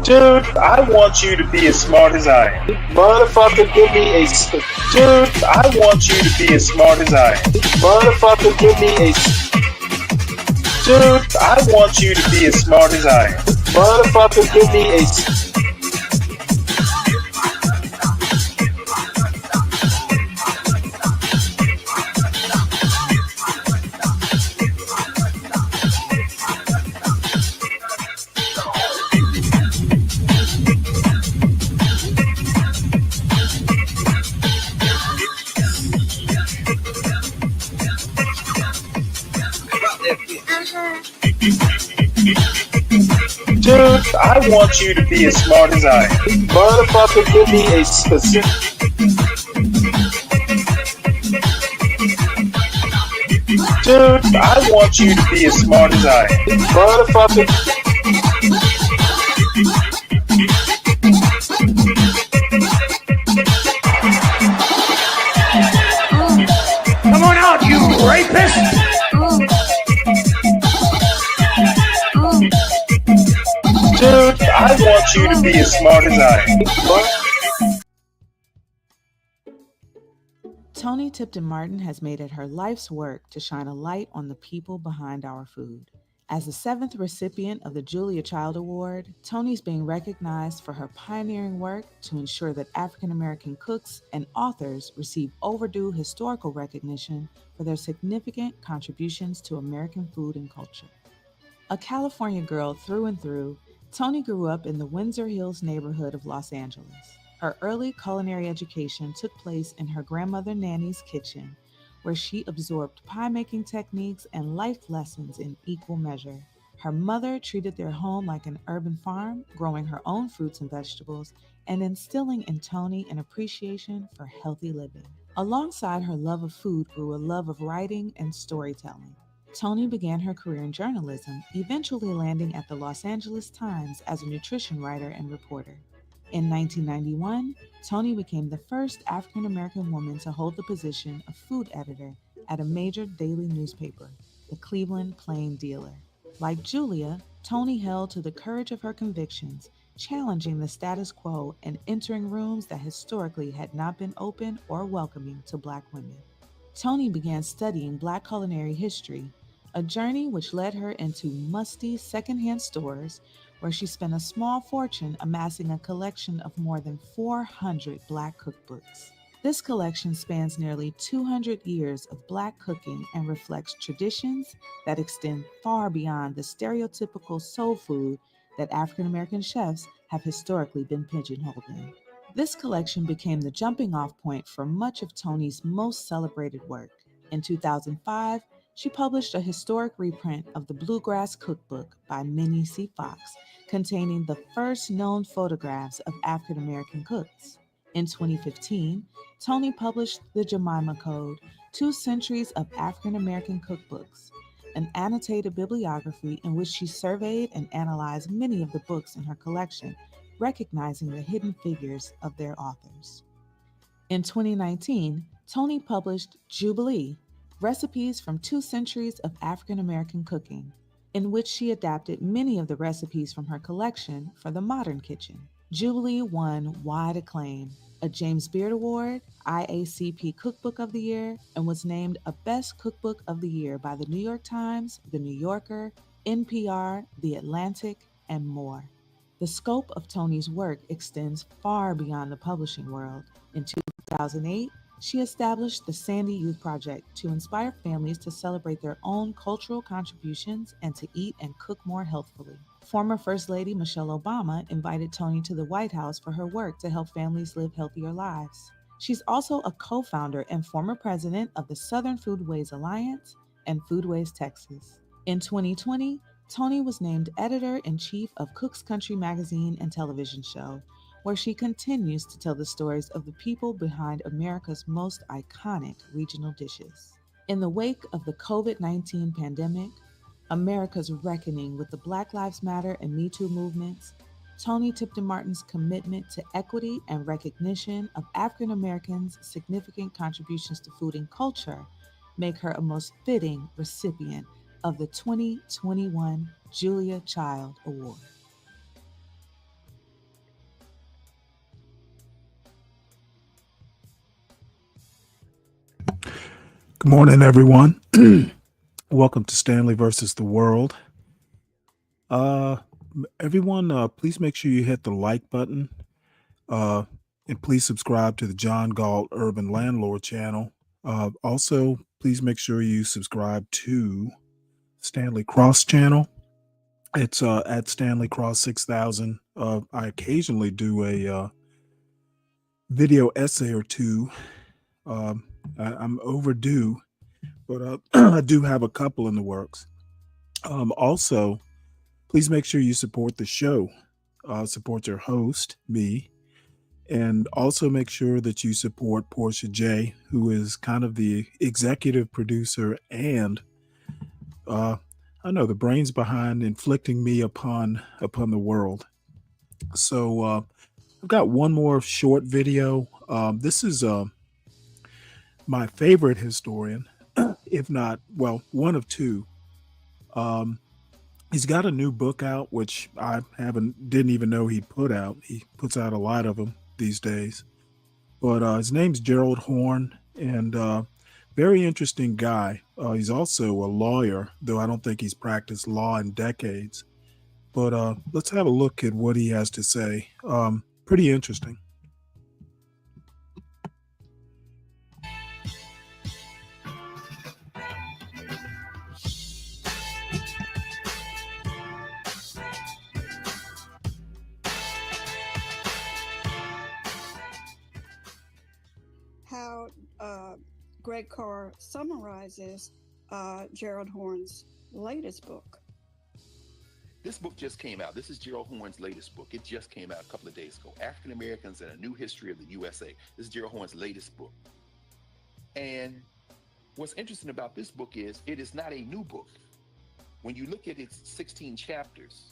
Dude, I want you to be as smart as I am. Motherfucker, give me a. Dude, I want you to be as smart as I am. Motherfucker, give me a. Dude, I want you to be as smart as I am. Motherfucker, give me a. Dude, I want you to be as smart as I am. Motherfucker, give me a specific. Dude, I want you to be as smart as I am. Motherfucker. Come on out, you rapist! Dude, I want you to be as smart as I am. Toni Tipton-Martin has made it her life's work to shine a light on the people behind our food. As the 7th recipient of the Julia Child Award, Toni's being recognized for her pioneering work to ensure that African American cooks and authors receive overdue historical recognition for their significant contributions to American food and culture. A California girl through and through, Toni grew up in the Windsor Hills neighborhood of Los Angeles. Her early culinary education took place in her grandmother Nanny's kitchen, where she absorbed pie-making techniques and life lessons in equal measure. Her mother treated their home like an urban farm, growing her own fruits and vegetables, and instilling in Toni an appreciation for healthy living. Alongside her love of food grew a love of writing and storytelling. Toni began her career in journalism, eventually landing at the Los Angeles Times as a nutrition writer and reporter. In 1991, Toni became the first African American woman to hold the position of food editor at a major daily newspaper, the Cleveland Plain Dealer. Like Julia, Toni held to the courage of her convictions, challenging the status quo and entering rooms that historically had not been open or welcoming to Black women. Toni began studying Black culinary history, a journey which led her into musty secondhand stores where she spent a small fortune amassing a collection of more than 400 Black cookbooks. This collection spans nearly 200 years of Black cooking and reflects traditions that extend far beyond the stereotypical soul food that African American chefs have historically been pigeonholed in. This collection became the jumping-off point for much of Toni's most celebrated work. In 2005, she published a historic reprint of the Bluegrass Cookbook by Minnie C. Fox, containing the first known photographs of African American cooks. In 2015, Toni published the Jemima Code, 2 Centuries of African American Cookbooks, an annotated bibliography in which she surveyed and analyzed many of the books in her collection, recognizing the hidden figures of their authors. In 2019, Toni published Jubilee, Recipes from 2 Centuries of African American Cooking, in which she adapted many of the recipes from her collection for the modern kitchen. Jubilee won wide acclaim, a James Beard Award, IACP Cookbook of the Year, and was named a Best Cookbook of the Year by the New York Times, The New Yorker, NPR, The Atlantic, and more. The scope of Toni's work extends far beyond the publishing world. In 2008, she established the Sandy Youth Project to inspire families to celebrate their own cultural contributions and to eat and cook more healthfully. Former First Lady Michelle Obama invited Toni to the White House for her work to help families live healthier lives. She's also a co-founder and former president of the Southern Foodways Alliance and Foodways Texas. In 2020, Toni was named editor-in-chief of Cook's Country magazine and television show, where she continues to tell the stories of the people behind America's most iconic regional dishes. In the wake of the COVID-19 pandemic, America's reckoning with the Black Lives Matter and Me Too movements, Toni Tipton-Martin's commitment to equity and recognition of African Americans' significant contributions to food and culture make her a most fitting recipient of the 2021 Julia Child Award. Good morning, everyone. Welcome to Stanley versus the World. Uh, Everyone, please make sure you hit the like button. Uh, and please subscribe to the John Galt Urban Landlord channel. Also, please make sure you subscribe to Stanley Cross channel. It's at Stanley Cross 6000. I occasionally do a video essay or two. I'm overdue, but I do have a couple in the works. Also, please make sure you support the show, support your host, me, and also make sure that you support Portia J, who is kind of the executive producer and I know the brains behind inflicting me upon the world. So I've got one more short video. This is my favorite historian, if not, well, one of two. Um, he's got a new book out, which I didn't even know he put out. He puts out a lot of them these days. But his name's Gerald Horne, and very interesting guy. He's also a lawyer, though I don't think he's practiced law in decades. But let's have a look at what he has to say. Pretty interesting. How Greg Carr summarizes Gerald Horne's latest book. This book just came out. This is Gerald Horne's latest book. It just came out a couple of days ago. African Americans and a New History of the USA. This is Gerald Horne's latest book. And what's interesting about this book is it is not a new book. When you look at its 16 chapters,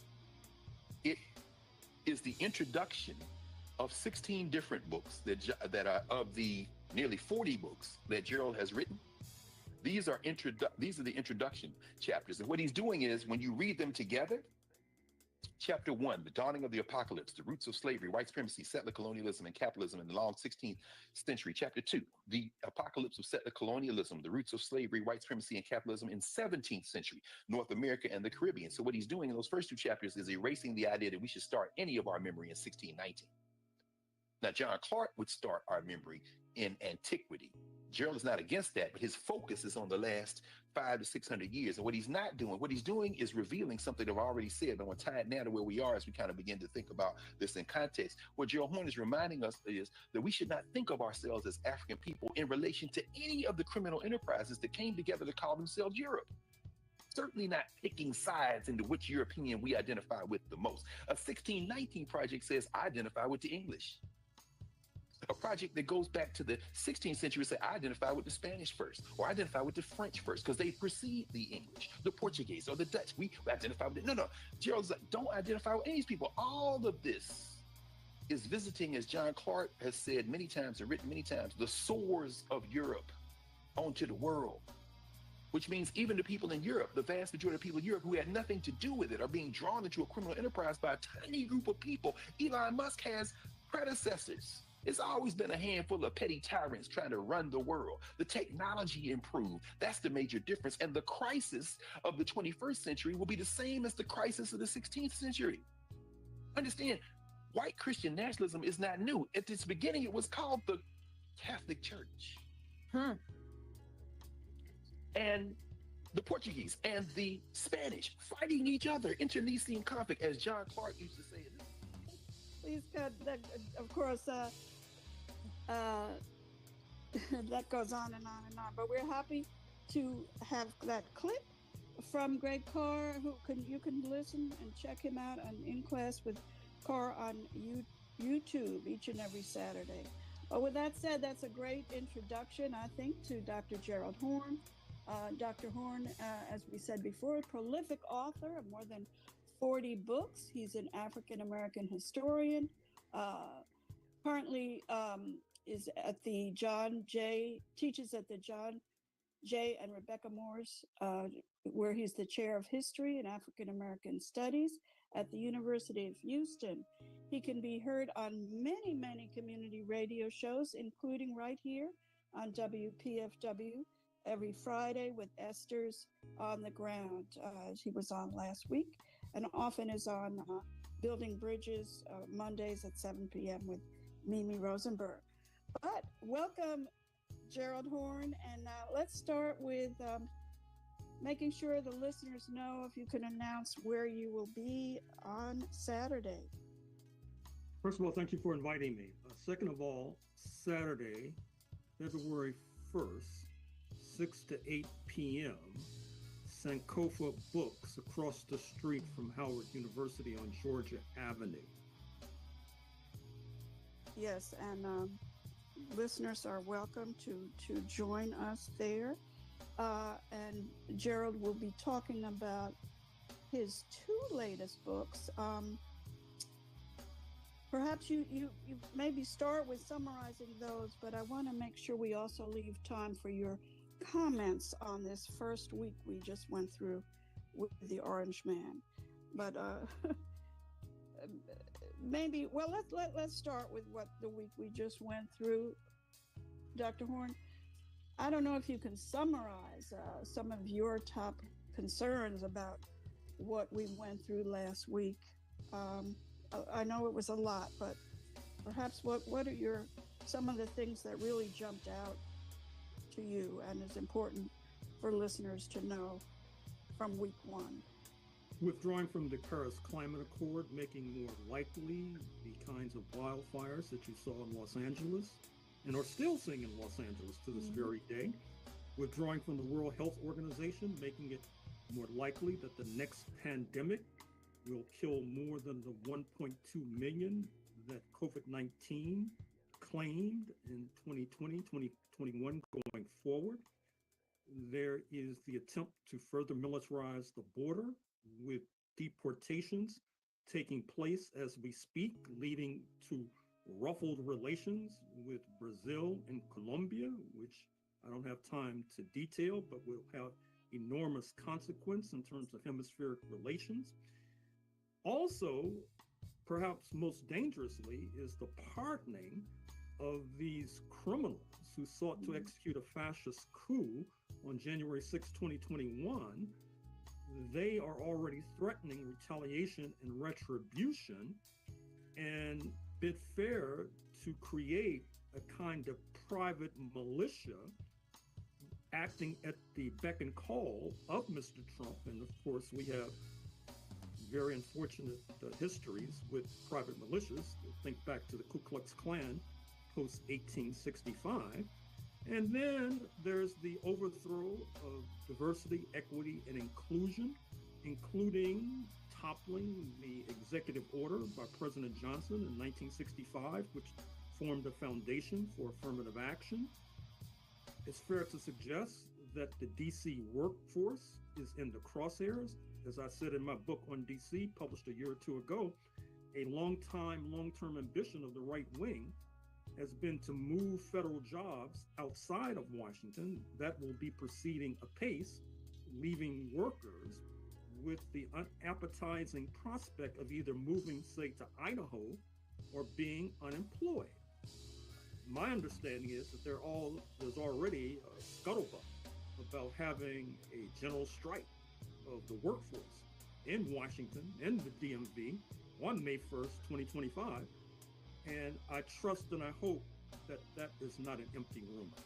it is the introduction of 16 different books that are of the nearly 40 books that Gerald has written. These are the introduction chapters. And what he's doing is when you read them together, Chapter 1, the dawning of the apocalypse, the roots of slavery, white supremacy, settler colonialism, and capitalism in the long 16th century. Chapter 2, the apocalypse of settler colonialism, the roots of slavery, white supremacy, and capitalism in 17th century, North America and the Caribbean. So what he's doing in those first two chapters is erasing the idea that we should start any of our memory in 1619. Now, John Clark would start our memory in antiquity. Gerald is not against that, but his focus is on the last 500 to 600 years. And what he's not doing, what he's doing is revealing something I've already said, but I want to tie it now to where we are as we kind of begin to think about this in context. What Gerald Horne is reminding us is that we should not think of ourselves as African people in relation to any of the criminal enterprises that came together to call themselves Europe. Certainly not picking sides into which European we identify with the most. A 1619 project says I identify with the English. A project that goes back to the 16th century say I identify with the Spanish first, or I identify with the French first, because they precede the English, the Portuguese, or the Dutch. We identify with it. No. Gerald's like, don't identify with any of these people. All of this is visiting, as John Clark has said many times and written many times, the sores of Europe onto the world. Which means even the people in Europe, the vast majority of people in Europe who had nothing to do with it, are being drawn into a criminal enterprise by a tiny group of people. Elon Musk has predecessors. It's always been a handful of petty tyrants trying to run the world. The technology improved. That's the major difference. And the crisis of the 21st century will be the same as the crisis of the 16th century. Understand, white Christian nationalism is not new. At its beginning, it was called the Catholic Church. And the Portuguese and the Spanish fighting each other, internecine conflict, as John Clark used to say. Please, of course, that goes on and on and on. But we're happy to have that clip from Greg Carr, you can listen and check him out on In Class with Carr on YouTube each and every Saturday. But with that said, that's a great introduction, I think, to Dr. Gerald Horne. Dr. Horne, as we said before, a prolific author of more than 40 books. He's an African-American historian. Currently is at the teaches at the John J. and Rebecca Morse, where he's the chair of history and African-American studies at the University of Houston. He can be heard on many, many community radio shows, including right here on WPFW every Friday with Esther's on the ground. He was on last week and often is on Building Bridges Mondays at 7 p.m. with Mimi Rosenberg. But welcome, Gerald Horn, and let's start with making sure the listeners know if you can announce where you will be on Saturday. First of all, thank you for inviting me. Second of all, Saturday, February 1st, 6 to 8 p.m., Sankofa Books across the street from Howard University on Georgia Avenue. Yes, and listeners are welcome to join us there. And Gerald will be talking about his two latest books. Perhaps you maybe start with summarizing those, but I want to make sure we also leave time for your comments on this first week we just went through with the Orange Man. But maybe, well, let's start with what the week we just went through, Dr. Horn. I don't know if you can summarize some of your top concerns about what we went through last week. I know it was a lot, but perhaps what are some of the things that really jumped out to you and is important for listeners to know from week one? Withdrawing from the Paris Climate Accord, making more likely the kinds of wildfires that you saw in Los Angeles and are still seeing in Los Angeles to this very day. Withdrawing from the World Health Organization, making it more likely that the next pandemic will kill more than the 1.2 million that COVID-19 claimed in 2020, 2021 going forward. There is the attempt to further militarize the border with deportations taking place as we speak, leading to ruffled relations with Brazil and Colombia, which I don't have time to detail, but will have enormous consequence in terms of hemispheric relations. Also, perhaps most dangerously, is the pardoning of these criminals who sought to execute a fascist coup on January 6, 2021. They are already threatening retaliation and retribution and bid fair to create a kind of private militia acting at the beck and call of Mr. Trump. And of course, we have very unfortunate histories with private militias. Think back to the Ku Klux Klan post 1865. And then there's the overthrow of diversity, equity, and inclusion, including toppling the executive order by President Johnson in 1965, which formed a foundation for affirmative action. It's fair to suggest that the DC workforce is in the crosshairs. As I said in my book on DC, published a year or two ago, a long-term ambition of the right wing has been to move federal jobs outside of Washington. That will be proceeding apace, leaving workers with the unappetizing prospect of either moving, say, to Idaho or being unemployed. My understanding is that there's already a scuttlebutt about having a general strike of the workforce in Washington and the DMV on May 1st, 2025. And I trust and I hope that that is not an empty rumor.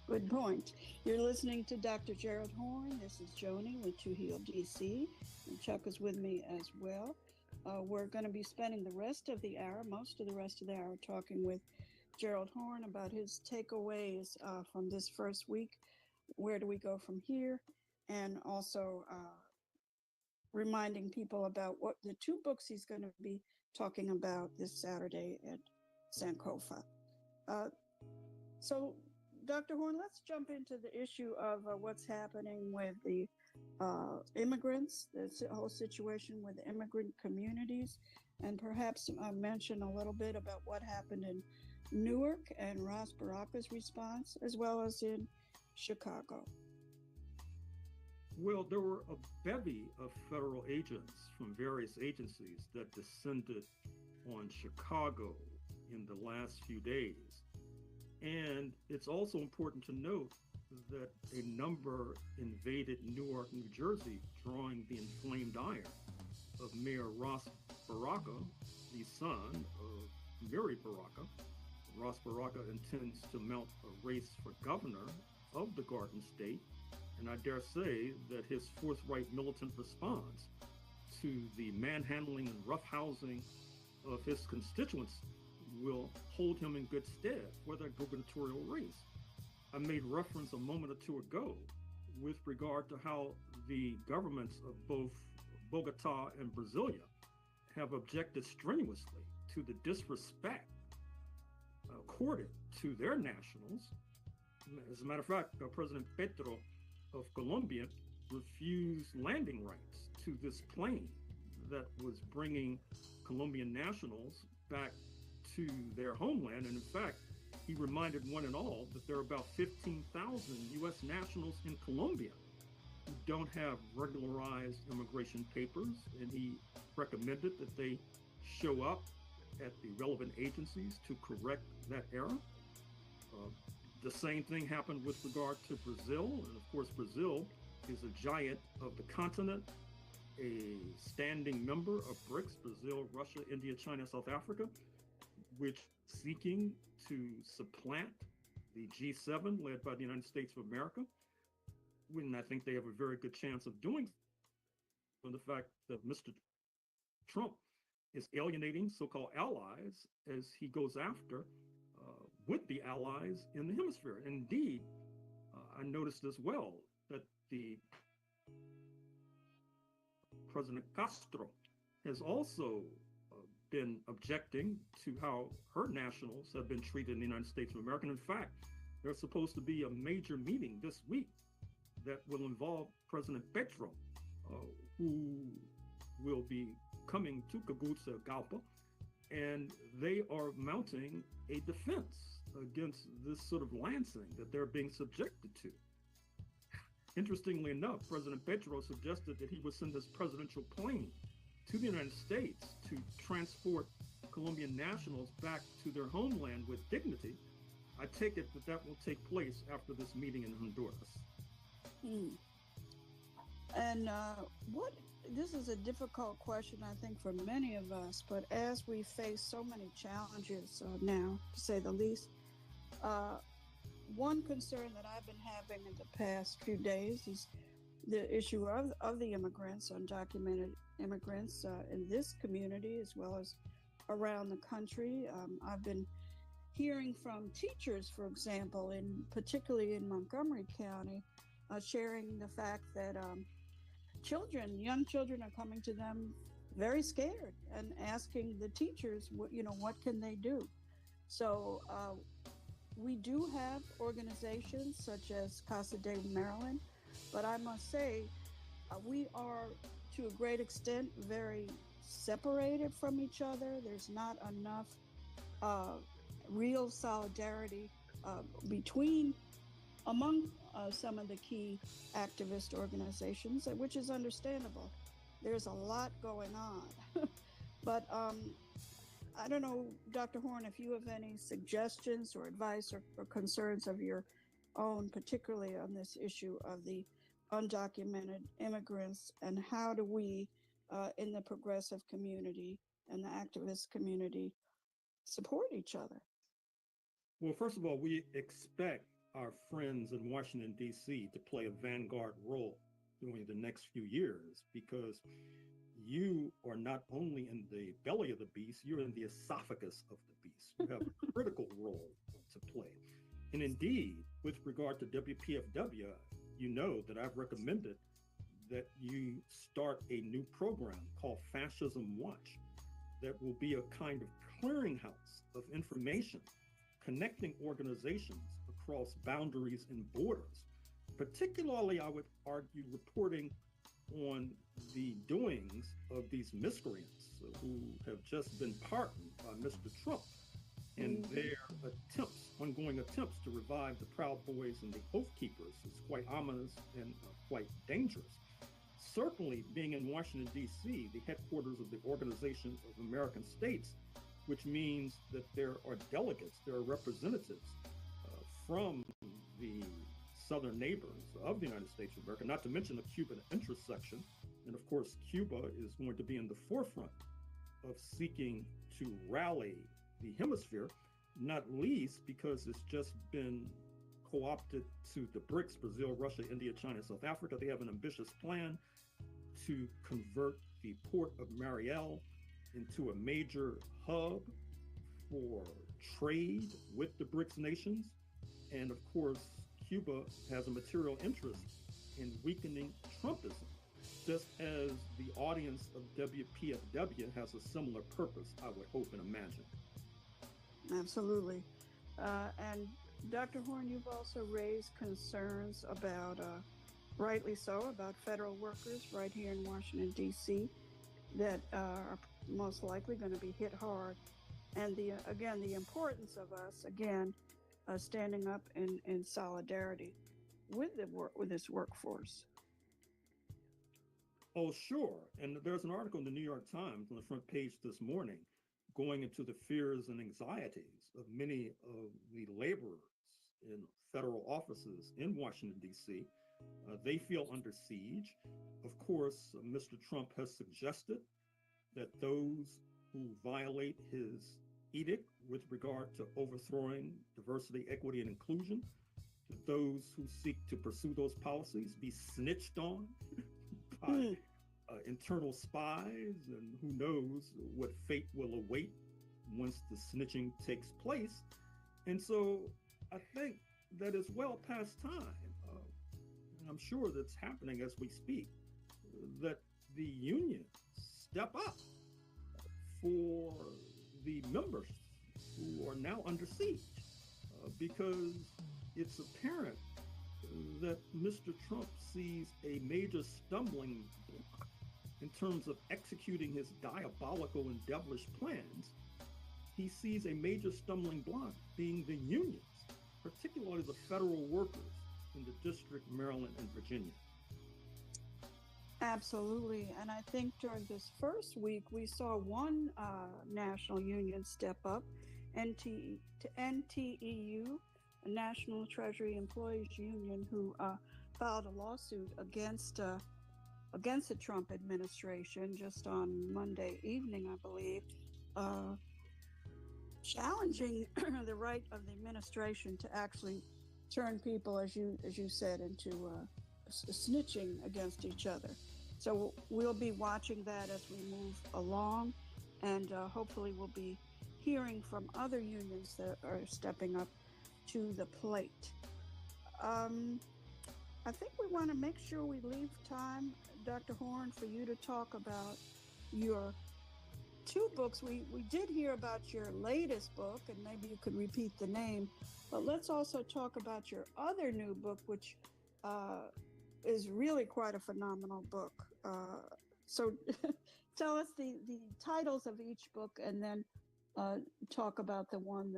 Good point. You're listening to Dr. Gerald Horn. This is Joni with Two Heel DC, and Chuck is with me as well. We're going to be spending most of the rest of the hour talking with Gerald Horn about his takeaways from this first week. Where do we go from here? And also reminding people about what the two books he's going to be talking about this Saturday at Sankofa. So, Dr. Horn, let's jump into the issue of what's happening with the immigrants, the whole situation with the immigrant communities, and perhaps mention a little bit about what happened in Newark and Ross Baraka's response, as well as in Chicago. Well, there were a bevy of federal agents from various agencies that descended on Chicago in the last few days. And it's also important to note that a number invaded Newark, New Jersey, drawing the inflamed ire of Mayor Ross Baraka, the son of Mary Baraka. Ross Baraka intends to mount a race for governor of the Garden State, and I dare say that his forthright militant response to the manhandling and roughhousing of his constituents will hold him in good stead for that gubernatorial race. I made reference a moment or two ago with regard to how the governments of both Bogota and Brasilia have objected strenuously to the disrespect accorded to their nationals. As a matter of fact, President Petro of Colombia refused landing rights to this plane that was bringing Colombian nationals back to their homeland. And in fact, he reminded one and all that there are about 15,000 U.S. nationals in Colombia who don't have regularized immigration papers, and he recommended that they show up at the relevant agencies to correct that error. The same thing happened with regard to Brazil, and of course Brazil is a giant of the continent, a standing member of BRICS, Brazil, Russia, India, China, South Africa, which seeking to supplant the G7 led by the United States of America. And I think they have a very good chance of doing so, from the fact that Mr. Trump is alienating so-called allies as he goes after would-be allies in the hemisphere. Indeed, I noticed as well that the President Castro has also been objecting to how her nationals have been treated in the United States of America. In fact, there's supposed to be a major meeting this week that will involve President Petro, who will be coming to Tegucigalpa, and they are mounting a defense against this sort of lancing that they're being subjected to. Interestingly enough, President Petro suggested that he would send his presidential plane to the United States to transport Colombian nationals back to their homeland with dignity. I take it that that will take place after this meeting in Honduras. And this is a difficult question, I think, for many of us, but as we face so many challenges now, to say the least, one concern that I've been having in the past few days is the issue of the immigrants, undocumented immigrants in this community as well as around the country. I've been hearing from teachers, for example, particularly in Montgomery County, sharing the fact that young children are coming to them very scared and asking the teachers, what can they do? So we do have organizations such as Casa de Maryland, but I must say we are, to a great extent, very separated from each other. There's not enough real solidarity among some of the key activist organizations, which is understandable. There's a lot going on. But I don't know, Dr. Horn, if you have any suggestions or advice or concerns of your own, particularly on this issue of the undocumented immigrants, and how do we in the progressive community and the activist community support each other? Well, first of all, we expect our friends in Washington, D.C. to play a vanguard role during the next few years, because you are not only in the belly of the beast, you're in the esophagus of the beast. You have a critical role to play. And indeed, with regard to WPFW, you know that I've recommended that you start a new program called Fascism Watch that will be a kind of clearinghouse of information connecting organizations across boundaries and borders, particularly, I would argue, reporting on the doings of these miscreants who have just been pardoned by Mr. Trump and their ongoing attempts to revive the Proud Boys and the Oath Keepers is quite ominous and quite dangerous. Certainly, being in Washington, D.C., the headquarters of the Organization of American States, which means that there are delegates, there are representatives from the southern neighbors of the United States of America, not to mention the Cuban interest section. And of course, Cuba is going to be in the forefront of seeking to rally the hemisphere, not least because it's just been co-opted to the BRICS, Brazil, Russia, India, China, South Africa. They have an ambitious plan to convert the port of Mariel into a major hub for trade with the BRICS nations. And of course, Cuba has a material interest in weakening Trumpism, just as the audience of WPFW has a similar purpose, I would hope and imagine. Absolutely. And Dr. Horn, you've also raised concerns about, rightly so, about federal workers right here in Washington, D.C. that are most likely going to be hit hard. And the importance of us, standing up in solidarity with this workforce. Oh, sure. And there's an article in the New York Times on the front page this morning going into the fears and anxieties of many of the laborers in federal offices in Washington, D.C. They feel under siege. Of course, Mr. Trump has suggested that those who violate his edict with regard to overthrowing diversity, equity, and inclusion, that those who seek to pursue those policies be snitched on by internal spies, and who knows what fate will await once the snitching takes place. And so I think that is well past time, and I'm sure that's happening as we speak, that the unions step up for the members who are now under siege, because it's apparent that Mr. Trump sees a major stumbling block in terms of executing his diabolical and devilish plans. He sees a major stumbling block being the unions, particularly the federal workers in the District, Maryland, and Virginia. Absolutely. And I think during this first week, we saw one national union step up, NTEU, a National Treasury Employees Union, who filed a lawsuit against the Trump administration just on Monday evening, I believe, challenging the right of the administration to actually turn people, as you said, into snitching against each other. So we'll be watching that as we move along, and hopefully we'll be hearing from other unions that are stepping up to the plate. I think we want to make sure we leave time, Dr. Horn, for you to talk about your two books. We did hear about your latest book, and maybe you could repeat the name, but let's also talk about your other new book, which is really quite a phenomenal book. So tell us the titles of each book, and then talk about the one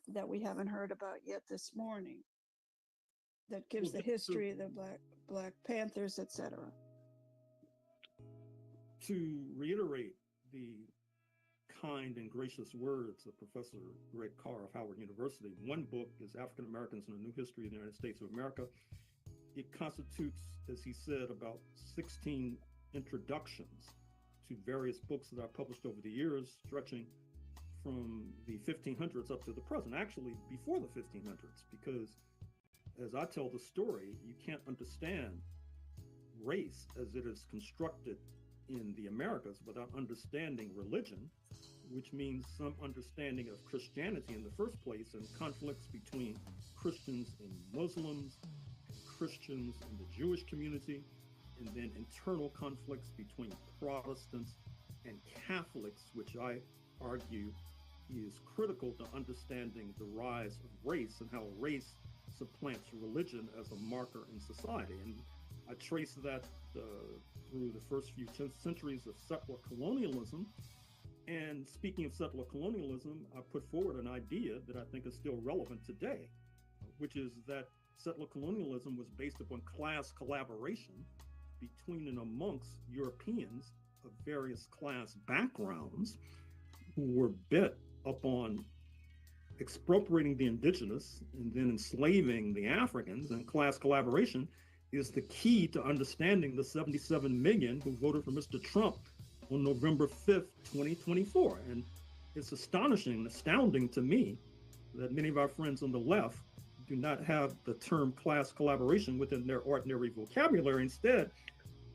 that we haven't heard about yet this morning, that gives the history of the Black Panthers, etc. To reiterate the kind and gracious words of Professor Greg Carr of Howard University, one book is African Americans in a New History of the United States of America. It constitutes, as he said, about 16 introductions to various books that I've published over the years, stretching from the 1500s up to the present, actually before the 1500s, because as I tell the story, you can't understand race as it is constructed in the Americas without understanding religion, which means some understanding of Christianity in the first place, and conflicts between Christians and Muslims, Christians in the Jewish community, and then internal conflicts between Protestants and Catholics, which I argue is critical to understanding the rise of race and how race supplants religion as a marker in society. And I trace that through the first few centuries of settler colonialism. And speaking of settler colonialism, I put forward an idea that I think is still relevant today, which is that settler colonialism was based upon class collaboration between and amongst Europeans of various class backgrounds who were bent upon expropriating the indigenous and then enslaving the Africans, and class collaboration is the key to understanding the 77 million who voted for Mr. Trump on November 5th, 2024. And it's astounding to me that many of our friends on the left do not have the term class collaboration within their ordinary vocabulary. Instead,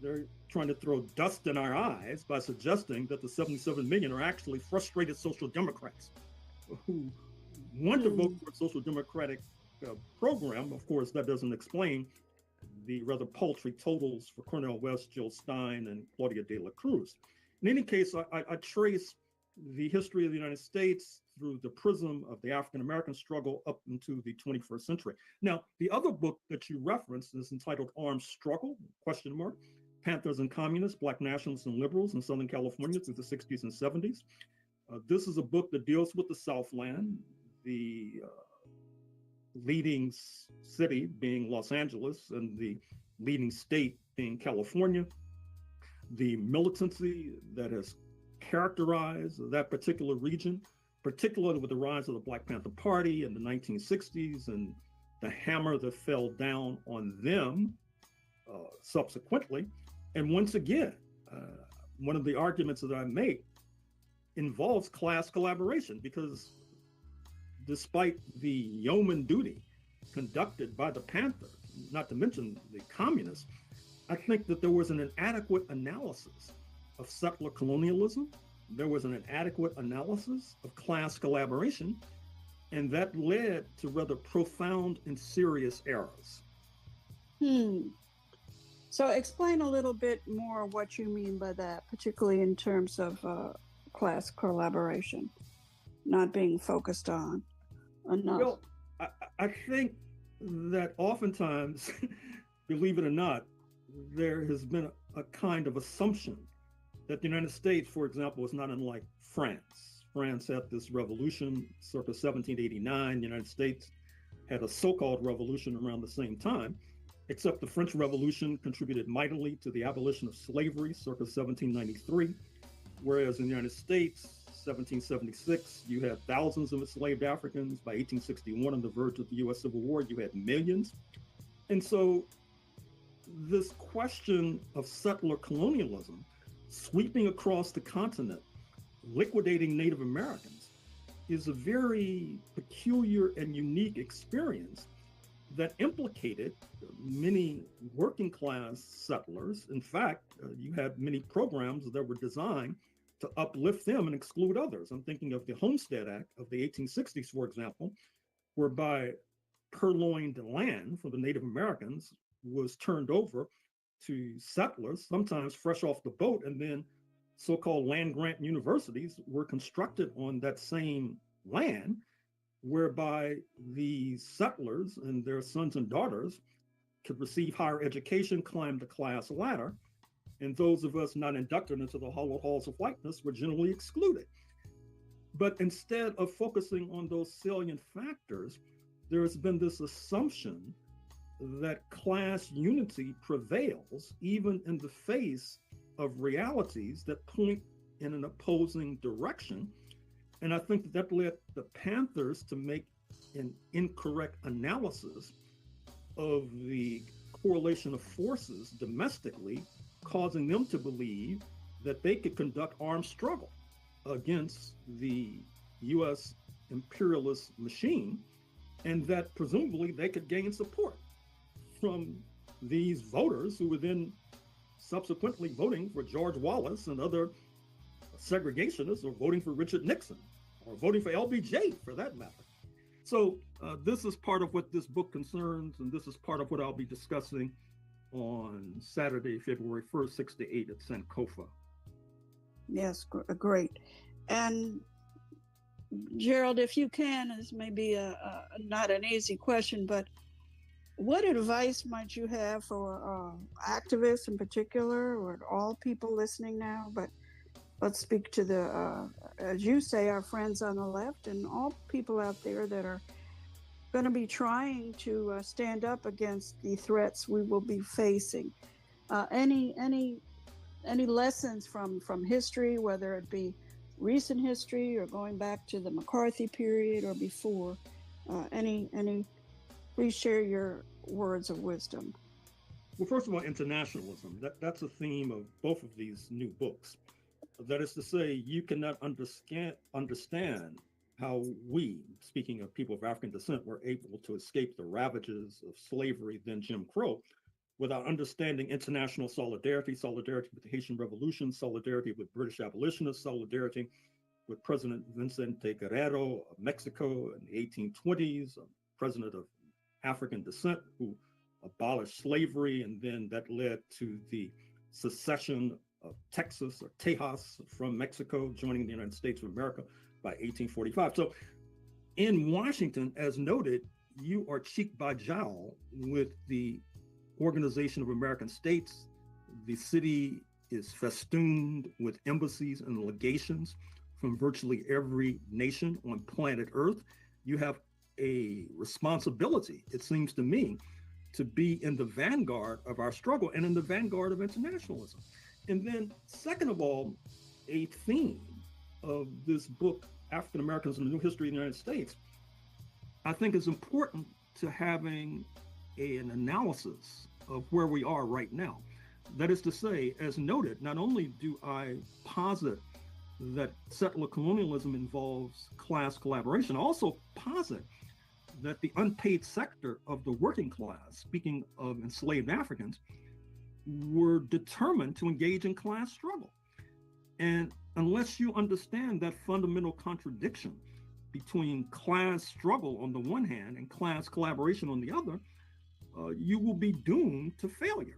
they're trying to throw dust in our eyes by suggesting that the 77 million are actually frustrated social democrats who want to vote for a social democratic program. Of course, that doesn't explain the rather paltry totals for Cornel West, Jill Stein, and Claudia de la Cruz. In any case, I trace the history of the United States through the prism of the African-American struggle up into the 21st century. Now, the other book that you referenced is entitled Armed Struggle, ? Panthers and Communists, Black Nationalists and Liberals in Southern California through the 60s and 70s. This is a book that deals with the Southland, the leading city being Los Angeles and the leading state being California, the militancy that has characterized that particular region, particularly with the rise of the Black Panther Party in the 1960s and the hammer that fell down on them subsequently. And once again, one of the arguments that I make involves class collaboration, because despite the yeoman duty conducted by the Panthers, not to mention the communists, I think that there was an inadequate analysis of settler colonialism. There was an inadequate analysis of class collaboration, and that led to rather profound and serious errors. So explain a little bit more what you mean by that, particularly in terms of class collaboration not being focused on enough. Well, I think that oftentimes, believe it or not, there has been a kind of assumption that the United States, for example, is not unlike France. France had this revolution circa 1789. The United States had a so-called revolution around the same time, except the French Revolution contributed mightily to the abolition of slavery circa 1793, whereas in the United States, 1776, you had thousands of enslaved Africans. By 1861, on the verge of the US Civil War, you had millions. And so this question of settler colonialism sweeping across the continent, liquidating Native Americans, is a very peculiar and unique experience that implicated many working class settlers. In fact, you had many programs that were designed to uplift them and exclude others. I'm thinking of the Homestead Act of the 1860s, for example, whereby purloined land from the Native Americans was turned over to settlers, sometimes fresh off the boat, and then so-called land-grant universities were constructed on that same land, whereby the settlers and their sons and daughters could receive higher education, climb the class ladder, and those of us not inducted into the hallowed halls of whiteness were generally excluded. But instead of focusing on those salient factors, there has been this assumption that class unity prevails even in the face of realities that point in an opposing direction. And I think that led the Panthers to make an incorrect analysis of the correlation of forces domestically, causing them to believe that they could conduct armed struggle against the US imperialist machine, and that presumably they could gain support from these voters who were then subsequently voting for George Wallace and other segregationists, or voting for Richard Nixon, or voting for LBJ for that matter. So this is part of what this book concerns, and this is part of what I'll be discussing on Saturday, February 1st, 6 to 8 at Sankofa. Yes, great. And Gerald, if you can, this may be not an easy question, but what advice might you have for activists in particular, or all people listening now? But let's speak to the, as you say, our friends on the left and all people out there that are going to be trying to stand up against the threats we will be facing. Any lessons from history, whether it be recent history or going back to the McCarthy period or before. Any, please share your words of wisdom. Well, first of all, internationalism. That's a theme of both of these new books. That is to say, you cannot understand how we, speaking of people of African descent, were able to escape the ravages of slavery, then Jim Crow, without understanding international solidarity, solidarity with the Haitian Revolution, solidarity with British abolitionists, solidarity with President Vicente Guerrero of Mexico in the 1820s, a president of African descent who abolished slavery, and then that led to the secession of Texas or Tejas from Mexico, joining the United States of America by 1845. So in Washington, as noted, you are cheek by jowl with the Organization of American States. The city is festooned with embassies and legations from virtually every nation on planet Earth. You have a responsibility, it seems to me, to be in the vanguard of our struggle and in the vanguard of internationalism. And then, second of all, a theme of this book, African Americans and the New History of the United States, I think is important to having an analysis of where we are right now. That is to say, as noted, not only do I posit that settler colonialism involves class collaboration, I also posit that the unpaid sector of the working class, speaking of enslaved Africans, were determined to engage in class struggle. And unless you understand that fundamental contradiction between class struggle on the one hand and class collaboration on the other, you will be doomed to failure.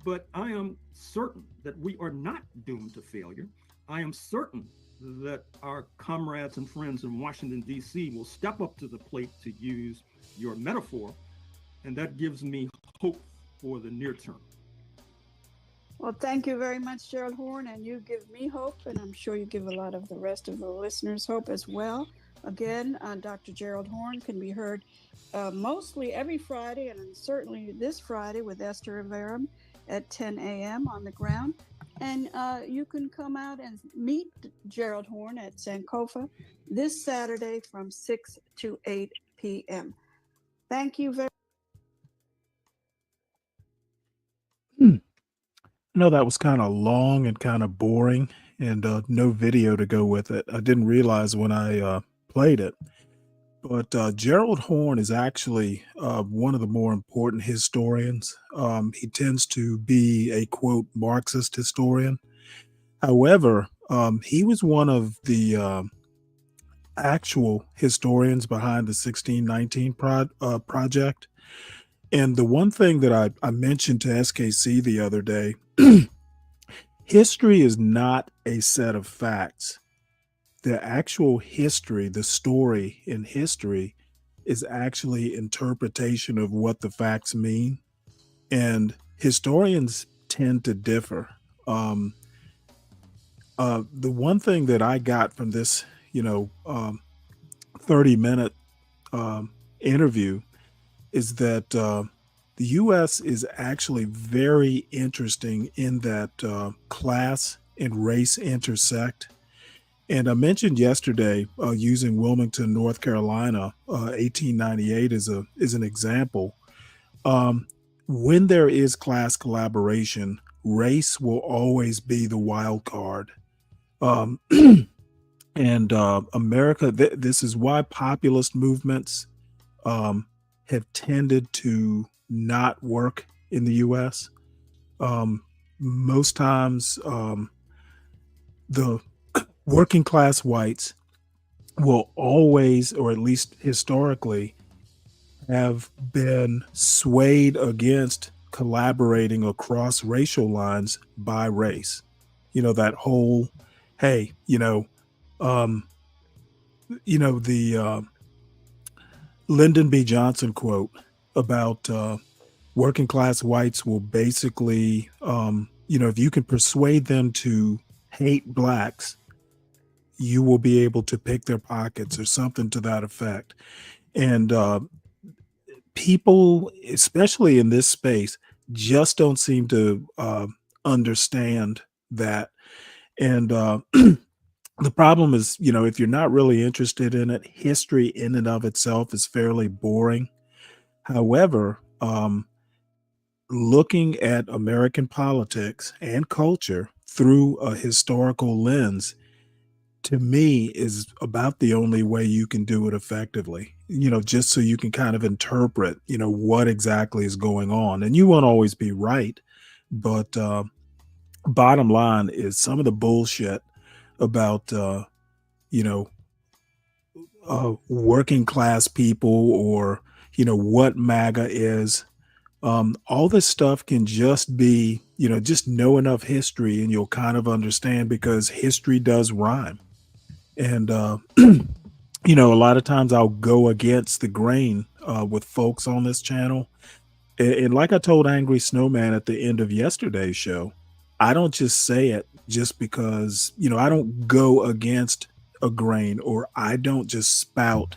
But I am certain that we are not doomed to failure. I am certain that our comrades and friends in Washington, D.C. will step up to the plate, to use your metaphor, and that gives me hope for the near term. Well, thank you very much, Gerald Horne, and you give me hope, and I'm sure you give a lot of the rest of the listeners hope as well. Again, Dr. Gerald Horne can be heard mostly every Friday, and certainly this Friday with Esther Averum at 10 a.m. on the ground. And you can come out and meet Gerald Horne at Sankofa this Saturday from 6 to 8 p.m. Thank you very I know that was kind of long and kind of boring, and no video to go with it. I didn't realize when I played it. But Gerald Horne is actually one of the more important historians. He tends to be a, quote, Marxist historian. However, he was one of the actual historians behind the 1619 project. And the one thing that I mentioned to SKC the other day, history is not a set of facts. The actual history, the story in history, is actually interpretation of what the facts mean. And historians tend to differ. The one thing that I got from this, 30-minute interview is that the U.S. is actually very interesting in that class and race intersect. And I mentioned yesterday using Wilmington, North Carolina, 1898 is an example. When there is class collaboration, race will always be the wild card. And America, this is why populist movements have tended to not work in the U.S. Most times, the working class whites will always, or at least historically, have been swayed against collaborating across racial lines by race. That whole, hey, the Lyndon B. Johnson quote about working class whites will basically, if you can persuade them to hate blacks, you will be able to pick their pockets or something to that effect. And people, especially in this space, just don't seem to understand that. And The problem is, if you're not really interested in it, history in and of itself is fairly boring. However, looking at American politics and culture through a historical lens, to me, is about the only way you can do it effectively, just so you can kind of interpret, what exactly is going on. And you won't always be right. But bottom line is some of the bullshit about, you know, working class people, or, what MAGA is. All this stuff can just be, just know enough history and you'll kind of understand, because history does rhyme. And, a lot of times I'll go against the grain with folks on this channel. And like I told Angry Snowman at the end of yesterday's show, I don't just say it just because, I don't go against a grain, or I don't just spout,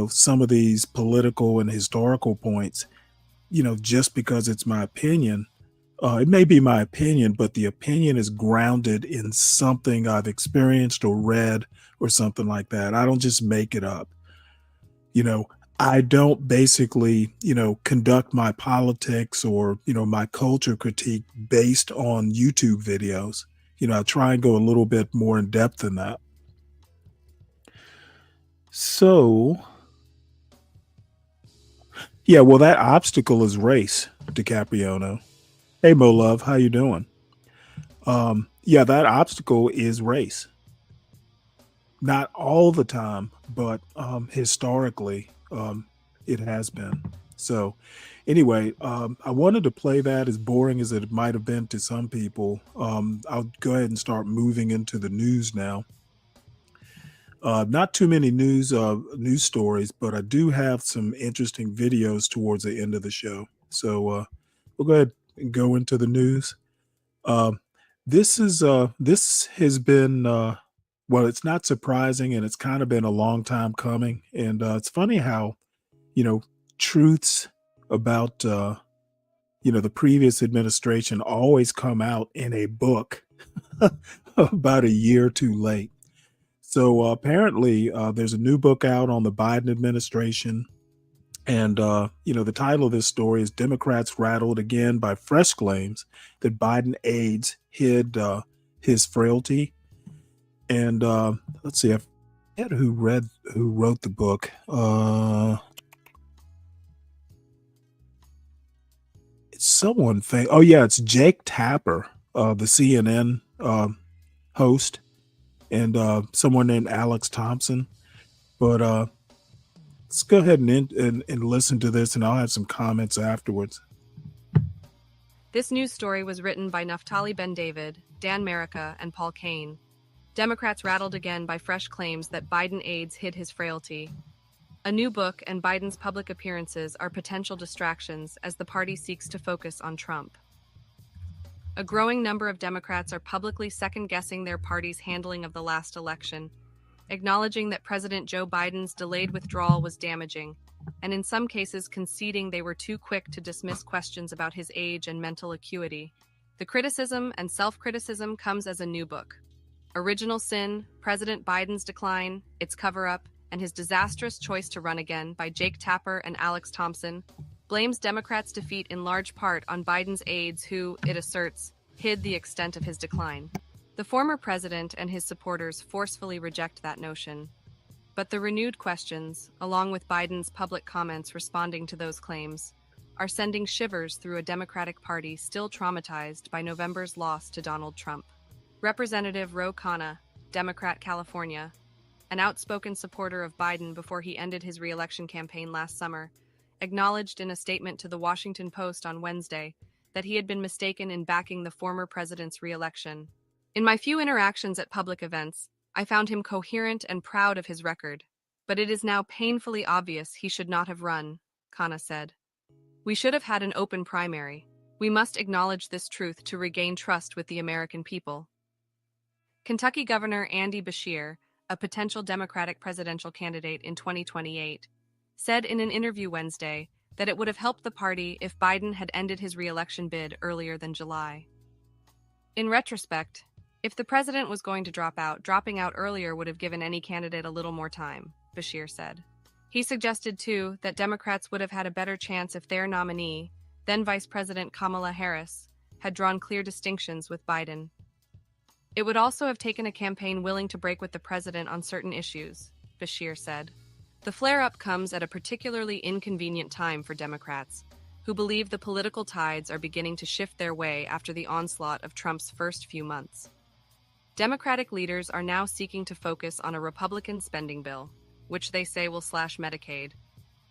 some of these political and historical points, just because it's my opinion. It may be my opinion, but the opinion is grounded in something I've experienced or read or something like that. I don't just make it up. I don't basically, conduct my politics or, my culture critique based on YouTube videos. I try and go a little bit more in depth than that. So, yeah, well, that obstacle is race, DiCapriono. Hey, Mo Love, how you doing? Yeah, that obstacle is race. Not all the time, but historically, it has been. So anyway, I wanted to play that, as boring as it might have been to some people. I'll go ahead and start moving into the news now. Not too many news stories, but I do have some interesting videos towards the end of the show. So we'll go ahead and go into the news. This has been well, it's not surprising, and it's kind of been a long time coming. And it's funny how, truths about the previous administration always come out in a book about a year too late. So apparently, there's a new book out on the Biden administration. And, the title of this story is "Democrats Rattled Again by Fresh Claims That Biden Aides Hid His Frailty." And let's see, I forget who wrote the book. It's someone famous. Oh, yeah, it's Jake Tapper, the CNN host, and someone named Alex Thompson. But let's go ahead and listen to this, and I'll have some comments afterwards. This news story was written by Naftali Ben-David, Dan Merica, and Paul Kane. Democrats rattled again by fresh claims that Biden aides hid his frailty. A new book and Biden's public appearances are potential distractions as the party seeks to focus on Trump. A growing number of Democrats are publicly second-guessing their party's handling of the last election, acknowledging that President Joe Biden's delayed withdrawal was damaging, and in some cases conceding they were too quick to dismiss questions about his age and mental acuity. The criticism and self-criticism comes as a new book. Original Sin, President Biden's Decline, Its Cover-Up, and His Disastrous Choice to Run Again by Jake Tapper and Alex Thompson blames Democrats' defeat in large part on Biden's aides who, it asserts, hid the extent of his decline. The former president and his supporters forcefully reject that notion. But the renewed questions, along with Biden's public comments responding to those claims, are sending shivers through a Democratic Party still traumatized by November's loss to Donald Trump. Representative Ro Khanna, Democrat, California, an outspoken supporter of Biden before he ended his re-election campaign last summer, acknowledged in a statement to the Washington Post on Wednesday that he had been mistaken in backing the former president's re-election. "In my few interactions at public events, I found him coherent and proud of his record, but it is now painfully obvious he should not have run," Khanna said. "We should have had an open primary. We must acknowledge this truth to regain trust with the American people." Kentucky Governor Andy Beshear, a potential Democratic presidential candidate in 2028, said in an interview Wednesday that it would have helped the party if Biden had ended his re-election bid earlier than July. In retrospect, If the president was going to drop out, dropping out earlier would have given any candidate a little more time, Beshear said. He suggested, too, that Democrats would have had a better chance if their nominee, then Vice President Kamala Harris, had drawn clear distinctions with Biden. It would also have taken a campaign willing to break with the president on certain issues, Beshear said. The flare-up comes at a particularly inconvenient time for Democrats, who believe the political tides are beginning to shift their way after the onslaught of Trump's first few months. Democratic leaders are now seeking to focus on a Republican spending bill, which they say will slash Medicaid,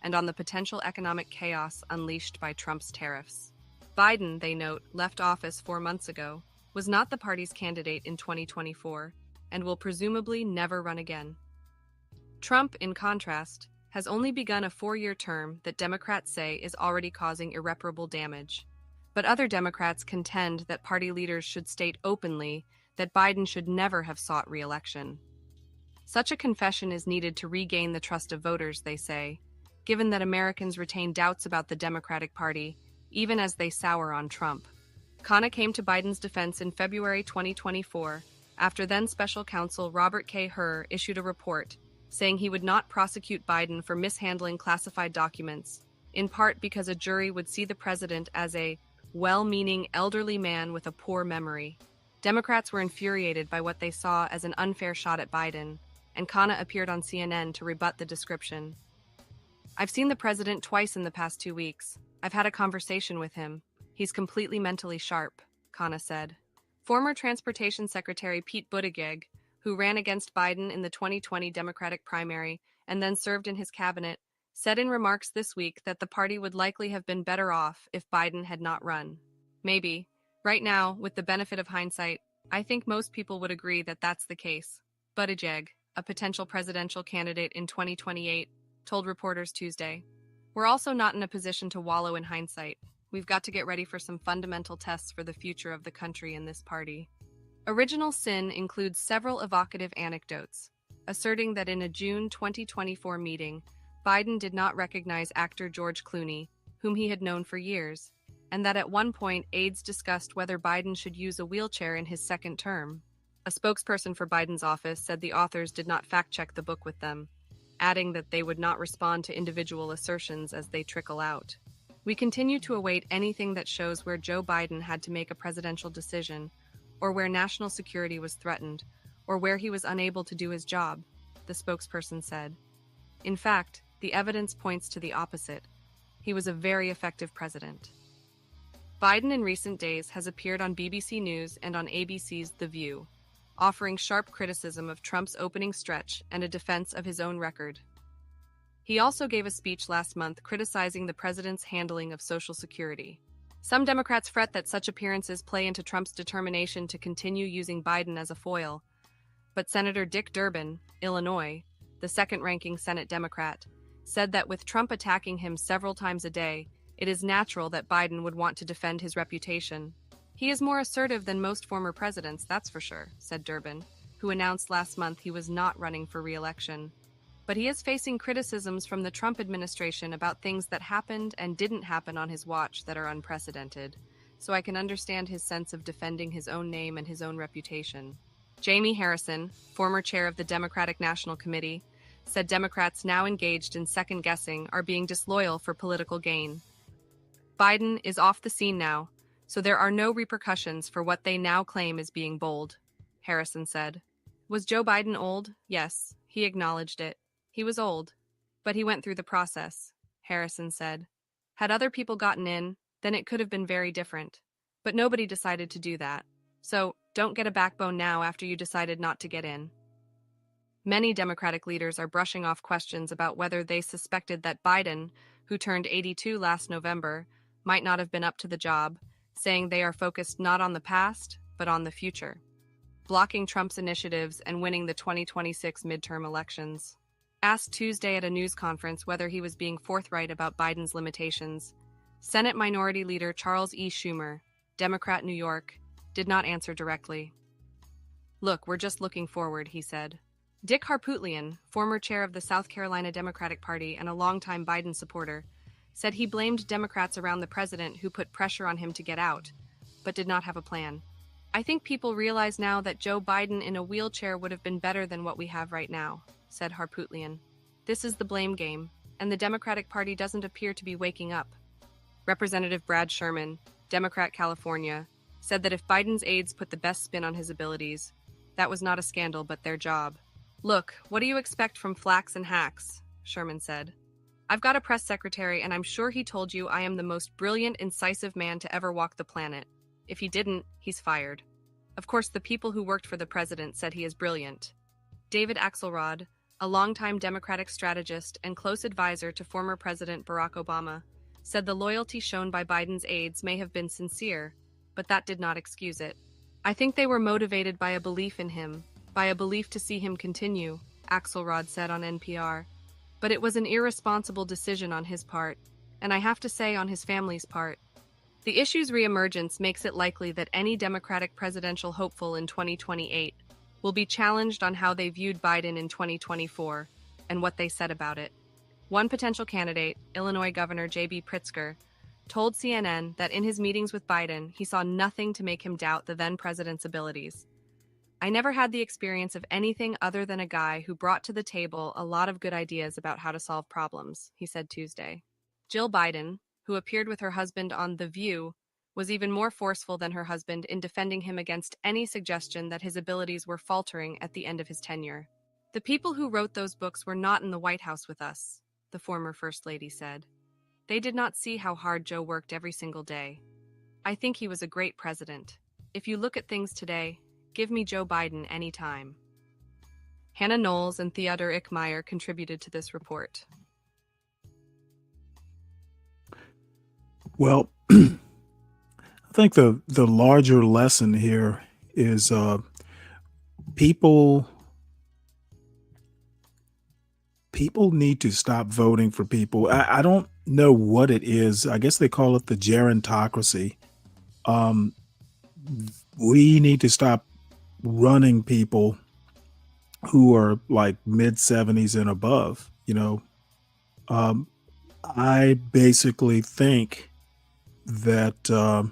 and on the potential economic chaos unleashed by Trump's tariffs. Biden, they note, left office 4 months ago, was not the party's candidate in 2024, and will presumably never run again. Trump, in contrast, has only begun a 4-year term that Democrats say is already causing irreparable damage. But other Democrats contend that party leaders should state openly that Biden should never have sought re-election. Such a confession is needed to regain the trust of voters, they say, given that Americans retain doubts about the Democratic Party, even as they sour on Trump. Khanna came to Biden's defense in February 2024, after then Special Counsel Robert K. Hur issued a report saying he would not prosecute Biden for mishandling classified documents, in part because a jury would see the president as a well-meaning elderly man with a poor memory. Democrats were infuriated by what they saw as an unfair shot at Biden, and Khanna appeared on CNN to rebut the description. I've seen the president twice in the past 2 weeks. I've had a conversation with him. He's completely mentally sharp, Khanna said. Former Transportation Secretary Pete Buttigieg, who ran against Biden in the 2020 Democratic primary and then served in his cabinet, said in remarks this week that the party would likely have been better off if Biden had not run. Maybe. Right now, with the benefit of hindsight, I think most people would agree that that's the case. Buttigieg, a potential presidential candidate in 2028, told reporters Tuesday. We're also not in a position to wallow in hindsight. We've got to get ready for some fundamental tests for the future of the country and this party. Original Sin includes several evocative anecdotes, asserting that in a June 2024 meeting, Biden did not recognize actor George Clooney, whom he had known for years, and that at one point aides discussed whether Biden should use a wheelchair in his second term. A spokesperson for Biden's office said the authors did not fact-check the book with them, adding that they would not respond to individual assertions as they trickle out. We continue to await anything that shows where Joe Biden had to make a presidential decision, or where national security was threatened, or where he was unable to do his job, the spokesperson said. In fact, the evidence points to the opposite. He was a very effective president. Biden in recent days has appeared on BBC News and on ABC's The View, offering sharp criticism of Trump's opening stretch and a defense of his own record. He also gave a speech last month criticizing the president's handling of Social Security. Some Democrats fret that such appearances play into Trump's determination to continue using Biden as a foil, but Senator Dick Durbin, Illinois, the second-ranking Senate Democrat, said that with Trump attacking him several times a day, it is natural that Biden would want to defend his reputation. He is more assertive than most former presidents, that's for sure, said Durbin, who announced last month he was not running for re-election. But he is facing criticisms from the Trump administration about things that happened and didn't happen on his watch that are unprecedented, so I can understand his sense of defending his own name and his own reputation. Jamie Harrison, former chair of the Democratic National Committee, said Democrats now engaged in second-guessing are being disloyal for political gain. Biden is off the scene now, so there are no repercussions for what they now claim is being bold, Harrison said. Was Joe Biden old? Yes, he acknowledged it. He was old, but he went through the process, Harrison said. Had other people gotten in, then it could have been very different. But nobody decided to do that. So, don't get a backbone now after you decided not to get in. Many Democratic leaders are brushing off questions about whether they suspected that Biden, who turned 82 last November, might not have been up to the job, saying they are focused not on the past, but on the future, blocking Trump's initiatives and winning the 2026 midterm elections. Asked Tuesday at a news conference whether he was being forthright about Biden's limitations, Senate Minority Leader Charles E. Schumer, Democrat New York, did not answer directly. Look, we're just looking forward, he said. Dick Harpootlian, former chair of the South Carolina Democratic Party and a longtime Biden supporter, said he blamed Democrats around the president who put pressure on him to get out, but did not have a plan. I think people realize now that Joe Biden in a wheelchair would have been better than what we have right now, said Harpootlian. This is the blame game, and the Democratic Party doesn't appear to be waking up. Representative Brad Sherman, Democrat California, said that if Biden's aides put the best spin on his abilities, that was not a scandal but their job. Look, what do you expect from flacks and hacks? Sherman said. I've got a press secretary and I'm sure he told you I am the most brilliant, incisive man to ever walk the planet. If he didn't, he's fired. Of course, the people who worked for the president said he is brilliant. David Axelrod, a longtime Democratic strategist and close advisor to former President Barack Obama, said the loyalty shown by Biden's aides may have been sincere, but that did not excuse it. I think they were motivated by a belief in him, by a belief to see him continue, Axelrod said on NPR. But it was an irresponsible decision on his part, and I have to say on his family's part. The issue's reemergence makes it likely that any Democratic presidential hopeful in 2028 will be challenged on how they viewed Biden in 2024 and what they said about it. One potential candidate, Illinois Governor J.B. Pritzker, told CNN that in his meetings with Biden, he saw nothing to make him doubt the then president's abilities. I never had the experience of anything other than a guy who brought to the table a lot of good ideas about how to solve problems, he said Tuesday. Jill Biden, who appeared with her husband on The View, was even more forceful than her husband in defending him against any suggestion that his abilities were faltering at the end of his tenure. The people who wrote those books were not in the White House with us, the former First Lady said. They did not see how hard Joe worked every single day. I think he was a great president. If you look at things today, give me Joe Biden any time. Hannah Knowles and Theodore Ickmeyer contributed to this report. Well, I think the larger lesson here is people need to stop voting for people. I don't know what it is. I guess they call it the gerontocracy. We need to stop running people who are like mid-70s and above. I basically think that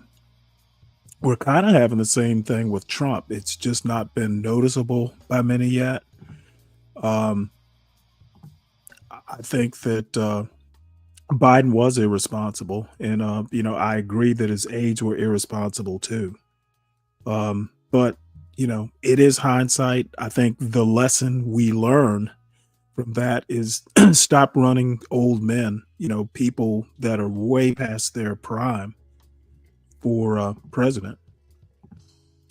we're kind of having the same thing with Trump. It's just not been noticeable by many yet. I think that Biden was irresponsible, and I agree that his aides were irresponsible too. But it is hindsight. I think the lesson we learn from that is stop running old men, people that are way past their prime for president,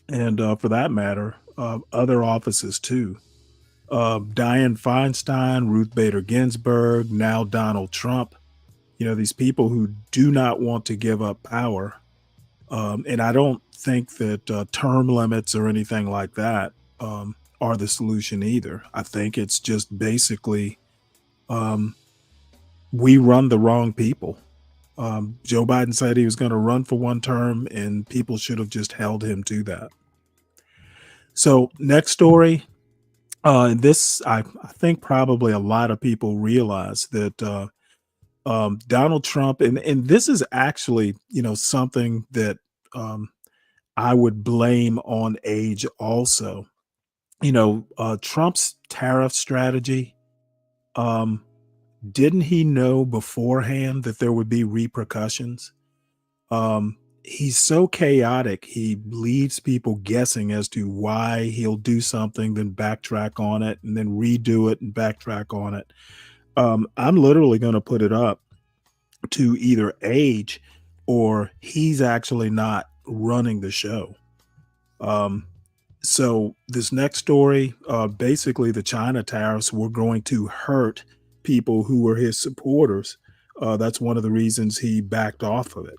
and for that matter, other offices too. Dianne Feinstein, Ruth Bader Ginsburg, now Donald Trump, these people who do not want to give up power. And I don't think that term limits or anything like that are the solution either. I think it's just basically we run the wrong people. Joe Biden said he was going to run for one term, and people should have just held him to that. So next story. This, I think probably a lot of people realize that Donald Trump, and this is actually, something that I would blame on age also. Trump's tariff strategy, didn't he know beforehand that there would be repercussions? He's so chaotic, he leaves people guessing as to why he'll do something, then backtrack on it, and then redo it and backtrack on it. I'm literally going to put it up to either age or he's actually not running the show. So this next story, basically the China tariffs were going to hurt people who were his supporters. That's one of the reasons he backed off of it.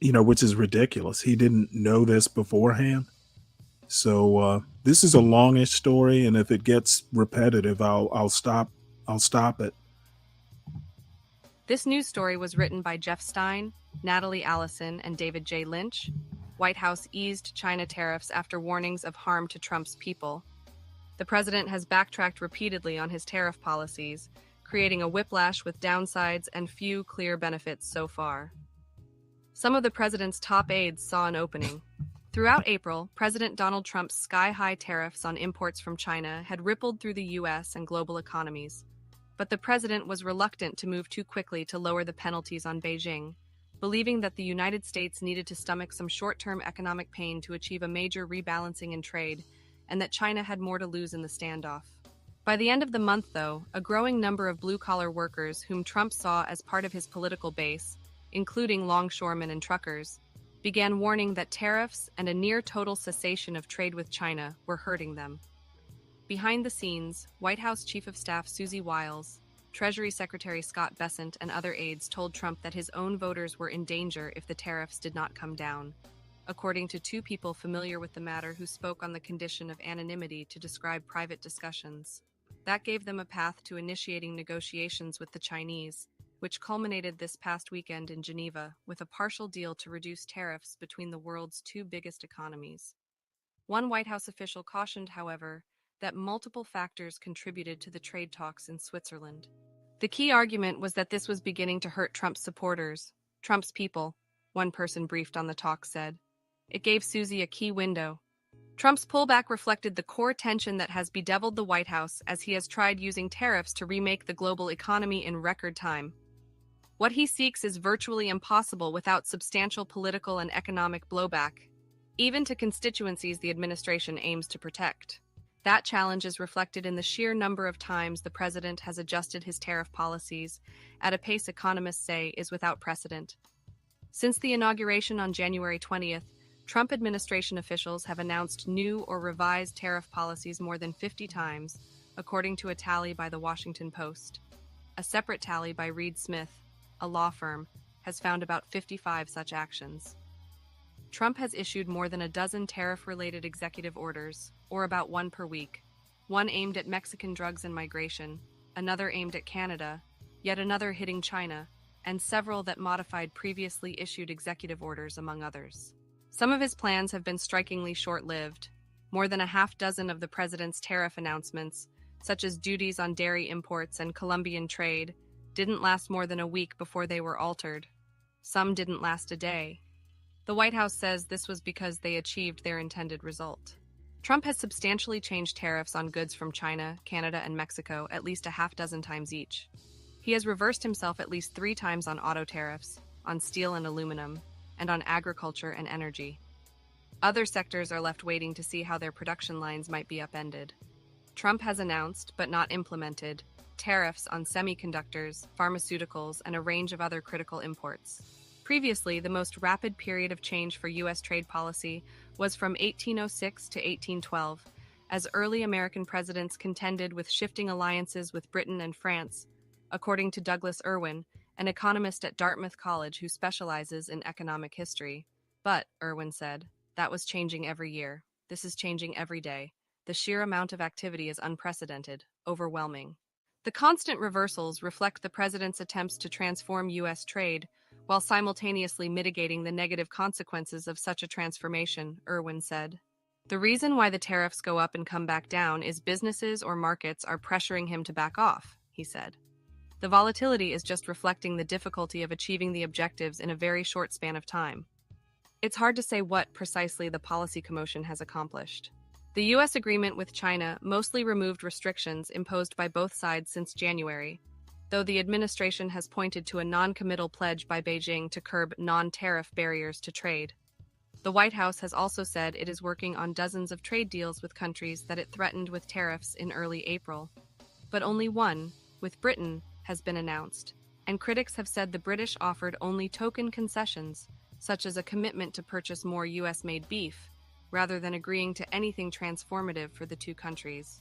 Which is ridiculous. He didn't know this beforehand. So this is a longish story, and if it gets repetitive, I'll stop it. This news story was written by Jeff Stein, Natalie Allison, and David J. Lynch. White House eased China tariffs after warnings of harm to Trump's people. The president has backtracked repeatedly on his tariff policies, creating a whiplash with downsides and few clear benefits so far. Some of the president's top aides saw an opening. Throughout April, President Donald Trump's sky-high tariffs on imports from China had rippled through the U.S. and global economies. But the president was reluctant to move too quickly to lower the penalties on Beijing, believing that the United States needed to stomach some short-term economic pain to achieve a major rebalancing in trade, and that China had more to lose in the standoff. By the end of the month, though, a growing number of blue-collar workers whom Trump saw as part of his political base, including longshoremen and truckers, began warning that tariffs and a near-total cessation of trade with China were hurting them. Behind the scenes, White House Chief of Staff Susie Wiles, Treasury Secretary Scott Bessent, and other aides told Trump that his own voters were in danger if the tariffs did not come down, according to two people familiar with the matter who spoke on the condition of anonymity to describe private discussions. That gave them a path to initiating negotiations with the Chinese, which culminated this past weekend in Geneva with a partial deal to reduce tariffs between the world's two biggest economies. One White House official cautioned, however, that multiple factors contributed to the trade talks in Switzerland. The key argument was that this was beginning to hurt Trump's supporters, Trump's people, one person briefed on the talks said. It gave Susie a key window. Trump's pullback reflected the core tension that has bedeviled the White House as he has tried using tariffs to remake the global economy in record time. What he seeks is virtually impossible without substantial political and economic blowback, even to constituencies the administration aims to protect. That challenge is reflected in the sheer number of times the president has adjusted his tariff policies at a pace economists say is without precedent. Since the inauguration on January 20th, Trump administration officials have announced new or revised tariff policies more than 50 times, according to a tally by the Washington Post. A separate tally by Reed Smith, a law firm, has found about 55 such actions. Trump has issued more than a dozen tariff-related executive orders, or about one per week. One aimed at Mexican drugs and migration, another aimed at Canada, yet another hitting China, and several that modified previously issued executive orders, among others. Some of his plans have been strikingly short-lived. More than a half dozen of the president's tariff announcements, such as duties on dairy imports and Colombian trade, didn't last more than a week before they were altered. Some didn't last a day. The White House says this was because they achieved their intended result. Trump has substantially changed tariffs on goods from China, Canada, and Mexico at least a half dozen times each. He has reversed himself at least 3 times on auto tariffs, on steel and aluminum, and on agriculture and energy. Other sectors are left waiting to see how their production lines might be upended. Trump has announced, but not implemented, tariffs on semiconductors, pharmaceuticals, and a range of other critical imports. Previously, the most rapid period of change for U.S. trade policy was from 1806 to 1812, as early American presidents contended with shifting alliances with Britain and France, according to Douglas Irwin, an economist at Dartmouth College who specializes in economic history. But, Irwin said, that was changing every year. This is changing every day. The sheer amount of activity is unprecedented, overwhelming. The constant reversals reflect the president's attempts to transform U.S. trade while simultaneously mitigating the negative consequences of such a transformation, Irwin said. The reason why the tariffs go up and come back down is businesses or markets are pressuring him to back off, he said. The volatility is just reflecting the difficulty of achieving the objectives in a very short span of time. It's hard to say what precisely the policy commotion has accomplished. The U.S. agreement with China mostly removed restrictions imposed by both sides since January, though the administration has pointed to a non-committal pledge by Beijing to curb non-tariff barriers to trade. The White House has also said it is working on dozens of trade deals with countries that it threatened with tariffs in early April. But only one, with Britain, has been announced, and critics have said the British offered only token concessions, such as a commitment to purchase more U.S.-made beef, rather than agreeing to anything transformative for the two countries.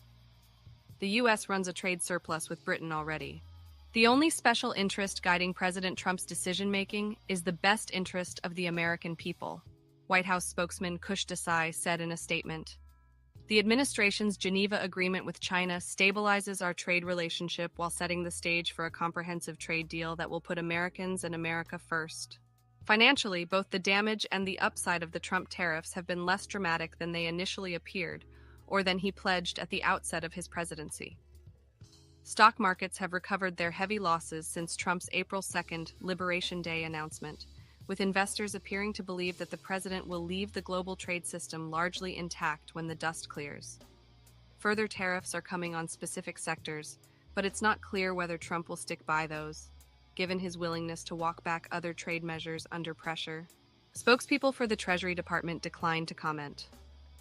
The U.S. runs a trade surplus with Britain already. The only special interest guiding President Trump's decision-making is the best interest of the American people, White House spokesman Kush Desai said in a statement. The administration's Geneva Agreement with China stabilizes our trade relationship while setting the stage for a comprehensive trade deal that will put Americans and America first. Financially, both the damage and the upside of the Trump tariffs have been less dramatic than they initially appeared, or than he pledged at the outset of his presidency. Stock markets have recovered their heavy losses since Trump's April 2nd Liberation Day announcement, with investors appearing to believe that the president will leave the global trade system largely intact when the dust clears. Further tariffs are coming on specific sectors, but it's not clear whether Trump will stick by those, given his willingness to walk back other trade measures under pressure. Spokespeople for the Treasury Department declined to comment.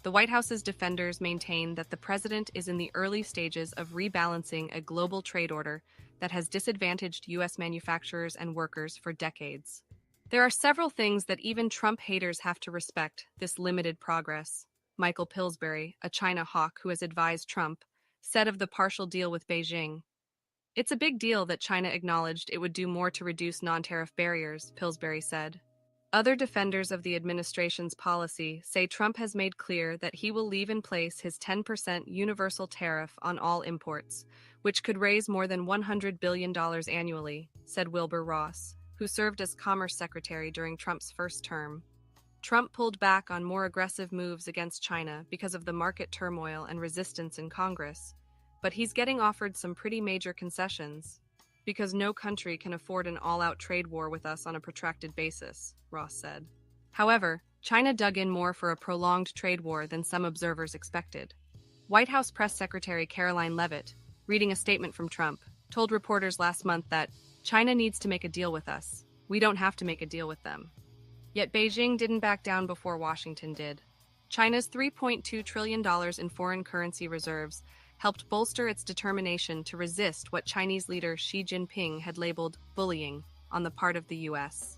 The White House's defenders maintain that the president is in the early stages of rebalancing a global trade order that has disadvantaged U.S. manufacturers and workers for decades. There are several things that even Trump haters have to respect this limited progress, Michael Pillsbury, a China hawk who has advised Trump, said of the partial deal with Beijing. It's a big deal that China acknowledged it would do more to reduce non-tariff barriers, Pillsbury said. Other defenders of the administration's policy say Trump has made clear that he will leave in place his 10% universal tariff on all imports, which could raise more than $100 billion annually, said Wilbur Ross, who served as Commerce Secretary during Trump's first term. Trump pulled back on more aggressive moves against China because of the market turmoil and resistance in Congress, but he's getting offered some pretty major concessions, because no country can afford an all-out trade war with us on a protracted basis, Ross said. However, China dug in more for a prolonged trade war than some observers expected. White House Press Secretary Caroline Leavitt, reading a statement from Trump, told reporters last month that China needs to make a deal with us. We don't have to make a deal with them. Yet Beijing didn't back down before Washington did. China's $3.2 trillion in foreign currency reserves helped bolster its determination to resist what Chinese leader Xi Jinping had labeled bullying on the part of the U.S.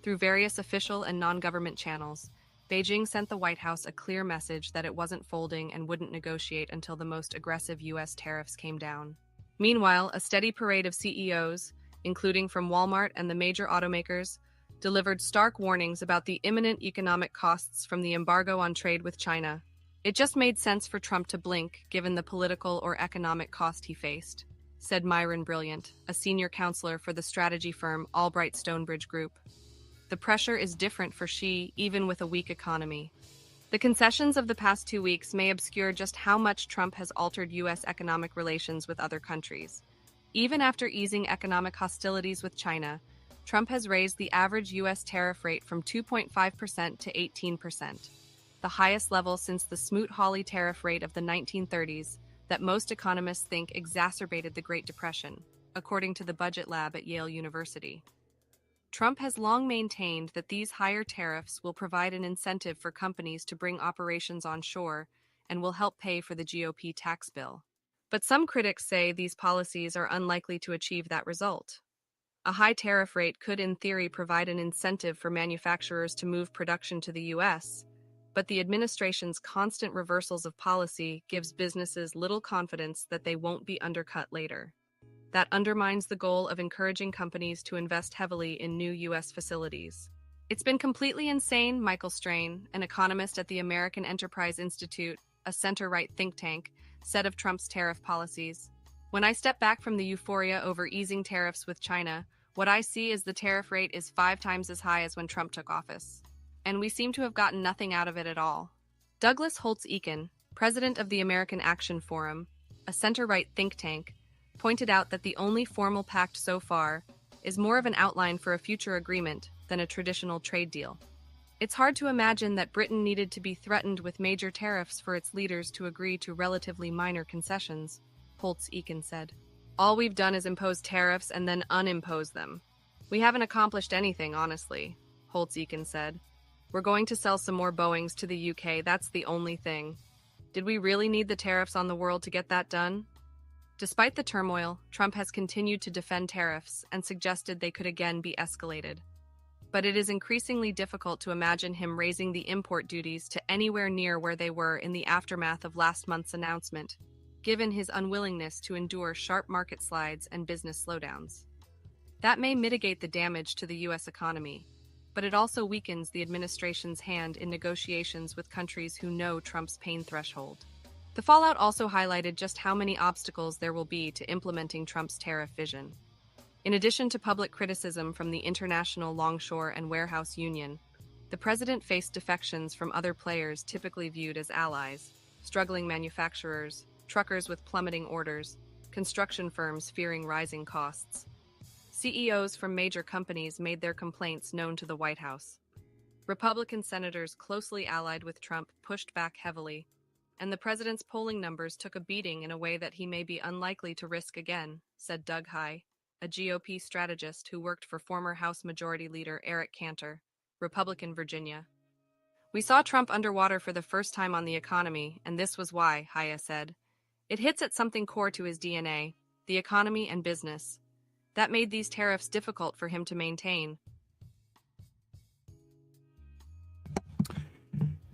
Through various official and non-government channels, Beijing sent the White House a clear message that it wasn't folding and wouldn't negotiate until the most aggressive U.S. tariffs came down. Meanwhile, a steady parade of CEOs, including from Walmart and the major automakers, delivered stark warnings about the imminent economic costs from the embargo on trade with China. It just made sense for Trump to blink, given the political or economic cost he faced, said Myron Brilliant, a senior counselor for the strategy firm Albright Stonebridge Group. The pressure is different for Xi, even with a weak economy. The concessions of the past 2 weeks may obscure just how much Trump has altered U.S. economic relations with other countries. Even after easing economic hostilities with China, Trump has raised the average U.S. tariff rate from 2.5% to 18%. The highest level since the Smoot-Hawley tariff rate of the 1930s that most economists think exacerbated the Great Depression, according to the Budget Lab at Yale University. Trump has long maintained that these higher tariffs will provide an incentive for companies to bring operations onshore and will help pay for the GOP tax bill. But some critics say these policies are unlikely to achieve that result. A high tariff rate could, in theory, provide an incentive for manufacturers to move production to the U.S., but the administration's constant reversals of policy gives businesses little confidence that they won't be undercut later. That undermines the goal of encouraging companies to invest heavily in new U.S. facilities. It's been completely insane, Michael Strain, an economist at the American Enterprise Institute, a center-right think tank, said of Trump's tariff policies. When I step back from the euphoria over easing tariffs with China, what I see is the tariff rate is 5 times as high as when Trump took office. And we seem to have gotten nothing out of it at all. Douglas Holtz-Eakin, president of the American Action Forum, a center-right think tank, pointed out that the only formal pact so far is more of an outline for a future agreement than a traditional trade deal. It's hard to imagine that Britain needed to be threatened with major tariffs for its leaders to agree to relatively minor concessions, Holtz-Eakin said. All we've done is impose tariffs and then unimpose them. We haven't accomplished anything, honestly, Holtz-Eakin said. We're going to sell some more Boeings to the UK, that's the only thing. Did we really need the tariffs on the world to get that done? Despite the turmoil, Trump has continued to defend tariffs and suggested they could again be escalated. But it is increasingly difficult to imagine him raising the import duties to anywhere near where they were in the aftermath of last month's announcement, given his unwillingness to endure sharp market slides and business slowdowns. That may mitigate the damage to the U.S. economy, but it also weakens the administration's hand in negotiations with countries who know Trump's pain threshold. The fallout also highlighted just how many obstacles there will be to implementing Trump's tariff vision. In addition to public criticism from the International Longshore and Warehouse Union, the president faced defections from other players typically viewed as allies, struggling manufacturers, truckers with plummeting orders, construction firms fearing rising costs. CEOs from major companies made their complaints known to the White House. Republican senators closely allied with Trump pushed back heavily, and the president's polling numbers took a beating in a way that he may be unlikely to risk again, said Doug Heye, a GOP strategist who worked for former House Majority Leader Eric Cantor, Republican Virginia. We saw Trump underwater for the first time on the economy, and this was why, Heye said. It hits at something core to his DNA, the economy and business. That made these tariffs difficult for him to maintain.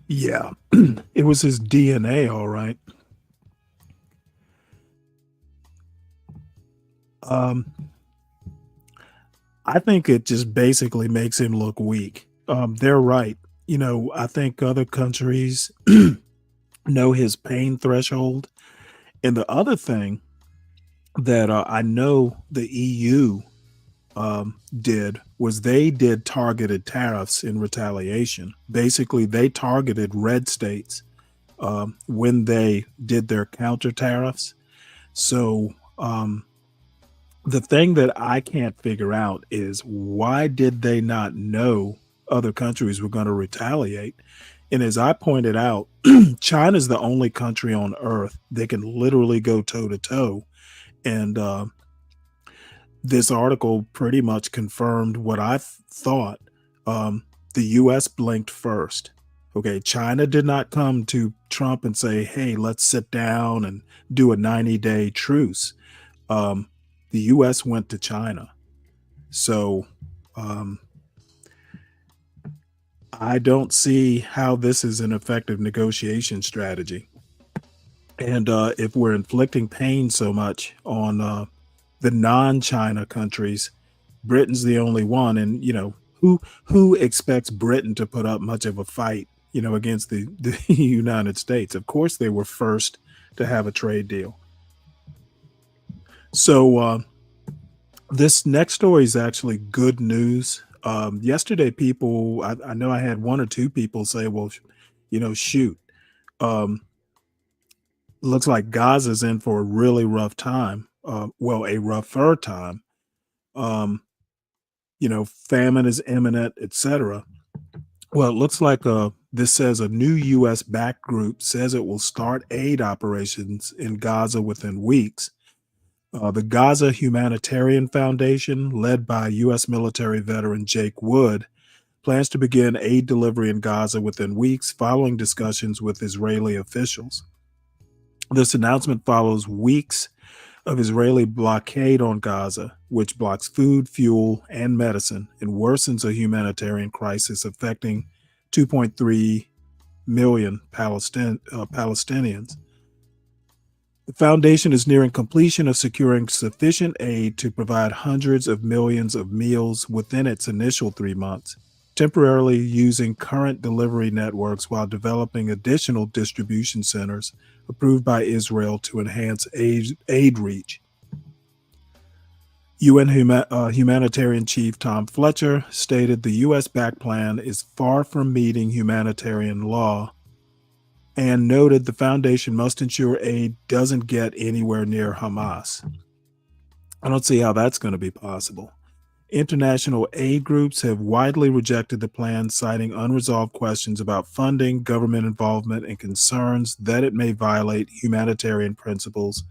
Yeah, it was his DNA, all right. I think it just basically makes him look weak. They're right. You know, I think other countries know his pain threshold. And the other thing that I know the EU did was they did targeted tariffs in retaliation. Basically, they targeted red states when they did their counter tariffs. So the thing that I can't figure out is why did they not know other countries were going to retaliate? And as I pointed out, China's the only country on earth that can literally go toe to toe. And this article pretty much confirmed what I thought. The U.S. blinked first. Okay, China did not come to Trump and say, hey, let's sit down and do a 90-day truce. The U.S. went to China. So I don't see how this is an effective negotiation strategy. And if we're inflicting pain so much on the non-China countries, Britain's the only one. And, you know, who expects Britain to put up much of a fight, you know, against the United States? Of course, they were first to have a trade deal. So this next story is actually good news. Yesterday, people, I know I had one or two people say, well, you know, shoot, looks like Gaza's in for a really rough time. Well, a rougher time. You know, famine is imminent, etc. Well, it looks like this says a new U.S. backed group says it will start aid operations in Gaza within weeks. The Gaza Humanitarian Foundation, led by U.S. military veteran Jake Wood, plans to begin aid delivery in Gaza within weeks following discussions with Israeli officials. This announcement follows weeks of Israeli blockade on Gaza, which blocks food, fuel, and medicine and worsens a humanitarian crisis affecting 2.3 million Palestinians. The foundation is nearing completion of securing sufficient aid to provide hundreds of millions of meals within its initial 3 months, temporarily using current delivery networks while developing additional distribution centers approved by Israel to enhance aid reach. UN humanitarian chief Tom Fletcher stated the U.S.-backed plan is far from meeting humanitarian law and noted the foundation must ensure aid doesn't get anywhere near Hamas. I don't see how that's going to be possible. International aid groups have widely rejected the plan, citing unresolved questions about funding, government involvement, and concerns that it may violate humanitarian principles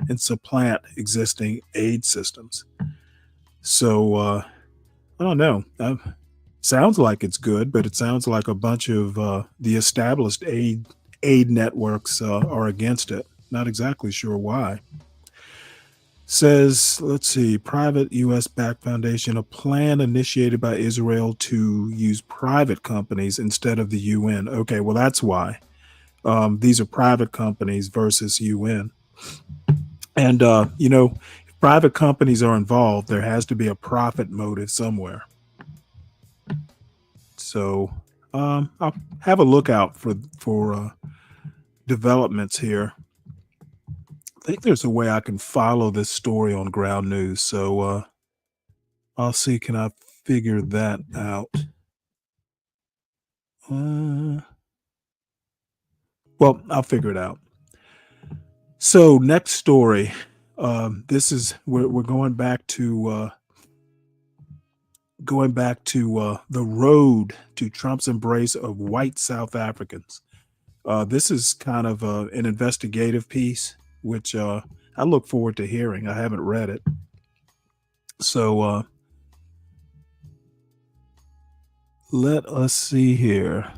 and supplant existing aid systems. So, I don't know. Sounds like it's good, but it sounds like a bunch of the established aid networks are against it. Not exactly sure why. Says, let's see, private U.S.-backed foundation, a plan initiated by Israel to use private companies instead of the UN. Okay, well, that's why. These are private companies versus UN. And, you know, if private companies are involved, there has to be a profit motive somewhere. So I'll have a look out for developments here. I think there's a way I can follow this story on Ground News. So I'll see, can I figure that out? Well, I'll figure it out. So next story. This is, we're going back to going back to the road to Trump's embrace of white South Africans. This is kind of an investigative piece, which I look forward to hearing. I haven't read it. So let us see here.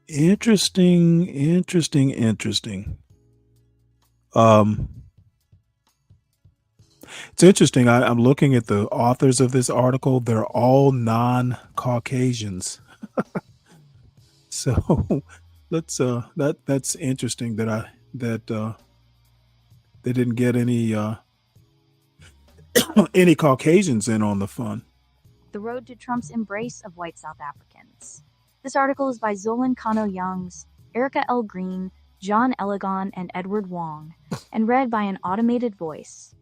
Interesting. It's interesting. I'm looking at the authors of this article. They're all non-Caucasians. So let's that's interesting that they didn't get any any Caucasians in on the fun. The Road to Trump's Embrace of White South Africans. This article is by Zolan Kano-Youngs, Erica L. Green, John Elegon, and Edward Wong, and read by an automated voice.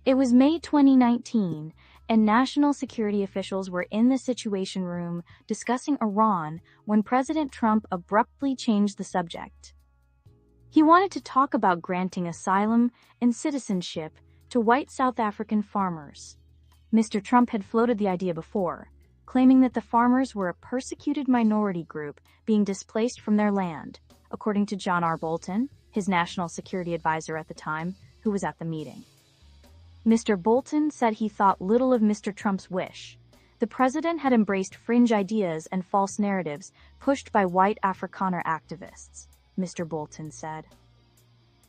It was May 2019, and national security officials were in the Situation Room discussing Iran when President Trump abruptly changed the subject. He wanted to talk about granting asylum and citizenship to white South African farmers. Mr. Trump had floated the idea before, claiming that the farmers were a persecuted minority group being displaced from their land, according to John R. Bolton, his national security advisor at the time, who was at the meeting. Mr. Bolton said he thought little of Mr. Trump's wish. The president had embraced fringe ideas and false narratives pushed by white Afrikaner activists, Mr. Bolton said.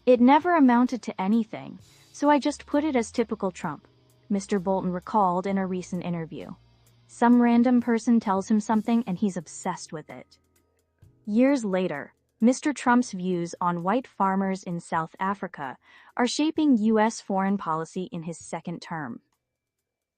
It never amounted to anything, so I just put it as typical Trump, Mr. Bolton recalled in a recent interview. Some random person tells him something and he's obsessed with it. Years later, Mr. Trump's views on white farmers in South Africa are shaping U.S. foreign policy in his second term.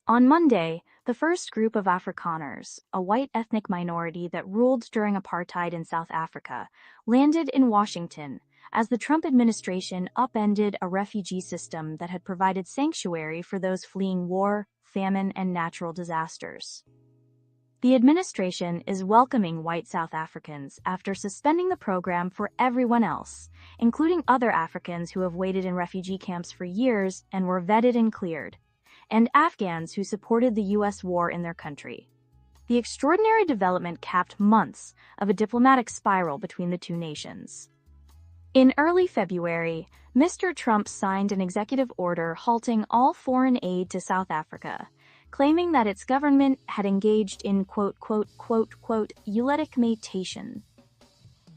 On Monday, the first group of Afrikaners, a white ethnic minority that ruled during apartheid in South Africa, landed in Washington as the Trump administration upended a refugee system that had provided sanctuary for those fleeing war, famine, and natural disasters. The administration is welcoming white South Africans after suspending the program for everyone else, including other Africans who have waited in refugee camps for years and were vetted and cleared, and Afghans who supported the U.S. war in their country. The extraordinary development capped months of a diplomatic spiral between the two nations. In early February, Mr. Trump signed an executive order halting all foreign aid to South Africa, claiming that its government had engaged in "euleticism."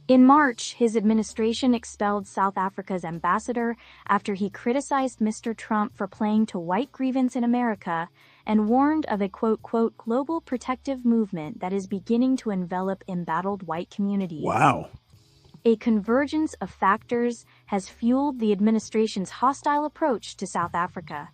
In March, his administration expelled South Africa's ambassador after he criticized Mr. Trump for playing to white grievance in America and warned of a "global protective movement that is beginning to envelop embattled white communities." Wow. A convergence of factors has fueled the administration's hostile approach to South Africa.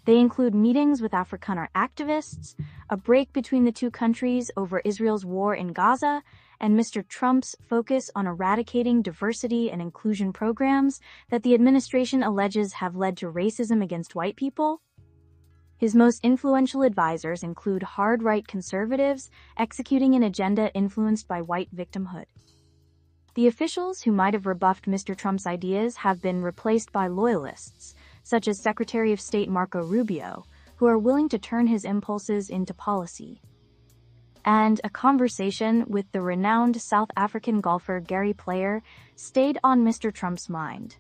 They include meetings with Afrikaner activists, a break between the two countries over Israel's war in Gaza, and Mr. Trump's focus on eradicating diversity and inclusion programs that the administration alleges have led to racism against white people. His most influential advisors include hard-right conservatives executing an agenda influenced by white victimhood. The officials who might have rebuffed Mr. Trump's ideas have been replaced by loyalists, such as Secretary of State Marco Rubio, who are willing to turn his impulses into policy. And a conversation with the renowned South African golfer Gary Player stayed on Mr. Trump's mind.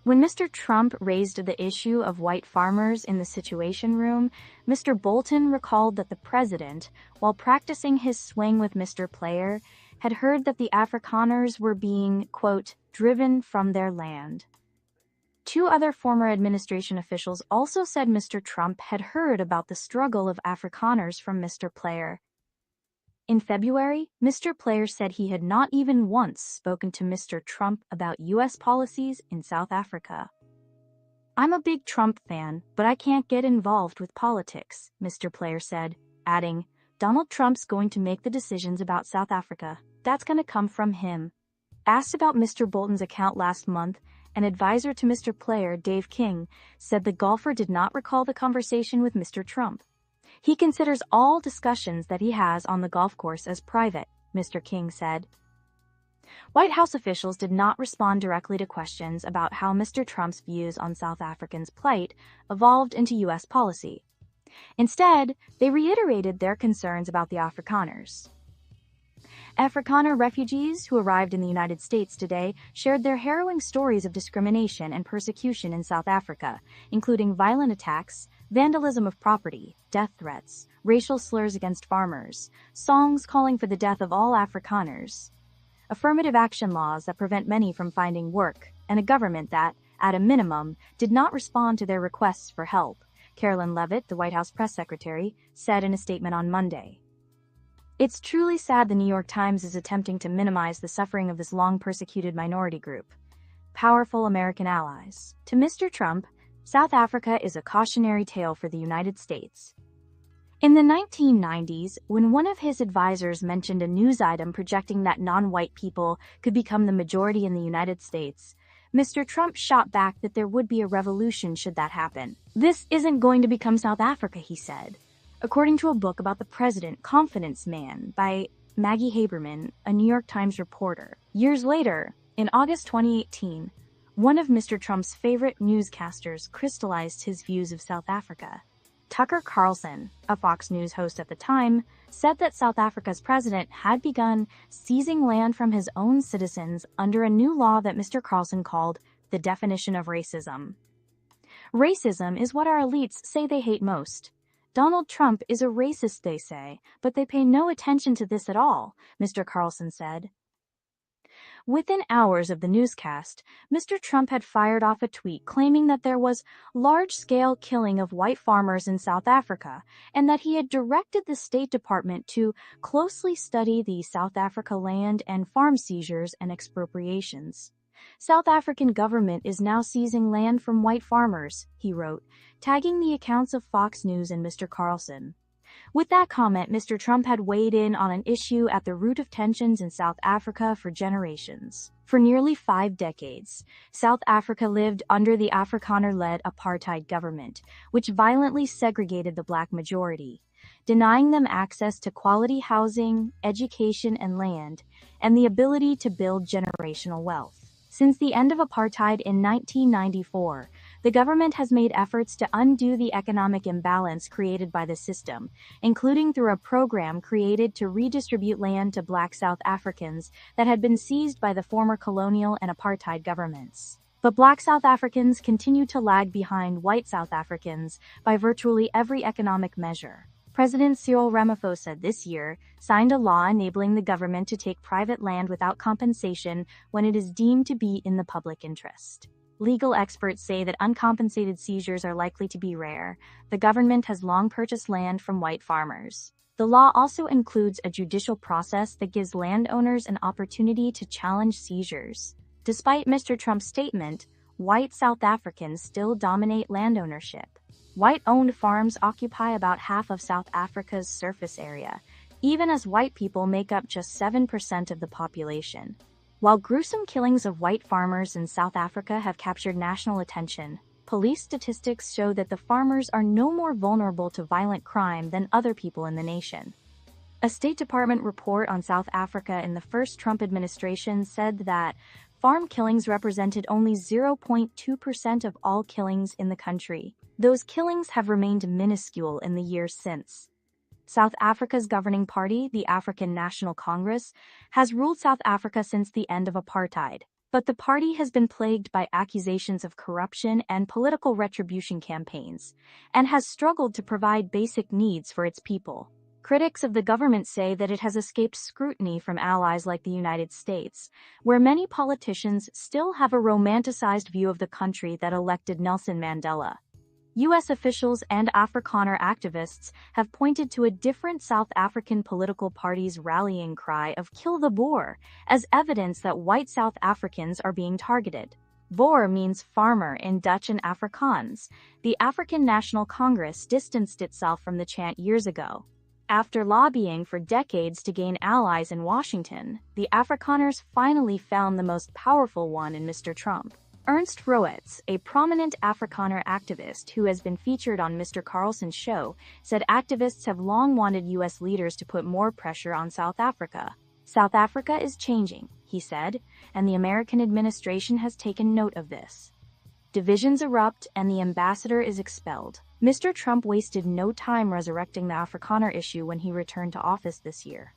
When Mr. Trump raised the issue of white farmers in the Situation Room, Mr. Bolton recalled that the president, while practicing his swing with Mr. Player, had heard that the Afrikaners were being, "driven from their land." Two other former administration officials also said Mr. Trump had heard about the struggle of Afrikaners from Mr. Player. In February, Mr. Player said he had not even once spoken to Mr. Trump about U.S. policies in South Africa. "I'm a big Trump fan, but I can't get involved with politics," Mr. Player said, adding, "Donald Trump's going to make the decisions about South Africa. That's going to come from him." Asked about Mr. Bolton's account last month, an advisor to Mr. Player, Dave King, said the golfer did not recall the conversation with Mr. Trump. He considers all discussions that he has on the golf course as private, Mr. King said. White House officials did not respond directly to questions about how Mr. Trump's views on South Africans' plight evolved into U.S. policy. Instead, they reiterated their concerns about the Afrikaners. Afrikaner refugees who arrived in the United States today shared their harrowing stories of discrimination and persecution in South Africa, including violent attacks, vandalism of property, death threats, racial slurs against farmers, songs calling for the death of all Afrikaners, affirmative action laws that prevent many from finding work, and a government that, at a minimum, did not respond to their requests for help, Carolyn Leavitt, the White House press secretary, said in a statement on Monday. It's truly sad the New York Times is attempting to minimize the suffering of this long-persecuted minority group. Powerful American allies. To Mr. Trump, South Africa is a cautionary tale for the United States. In the 1990s, when one of his advisors mentioned a news item projecting that non-white people could become the majority in the United States, Mr. Trump shot back that there would be a revolution should that happen. This isn't going to become South Africa, he said. According to a book about the president, Confidence Man, by Maggie Haberman, a New York Times reporter. Years later, in August 2018, one of Mr. Trump's favorite newscasters crystallized his views of South Africa. Tucker Carlson, a Fox News host at the time, said that South Africa's president had begun seizing land from his own citizens under a new law that Mr. Carlson called the definition of racism. Racism is what our elites say they hate most. Donald Trump is a racist, they say, but they pay no attention to this at all, Mr. Carlson said. Within hours of the newscast, Mr. Trump had fired off a tweet claiming that there was large-scale killing of white farmers in South Africa and that he had directed the State Department to closely study the South Africa land and farm seizures and expropriations. South African government is now seizing land from white farmers, he wrote, tagging the accounts of Fox News and Mr. Carlson. With that comment, Mr. Trump had weighed in on an issue at the root of tensions in South Africa for generations. For nearly 5 decades, South Africa lived under the Afrikaner-led apartheid government, which violently segregated the black majority, denying them access to quality housing, education, and land, and the ability to build generational wealth. Since the end of apartheid in 1994, the government has made efforts to undo the economic imbalance created by the system, including through a program created to redistribute land to black South Africans that had been seized by the former colonial and apartheid governments. But black South Africans continue to lag behind white South Africans by virtually every economic measure. President Cyril Ramaphosa this year signed a law enabling the government to take private land without compensation when it is deemed to be in the public interest. Legal experts say that uncompensated seizures are likely to be rare. The government has long purchased land from white farmers. The law also includes a judicial process that gives landowners an opportunity to challenge seizures. Despite Mr. Trump's statement, white South Africans still dominate land ownership. White-owned farms occupy about half of South Africa's surface area, even as white people make up just 7% of the population. While gruesome killings of white farmers in South Africa have captured national attention, police statistics show that the farmers are no more vulnerable to violent crime than other people in the nation. A State Department report on South Africa in the first Trump administration said that farm killings represented only 0.2% of all killings in the country. Those killings have remained minuscule in the years since. South Africa's governing party, the African National Congress, has ruled South Africa since the end of apartheid, but the party has been plagued by accusations of corruption and political retribution campaigns, and has struggled to provide basic needs for its people. Critics of the government say that it has escaped scrutiny from allies like the United States, where many politicians still have a romanticized view of the country that elected Nelson Mandela. U.S. officials and Afrikaner activists have pointed to a different South African political party's rallying cry of "Kill the Boer" as evidence that white South Africans are being targeted. Boer means farmer in Dutch and Afrikaans. The African National Congress distanced itself from the chant years ago. After lobbying for decades to gain allies in Washington, the Afrikaners finally found the most powerful one in Mr. Trump. Ernst Roetz, a prominent Afrikaner activist who has been featured on Mr. Carlson's show, said activists have long wanted U.S. leaders to put more pressure on South Africa. South Africa is changing, he said, and the American administration has taken note of this. Divisions erupt and the ambassador is expelled. Mr. Trump wasted no time resurrecting the Afrikaner issue when he returned to office this year.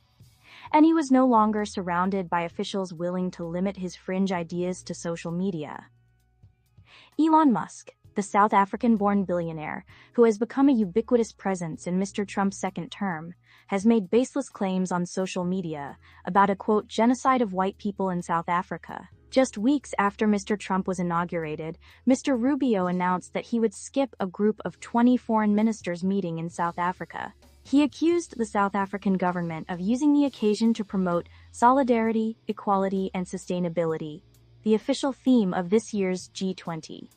And he was no longer surrounded by officials willing to limit his fringe ideas to social media. Elon Musk, the South African-born billionaire, who has become a ubiquitous presence in Mr. Trump's second term, has made baseless claims on social media about a, quote, genocide of white people in South Africa. Just weeks after Mr. Trump was inaugurated, Mr. Rubio announced that he would skip a group of 20 foreign ministers meeting in South Africa. He accused the South African government of using the occasion to promote solidarity, equality, and sustainability, the official theme of this year's G20.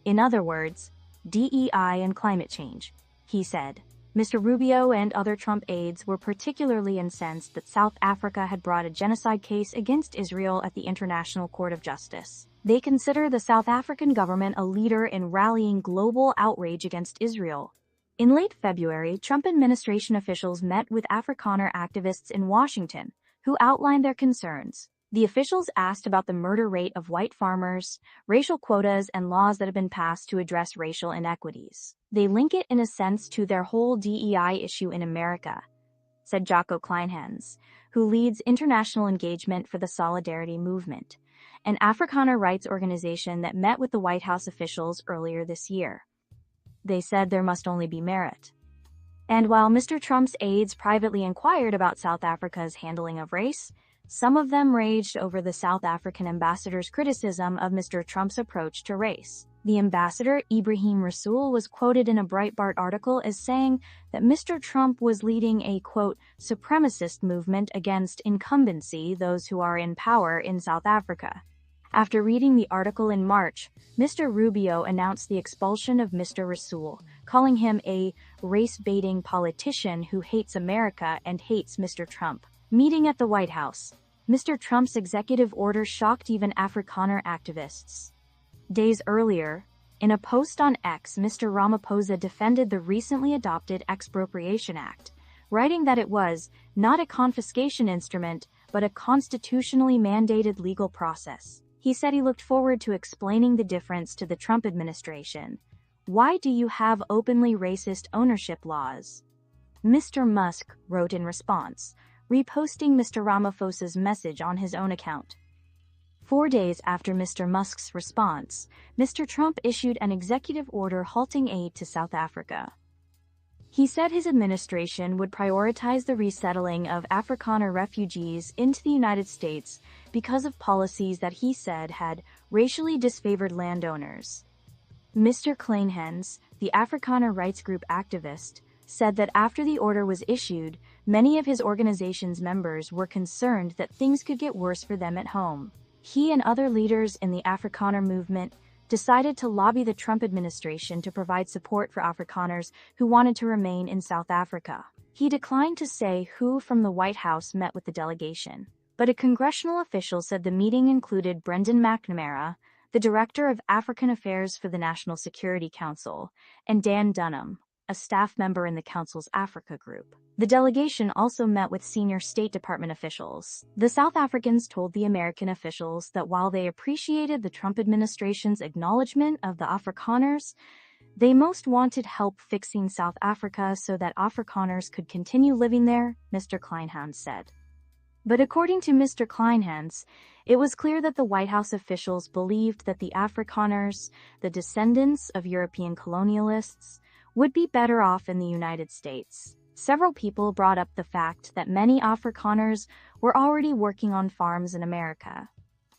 In other words, DEI and climate change, he said. Mr. Rubio and other Trump aides were particularly incensed that South Africa had brought a genocide case against Israel at the International Court of Justice. They consider the South African government a leader in rallying global outrage against Israel. In late February, Trump administration officials met with Afrikaner activists in Washington, who outlined their concerns. The officials asked about the murder rate of white farmers, racial quotas, and laws that have been passed to address racial inequities. They link it in a sense to their whole DEI issue in America, said Jocko Kleinhans, who leads international engagement for the Solidarity Movement, an Afrikaner rights organization that met with the White House officials earlier this year. They said there must only be merit. And while Mr. Trump's aides privately inquired about South Africa's handling of race, some of them raged over the South African ambassador's criticism of Mr. Trump's approach to race. The ambassador, Ibrahim Rasool, was quoted in a Breitbart article as saying that Mr. Trump was leading a, quote, supremacist movement against incumbency, those who are in power in South Africa. After reading the article in March, Mr. Rubio announced the expulsion of Mr. Rasool, calling him a race-baiting politician who hates America and hates Mr. Trump. Meeting at the White House, Mr. Trump's executive order shocked even Afrikaner activists. Days earlier, in a post on X, Mr. Ramaphosa defended the recently adopted Expropriation Act, writing that it was not a confiscation instrument, but a constitutionally mandated legal process. He said he looked forward to explaining the difference to the Trump administration. Why do you have openly racist ownership laws? Mr. Musk wrote in response, reposting Mr. Ramaphosa's message on his own account. 4 days after Mr. Musk's response, Mr. Trump issued an executive order halting aid to South Africa. He said his administration would prioritize the resettling of Afrikaner refugees into the United States because of policies that he said had racially disfavored landowners. Mr. Kleinhans, the Afrikaner rights group activist, said that after the order was issued, many of his organization's members were concerned that things could get worse for them at home. He and other leaders in the Afrikaner movement decided to lobby the Trump administration to provide support for Afrikaners who wanted to remain in South Africa. He declined to say who from the White House met with the delegation, but a congressional official said the meeting included Brendan McNamara, the Director of African Affairs for the National Security Council, and Dan Dunham, a staff member in the Council's Africa group. The delegation also met with senior State Department officials. The South Africans told the American officials that while they appreciated the Trump administration's acknowledgement of the Afrikaners, they most wanted help fixing South Africa so that Afrikaners could continue living there, Mr. Kleinhans said. But according to Mr. Kleinhans, it was clear that the White House officials believed that the Afrikaners, the descendants of European colonialists, would be better off in the United States. Several people brought up the fact that many Afrikaners were already working on farms in America.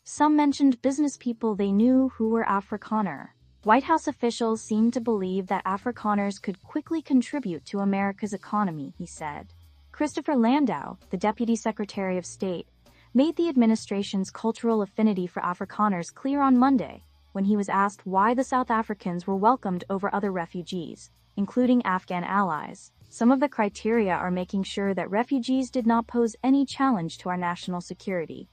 Some mentioned business people they knew who were Afrikaner. White House officials seemed to believe that Afrikaners could quickly contribute to America's economy, he said. Christopher Landau, the Deputy Secretary of State, made the administration's cultural affinity for Afrikaners clear on Monday when he was asked why the South Africans were welcomed over other refugees, including Afghan allies. Some of the criteria are making sure that refugees did not pose any challenge to our national security,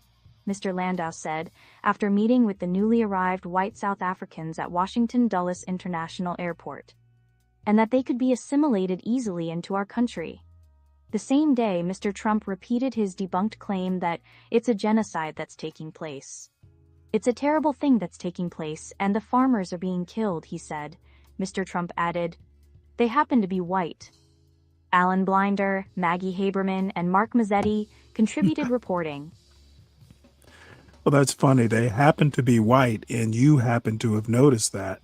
Mr. Landau said after meeting with the newly arrived white South Africans at Washington Dulles International Airport, and that they could be assimilated easily into our country. The same day, Mr. Trump repeated his debunked claim that it's a genocide that's taking place. It's a terrible thing that's taking place, and the farmers are being killed, he said. Mr. Trump added, they happen to be white. Alan Blinder, Maggie Haberman, and Mark Mazzetti contributed reporting. Well, that's funny. They happen to be white, and you happen to have noticed that.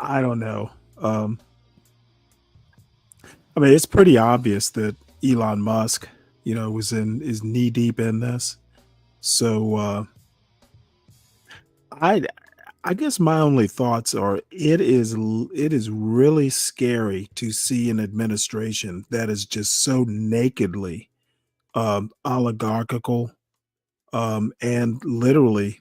I don't know. I mean, it's pretty obvious that Elon Musk, is knee deep in this. So I guess my only thoughts are it is really scary to see an administration that is just so nakedly oligarchical, and literally,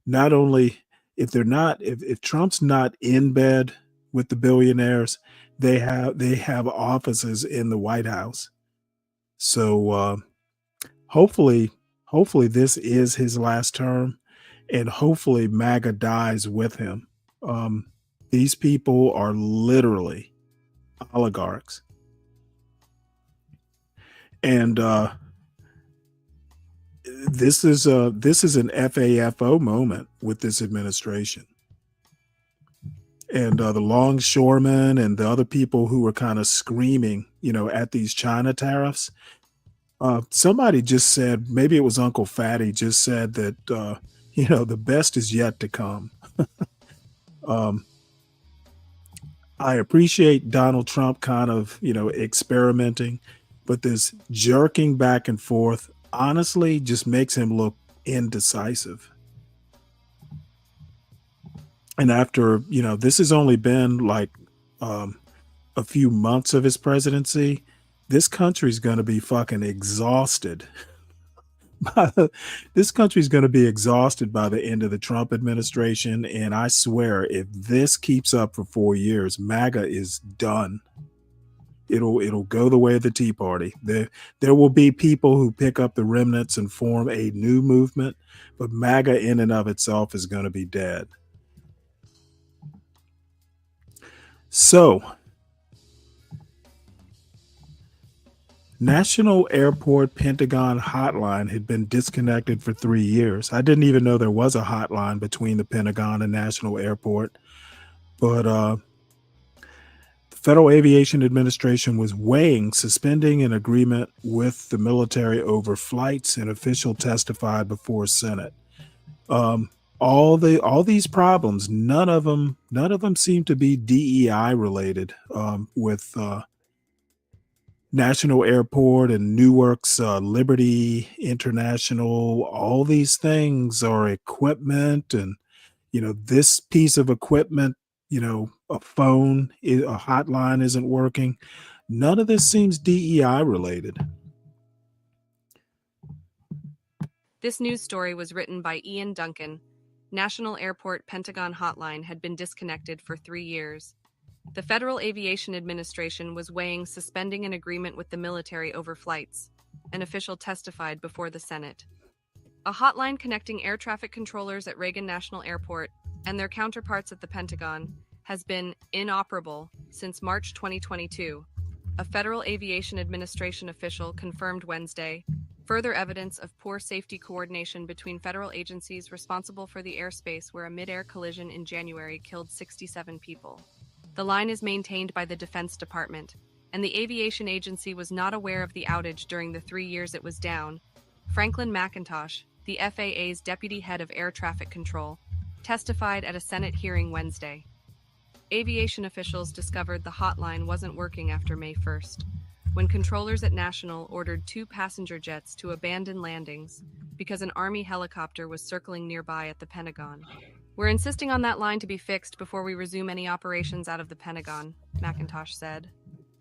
not only if Trump's not in bed with the billionaires, they have offices in the White House. So hopefully this is his last term, and hopefully MAGA dies with him. These people are literally oligarchs, and this is an FAFO moment with this administration. And the longshoremen and the other people who were kind of screaming, at these China tariffs. Somebody just said, maybe it was Uncle Fatty, just said that, the best is yet to come. I appreciate Donald Trump kind of, experimenting, but this jerking back and forth honestly just makes him look indecisive. And after, this has only been like a few months of his presidency, this country's going to be fucking exhausted. This country's going to be exhausted by the end of the Trump administration. And I swear, if this keeps up for 4 years, MAGA is done. It'll go the way of the Tea Party. There will be people who pick up the remnants and form a new movement, but MAGA in and of itself is going to be dead. So, National Airport Pentagon hotline had been disconnected for 3 years. I didn't even know there was a hotline between the Pentagon and National Airport, but the Federal Aviation Administration was weighing suspending an agreement with the military over flights, and official testified before Senate. All these problems, none of them seem to be DEI related, with National Airport and Newark's Liberty International. All these things are equipment, and this piece of equipment, a phone, a hotline isn't working. None of this seems DEI related. This news story was written by Ian Duncan. National Airport Pentagon hotline had been disconnected for 3 years. The Federal Aviation Administration was weighing suspending an agreement with the military over flights. An official testified before the Senate. A hotline connecting air traffic controllers at Reagan National Airport and their counterparts at the Pentagon has been inoperable since March 2022. A Federal Aviation Administration official confirmed Wednesday, further evidence of poor safety coordination between federal agencies responsible for the airspace where a mid-air collision in January killed 67 people. The line is maintained by the Defense Department, and the aviation agency was not aware of the outage during the 3 years it was down. Franklin McIntosh, the FAA's deputy head of air traffic control, testified at a Senate hearing Wednesday. Aviation officials discovered the hotline wasn't working after May 1st, when controllers at National ordered 2 passenger jets to abandon landings because an Army helicopter was circling nearby at the Pentagon. We're insisting on that line to be fixed before we resume any operations out of the Pentagon, McIntosh said.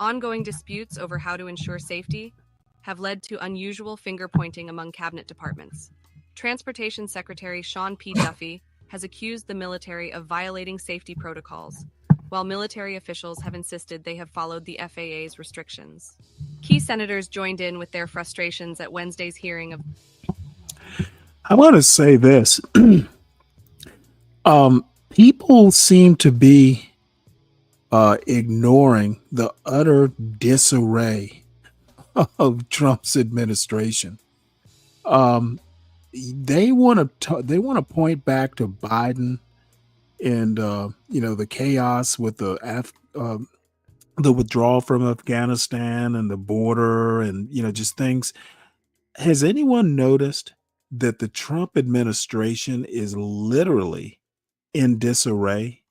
Ongoing disputes over how to ensure safety have led to unusual finger-pointing among cabinet departments. Transportation Secretary Sean P. Duffy has accused the military of violating safety protocols, while military officials have insisted they have followed the FAA's restrictions. Key senators joined in with their frustrations at Wednesday's hearing of... I want to say this. People seem to be ignoring the utter disarray of Trump's administration. They want to point back to Biden and the chaos with the withdrawal from Afghanistan and the border and just things. Has anyone noticed that the Trump administration is literally in disarray?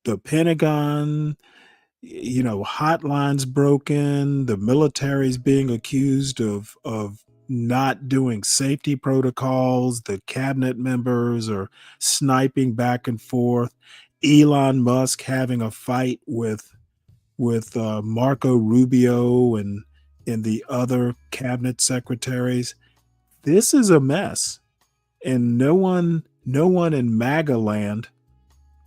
The Pentagon, hotlines broken, the military's being accused of not doing safety protocols, the cabinet members are sniping back and forth, Elon Musk having a fight with Marco Rubio and the other cabinet secretaries. This is a mess, and no one in MAGA land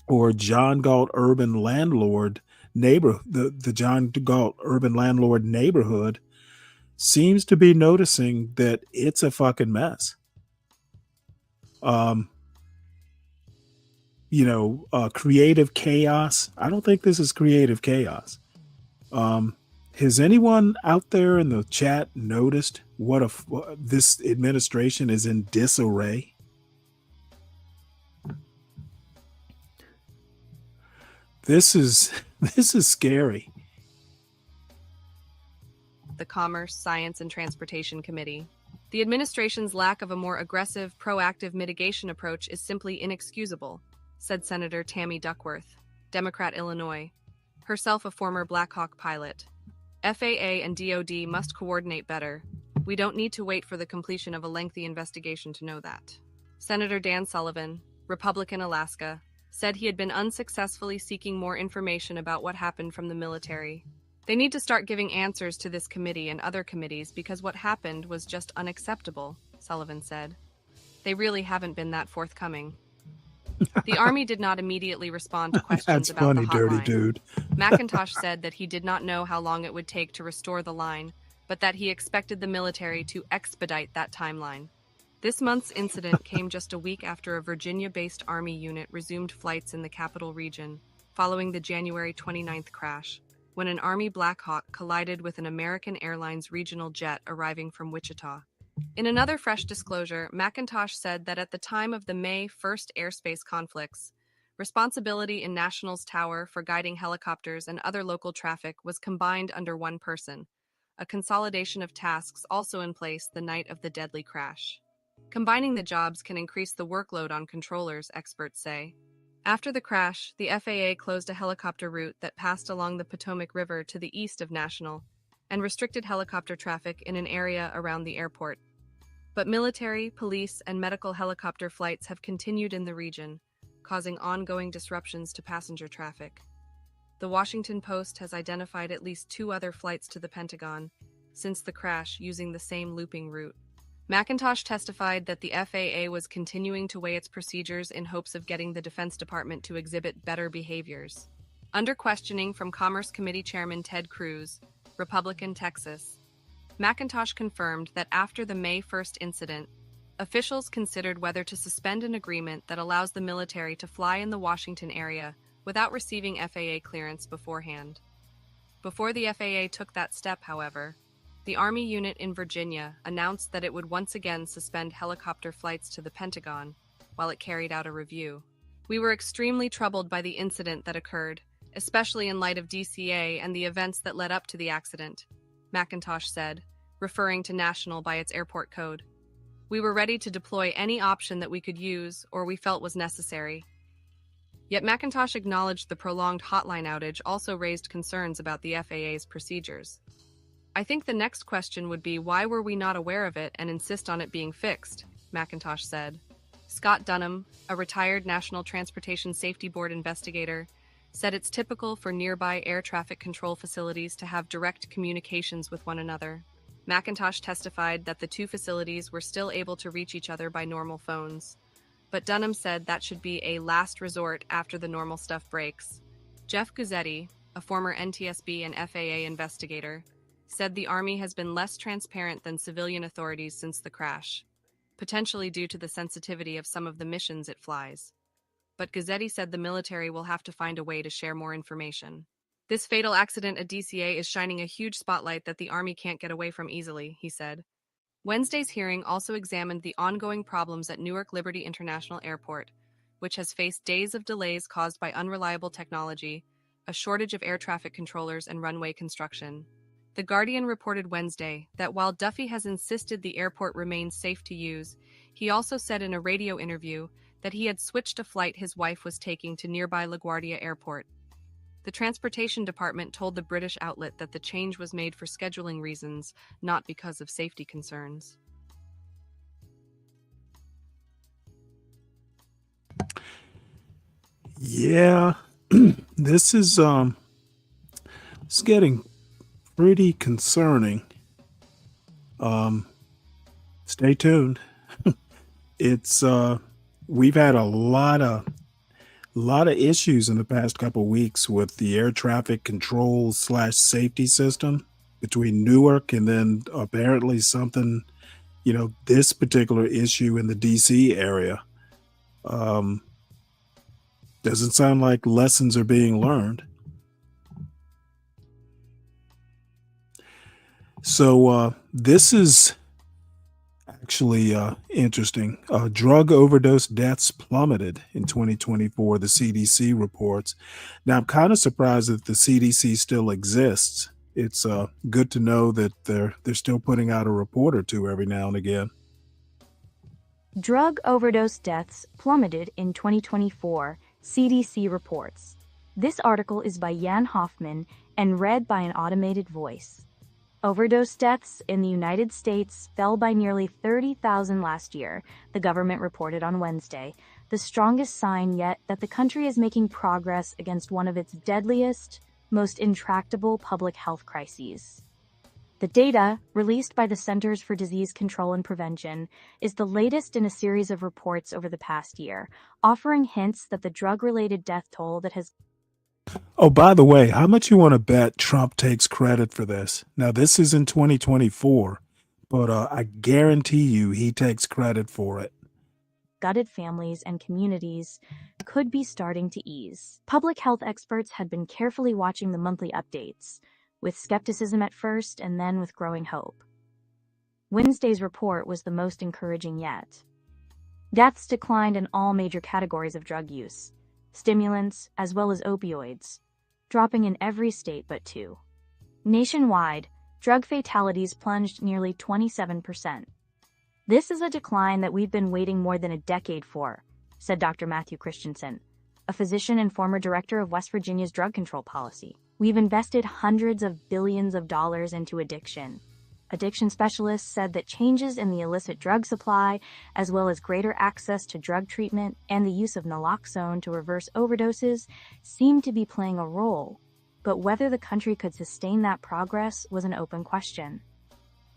or John Galt urban landlord the John Galt urban landlord neighborhood seems to be noticing that it's a fucking mess. Creative chaos. I don't think this is creative chaos. Has anyone out there in the chat noticed what this administration is in disarray? This is scary. The Commerce, Science, and Transportation Committee. The administration's lack of a more aggressive, proactive mitigation approach is simply inexcusable, said Senator Tammy Duckworth, Democrat Illinois, herself a former Black Hawk pilot. FAA and DoD must coordinate better. We don't need to wait for the completion of a lengthy investigation to know that. Senator Dan Sullivan, Republican Alaska, said he had been unsuccessfully seeking more information about what happened from the military. They need to start giving answers to this committee and other committees because what happened was just unacceptable, Sullivan said. They really haven't been that forthcoming. The Army did not immediately respond to questions That's about funny, the dirty hotline. dude. McIntosh said that he did not know how long it would take to restore the line, but that he expected the military to expedite that timeline. This month's incident came just a week after a Virginia-based Army unit resumed flights in the capital region, following the January 29th crash, when an Army Black Hawk collided with an American Airlines regional jet arriving from Wichita. In another fresh disclosure, McIntosh said that at the time of the May 1st airspace conflicts, responsibility in National's Tower for guiding helicopters and other local traffic was combined under one person, a consolidation of tasks also in place the night of the deadly crash. Combining the jobs can increase the workload on controllers, experts say. After the crash, the FAA closed a helicopter route that passed along the Potomac River to the east of National and restricted helicopter traffic in an area around the airport. But military, police, and medical helicopter flights have continued in the region, causing ongoing disruptions to passenger traffic. The Washington Post has identified at least 2 other flights to the Pentagon since the crash using the same looping route. McIntosh testified that the FAA was continuing to weigh its procedures in hopes of getting the Defense Department to exhibit better behaviors. Under questioning from Commerce Committee Chairman Ted Cruz, Republican Texas, McIntosh confirmed that after the May 1st incident, officials considered whether to suspend an agreement that allows the military to fly in the Washington area without receiving FAA clearance beforehand. Before the FAA took that step, however, the Army unit in Virginia announced that it would once again suspend helicopter flights to the Pentagon while it carried out a review. We were extremely troubled by the incident that occurred, especially in light of DCA and the events that led up to the accident, McIntosh said, referring to National by its airport code. We were ready to deploy any option that we could use or we felt was necessary. Yet McIntosh acknowledged the prolonged hotline outage also raised concerns about the FAA's procedures. I think the next question would be why were we not aware of it and insist on it being fixed, McIntosh said. Scott Dunham, a retired National Transportation Safety Board investigator, said it's typical for nearby air traffic control facilities to have direct communications with one another. McIntosh testified that the 2 facilities were still able to reach each other by normal phones. But Dunham said that should be a last resort after the normal stuff breaks. Jeff Guzzetti, a former NTSB and FAA investigator, said the Army has been less transparent than civilian authorities since the crash, potentially due to the sensitivity of some of the missions it flies. but Gazzetti said the military will have to find a way to share more information. This fatal accident at DCA is shining a huge spotlight that the Army can't get away from easily, he said. Wednesday's hearing also examined the ongoing problems at Newark Liberty International Airport, which has faced days of delays caused by unreliable technology, a shortage of air traffic controllers, and runway construction. The Guardian reported Wednesday that while Duffy has insisted the airport remains safe to use, he also said in a radio interview that he had switched a flight his wife was taking to nearby LaGuardia Airport. The Transportation Department told the British outlet that the change was made for scheduling reasons, not because of safety concerns. Yeah, this is it's getting pretty concerning. Stay tuned. It's we've had a lot of issues in the past couple of weeks with the air traffic control / safety system between Newark and then apparently something, this particular issue in the DC area. Doesn't sound like lessons are being learned. So this is actually interesting. Drug overdose deaths plummeted in 2024, the CDC reports. Now, I'm kind of surprised that the CDC still exists. It's good to know that they're still putting out a report or two every now and again. Drug overdose deaths plummeted in 2024, CDC reports. This article is by Jan Hoffman and read by an automated voice. Overdose deaths in the United States fell by nearly 30,000 last year, the government reported on Wednesday, the strongest sign yet that the country is making progress against one of its deadliest, most intractable public health crises. The data, released by the Centers for Disease Control and Prevention, is the latest in a series of reports over the past year, offering hints that the drug-related death toll that has... Oh, by the way, how much you want to bet Trump takes credit for this? Now, this is in 2024, but I guarantee you he takes credit for it. Gutted families and communities could be starting to ease. Public health experts had been carefully watching the monthly updates, with skepticism at first and then with growing hope. Wednesday's report was the most encouraging yet. Deaths declined in all major categories of drug use, stimulants as well as opioids, dropping in every state but 2. Nationwide, drug fatalities plunged nearly 27%. This is a decline that we've been waiting more than a decade for, said Dr. Matthew Christensen, a physician and former director of West Virginia's drug control policy. We've invested hundreds of billions of dollars into addiction. Addiction specialists said that changes in the illicit drug supply, as well as greater access to drug treatment and the use of naloxone to reverse overdoses, seemed to be playing a role. But whether the country could sustain that progress was an open question.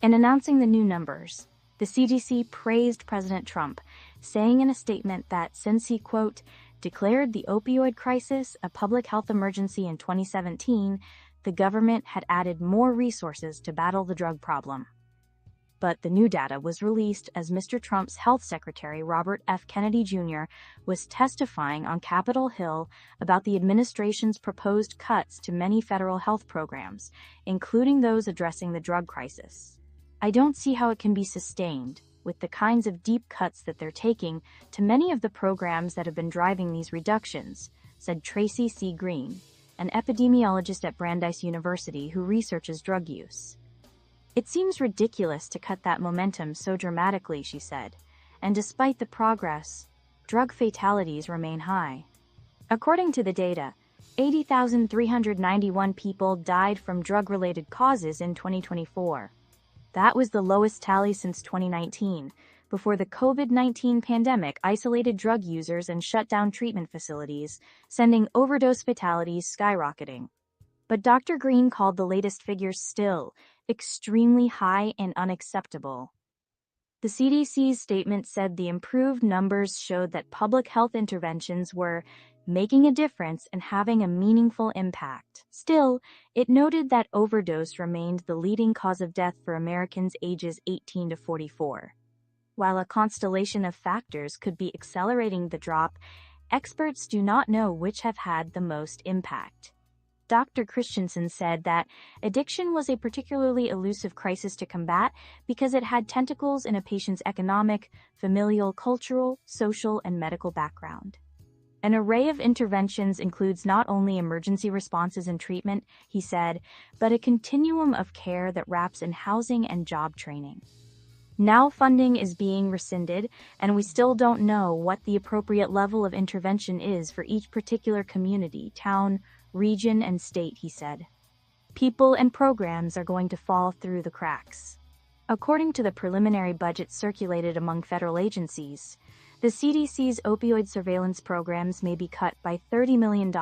In announcing the new numbers, the CDC praised President Trump, saying in a statement that since he, quote, declared the opioid crisis a public health emergency in 2017, the government had added more resources to battle the drug problem. But the new data was released as Mr. Trump's health secretary, Robert F. Kennedy Jr., was testifying on Capitol Hill about the administration's proposed cuts to many federal health programs, including those addressing the drug crisis. I don't see how it can be sustained, with the kinds of deep cuts that they're taking to many of the programs that have been driving these reductions, said Tracy C. Green, an epidemiologist at Brandeis University who researches drug use. It seems ridiculous to cut that momentum so dramatically, she said, and despite the progress, drug fatalities remain high. According to the data, 80,391 people died from drug-related causes in 2024. That was the lowest tally since 2019, before the COVID-19 pandemic isolated drug users and shut down treatment facilities, sending overdose fatalities skyrocketing. But Dr. Green called the latest figures still extremely high and unacceptable. The CDC's statement said the improved numbers showed that public health interventions were making a difference and having a meaningful impact. Still, it noted that overdose remained the leading cause of death for Americans ages 18 to 44. While a constellation of factors could be accelerating the drop, experts do not know which have had the most impact. Dr. Christensen said that addiction was a particularly elusive crisis to combat because it had tentacles in a patient's economic, familial, cultural, social, and medical background. An array of interventions includes not only emergency responses and treatment, he said, but a continuum of care that wraps in housing and job training. Now funding is being rescinded, and we still don't know what the appropriate level of intervention is for each particular community, town, region, and state, he said. People and programs are going to fall through the cracks. According to the preliminary budget circulated among federal agencies, the CDC's opioid surveillance programs may be cut by $30 million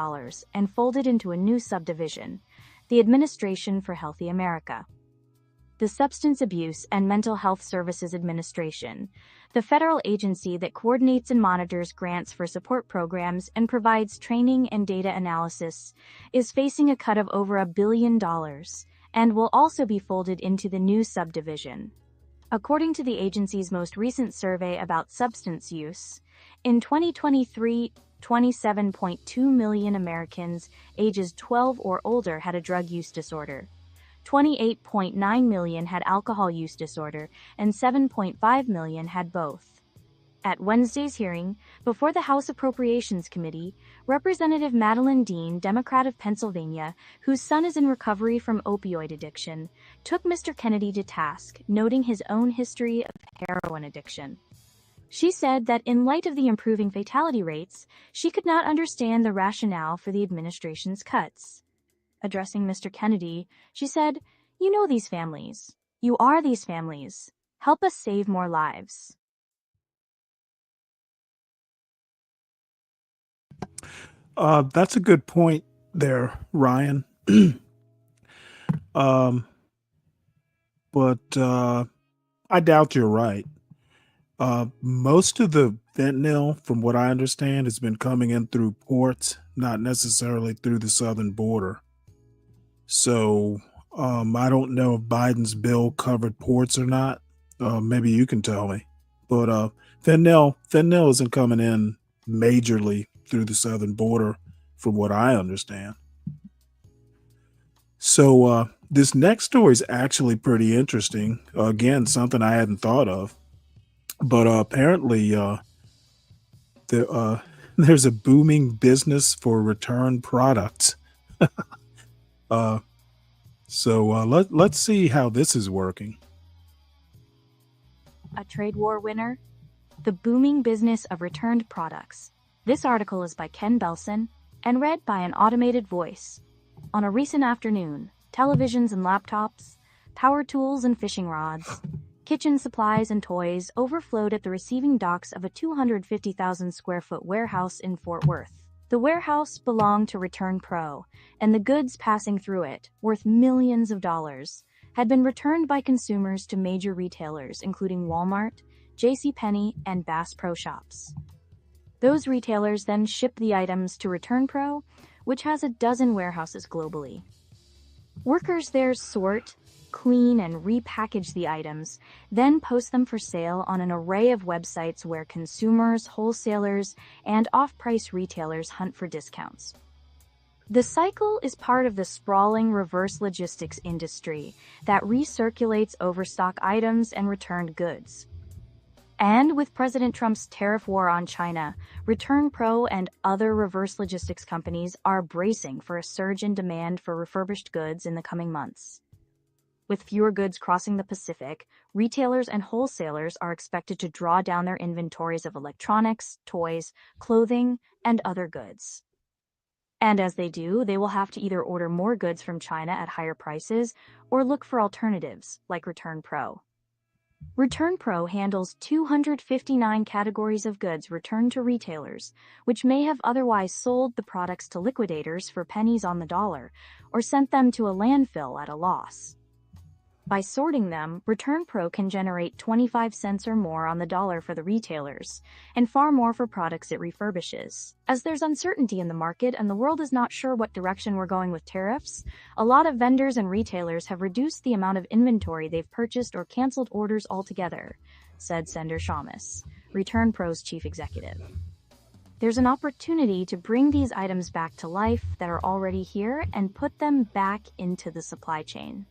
and folded into a new subdivision, the Administration for Healthy America. The Substance Abuse and Mental Health Services Administration, the federal agency that coordinates and monitors grants for support programs and provides training and data analysis, is facing a cut of over $1 billion and will also be folded into the new subdivision. According to the agency's most recent survey about substance use, in 2023, 27.2 million Americans ages 12 or older had a drug use disorder. 28.9 million had alcohol use disorder, and 7.5 million had both. At Wednesday's hearing, before the House Appropriations Committee, Representative Madeline Dean, Democrat of Pennsylvania, whose son is in recovery from opioid addiction, took Mr. Kennedy to task, noting his own history of heroin addiction. She said that in light of the improving fatality rates, she could not understand the rationale for the administration's cuts. Addressing Mr. Kennedy, she said, "You know these families. You are these families. Help us save more lives." That's a good point there, Ryan. But I doubt you're right. Most of the fentanyl, from what I understand, has been coming in through ports, not necessarily through the southern border. So I don't know if Biden's bill covered ports or not. Maybe you can tell me. But fentanyl isn't coming in majorly through the southern border, from what I understand. So this next story is actually pretty interesting. Again, something I hadn't thought of. But apparently there's a booming business for return products. Let's see how this is working. A trade war winner? The booming business of returned products. This article is by Ken Belson and read by an automated voice. On a recent afternoon, televisions and laptops, power tools and fishing rods, kitchen supplies and toys overflowed at the receiving docks of a 250,000 square foot warehouse in Fort Worth. The warehouse belonged to Return Pro, and the goods passing through it, worth millions of dollars, had been returned by consumers to major retailers including Walmart, JCPenney, and Bass Pro Shops. Those retailers then shipped the items to Return Pro, which has a dozen warehouses globally. Workers there sort, clean, and repackage the items, then post them for sale on an array of websites where consumers, wholesalers, and off-price retailers hunt for discounts. The cycle is part of the sprawling reverse logistics industry that recirculates overstock items and returned goods. And with President Trump's tariff war on China, Return Pro and other reverse logistics companies are bracing for a surge in demand for refurbished goods in the coming months. With fewer goods crossing the Pacific, retailers and wholesalers are expected to draw down their inventories of electronics, toys, clothing, and other goods. And as they do, they will have to either order more goods from China at higher prices or look for alternatives like Return Pro. Return Pro handles 259 categories of goods returned to retailers, which may have otherwise sold the products to liquidators for pennies on the dollar or sent them to a landfill at a loss. By sorting them, Return Pro can generate 25 cents or more on the dollar for the retailers, and far more for products it refurbishes. As there's uncertainty in the market and the world is not sure what direction we're going with tariffs, a lot of vendors and retailers have reduced the amount of inventory they've purchased or canceled orders altogether, said Sender Shamus, Return Pro's chief executive. there's an opportunity to bring these items back to life that are already here and put them back into the supply chain.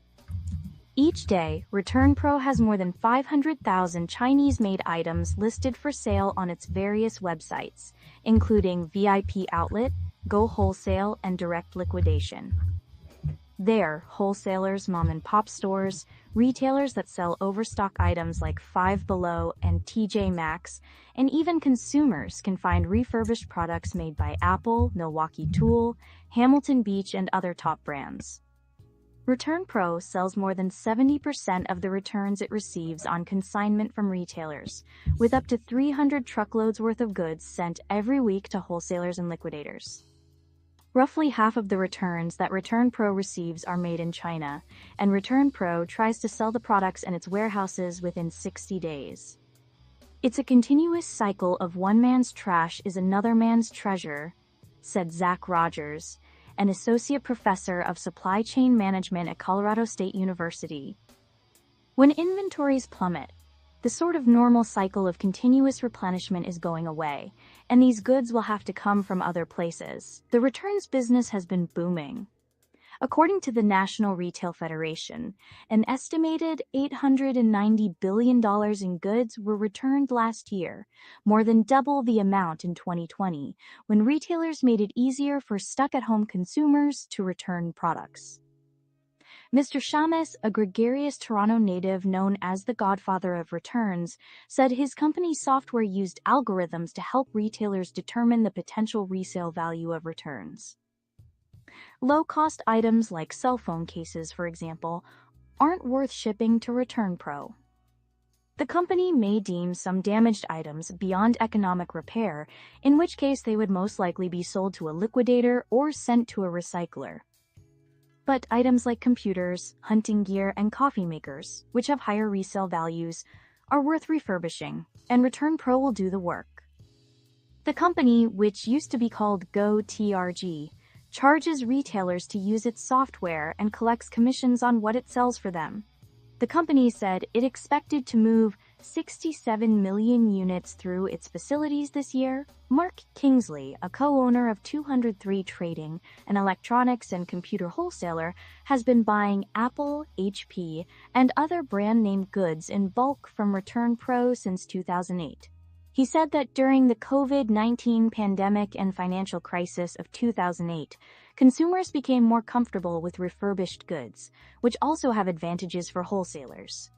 Each day, ReturnPro has more than 500,000 Chinese-made items listed for sale on its various websites, including VIP Outlet, Go Wholesale, and Direct Liquidation. There, wholesalers, mom-and-pop stores, retailers that sell overstock items like Five Below and TJ Maxx, and even consumers can find refurbished products made by Apple, Milwaukee Tool, Hamilton Beach, and other top brands. ReturnPro sells more than 70% of the returns it receives on consignment from retailers, with up to 300 truckloads worth of goods sent every week to wholesalers and liquidators. Roughly half of the returns that ReturnPro receives are made in China, and ReturnPro tries to sell the products in its warehouses within 60 days. It's a continuous cycle of one man's trash is another man's treasure, said Zach Rogers, an associate professor of supply chain management at Colorado State University. When inventories plummet, the sort of normal cycle of continuous replenishment is going away, and these goods will have to come from other places. The returns business has been booming. According to the National Retail Federation, an estimated $890 billion in goods were returned last year, more than double the amount in 2020, when retailers made it easier for stuck-at-home consumers to return products. Mr. Shamus, a gregarious Toronto native known as the godfather of returns, said his company's software used algorithms to help retailers determine the potential resale value of returns. Low-cost items like cell phone cases, for example, aren't worth shipping to ReturnPro. The company may deem some damaged items beyond economic repair, in which case they would most likely be sold to a liquidator or sent to a recycler. But items like computers, hunting gear, and coffee makers, which have higher resale values, are worth refurbishing, and ReturnPro will do the work. The company, which used to be called GoTRG, charges retailers to use its software and collects commissions on what it sells for them. The company said it expected to move 67 million units through its facilities this year. Mark Kingsley, a co-owner of 203 Trading, an electronics and computer wholesaler, has been buying Apple, HP, and other brand-name goods in bulk from ReturnPro since 2008. He said that during the COVID-19 pandemic and financial crisis of 2008, consumers became more comfortable with refurbished goods, which also have advantages for wholesalers.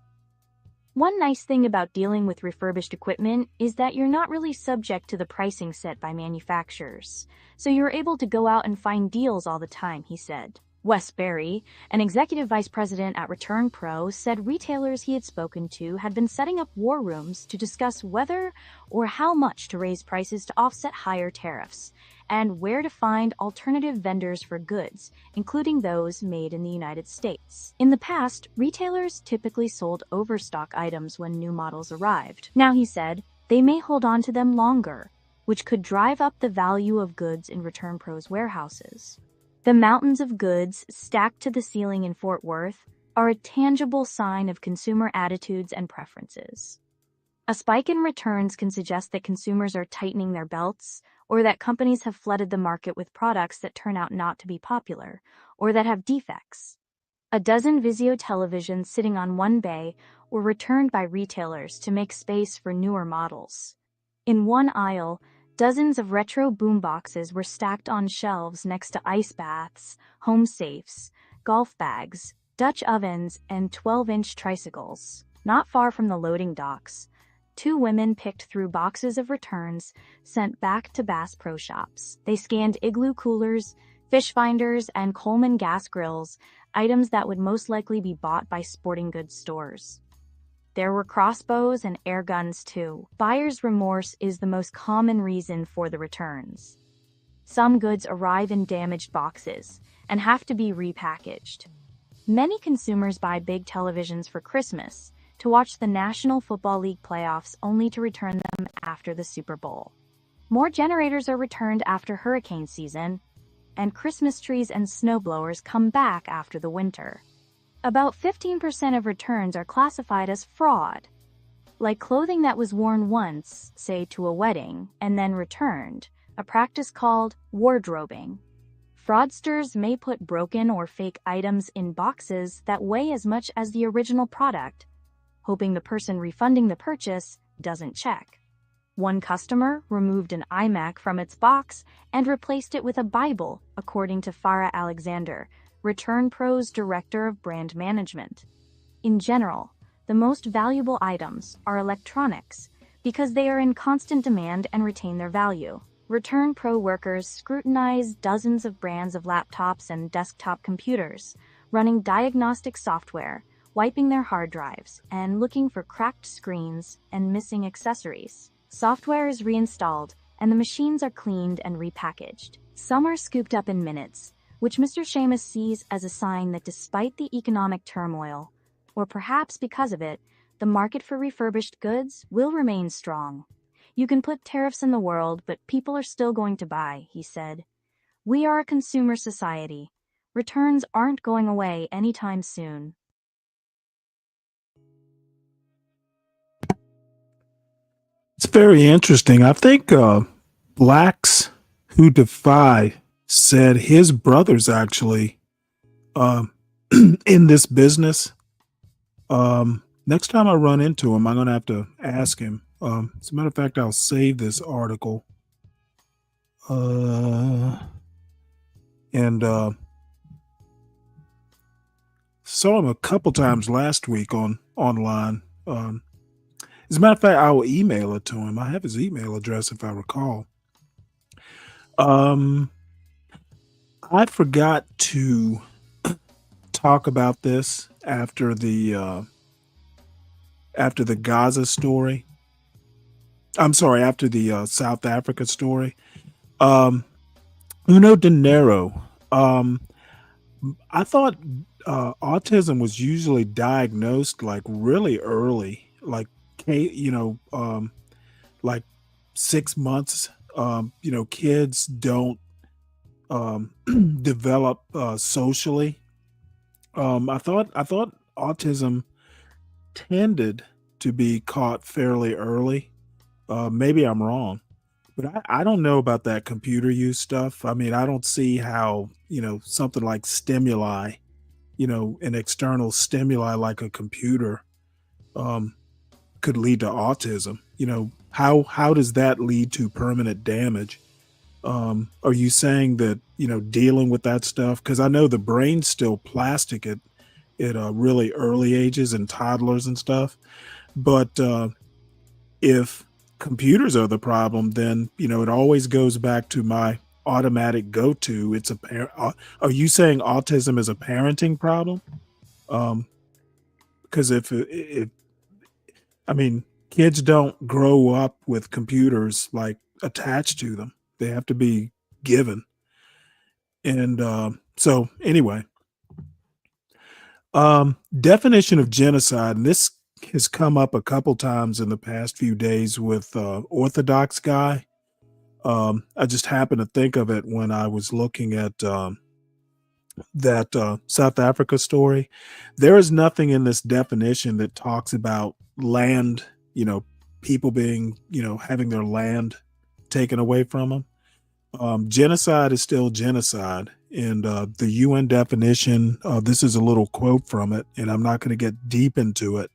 One nice thing about dealing with refurbished equipment is that you're not really subject to the pricing set by manufacturers, so you're able to go out and find deals all the time, he said. Wes Berry, an executive vice president at ReturnPro, said retailers he had spoken to had been setting up war rooms to discuss whether or how much to raise prices to offset higher tariffs, and where to find alternative vendors for goods, including those made in the United States. In the past, retailers typically sold overstock items when new models arrived. Now, he said, they may hold on to them longer, which could drive up the value of goods in ReturnPro's warehouses. The mountains of goods stacked to the ceiling in Fort Worth are a tangible sign of consumer attitudes and preferences. A spike in returns can suggest that consumers are tightening their belts, or that companies have flooded the market with products that turn out not to be popular, or that have defects. A dozen Vizio televisions sitting on one bay were returned by retailers to make space for newer models. In one aisle, dozens of retro boomboxes were stacked on shelves next to ice baths, home safes, golf bags, Dutch ovens, and 12-inch tricycles. Not far from the loading docks, two women picked through boxes of returns sent back to Bass Pro Shops. They scanned Igloo coolers, fish finders, and Coleman gas grills, items that would most likely be bought by sporting goods stores. There were crossbows and air guns too. Buyer's remorse is the most common reason for the returns. Some goods arrive in damaged boxes and have to be repackaged. Many consumers buy big televisions for Christmas to watch the National Football League playoffs only to return them after the Super Bowl. More generators are returned after hurricane season, and Christmas trees and snowblowers come back after the winter. About 15% of returns are classified as fraud, like clothing that was worn once, say to a wedding, and then returned, a practice called wardrobing. Fraudsters may put broken or fake items in boxes that weigh as much as the original product, hoping the person refunding the purchase doesn't check. One customer removed an iMac from its box and replaced it with a Bible, according to Farah Alexander, Return Pro's director of brand management. In general, the most valuable items are electronics because they are in constant demand and retain their value. Return Pro workers scrutinize dozens of brands of laptops and desktop computers, running diagnostic software, wiping their hard drives, and looking for cracked screens and missing accessories. Software is reinstalled, and the machines are cleaned and repackaged. Some are scooped up in minutes, which Mr. Seamus sees as a sign that despite the economic turmoil, or perhaps because of it, the market for refurbished goods will remain strong. You can put tariffs in the world, but people are still going to buy, he said. We are a consumer society. Returns aren't going away anytime soon. It's very interesting. I think Blacks Who Defy said his brother's actually in this business. Next time I run into him, I'm going to have to ask him. As a matter of fact, I'll save this article. And saw him a couple times last week online. As a matter of fact, I will email it to him. I have his email address if I recall. I forgot to talk about this after the Gaza story. I'm sorry, after the South Africa story. Uno De Niro. I thought autism was usually diagnosed like really early, like like 6 months. Kids don't develop socially. I thought autism tended to be caught fairly early. Maybe I'm wrong, but I don't know about that computer use stuff. I mean, I don't see how, something like stimuli, an external stimuli like a computer, could lead to autism. How does that lead to permanent damage? Are you saying that, dealing with that stuff? Because I know the brain's still plastic at really early ages and toddlers and stuff. But if computers are the problem, then, it always goes back to my automatic go-to. It's are you saying autism is a parenting problem? Because if kids don't grow up with computers like attached to them. They have to be given. And so anyway, definition of genocide, and this has come up a couple times in the past few days with Orthodox guy. I just happened to think of it when I was looking at that South Africa story. There is nothing in this definition that talks about land, people being, having their land taken away from them. Genocide is still genocide. And the UN definition, this is a little quote from it, and I'm not going to get deep into it.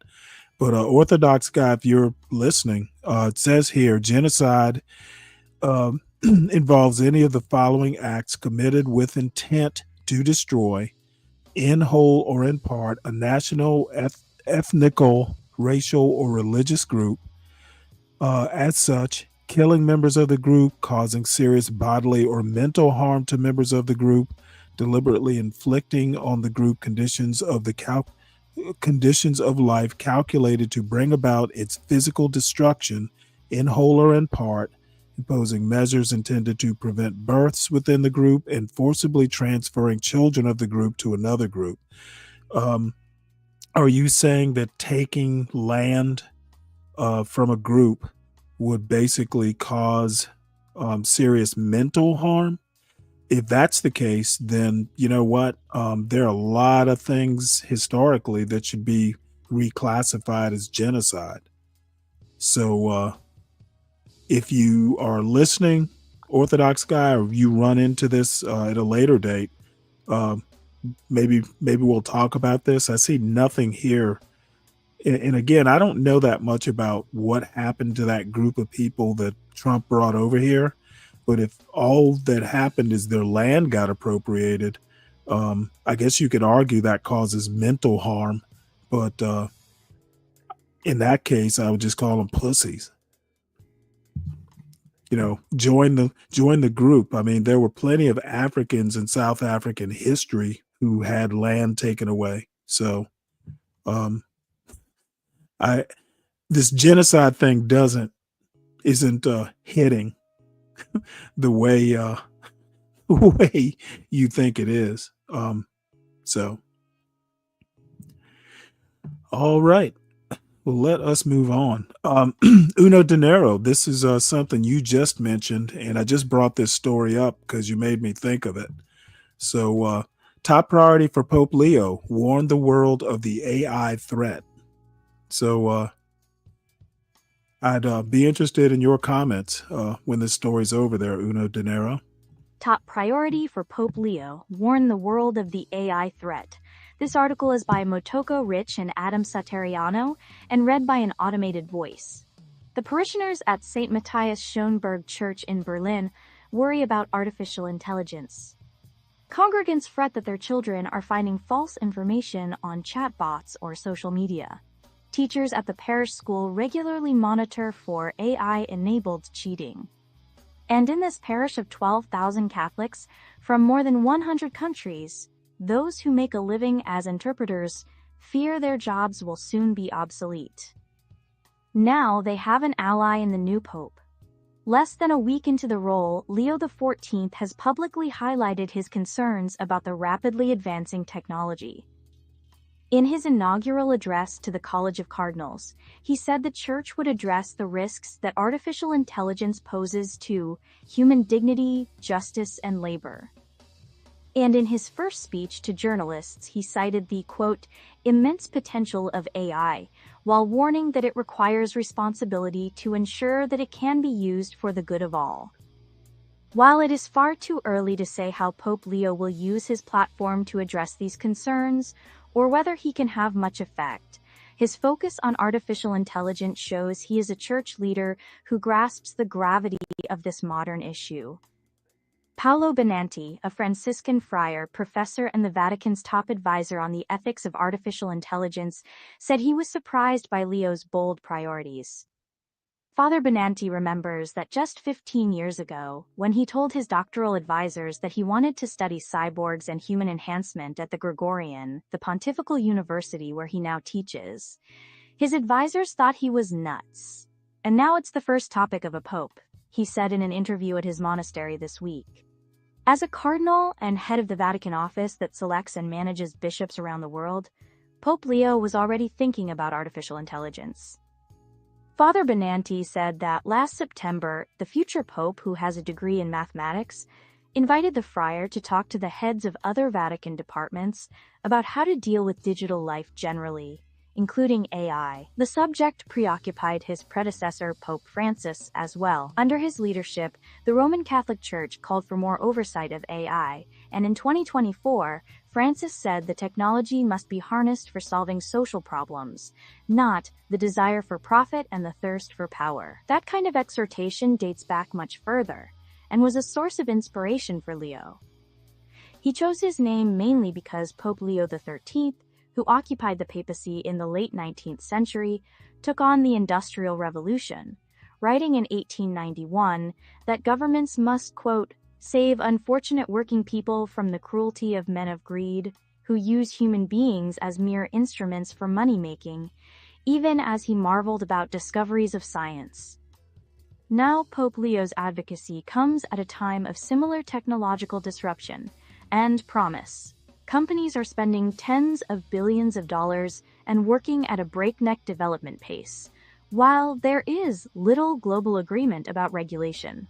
But Orthodox guy, if you're listening, it says here, genocide involves any of the following acts committed with intent to destroy, in whole or in part, a national, ethnical, racial, or religious group. As such, killing members of the group, causing serious bodily or mental harm to members of the group, deliberately inflicting on the group conditions of life calculated to bring about its physical destruction, in whole or in part, imposing measures intended to prevent births within the group, and forcibly transferring children of the group to another group. Are you saying that taking land from a group would basically cause serious mental harm? If that's the case, then you know what? There are a lot of things historically that should be reclassified as genocide. So if you are listening, Orthodox guy, or you run into this at a later date, maybe we'll talk about this. I see nothing here. And again, I don't know that much about what happened to that group of people that Trump brought over here. But if all that happened is their land got appropriated, I guess you could argue that causes mental harm. But in that case, I would just call them pussies. You know, join the group. I mean, there were plenty of Africans in South African history who had land taken away. So, this genocide thing isn't hitting the way way you think it is. So, all right. Well, let us move on. Uno Dinero, this is something you just mentioned, and I just brought this story up because you made me think of it. So, top priority for Pope Leo, warn the world of the AI threat. So, I'd be interested in your comments when this story's over there, Uno Dinero. Top priority for Pope Leo, warn the world of the AI threat. This article is by Motoko Rich and Adam Satariano and read by an automated voice. The parishioners at St. Matthias Schoenberg Church in Berlin worry about artificial intelligence. Congregants fret that their children are finding false information on chatbots or social media. Teachers at the parish school regularly monitor for AI-enabled cheating. And in this parish of 12,000 Catholics from more than 100 countries, those who make a living as interpreters fear their jobs will soon be obsolete. Now they have an ally in the new pope. Less than a week into the role, Leo XIV has publicly highlighted his concerns about the rapidly advancing technology. In his inaugural address to the College of Cardinals, he said the Church would address the risks that artificial intelligence poses to human dignity, justice, and labor. And in his first speech to journalists, he cited the, quote, immense potential of AI, while warning that it requires responsibility to ensure that it can be used for the good of all. While it is far too early to say how Pope Leo will use his platform to address these concerns, or whether he can have much effect, his focus on artificial intelligence shows he is a church leader who grasps the gravity of this modern issue. Paolo Benanti, a Franciscan friar, professor and the Vatican's top advisor on the ethics of artificial intelligence, said he was surprised by Leo's bold priorities. Father Benanti remembers that just 15 years ago, when he told his doctoral advisors that he wanted to study cyborgs and human enhancement at the Gregorian, the pontifical university where he now teaches, his advisors thought he was nuts. And now it's the first topic of a pope, he said in an interview at his monastery this week. As a cardinal and head of the Vatican office that selects and manages bishops around the world, Pope Leo was already thinking about artificial intelligence. Father Benanti said that last September, the future pope, who has a degree in mathematics, invited the friar to talk to the heads of other Vatican departments about how to deal with digital life generally, including AI. The subject preoccupied his predecessor, Pope Francis, as well. Under his leadership, the Roman Catholic Church called for more oversight of AI, and in 2024, Francis said the technology must be harnessed for solving social problems, not the desire for profit and the thirst for power. That kind of exhortation dates back much further, and was a source of inspiration for Leo. He chose his name mainly because Pope Leo XIII, who occupied the papacy in the late 19th century, took on the Industrial Revolution, writing in 1891 that governments must, quote, save unfortunate working people from the cruelty of men of greed, who use human beings as mere instruments for money-making, even as he marveled about discoveries of science. Now Pope Leo's advocacy comes at a time of similar technological disruption and promise. Companies are spending tens of billions of dollars and working at a breakneck development pace, while there is little global agreement about regulation.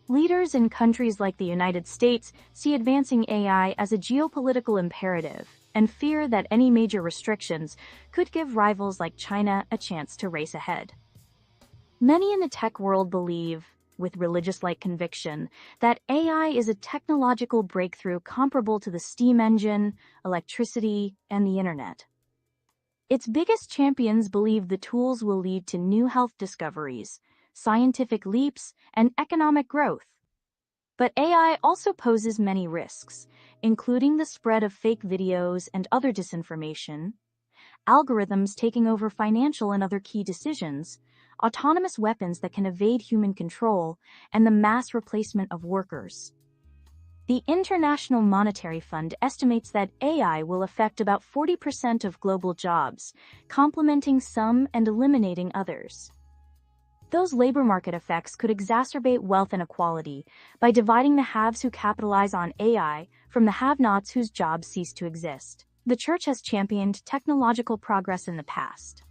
Leaders in countries like the United States see advancing AI as a geopolitical imperative and fear that any major restrictions could give rivals like China a chance to race ahead. Many in the tech world believe with religious-like conviction that AI is a technological breakthrough comparable to the steam engine, electricity, and the internet. Its biggest champions believe the tools will lead to new health discoveries, scientific leaps, and economic growth. But AI also poses many risks, including the spread of fake videos and other disinformation, algorithms taking over financial and other key decisions, autonomous weapons that can evade human control, and the mass replacement of workers. The International Monetary Fund estimates that AI will affect about 40% of global jobs, complementing some and eliminating others. Those labor market effects could exacerbate wealth inequality by dividing the haves who capitalize on AI from the have-nots whose jobs cease to exist. The Church has championed technological progress in the past.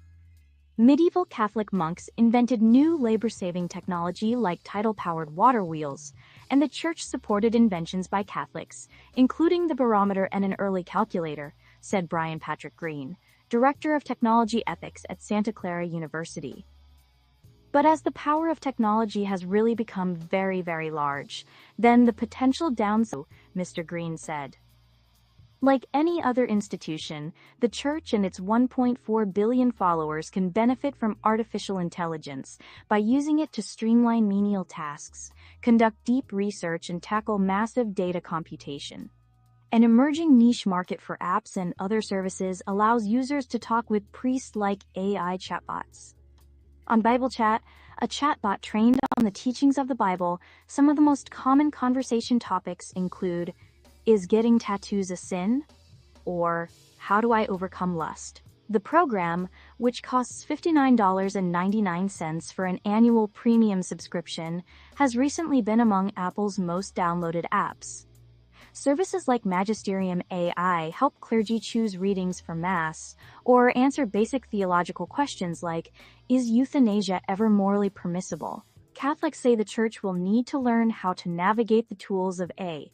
Medieval Catholic monks invented new labor-saving technology like tidal-powered water wheels, and the Church supported inventions by Catholics, including the barometer and an early calculator, said Brian Patrick Green, Director of Technology Ethics at Santa Clara University. But as the power of technology has really become very, very large, then the potential downside, Mr. Green said. Like any other institution, the Church and its 1.4 billion followers can benefit from artificial intelligence by using it to streamline menial tasks, conduct deep research, and tackle massive data computation. An emerging niche market for apps and other services allows users to talk with priests-like AI chatbots. On Bible Chat, a chatbot trained on the teachings of the Bible, some of the most common conversation topics include: is getting tattoos a sin? Or how do I overcome lust? The program, which costs $59.99 for an annual premium subscription, has recently been among Apple's most downloaded apps. Services like Magisterium AI help clergy choose readings for Mass, or answer basic theological questions like, is euthanasia ever morally permissible? Catholics say the Church will need to learn how to navigate the tools of AI.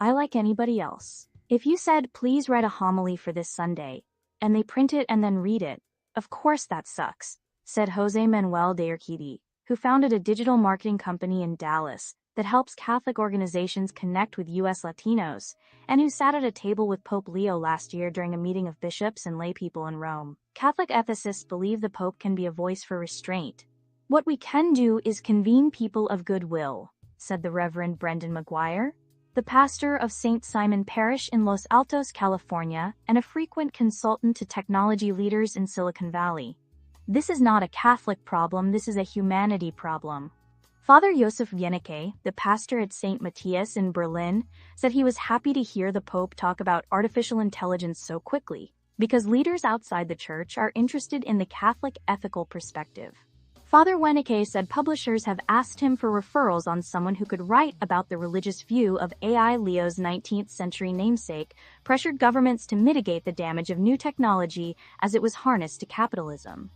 Like anybody else. If you said, please write a homily for this Sunday, and they print it and then read it, of course that sucks, said Jose Manuel de Urquidi, who founded a digital marketing company in Dallas that helps Catholic organizations connect with U.S. Latinos, and who sat at a table with Pope Leo last year during a meeting of bishops and laypeople in Rome. Catholic ethicists believe the Pope can be a voice for restraint. What we can do is convene people of goodwill, said the Reverend Brendan McGuire, the pastor of St. Simon Parish in Los Altos, California, and a frequent consultant to technology leaders in Silicon Valley. This is not a Catholic problem, this is a humanity problem. Father Josef Wienecke, the pastor at St. Matthias in Berlin, said he was happy to hear the Pope talk about artificial intelligence so quickly, because leaders outside the Church are interested in the Catholic ethical perspective. Father Wienecke said publishers have asked him for referrals on someone who could write about the religious view of AI. Leo's 19th century namesake pressured governments to mitigate the damage of new technology as it was harnessed to capitalism.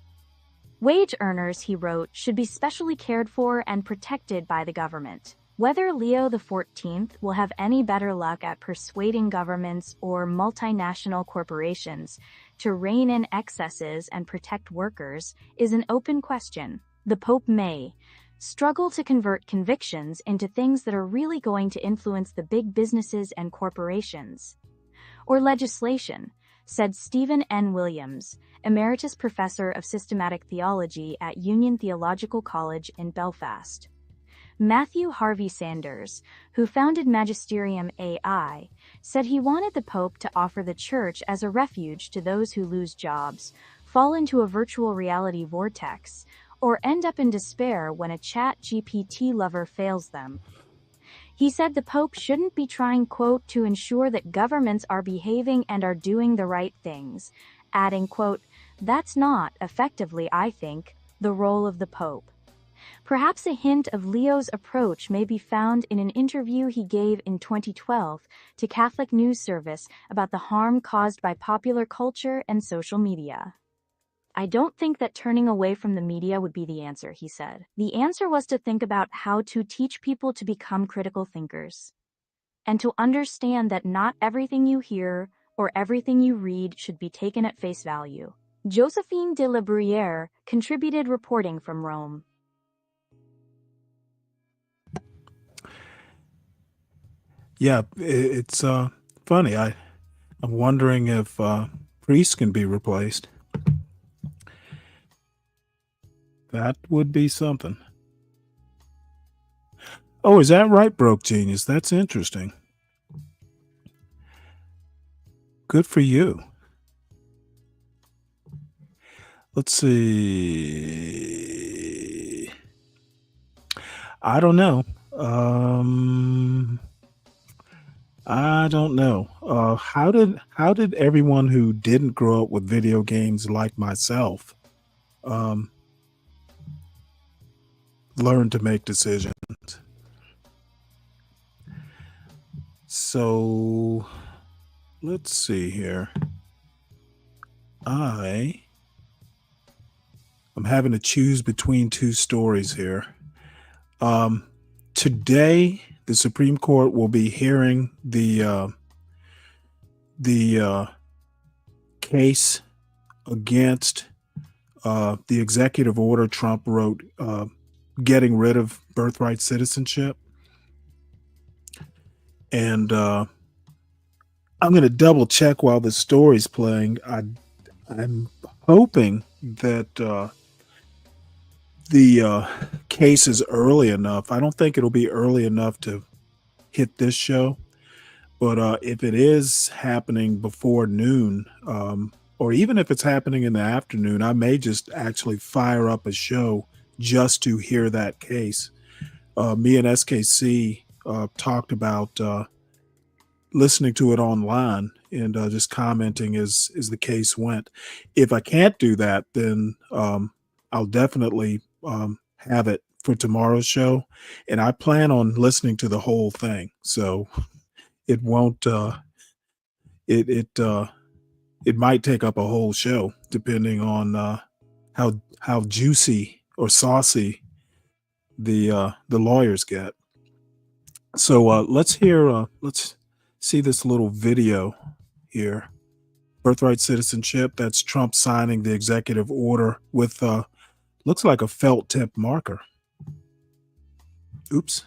Wage earners, he wrote, should be specially cared for and protected by the government. Whether Leo XIV will have any better luck at persuading governments or multinational corporations to rein in excesses and protect workers is an open question. The Pope may struggle to convert convictions into things that are really going to influence the big businesses and corporations. Or legislation, said Stephen N. Williams, Emeritus Professor of Systematic Theology at Union Theological College in Belfast. Matthew Harvey Sanders, who founded Magisterium AI, said he wanted the Pope to offer the Church as a refuge to those who lose jobs, fall into a virtual reality vortex, or end up in despair when a ChatGPT lover fails them. He said the Pope shouldn't be trying, quote, to ensure that governments are behaving and are doing the right things, adding, quote, that's not, effectively, I think, the role of the Pope. Perhaps a hint of Leo's approach may be found in an interview he gave in 2012 to Catholic News Service about the harm caused by popular culture and social media. I don't think that turning away from the media would be the answer, he said. The answer was to think about how to teach people to become critical thinkers, and to understand that not everything you hear or everything you read should be taken at face value. Josephine de la Bruyere contributed reporting from Rome. Yeah, it's funny. I'm wondering if priests can be replaced. That would be something. Oh, is that right, Broke Genius? That's interesting. Good for you. Let's see. I don't know. I don't know. How did everyone who didn't grow up with video games like myself learn to make decisions? So let's see here. I'm having to choose between two stories here. Today, the Supreme Court will be hearing the case against the executive order Trump wrote getting rid of birthright citizenship. And I'm going to double check while the story's playing. I'm hoping that the case is early enough. I don't think it'll be early enough to hit this show, but if it is happening before noon, or even if it's happening in the afternoon, I may just actually fire up a show just to hear that case. Me and SKC talked about listening to it online and just commenting as the case went. If I can't do that, then I'll definitely have it for tomorrow's show, and I plan on listening to the whole thing, so it won't it might take up a whole show depending on how juicy or saucy the lawyers get. So let's see this little video here. Birthright citizenship, that's Trump signing the executive order with looks like a felt tip marker. Oops.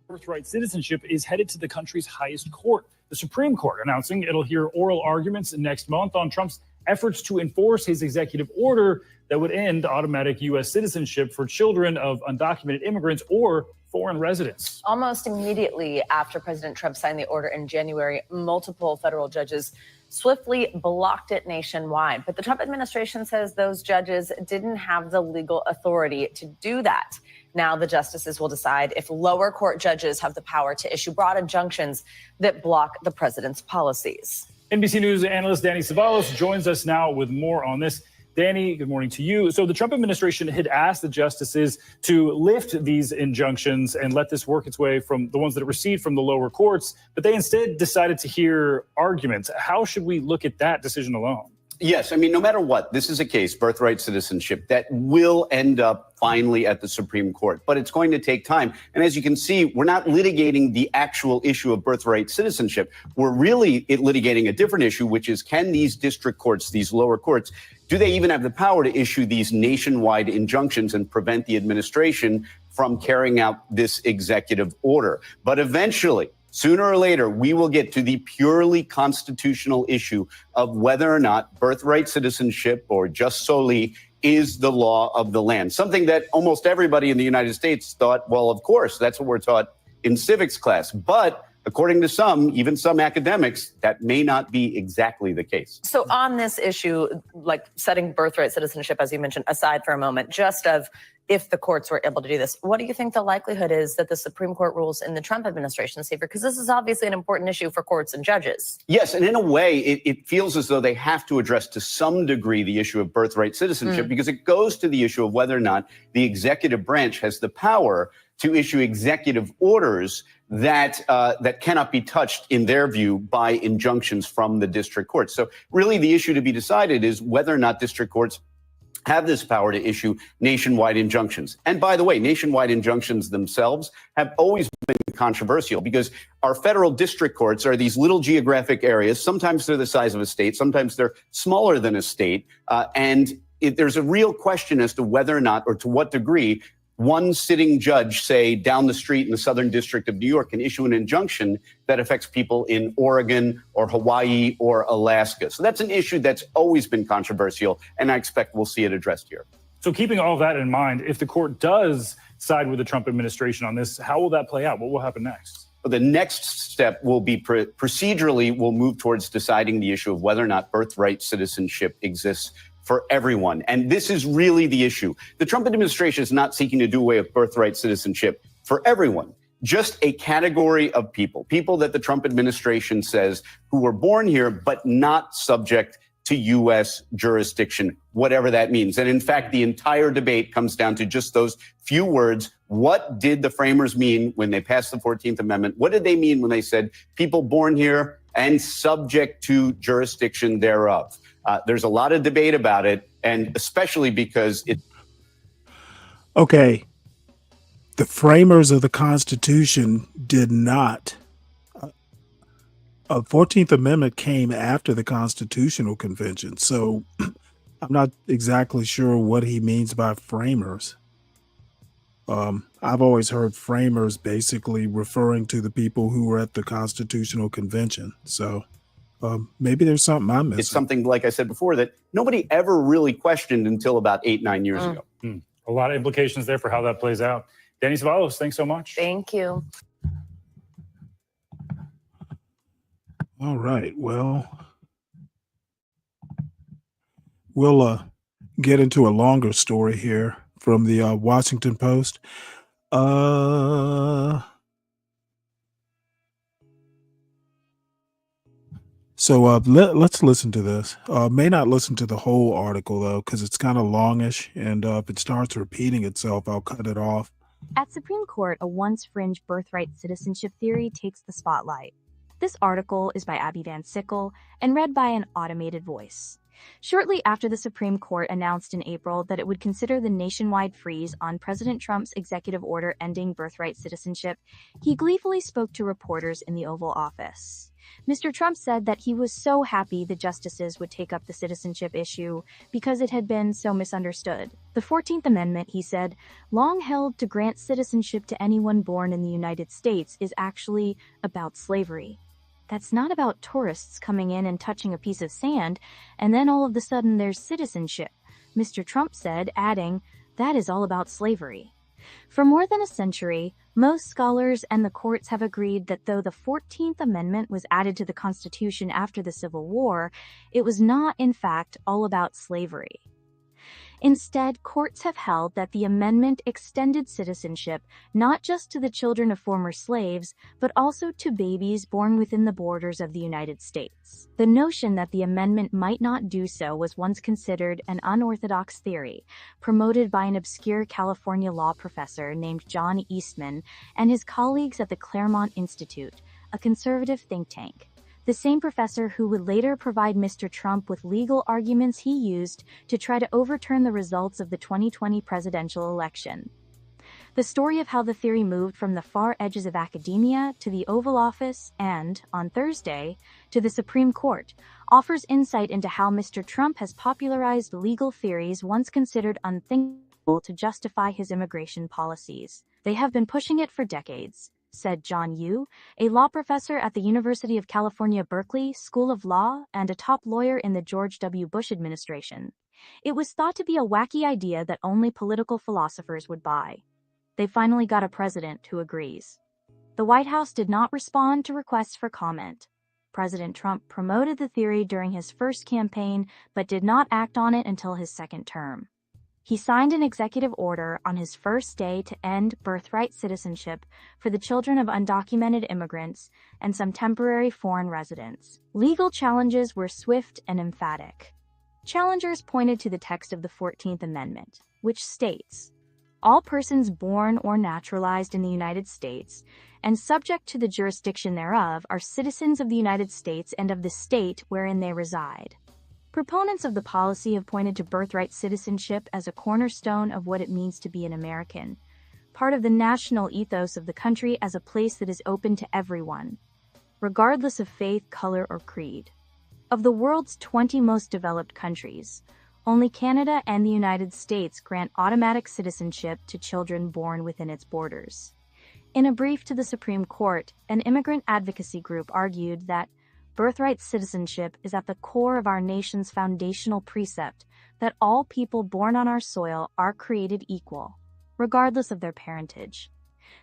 Birthright citizenship is headed to the country's highest court, the Supreme Court, announcing it'll hear oral arguments next month on Trump's efforts to enforce his executive order that would end automatic U.S. citizenship for children of undocumented immigrants or foreign residents. Almost immediately after President Trump signed the order in January, multiple federal judges swiftly blocked it nationwide. But the Trump administration says those judges didn't have the legal authority to do that. Now the justices will decide if lower court judges have the power to issue broad injunctions that block the president's policies. NBC News analyst Danny Ceballos joins us now with more on this. Danny, good morning to you. So the Trump administration had asked the justices to lift these injunctions and let this work its way from the ones that it received from the lower courts, but they instead decided to hear arguments. How should we look at that decision alone? Yes, I mean, no matter what, this is a case, birthright citizenship, that will end up finally at the Supreme Court, but it's going to take time. And as you can see, we're not litigating the actual issue of birthright citizenship. We're really litigating a different issue, which is, can these district courts, these lower courts, do they even have the power to issue these nationwide injunctions and prevent the administration from carrying out this executive order? But eventually, sooner or later, we will get to the purely constitutional issue of whether or not birthright citizenship, or jus soli, is the law of the land. Something that almost everybody in the United States thought, well, of course, that's what we're taught in civics class. But according to some, even some academics, that may not be exactly the case. So on this issue, like setting birthright citizenship, as you mentioned, aside for a moment, just of if the courts were able to do this, what do you think the likelihood is that the Supreme Court rules in the Trump administration's favor? Because this is obviously an important issue for courts and judges. Yes, and in a way, it feels as though they have to address to some degree the issue of birthright citizenship, because it goes to the issue of whether or not the executive branch has the power to issue executive orders that cannot be touched, in their view, by injunctions from the district courts. So really the issue to be decided is whether or not district courts have this power to issue nationwide injunctions. And by the way, nationwide injunctions themselves have always been controversial, because our federal district courts are these little geographic areas. Sometimes they're the size of a state, sometimes they're smaller than a state. There's a real question as to whether or not, or to what degree, one sitting judge, say, down the street in the Southern District of New York, can issue an injunction that affects people in Oregon or Hawaii or Alaska. So that's an issue that's always been controversial, and I expect we'll see it addressed here. So keeping all of that in mind, if the court does side with the Trump administration on this, how will that play out? What will happen next? The next step will be procedurally, we'll move towards deciding the issue of whether or not birthright citizenship exists for everyone. And this is really the issue. The Trump administration is not seeking to do away with birthright citizenship for everyone, just a category of people that the Trump administration says who were born here but not subject to U.S. jurisdiction, whatever that means. And in fact, the entire debate comes down to just those few words. What did the framers mean when they passed the 14th Amendment? What did they mean when they said people born here and subject to jurisdiction thereof? There's a lot of debate about it, and especially because it. Okay. The framers of the Constitution did not. A 14th Amendment came after the Constitutional Convention, so I'm not exactly sure what he means by framers. I've always heard framers basically referring to the people who were at the Constitutional Convention. So maybe there's something I'm missing. It's something, like I said before, that nobody ever really questioned until about 8-9 years ago. A lot of implications there for how that plays out. Danny Ceballos, thanks so much. Thank you. All right. Well, we'll get into a longer story here from the Washington Post. So let's listen to this. May not listen to the whole article, though, because it's kind of longish. And if it starts repeating itself, I'll cut it off. At Supreme Court, a once fringe birthright citizenship theory takes the spotlight. This article is by Abby Van Sickle and read by an automated voice. Shortly after the Supreme Court announced in April that it would consider the nationwide freeze on President Trump's executive order ending birthright citizenship, he gleefully spoke to reporters in the Oval Office. Mr. Trump said that he was so happy the justices would take up the citizenship issue because it had been so misunderstood. The 14th Amendment, he said, long held to grant citizenship to anyone born in the United States, is actually about slavery. That's not about tourists coming in and touching a piece of sand, and then all of a sudden there's citizenship, Mr. Trump said, adding, that is all about slavery. For more than a century, most scholars and the courts have agreed that though the 14th Amendment was added to the Constitution after the Civil War, it was not, in fact, all about slavery. Instead, courts have held that the amendment extended citizenship not just to the children of former slaves, but also to babies born within the borders of the United States. The notion that the amendment might not do so was once considered an unorthodox theory, promoted by an obscure California law professor named John Eastman and his colleagues at the Claremont Institute, a conservative think tank. The same professor who would later provide Mr. Trump with legal arguments he used to try to overturn the results of the 2020 presidential election. The story of how the theory moved from the far edges of academia to the Oval Office and, on Thursday, to the Supreme Court offers insight into how Mr. Trump has popularized legal theories once considered unthinkable to justify his immigration policies. They have been pushing it for decades, said John Yoo, a law professor at the University of California, Berkeley School of Law and a top lawyer in the George W. Bush administration. It was thought to be a wacky idea that only political philosophers would buy. They finally got a president who agrees. The White House did not respond to requests for comment. President Trump promoted the theory during his first campaign, but did not act on it until his second term. He signed an executive order on his first day to end birthright citizenship for the children of undocumented immigrants and some temporary foreign residents. Legal challenges were swift and emphatic. Challengers pointed to the text of the 14th Amendment, which states, all persons born or naturalized in the United States and subject to the jurisdiction thereof are citizens of the United States and of the state wherein they reside. Proponents of the policy have pointed to birthright citizenship as a cornerstone of what it means to be an American, part of the national ethos of the country as a place that is open to everyone, regardless of faith, color, or creed. Of the world's 20 most developed countries, only Canada and the United States grant automatic citizenship to children born within its borders. In a brief to the Supreme Court, an immigrant advocacy group argued that birthright citizenship is at the core of our nation's foundational precept that all people born on our soil are created equal, regardless of their parentage.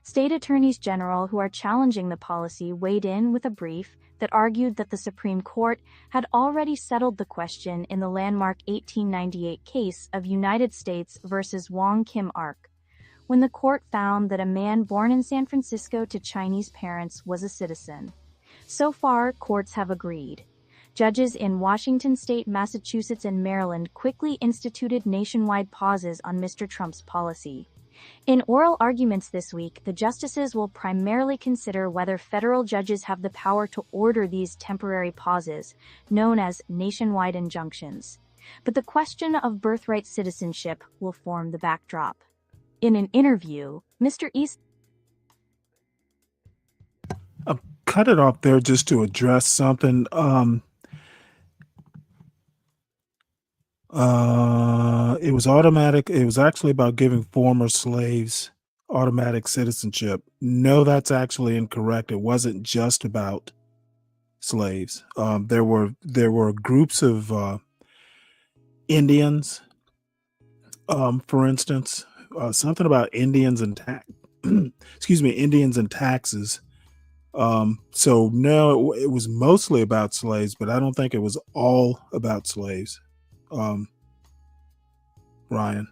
State attorneys general who are challenging the policy weighed in with a brief that argued that the Supreme Court had already settled the question in the landmark 1898 case of United States versus Wong Kim Ark, when the court found that a man born in San Francisco to Chinese parents was a citizen. So far, courts have agreed. Judges in Washington state, Massachusetts, and Maryland quickly instituted nationwide pauses on Mr. Trump's policy. In oral arguments this week, the justices will primarily consider whether federal judges have the power to order these temporary pauses, known as nationwide injunctions. But the question of birthright citizenship will form the backdrop. In an interview, Mr. East cut it off there just to address something. It was automatic. It was actually about giving former slaves automatic citizenship. No, that's actually incorrect. It wasn't just about slaves. There were groups of Indians, for instance, something about Indians and Indians and taxes. So no, it was mostly about slaves, but I don't think it was all about slaves. Ryan.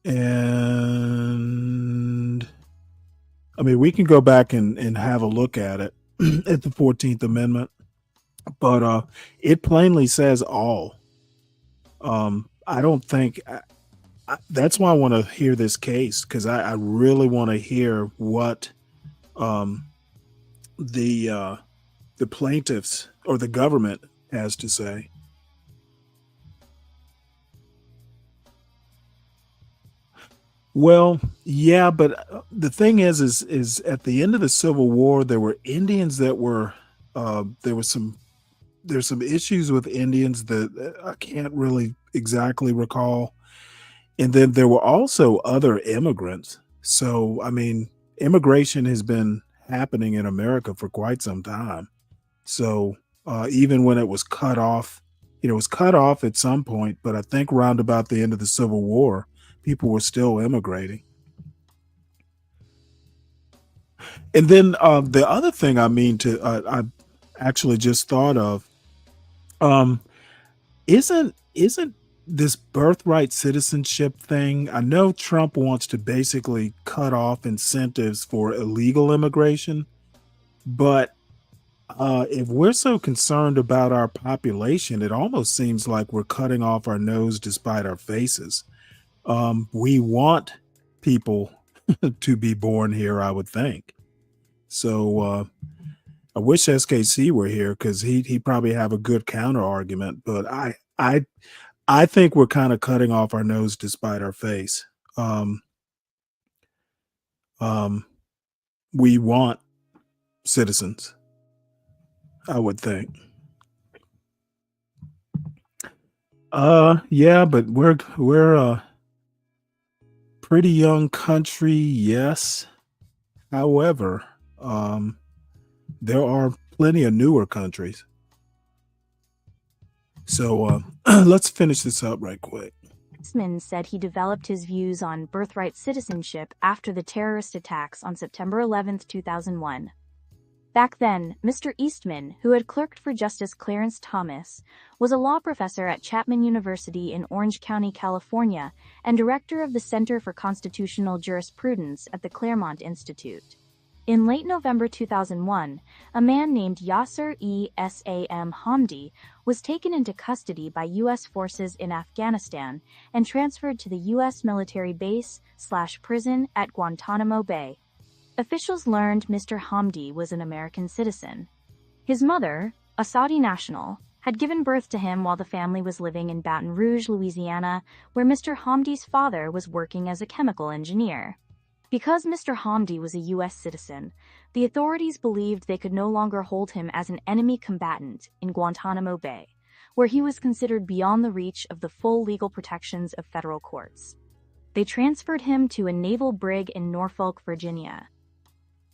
And I mean, we can go back and have a look at it at the 14th Amendment, but it plainly says all. I don't think that's why I want to hear this case, because I really want to hear what the plaintiffs or the government has to say. Well, yeah, but the thing is at the end of the Civil War, there were Indians that were there's some issues with Indians that I can't really exactly recall. And then there were also other immigrants. So, I mean, immigration has been happening in America for quite some time. So even when it was cut off, it was cut off at some point, but I think round about the end of the Civil War, people were still immigrating. And then the other thing I actually just thought of, isn't this birthright citizenship thing? I know Trump wants to basically cut off incentives for illegal immigration, but if we're so concerned about our population, it almost seems like we're cutting off our nose despite our faces. We want people to be born here, I would think. So I wish SKC were here, because he'd probably have a good counter argument. But I think we're kind of cutting off our nose despite our face. We want citizens, I would think. Yeah, but we're a pretty young country, yes. However, there are plenty of newer countries. So let's finish this up right quick. Eastman said he developed his views on birthright citizenship after the terrorist attacks on September 11, 2001. Back then, Mr. Eastman, who had clerked for Justice Clarence Thomas, was a law professor at Chapman University in Orange County, California, and director of the Center for Constitutional Jurisprudence at the Claremont Institute. In late November 2001, a man named Yasser Sam Hamdi was taken into custody by U.S. forces in Afghanistan and transferred to the U.S. military base/prison at Guantanamo Bay. Officials learned Mr. Hamdi was an American citizen. His mother, a Saudi national, had given birth to him while the family was living in Baton Rouge, Louisiana, where Mr. Hamdi's father was working as a chemical engineer. Because Mr. Hamdi was a U.S. citizen, the authorities believed they could no longer hold him as an enemy combatant in Guantanamo Bay, where he was considered beyond the reach of the full legal protections of federal courts. They transferred him to a naval brig in Norfolk, Virginia.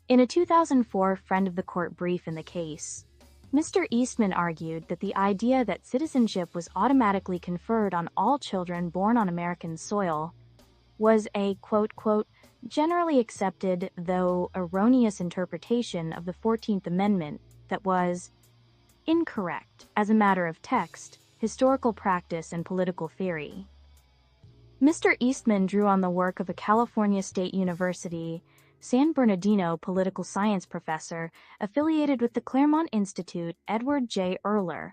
In a 2004 friend of the court brief in the case, Mr. Eastman argued that the idea that citizenship was automatically conferred on all children born on American soil was a quote, generally accepted, though erroneous interpretation of the 14th Amendment that was incorrect as a matter of text, historical practice, and political theory. Mr. Eastman drew on the work of a California State University, San Bernardino political science professor affiliated with the Claremont Institute, Edward J. Erler,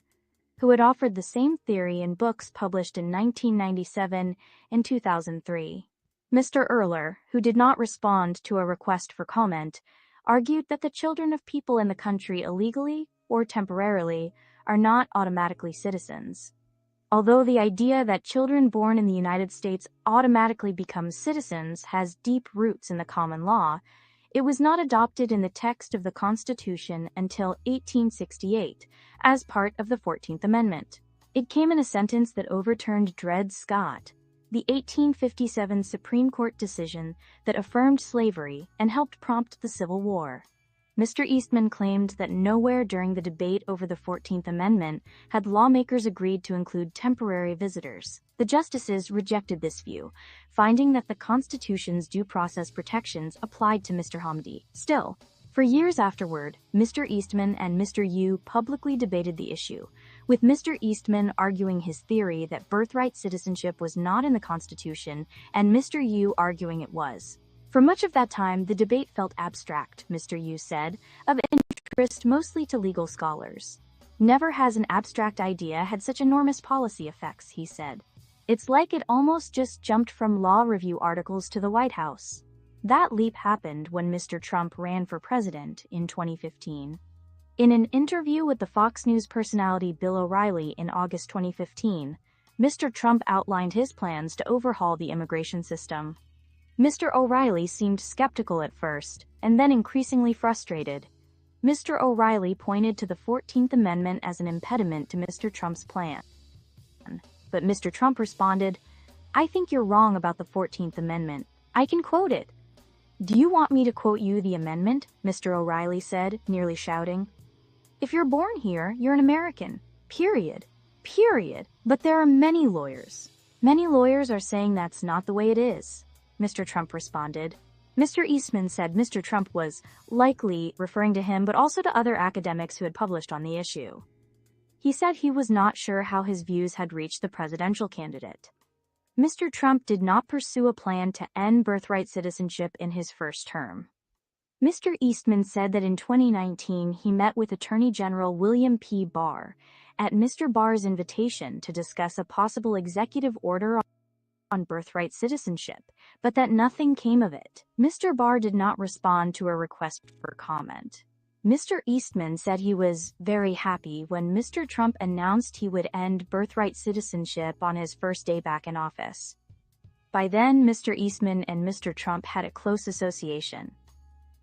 who had offered the same theory in books published in 1997 and 2003. Mr. Erler, who did not respond to a request for comment, argued that the children of people in the country illegally or temporarily are not automatically citizens. Although the idea that children born in the United States automatically become citizens has deep roots in the common law, it was not adopted in the text of the Constitution until 1868 as part of the 14th Amendment. It came in a sentence that overturned Dred Scott, the 1857 Supreme Court decision that affirmed slavery and helped prompt the Civil War. Mr. Eastman claimed that nowhere during the debate over the 14th Amendment had lawmakers agreed to include temporary visitors. The justices rejected this view, finding that the Constitution's due process protections applied to Mr. Hamdi. Still, for years afterward, Mr. Eastman and Mr. Yu publicly debated the issue, with Mr. Eastman arguing his theory that birthright citizenship was not in the Constitution and Mr. Yu arguing it was. For much of that time, the debate felt abstract, Mr. Yu said, of interest mostly to legal scholars. Never has an abstract idea had such enormous policy effects, he said. It's like it almost just jumped from law review articles to the White House. That leap happened when Mr. Trump ran for president in 2015. In an interview with the Fox News personality Bill O'Reilly in August 2015, Mr. Trump outlined his plans to overhaul the immigration system. Mr. O'Reilly seemed skeptical at first, and then increasingly frustrated. Mr. O'Reilly pointed to the 14th Amendment as an impediment to Mr. Trump's plan. But Mr. Trump responded, "I think you're wrong about the 14th Amendment. I can quote it." "Do you want me to quote you the amendment?" Mr. O'Reilly said, nearly shouting. "If you're born here, you're an American. Period. Period. But there are many lawyers. Many lawyers are saying that's not the way it is," Mr. Trump responded. Mr. Eastman said Mr. Trump was likely referring to him, but also to other academics who had published on the issue. He said he was not sure how his views had reached the presidential candidate. Mr. Trump did not pursue a plan to end birthright citizenship in his first term. Mr. Eastman said that in 2019 he met with Attorney General William P. Barr at Mr. Barr's invitation to discuss a possible executive order on birthright citizenship, but that nothing came of it. Mr. Barr did not respond to a request for comment. Mr. Eastman said he was very happy when Mr. Trump announced he would end birthright citizenship on his first day back in office. By then, Mr. Eastman and Mr. Trump had a close association.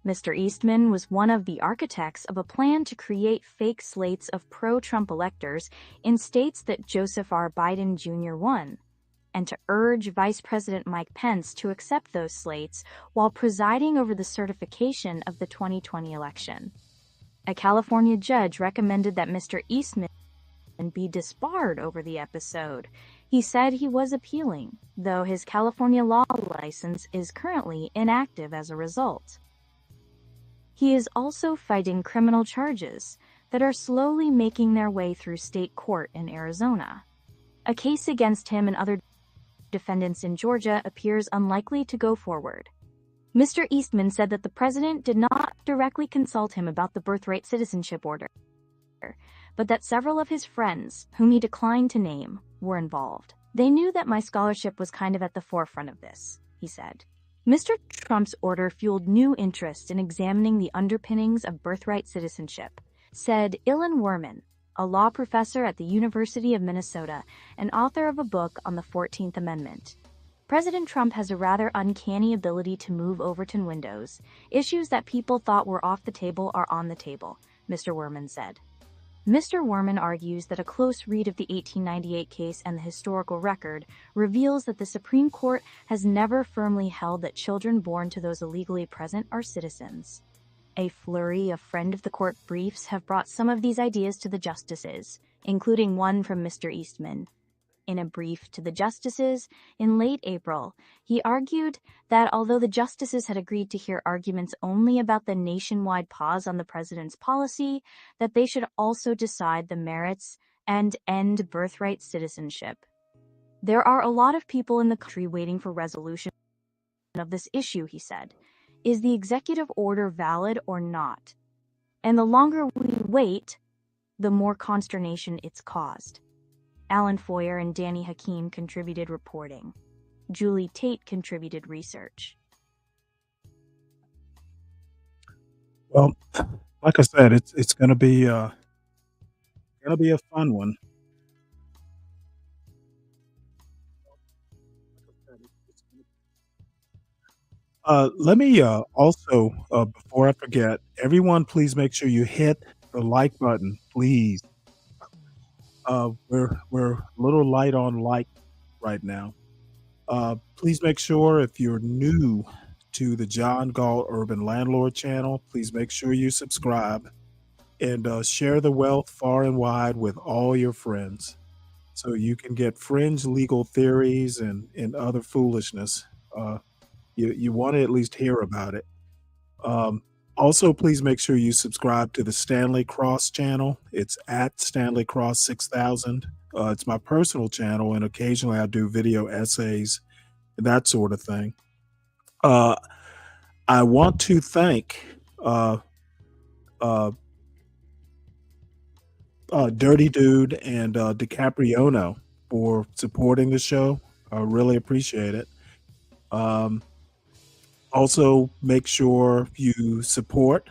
Mr. Eastman was one of the architects of a plan to create fake slates of pro-Trump electors in states that Joseph R. Biden Jr. won, and to urge Vice President Mike Pence to accept those slates while presiding over the certification of the 2020 election. A California judge recommended that Mr. Eastman be disbarred over the episode. He said he was appealing, though his California law license is currently inactive as a result. He is also fighting criminal charges that are slowly making their way through state court in Arizona. A case against him and other defendants in Georgia appears unlikely to go forward. Mr. Eastman said that the president did not directly consult him about the birthright citizenship order, but that several of his friends, whom he declined to name, were involved. "They knew that my scholarship was kind of at the forefront of this," he said. Mr. Trump's order fueled new interest in examining the underpinnings of birthright citizenship, said Ilan Werman, a law professor at the University of Minnesota and author of a book on the 14th Amendment. President Trump has a rather uncanny ability to move Overton windows. Issues that people thought were off the table are on the table, Mr. Werman said. Mr. Worman argues that a close read of the 1898 case and the historical record reveals that the Supreme Court has never firmly held that children born to those illegally present are citizens. A flurry of friend of the court briefs have brought some of these ideas to the justices, including one from Mr. Eastman. In a brief to the justices in late April, he argued that although the justices had agreed to hear arguments only about the nationwide pause on the president's policy, that they should also decide the merits and end birthright citizenship. There are a lot of people in the country waiting for resolution of this issue, he said. Is the executive order valid or not? And the longer we wait, the more consternation it's caused. Alan Foyer and Danny Hakim contributed reporting. Julie Tate contributed research. Well, like I said, it's gonna be a fun one. Let me also, before I forget, everyone, please make sure you hit the like button, please. We're a little light on like right now. Please make sure if you're new to the John Gall Urban Landlord channel, please make sure you subscribe and share the wealth far and wide with all your friends so you can get fringe legal theories and other foolishness. You want to at least hear about it. Also, please make sure you subscribe to the Stanley Cross channel. It's at Stanley Cross 6000. It's my personal channel, and occasionally I do video essays, that sort of thing. I want to thank Dirty Dude and DiCapriono for supporting the show. I really appreciate it. Also, make sure you support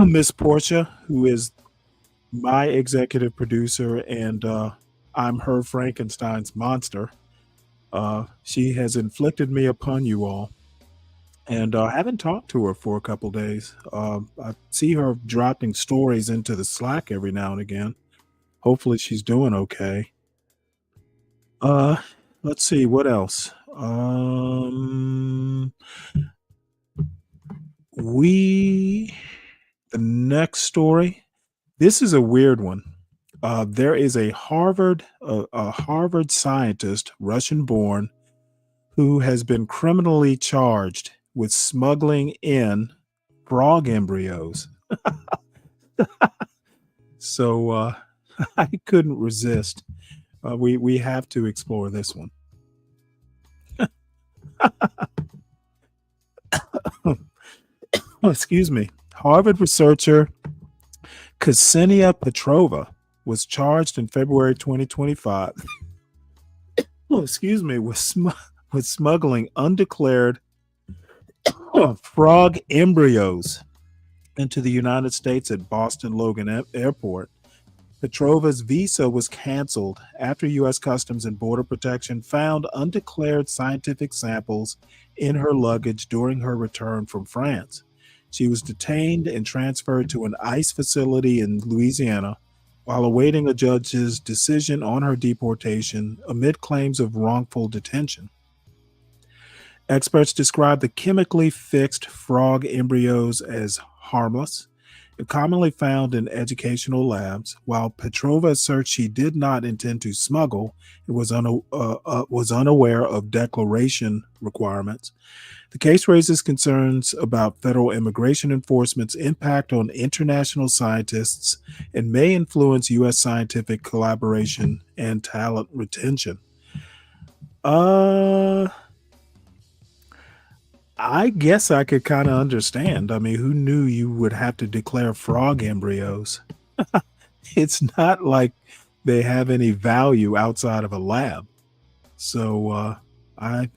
Miss Portia, who is my executive producer, and I'm her Frankenstein's monster. She has inflicted me upon you all, and I haven't talked to her for a couple days. I see her dropping stories into the Slack every now and again. Hopefully she's doing okay. Let's see, what else? The next story, this is a weird one. There is a Harvard scientist, Russian-born, who has been criminally charged with smuggling in frog embryos. So I couldn't resist. We have to explore this one. Excuse me. Harvard researcher Ksenia Petrova was charged in February 2025. Excuse me, with smuggling undeclared frog embryos into the United States at Boston Logan Airport. Petrova's visa was canceled after U.S. Customs and Border Protection found undeclared scientific samples in her luggage during her return from France. She was detained and transferred to an ICE facility in Louisiana while awaiting a judge's decision on her deportation amid claims of wrongful detention. Experts describe the chemically fixed frog embryos as harmless and commonly found in educational labs, while Petrova asserts she did not intend to smuggle and was unaware of declaration requirements. The case raises concerns about federal immigration enforcement's impact on international scientists and may influence U.S. scientific collaboration and talent retention. I guess I could kind of understand. I mean, who knew you would have to declare frog embryos? It's not like they have any value outside of a lab. So I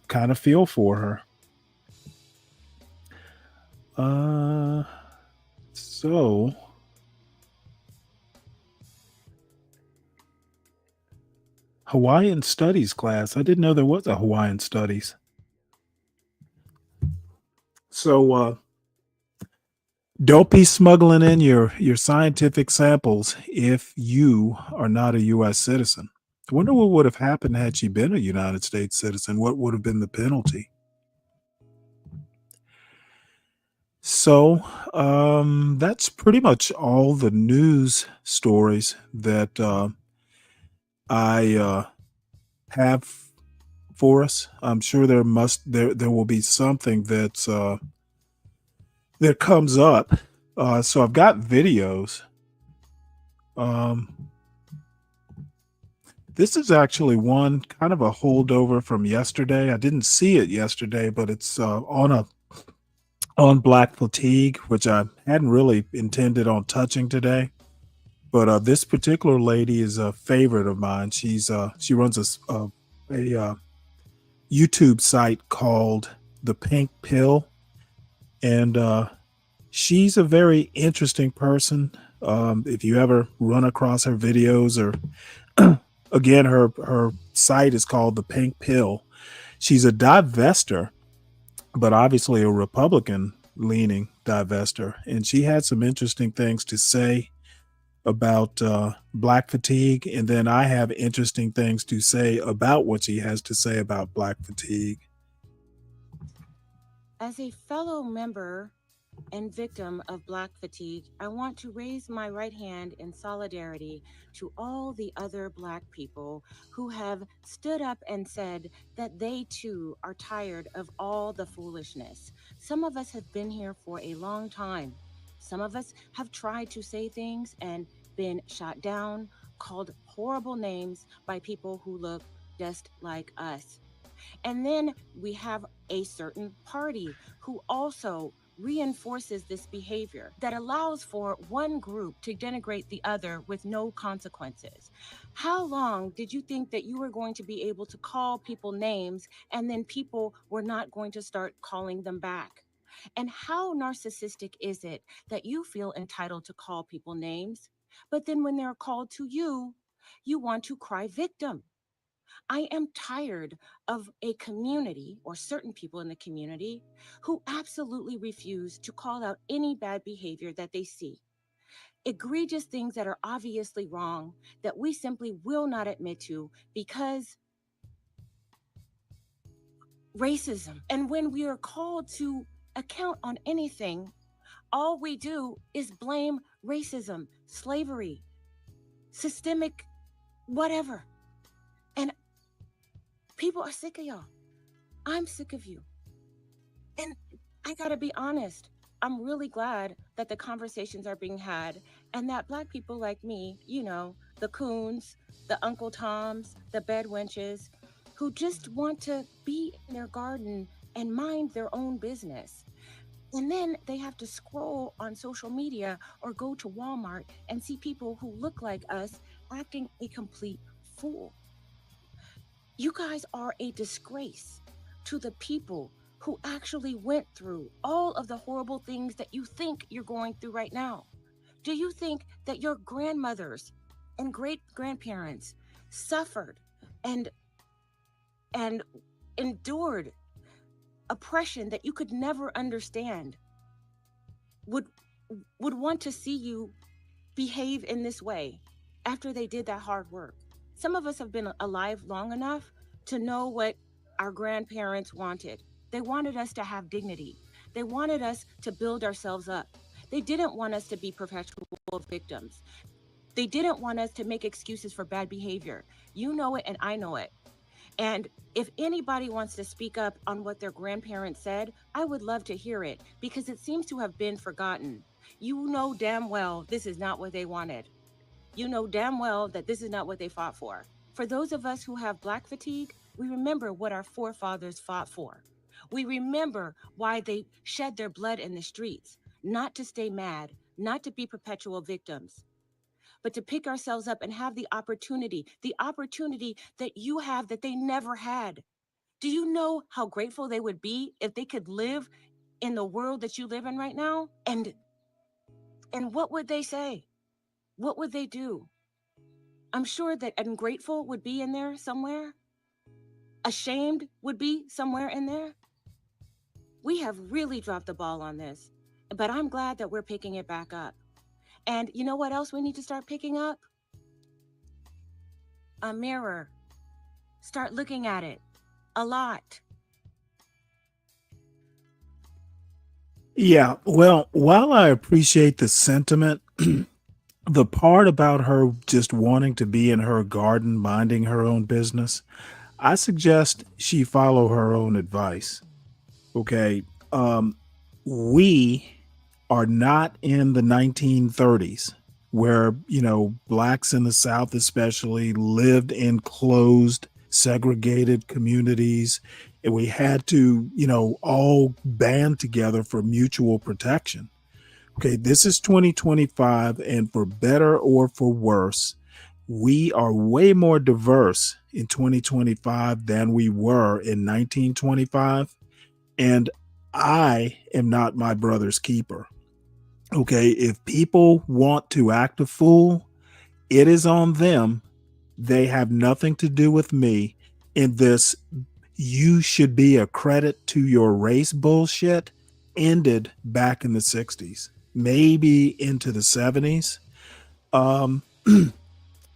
kind of feel for her. So Hawaiian Studies class. I didn't know there was a Hawaiian Studies. So Don't be smuggling in your scientific samples if you are not a U.S. citizen. I wonder what would have happened had she been a United States citizen. What would have been the penalty? So that's pretty much all the news stories that I have for us. I'm sure there will be something that's that comes up. So I've got videos. This is actually one kind of a holdover from yesterday. I didn't see it yesterday, but it's on black fatigue, which I hadn't really intended on touching today. But this particular lady is a favorite of mine. She runs a YouTube site called The Pink Pill, and she's a very interesting person. If you ever run across her videos, or again, her site is called The Pink Pill. She's a divester, but obviously a Republican leaning divester, and she had some interesting things to say about black fatigue, and then I have interesting things to say about what she has to say about black fatigue. As a fellow member and victim of black fatigue, I want to raise my right hand in solidarity to all the other black people who have stood up and said that they too are tired of all the foolishness. Some of us have been here for a long time. Some of us have tried to say things and been shot down, called horrible names by people who look just like us. And then we have a certain party who also reinforces this behavior that allows for one group to denigrate the other with no consequences. How long did you think that you were going to be able to call people names and then people were not going to start calling them back? And how narcissistic is it that you feel entitled to call people names, but then when they're called to you, you want to cry victim? I am tired of a community or certain people in the community who absolutely refuse to call out any bad behavior that they see. Egregious things that are obviously wrong that we simply will not admit to because racism. And when we are called to account on anything, all we do is blame racism, slavery, systemic, whatever. And people are sick of y'all. I'm sick of you. And I gotta be honest, I'm really glad that the conversations are being had and that Black people like me, you know, the coons, the Uncle Toms, the bedwenches, who just want to be in their garden and mind their own business. And then they have to scroll on social media or go to Walmart and see people who look like us acting a complete fool. You guys are a disgrace to the people who actually went through all of the horrible things that you think you're going through right now. Do you think that your grandmothers and great grandparents suffered and endured oppression that you could never understand would want to see you behave in this way after they did that hard work? Some of us have been alive long enough to know what our grandparents wanted. They wanted us to have dignity. They wanted us to build ourselves up. They didn't want us to be perpetual victims. They didn't want us to make excuses for bad behavior. You know it and I know it. And if anybody wants to speak up on what their grandparents said, I would love to hear it because it seems to have been forgotten. You know damn well this is not what they wanted. You know damn well that this is not what they fought for. For those of us who have Black fatigue, we remember what our forefathers fought for. We remember why they shed their blood in the streets, not to stay mad, not to be perpetual victims, but to pick ourselves up and have the opportunity that you have that they never had. Do you know how grateful they would be if they could live in the world that you live in right now? And what would they say? What would they do? I'm sure that ungrateful would be in there somewhere. Ashamed would be somewhere in there. We have really dropped the ball on this. But I'm glad that we're picking it back up. And you know what else we need to start picking up? A mirror. Start looking at it a lot. Yeah, well, while I appreciate the sentiment, the part about her just wanting to be in her garden, minding her own business, I suggest she follow her own advice. Okay. Um, we are not in the 1930s where, blacks in the South especially lived in closed, segregated communities. And we had to, all band together for mutual protection. Okay. This is 2025. And for better or for worse, we are way more diverse in 2025 than we were in 1925. And I am not my brother's keeper. Okay. If people want to act a fool, it is on them. They have nothing to do with me in this. You should be a credit to your race bullshit ended back in the 60s, maybe into the 70s. Um,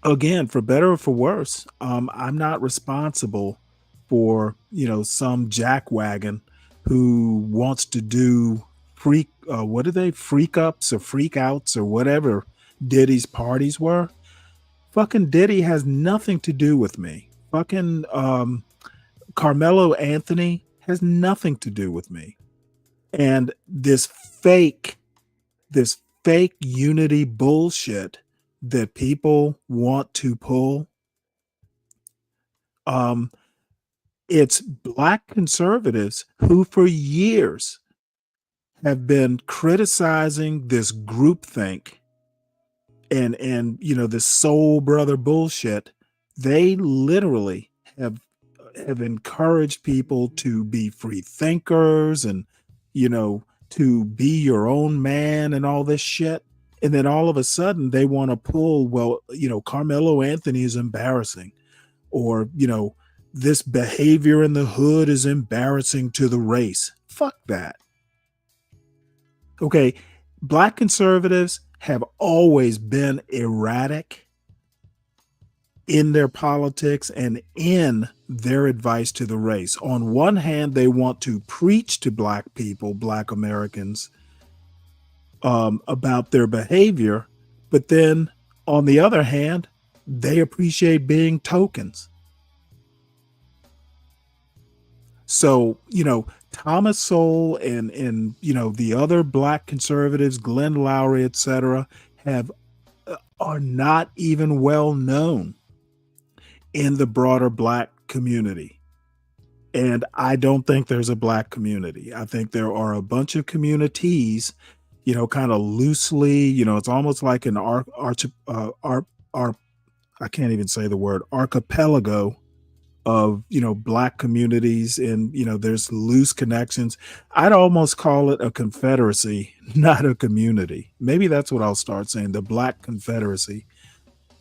Again, for better or for worse, I'm not responsible for some jackwagon who wants to do what are they, freak ups or freak outs or whatever Diddy's parties were. Fucking Diddy has nothing to do with me. Fucking Carmelo Anthony has nothing to do with me. And this fake unity bullshit that people want to pull, it's black conservatives who for years have been criticizing this groupthink and this soul brother bullshit. They literally have encouraged people to be free thinkers and to be your own man and all this shit. And then all of a sudden they want to pull, well, Carmelo Anthony is embarrassing, or, this behavior in the hood is embarrassing to the race. Fuck that. Okay. Black conservatives have always been erratic in their politics and in their advice to the race. On one hand, they want to preach to black people, black Americans, about their behavior, but then on the other hand, they appreciate being tokens. So, Thomas Sowell and the other black conservatives, Glenn Lowry, etc., are not even well known in the broader black community. And I don't think there's a black community. I think there are a bunch of communities, kind of loosely, it's almost like an I can't even say the word, archipelago of, black communities, and, there's loose connections. I'd almost call it a confederacy, not a community. Maybe that's what I'll start saying, the Black Confederacy.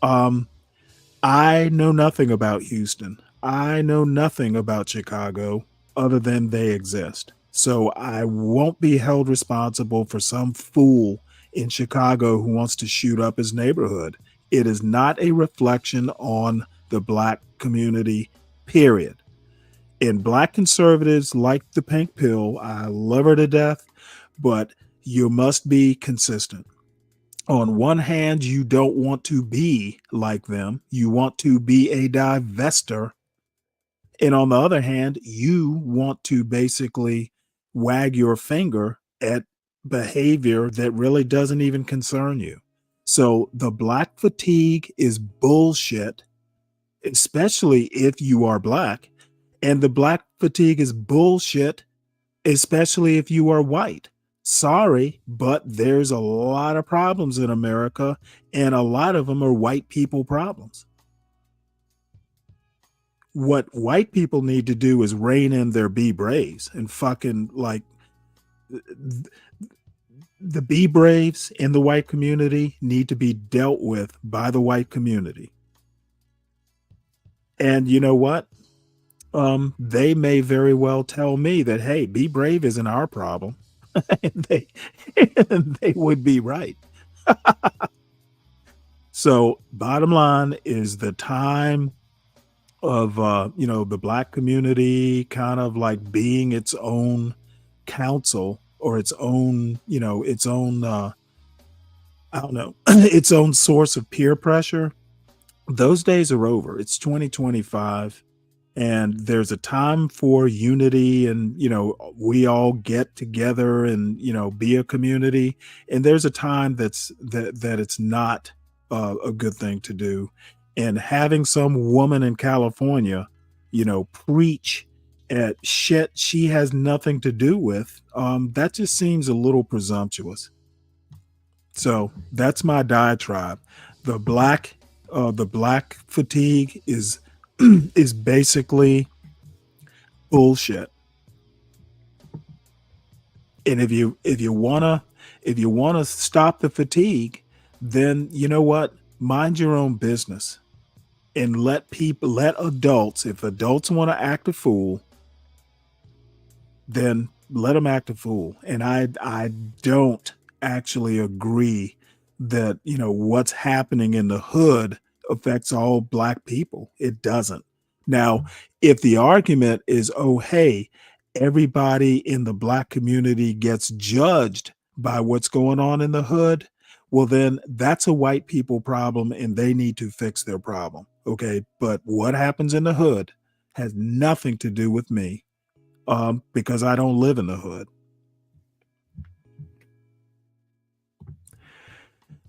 I know nothing about Houston. I know nothing about Chicago other than they exist. So I won't be held responsible for some fool in Chicago who wants to shoot up his neighborhood. It is not a reflection on the black community, period. And black conservatives like the pink pill. I love her to death, but you must be consistent. On one hand, you don't want to be like them. You want to be a divester. And on the other hand, you want to basically wag your finger at behavior that really doesn't even concern you. So the black fatigue is bullshit, especially if you are black. And the black fatigue is bullshit, especially if you are white. Sorry, but there's a lot of problems in America, and a lot of them are white people problems. What white people need to do is rein in their Be Braves and fucking like the Be Braves in the white community need to be dealt with by the white community. And you know what? They may very well tell me that, hey, Be Brave isn't our problem. and they would be right. So bottom line is the time of the black community kind of like being its own council or its own I don't know its own source of peer pressure. Those days are over. It's 2025, and there's a time for unity, and we all get together and be a community. And there's a time that it's not a good thing to do. And having some woman in California preach at shit she has nothing to do with, that just seems a little presumptuous. So that's my diatribe. The black fatigue is is basically bullshit. And if you wanna stop the fatigue, then you know what? Mind your own business and let adults, if adults want to act a fool, then let them act a fool. And I don't actually agree that what's happening in the hood affects all black people. It doesn't. Now, if the argument is, oh, hey, everybody in the black community gets judged by what's going on in the hood, well, then that's a white people problem and they need to fix their problem. Okay. But what happens in the hood has nothing to do with me, because I don't live in the hood.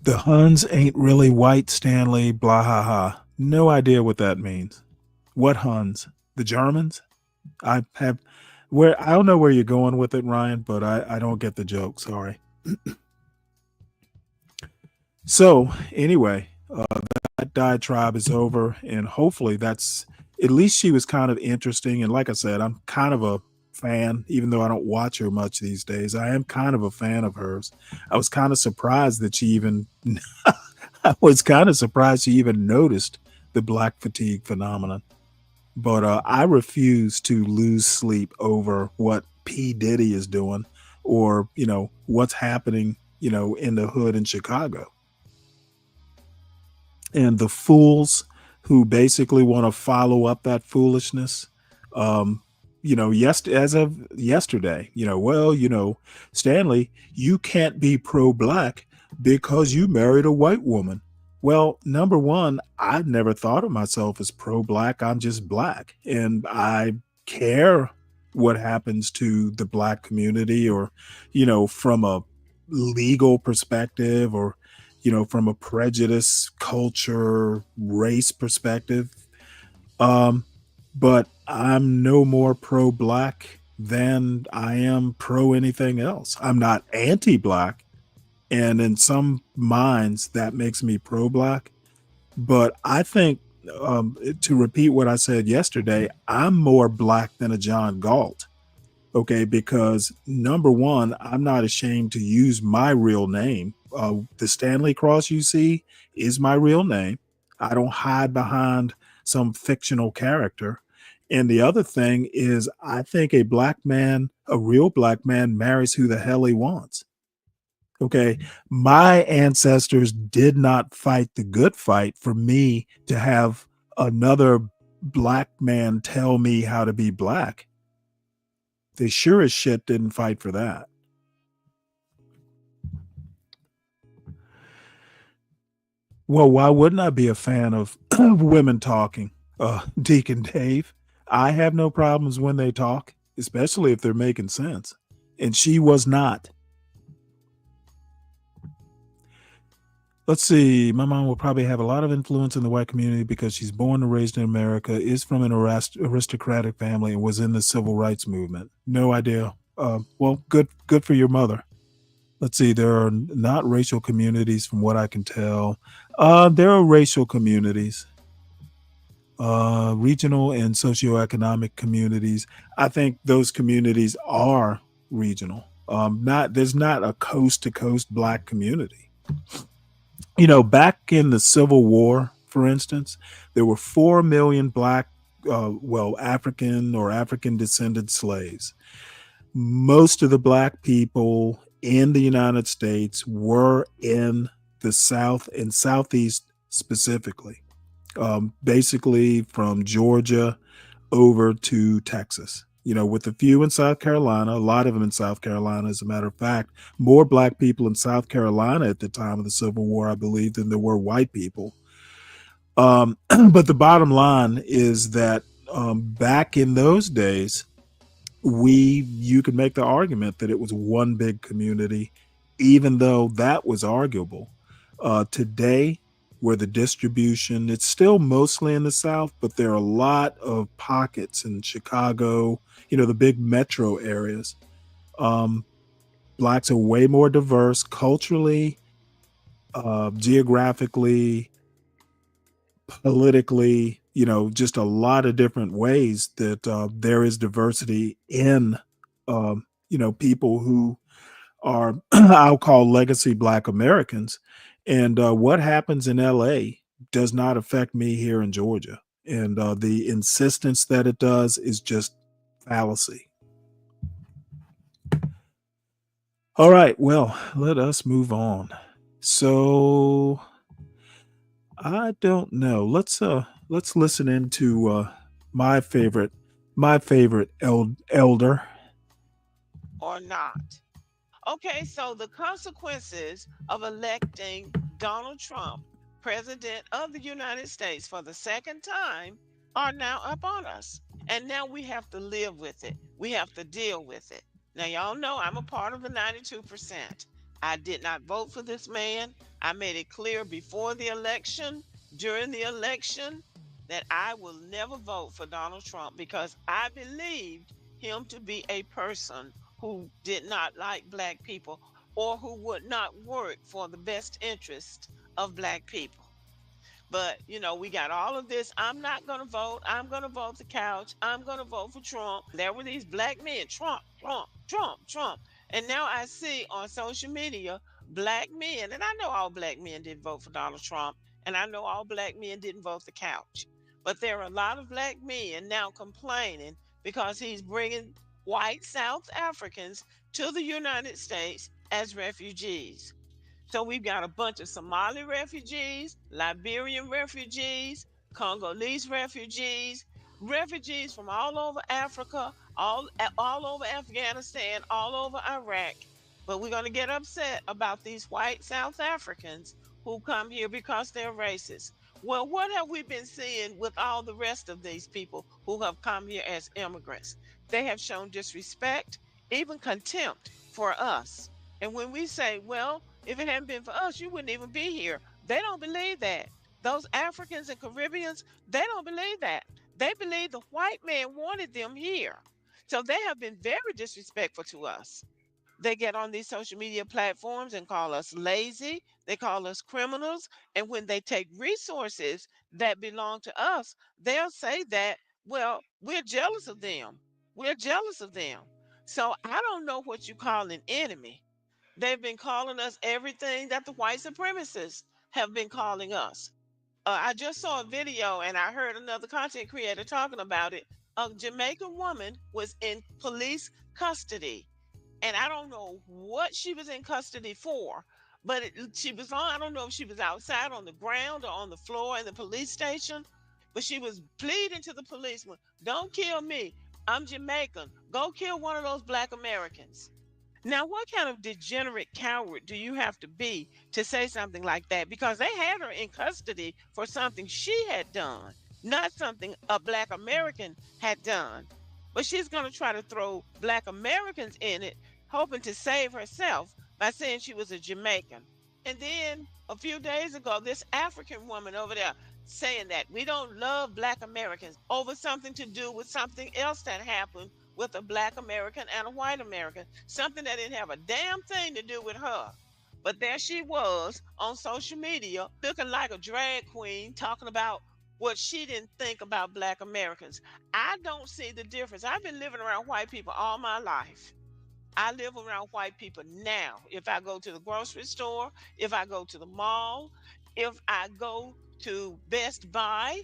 The Huns ain't really white, Stanley, blah, ha, ha. No idea what that means. What Huns? The Germans? I don't know where you're going with it, Ryan, but I don't get the joke. Sorry. So anyway, that diatribe is over, and hopefully that's, at least she was kind of interesting. And like I said, I'm kind of a fan, even though I don't watch her much these days. I am kind of a fan of hers. I was kind of surprised that she even noticed the black fatigue phenomenon. But I refuse to lose sleep over what P. Diddy is doing, or what's happening in the hood in Chicago. And the fools who basically want to follow up that foolishness, as of yesterday, Stanley, you can't be pro-black because you married a white woman. Well, number one, I've never thought of myself as pro-black. I'm just black, and I care what happens to the black community, or from a legal perspective, or from a prejudice, culture, race perspective. But I'm no more pro-black than I am pro anything else. I'm not anti-black, and in some minds that makes me pro-black. But I think, to repeat what I said yesterday, I'm more black than a John Galt. Okay, because number one, I'm not ashamed to use my real name. The Stanley Cross you see is my real name. I don't hide behind some fictional character. And the other thing is, I think a real black man marries who the hell he wants. Okay, my ancestors did not fight the good fight for me to have another black man tell me how to be black. They sure as shit didn't fight for that. Well, why wouldn't I be a fan of women talking, Deacon Dave? I have no problems when they talk, especially if they're making sense. And she was not. Let's see. My mom will probably have a lot of influence in the white community because she's born and raised in America, is from an aristocratic family, and was in the civil rights movement. No idea. Well, good for your mother. Let's see. There are not racial communities from what I can tell. There are racial communities, regional and socioeconomic communities. I think those communities are regional. There's not a coast to coast black community. Back in the Civil War, for instance, there were 4 million black, African or African descended slaves. most of the black people in the United States were in the South and Southeast specifically, basically from Georgia over to Texas. With a few in South Carolina, a lot of them in South Carolina, as a matter of fact, more black people in South Carolina at the time of the Civil War, I believe, than there were white people. But the bottom line is that back in those days, you could make the argument that it was one big community, even though that was arguable. Today, where the distribution, it's still mostly in the South, but there are a lot of pockets in Chicago, the big metro areas. Blacks are way more diverse culturally, geographically, politically, just a lot of different ways that there is diversity in, people who are, I'll call legacy Black Americans. And what happens in LA does not affect me here in Georgia. And the insistence that it does is just fallacy. All right, well, let us move on. So I don't know. Let's listen into my favorite elder. Or not. Okay, so the consequences of electing Donald Trump president of the United States for the second time are now upon us. And now we have to live with it. We have to deal with it. Now, y'all know I'm a part of the 92%. I did not vote for this man. I made it clear before the election, during the election, that I will never vote for Donald Trump because I believed him to be a person who did not like black people or who would not work for the best interest of black people. But, we got all of this. I'm not going to vote. I'm going to vote the couch. I'm going to vote for Trump. There were these black men, Trump, Trump, Trump, Trump. And now I see on social media, black men, and I know all black men didn't vote for Donald Trump, and I know all black men didn't vote the couch. But there are a lot of black men now complaining because he's bringing white South Africans to the United States as refugees. So we've got a bunch of Somali refugees, Liberian refugees, Congolese refugees, refugees from all over Africa, all over Afghanistan, all over Iraq. But we're going to get upset about these white South Africans who come here because they're racist. Well, what have we been seeing with all the rest of these people who have come here as immigrants? They have shown disrespect, even contempt for us. And when we say, well, if it hadn't been for us, you wouldn't even be here. They don't believe that. Those Africans and Caribbeans, they don't believe that. They believe the white man wanted them here. So they have been very disrespectful to us. They get on these social media platforms and call us lazy. They call us criminals. And when they take resources that belong to us, they'll say that, well, we're jealous of them. We're jealous of them. So I don't know what you call an enemy. They've been calling us everything that the white supremacists have been calling us. I just saw a video and I heard another content creator talking about it. A Jamaican woman was in police custody. And I don't know what she was in custody for, but she was on, I don't know if she was outside on the ground or on the floor in the police station, but she was pleading to the policeman, don't kill me. I'm Jamaican. Go kill one of those black Americans. Now, what kind of degenerate coward do you have to be to say something like that? Because they had her in custody for something she had done, not something a black American had done. But she's going to try to throw black Americans in it, hoping to save herself by saying she was a Jamaican. And then a few days ago, this African woman over there saying that we don't love black Americans over something to do with something else that happened with a black American and a white American, something that didn't have a damn thing to do with her. But there she was on social media looking like a drag queen talking about what she didn't think about black Americans. I don't see the difference. I've been living around white people all my life. I live around white people now. If I go to the grocery store, if I go to the mall, if I go to Best Buy,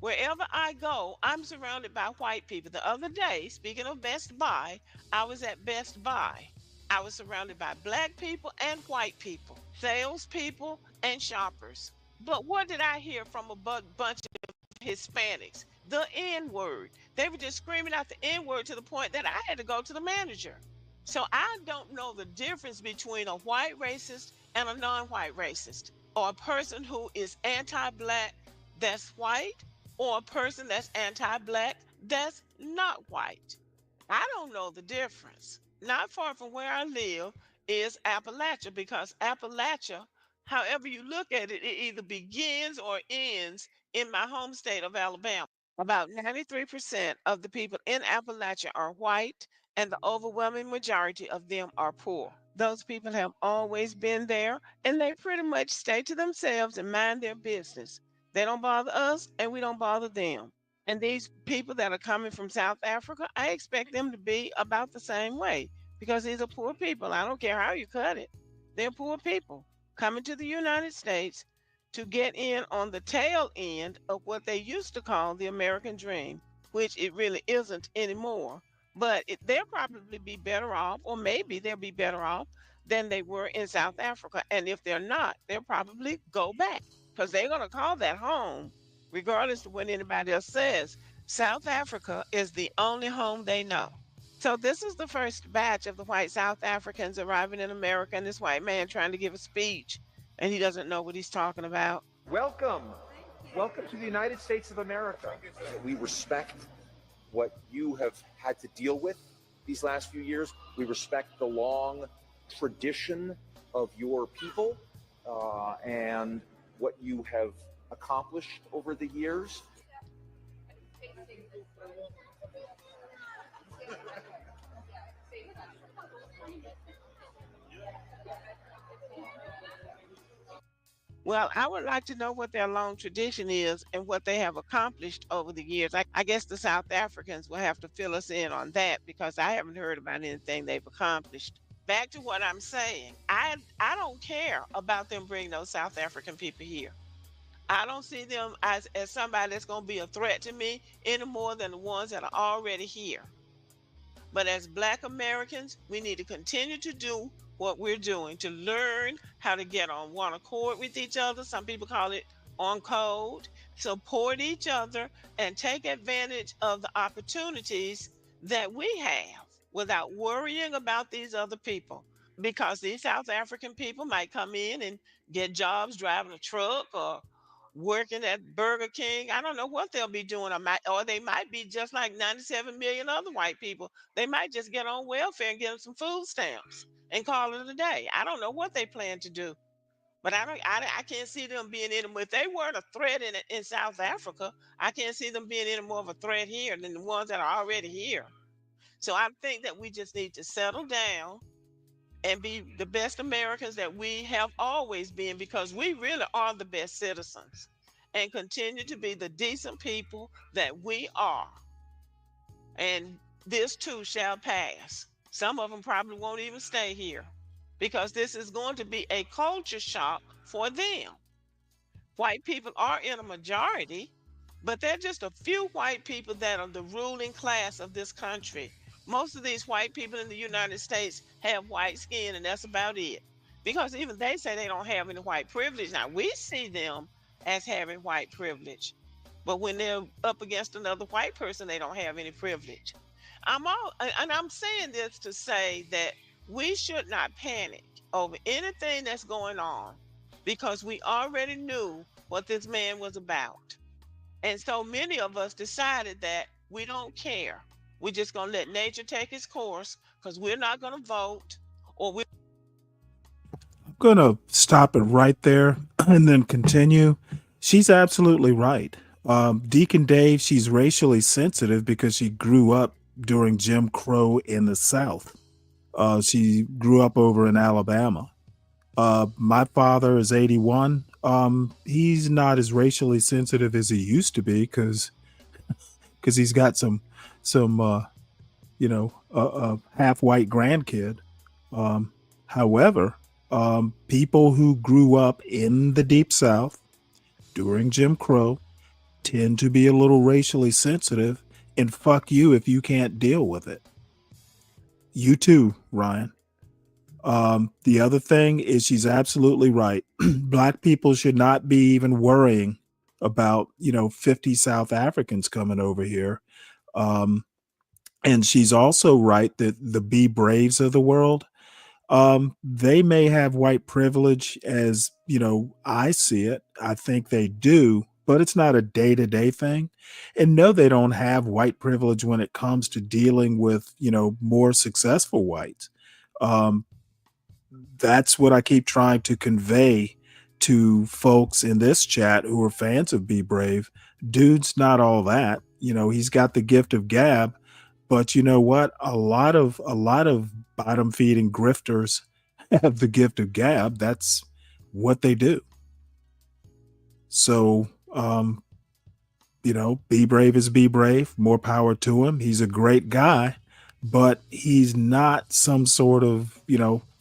Wherever I go, I'm surrounded by white people. The other day, speaking of Best Buy, I was at Best Buy. I was surrounded by black people and white people, salespeople and shoppers. But what did I hear from a bunch of Hispanics? The N word. They were just screaming out the N word to the point that I had to go to the manager. So I don't know the difference between a white racist and a non white racist, or a person who is anti black that's white, or a person that's anti black that's not white. I don't know the difference. Not far from where I live is Appalachia, because Appalachia, however you look at it, it either begins or ends in my home state of Alabama. About 93% of the people in Appalachia are white, and the overwhelming majority of them are poor. Those people have always been there, and they pretty much stay to themselves and mind their business. They don't bother us, and we don't bother them. And these people that are coming from South Africa, I expect them to be about the same way, because these are poor people. I don't care how you cut it. They're poor people coming to the United States to get in on the tail end of what they used to call the American dream, which it really isn't anymore. But they'll probably be better off, or maybe they'll be better off than they were in South Africa. And if they're not, they'll probably go back, because they're going to call that home, regardless of what anybody else says. South Africa is the only home they know. So this is the first batch of the white South Africans arriving in America, and this white man trying to give a speech, and he doesn't know what he's talking about. Welcome. Welcome to the United States of America. We respect what you have had to deal with these last few years. We respect the long tradition of your people and what you have accomplished over the years. Well, I would like to know what their long tradition is and what they have accomplished over the years. I guess the South Africans will have to fill us in on that, because I haven't heard about anything they've accomplished. Back to what I'm saying, I don't care about them bringing those South African people here. I don't see them as somebody that's going to be a threat to me any more than the ones that are already here. But as Black Americans, we need to continue to do what we're doing, to learn how to get on one accord with each other. Some people call it on code. Support each other and take advantage of the opportunities that we have without worrying about these other people. Because these South African people might come in and get jobs driving a truck or working at Burger King. I don't know what they'll be doing, or they might be just like 97 million other white people. They might just get on welfare and get them some food stamps and call it a day. I don't know what they plan to do, but I can't see them being any. If they weren't a threat in South Africa, I can't see them being any more of a threat here than the ones that are already here. So I think that we just need to settle down and be the best Americans that we have always been, because we really are the best citizens, and continue to be the decent people that we are. And this too shall pass. Some of them probably won't even stay here, because this is going to be a culture shock for them. White people are in a majority, but they're just a few white people that are the ruling class of this country. Most of these white people in the United States have white skin, and that's about it. Because even they say they don't have any white privilege. Now, we see them as having white privilege, but when they're up against another white person, they don't have any privilege. I'm saying this to say that we should not panic over anything that's going on, because we already knew what this man was about. And so many of us decided that we don't care. We're just going to let nature take its course, because we're not going to vote, or we're going to stop it right there and then continue. She's absolutely right. Deacon Dave, she's racially sensitive because she grew up during Jim Crow in the South. She grew up over in Alabama. My father is 81. He's not as racially sensitive as he used to be because he's got some half white grandkid. However, people who grew up in the Deep South during Jim Crow tend to be a little racially sensitive, and fuck you if you can't deal with it. You too, Ryan. The other thing is she's absolutely right. Black people should not be even worrying about, 50 South Africans coming over here. Um, and she's also right that the Be Braves of the world, they may have white privilege as, I see it. I think they do, but it's not a day-to-day thing. And no, they don't have white privilege when it comes to dealing with, more successful whites. That's what I keep trying to convey to folks in this chat who are fans of Be Brave. Dude's not all that. He's got the gift of gab, but you know what? A lot of bottom feeding grifters have the gift of gab. That's what they do. So, Be Brave is Be Brave. More power to him. He's a great guy, but he's not some sort of,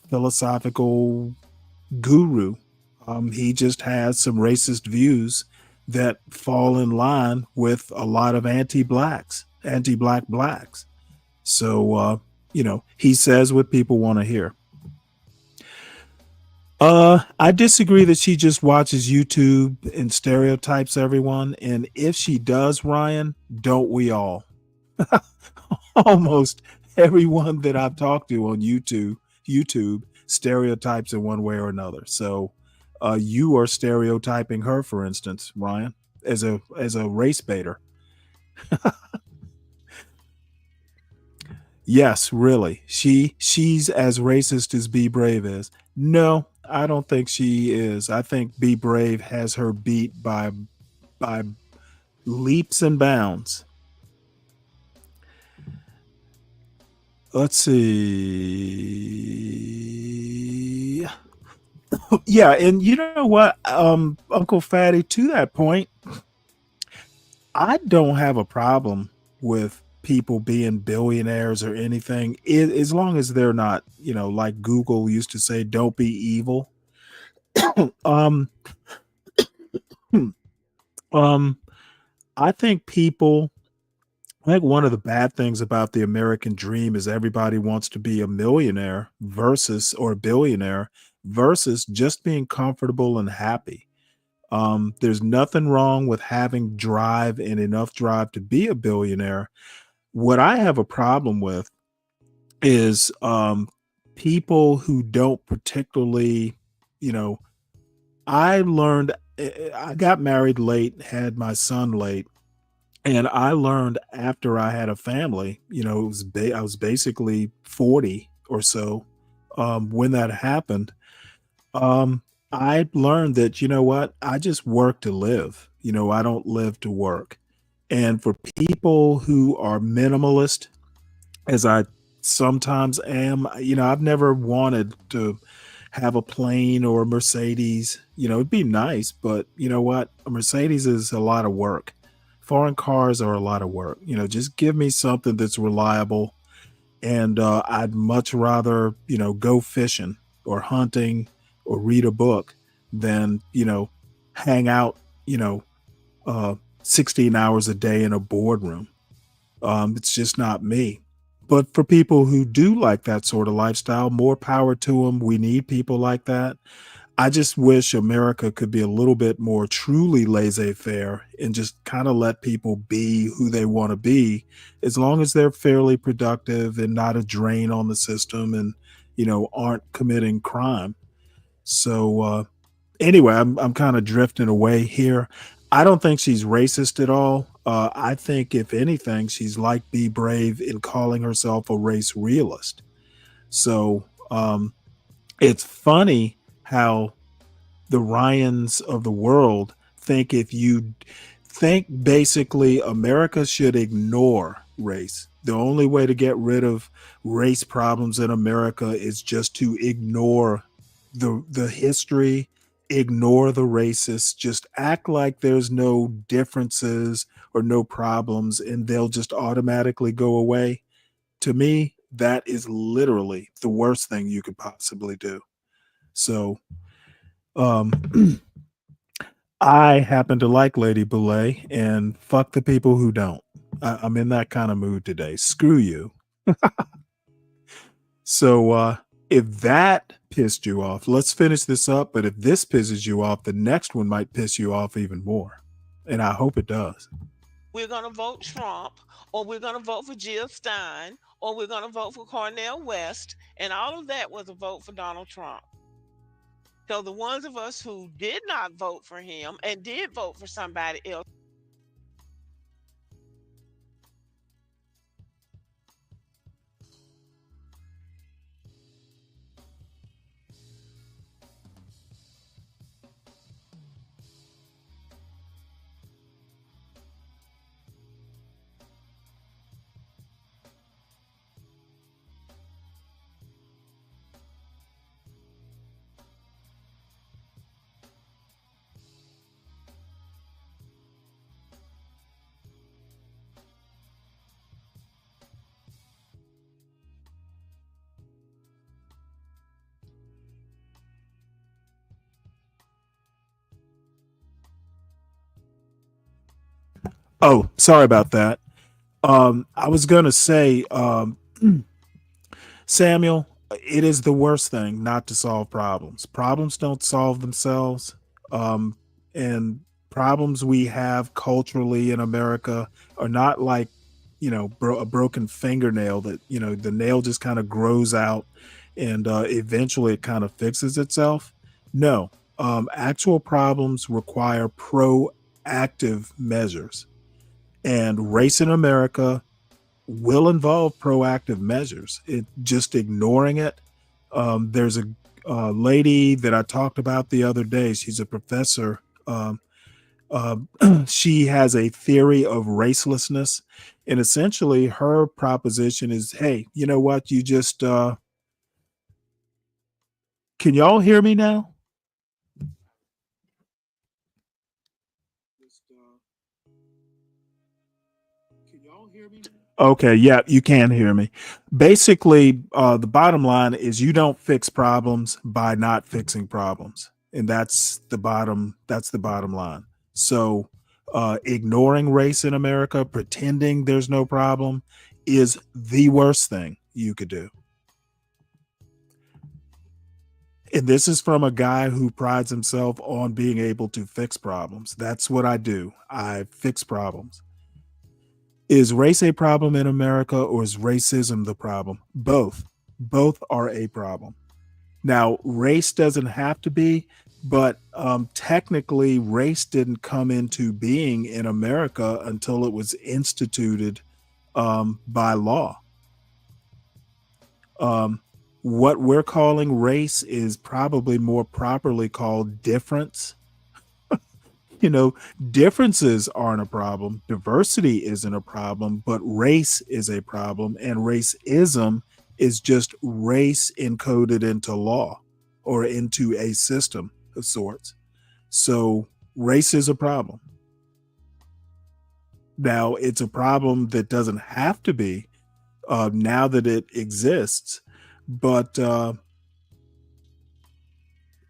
philosophical guru. He just has some racist views that fall in line with a lot of anti-black blacks. So, he says what people want to hear. I disagree that she just watches YouTube and stereotypes everyone. And if she does, Ryan, don't we all? Almost everyone that I've talked to on YouTube stereotypes in one way or another. So you are stereotyping her, for instance, Ryan, as a race baiter. Yes, really. She's as racist as Be Brave is. No, I don't think she is. I think Be Brave has her beat by leaps and bounds. Let's see. Yeah, and you know what, Uncle Fatty, to that point, I don't have a problem with people being billionaires or anything, as long as they're not, like Google used to say, don't be evil. I think one of the bad things about the American dream is everybody wants to be a millionaire or a billionaire versus just being comfortable and happy. There's nothing wrong with having drive and enough drive to be a billionaire. What I have a problem with is people who don't particularly, I got married late, had my son late, and I learned after I had a family, I was basically 40 or so when that happened. I learned that, what, I just work to live. I don't live to work. And for people who are minimalist, as I sometimes am, I've never wanted to have a plane or a Mercedes. It'd be nice, but you know what? A Mercedes is a lot of work. Foreign cars are a lot of work. Just give me something that's reliable. And I'd much rather, go fishing or hunting or read a book than, hang out, 16 hours a day in a boardroom. It's just not me. But for people who do like that sort of lifestyle, more power to them. We need people like that. I just wish America could be a little bit more truly laissez-faire and just kind of let people be who they want to be, as long as they're fairly productive and not a drain on the system and, aren't committing crime. So anyway, I'm kind of drifting away here. I don't think she's racist at all. I think, if anything, she's like Be Brave in calling herself a race realist. So it's funny how the Ryans of the world think basically America should ignore race. The only way to get rid of race problems in America is just to ignore the history, ignore the racists, just act like there's no differences or no problems, and they'll just automatically go away. To me, that is literally the worst thing you could possibly do. So I happen to like Lady Boulay, and fuck the people who don't. I'm in that kind of mood today. Screw you. So if that pissed you off, let's finish this up. But if this pisses you off, the next one might piss you off even more. And I hope it does. We're going to vote Trump, or we're going to vote for Jill Stein, or we're going to vote for Cornel West. And all of that was a vote for Donald Trump. So the ones of us who did not vote for him and did vote for somebody else. Oh, sorry about that. I was going to say, Samuel, it is the worst thing not to solve problems. Problems don't solve themselves. And problems we have culturally in America are not like, a broken fingernail that, the nail just kind of grows out and eventually it kind of fixes itself. No, actual problems require proactive measures. And race in America will involve proactive measures. It just ignoring it. There's a lady that I talked about the other day. She's a professor. She has a theory of racelessness, and essentially her proposition is, hey, you know what? You just can y'all hear me now? Okay, yeah, you can hear me. Basically, the bottom line is you don't fix problems by not fixing problems, and that's the bottom line. So, ignoring race in America, pretending there's no problem, is the worst thing you could do. And this is from a guy who prides himself on being able to fix problems. That's what I do. I fix problems. Is race a problem in America, or is racism the problem? Both. Both are a problem. Now, race doesn't have to be, but technically, race didn't come into being in America until it was instituted by law. What we're calling race is probably more properly called difference. Differences aren't a problem. Diversity isn't a problem, but race is a problem. And racism is just race encoded into law or into a system of sorts. So race is a problem. Now, it's a problem that doesn't have to be now that it exists. But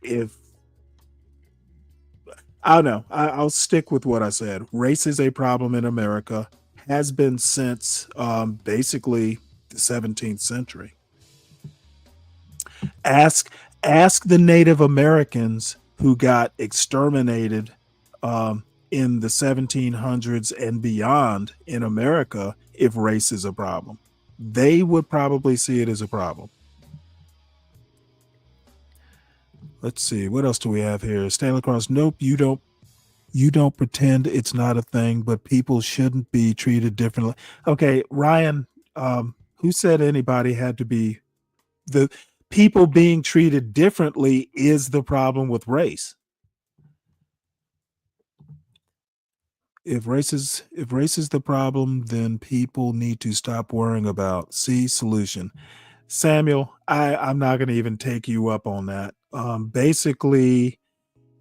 if I don't know. I'll stick with what I said. Race is a problem in America, has been since basically the 17th century. Ask the Native Americans who got exterminated in the 1700s and beyond in America if race is a problem. They would probably see it as a problem. Let's see, what else do we have here? Stanley Cross, nope, you don't pretend it's not a thing, but people shouldn't be treated differently. Okay, Ryan, who said anybody had to be the people being treated differently is the problem with race? If race is the problem, then people need to stop worrying about solution. Samuel, I'm not going to even take you up on that. Basically,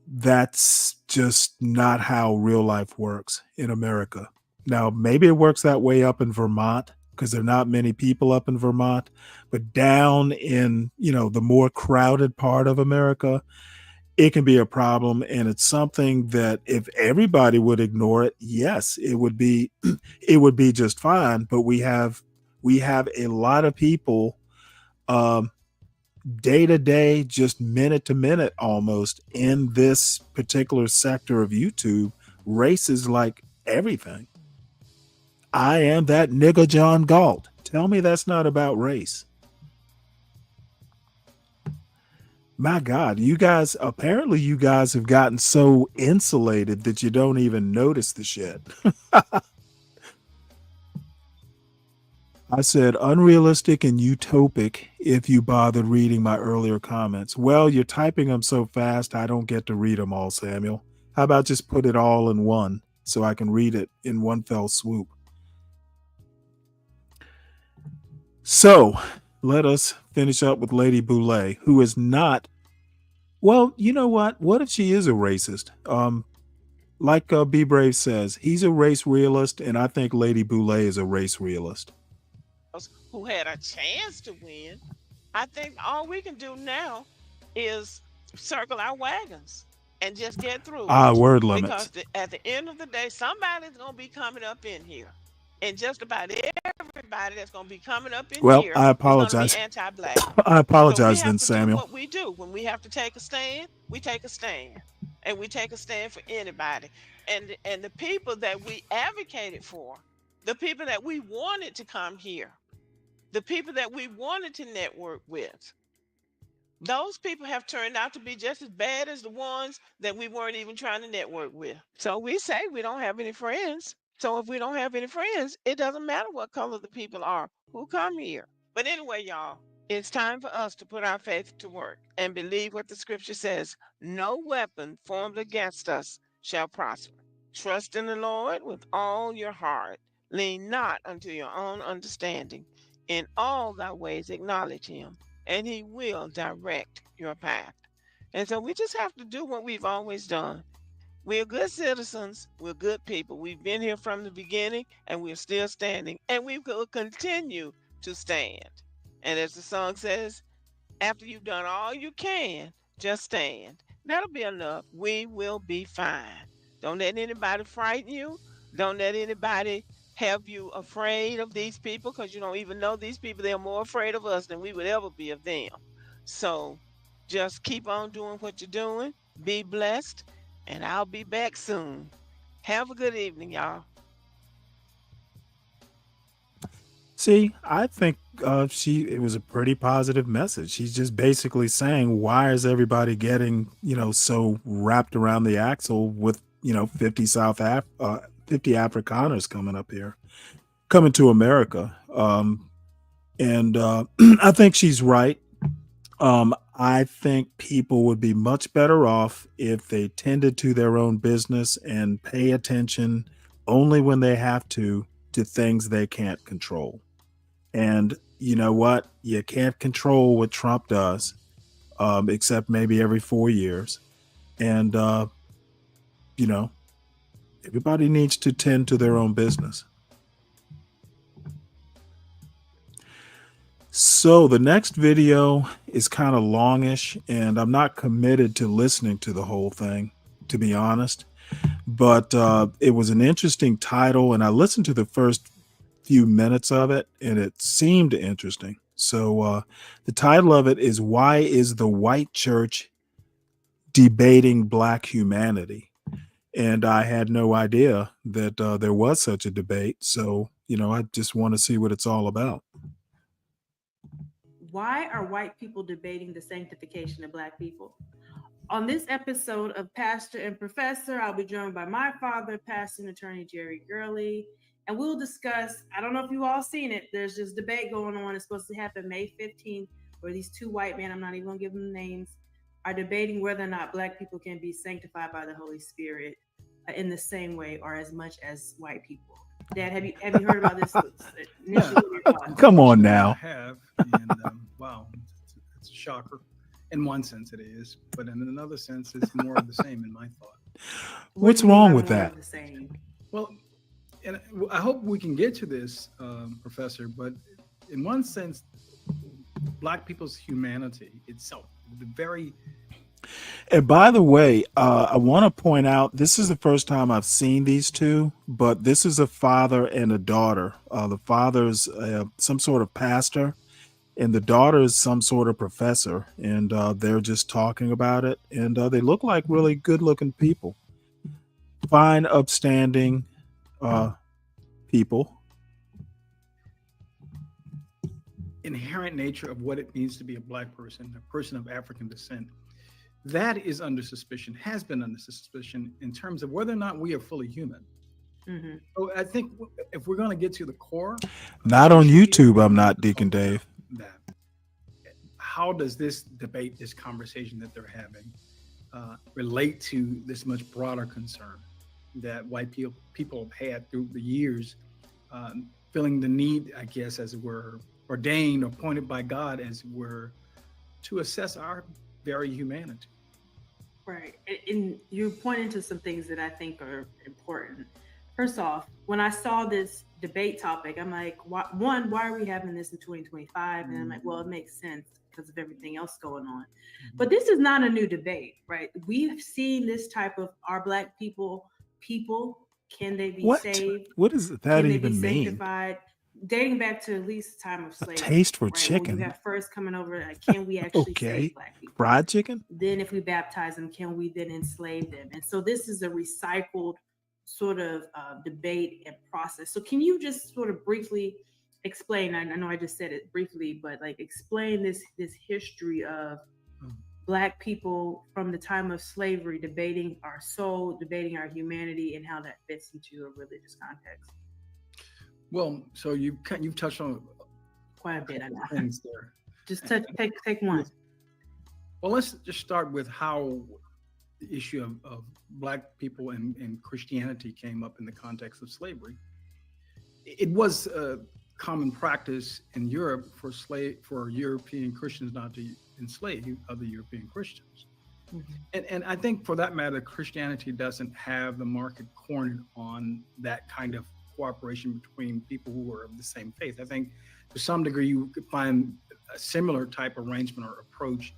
that's just not how real life works in America. Now, maybe it works that way up in Vermont because there are not many people up in Vermont, but down in, the more crowded part of America, it can be a problem, and it's something that if everybody would ignore it, yes, it would be just fine. But we have a lot of people, day to day, just minute to minute almost, in this particular sector of YouTube. Race is like everything. I am that nigga John Galt. Tell me that's not about race. My God, you guys have gotten so insulated that you don't even notice the shit. I said unrealistic and utopic if you bothered reading my earlier comments. Well, you're typing them so fast, I don't get to read them all, Samuel. How about just put it all in one so I can read it in one fell swoop? So let us finish up with Lady Boulay, who is not, well, you know what? What if she is a racist? Like Be Brave says, he's a race realist, and I think Lady Boulay is a race realist. Who had a chance to win. I think all we can do now is circle our wagons and just get through. Word limits. Because at the end of the day, somebody's going to be coming up in here. And just about everybody that's going to be coming up in here I apologize. is going to be anti-black. I apologize so then, Samuel. What we do when we have to take a stand, we take a stand. And we take a stand for anybody. And the people that we advocated for, the people that we wanted to come here, the people that we wanted to network with, those people have turned out to be just as bad as the ones that we weren't even trying to network with. So we say we don't have any friends. So if we don't have any friends, it doesn't matter what color the people are who come here. But anyway, y'all, it's time for us to put our faith to work and believe what the scripture says. No weapon formed against us shall prosper. Trust in the Lord with all your heart. Lean not unto your own understanding. In all thy ways acknowledge him, and he will direct your path. And so we just have to do what we've always done. We're good citizens. We're good people. We've been here from the beginning, and we're still standing, and we will continue to stand. And as the song says, after you've done all you can, just stand. That'll be enough. We will be fine. Don't let anybody frighten you. Don't let anybody have you afraid of these people, because you don't even know these people. They're more afraid of us than we would ever be of them. So just keep on doing what you're doing. Be blessed, and I'll be back soon. Have a good evening, y'all. See, I think it was a pretty positive message. She's just basically saying, why is everybody getting, so wrapped around the axle with, 50 Afrikaners coming to America. And I think she's right. I think people would be much better off if they tended to their own business and pay attention only when they have to things they can't control. And you know what? You can't control what Trump does, except maybe every 4 years. And, everybody needs to tend to their own business. So the next video is kind of longish, and I'm not committed to listening to the whole thing, to be honest. But it was an interesting title, and I listened to the first few minutes of it, and it seemed interesting. So the title of it is "Why is the White Church Debating Black Humanity?" And I had no idea that there was such a debate. So, I just want to see what it's all about. Why are white people debating the sanctification of Black people? On this episode of Pastor and Professor, I'll be joined by my father, Pastor and Attorney Jerry Gurley, and we'll discuss, I don't know if you all seen it, there's this debate going on. It's supposed to happen May 15th, where these two white men, I'm not even going to give them names, are debating whether or not Black people can be sanctified by the Holy Spirit in the same way or as much as white people. Dad, have you heard about this? Come on now. I have, and wow, it's a shocker. In one sense it is, but in another sense it's more of the same in my thought. What's wrong with that? Well, and I hope we can get to this, Professor, but in one sense, Black people's humanity itself, the very And by the way, I want to point out this is the first time I've seen these two, but this is a father and a daughter. The father's some sort of pastor, and the daughter is some sort of professor, and they're just talking about it. And they look like really good-looking people, fine, upstanding people. Inherent nature of what it means to be a Black person, a person of African descent, that is under suspicion, has been under suspicion in terms of whether or not we are fully human. Mm-hmm. So I think if we're going to get to the core, Not on YouTube, I'm not, Deacon Dave. that how does this debate, this conversation that they're having, relate to this much broader concern that white people have had through the years, feeling the need, I guess, as it were, ordained or appointed by God, as it were, to assess our very humanity. Right. And you're pointing to some things that I think are important. First off, when I saw this debate topic, I'm like, why are we having this in 2025? And I'm like, well, it makes sense because of everything else going on. But this is not a new debate, right? We've seen this type of, are Black people, can they be saved? What does that Can they even be mean? sanctified? Dating back to at least the time of slavery. Taste for right? chicken. When you have first coming over, like, can we actually Okay. save Black people? Fried chicken? Then if we baptize them, can we then enslave them? And so this is a recycled sort of debate and process. So can you just sort of briefly explain, I know I just said it briefly, but like explain this history of Black people from the time of slavery, debating our soul, debating our humanity, and how that fits into a religious context? Well, so you've touched on quite a bit. I know. Things there. Just take one. Well, let's just start with how the issue of Black people and Christianity came up in the context of slavery. It was a common practice in Europe for European Christians not to enslave other European Christians. Mm-hmm. And I think for that matter, Christianity doesn't have the market cornered on that kind of cooperation between people who are of the same faith. I think to some degree you could find a similar type arrangement or approach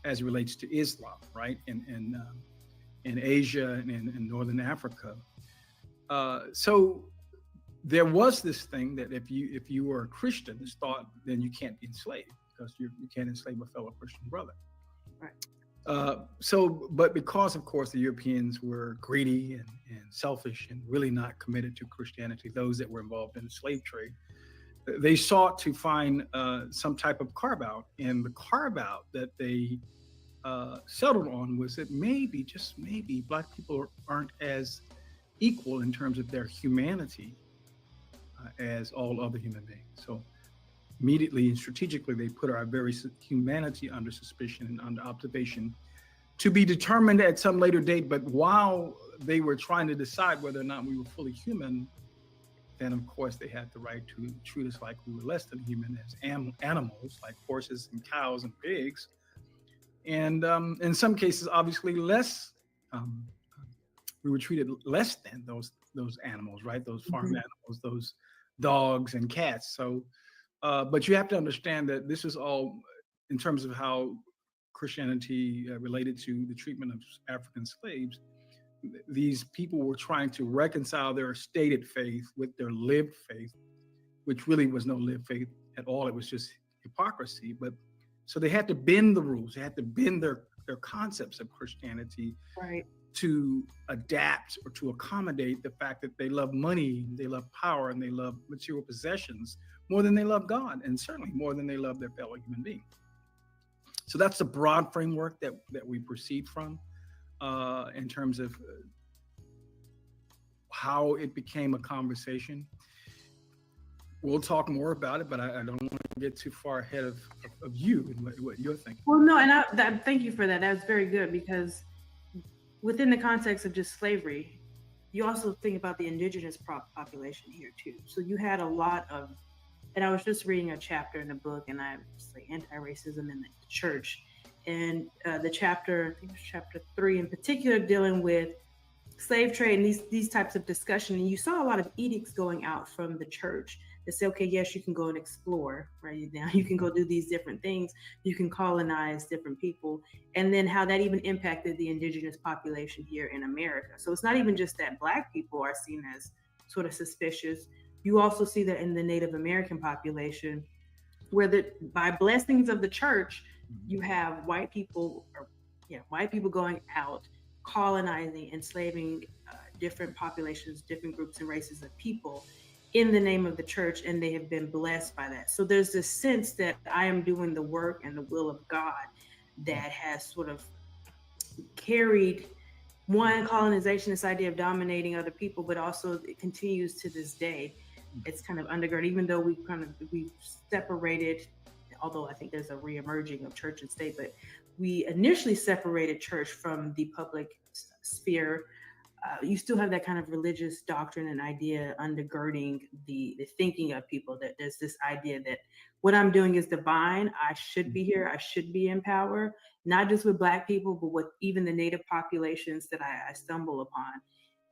as it relates to Islam, right? In Asia and in Northern Africa. So there was this thing that if you were a Christian, it's thought then you can't be enslaved because you can't enslave a fellow Christian brother. Right. But because, of course, the Europeans were greedy and selfish and really not committed to Christianity, those that were involved in the slave trade, they sought to find some type of carve-out. And the carve-out that they settled on was that maybe, just maybe, Black people aren't as equal in terms of their humanity as all other human beings. So immediately and strategically, they put our very humanity under suspicion and under observation to be determined at some later date. But while they were trying to decide whether or not we were fully human, then of course they had the right to treat us like we were less than human as animals, like horses and cows and pigs. And in some cases, obviously less, we were treated less than those animals, right? Those farm animals, those dogs and cats. So, but you have to understand that this is all in terms of how Christianity related to the treatment of African slaves. These people were trying to reconcile their stated faith with their lived faith, which really was no lived faith at all. It was just hypocrisy. But so they had to bend the rules. They had to bend their concepts of Christianity, right, to adapt or to accommodate the fact that they love money, they love power, and they love material possessions more than they love God, and certainly more than they love their fellow human being. So that's the broad framework that we proceed from in terms of how it became a conversation. We'll talk more about it, but I don't want to get too far ahead of you and what you're thinking. Well, no, and thank you for that. That's very good, because within the context of just slavery, you also think about the indigenous population here too. So you had a lot of, and I was just reading a chapter in the book, and I was like anti-racism in the church, and the chapter, I think it was chapter 3 in particular, dealing with slave trade and these types of discussion, and you saw a lot of edicts going out from the church that say, okay, yes, you can go and explore, right? Now you can go do these different things, you can colonize different people, and then how that even impacted the indigenous population here in America. So it's not even just that Black people are seen as sort of suspicious. You also see that in the Native American population, where by blessings of the church, you have white people going out, colonizing, enslaving different populations, different groups and races of people in the name of the church, and they have been blessed by that. So there's this sense that I am doing the work and the will of God that has sort of carried one colonization, this idea of dominating other people, but also it continues to this day. It's kind of undergirded, even though we've separated, although I think there's a reemerging of church and state, but we initially separated church from the public sphere. You still have that kind of religious doctrine and idea undergirding the thinking of people, that there's this idea that what I'm doing is divine. I should be here. I should be in power, not just with Black people, but with even the Native populations that I stumble upon.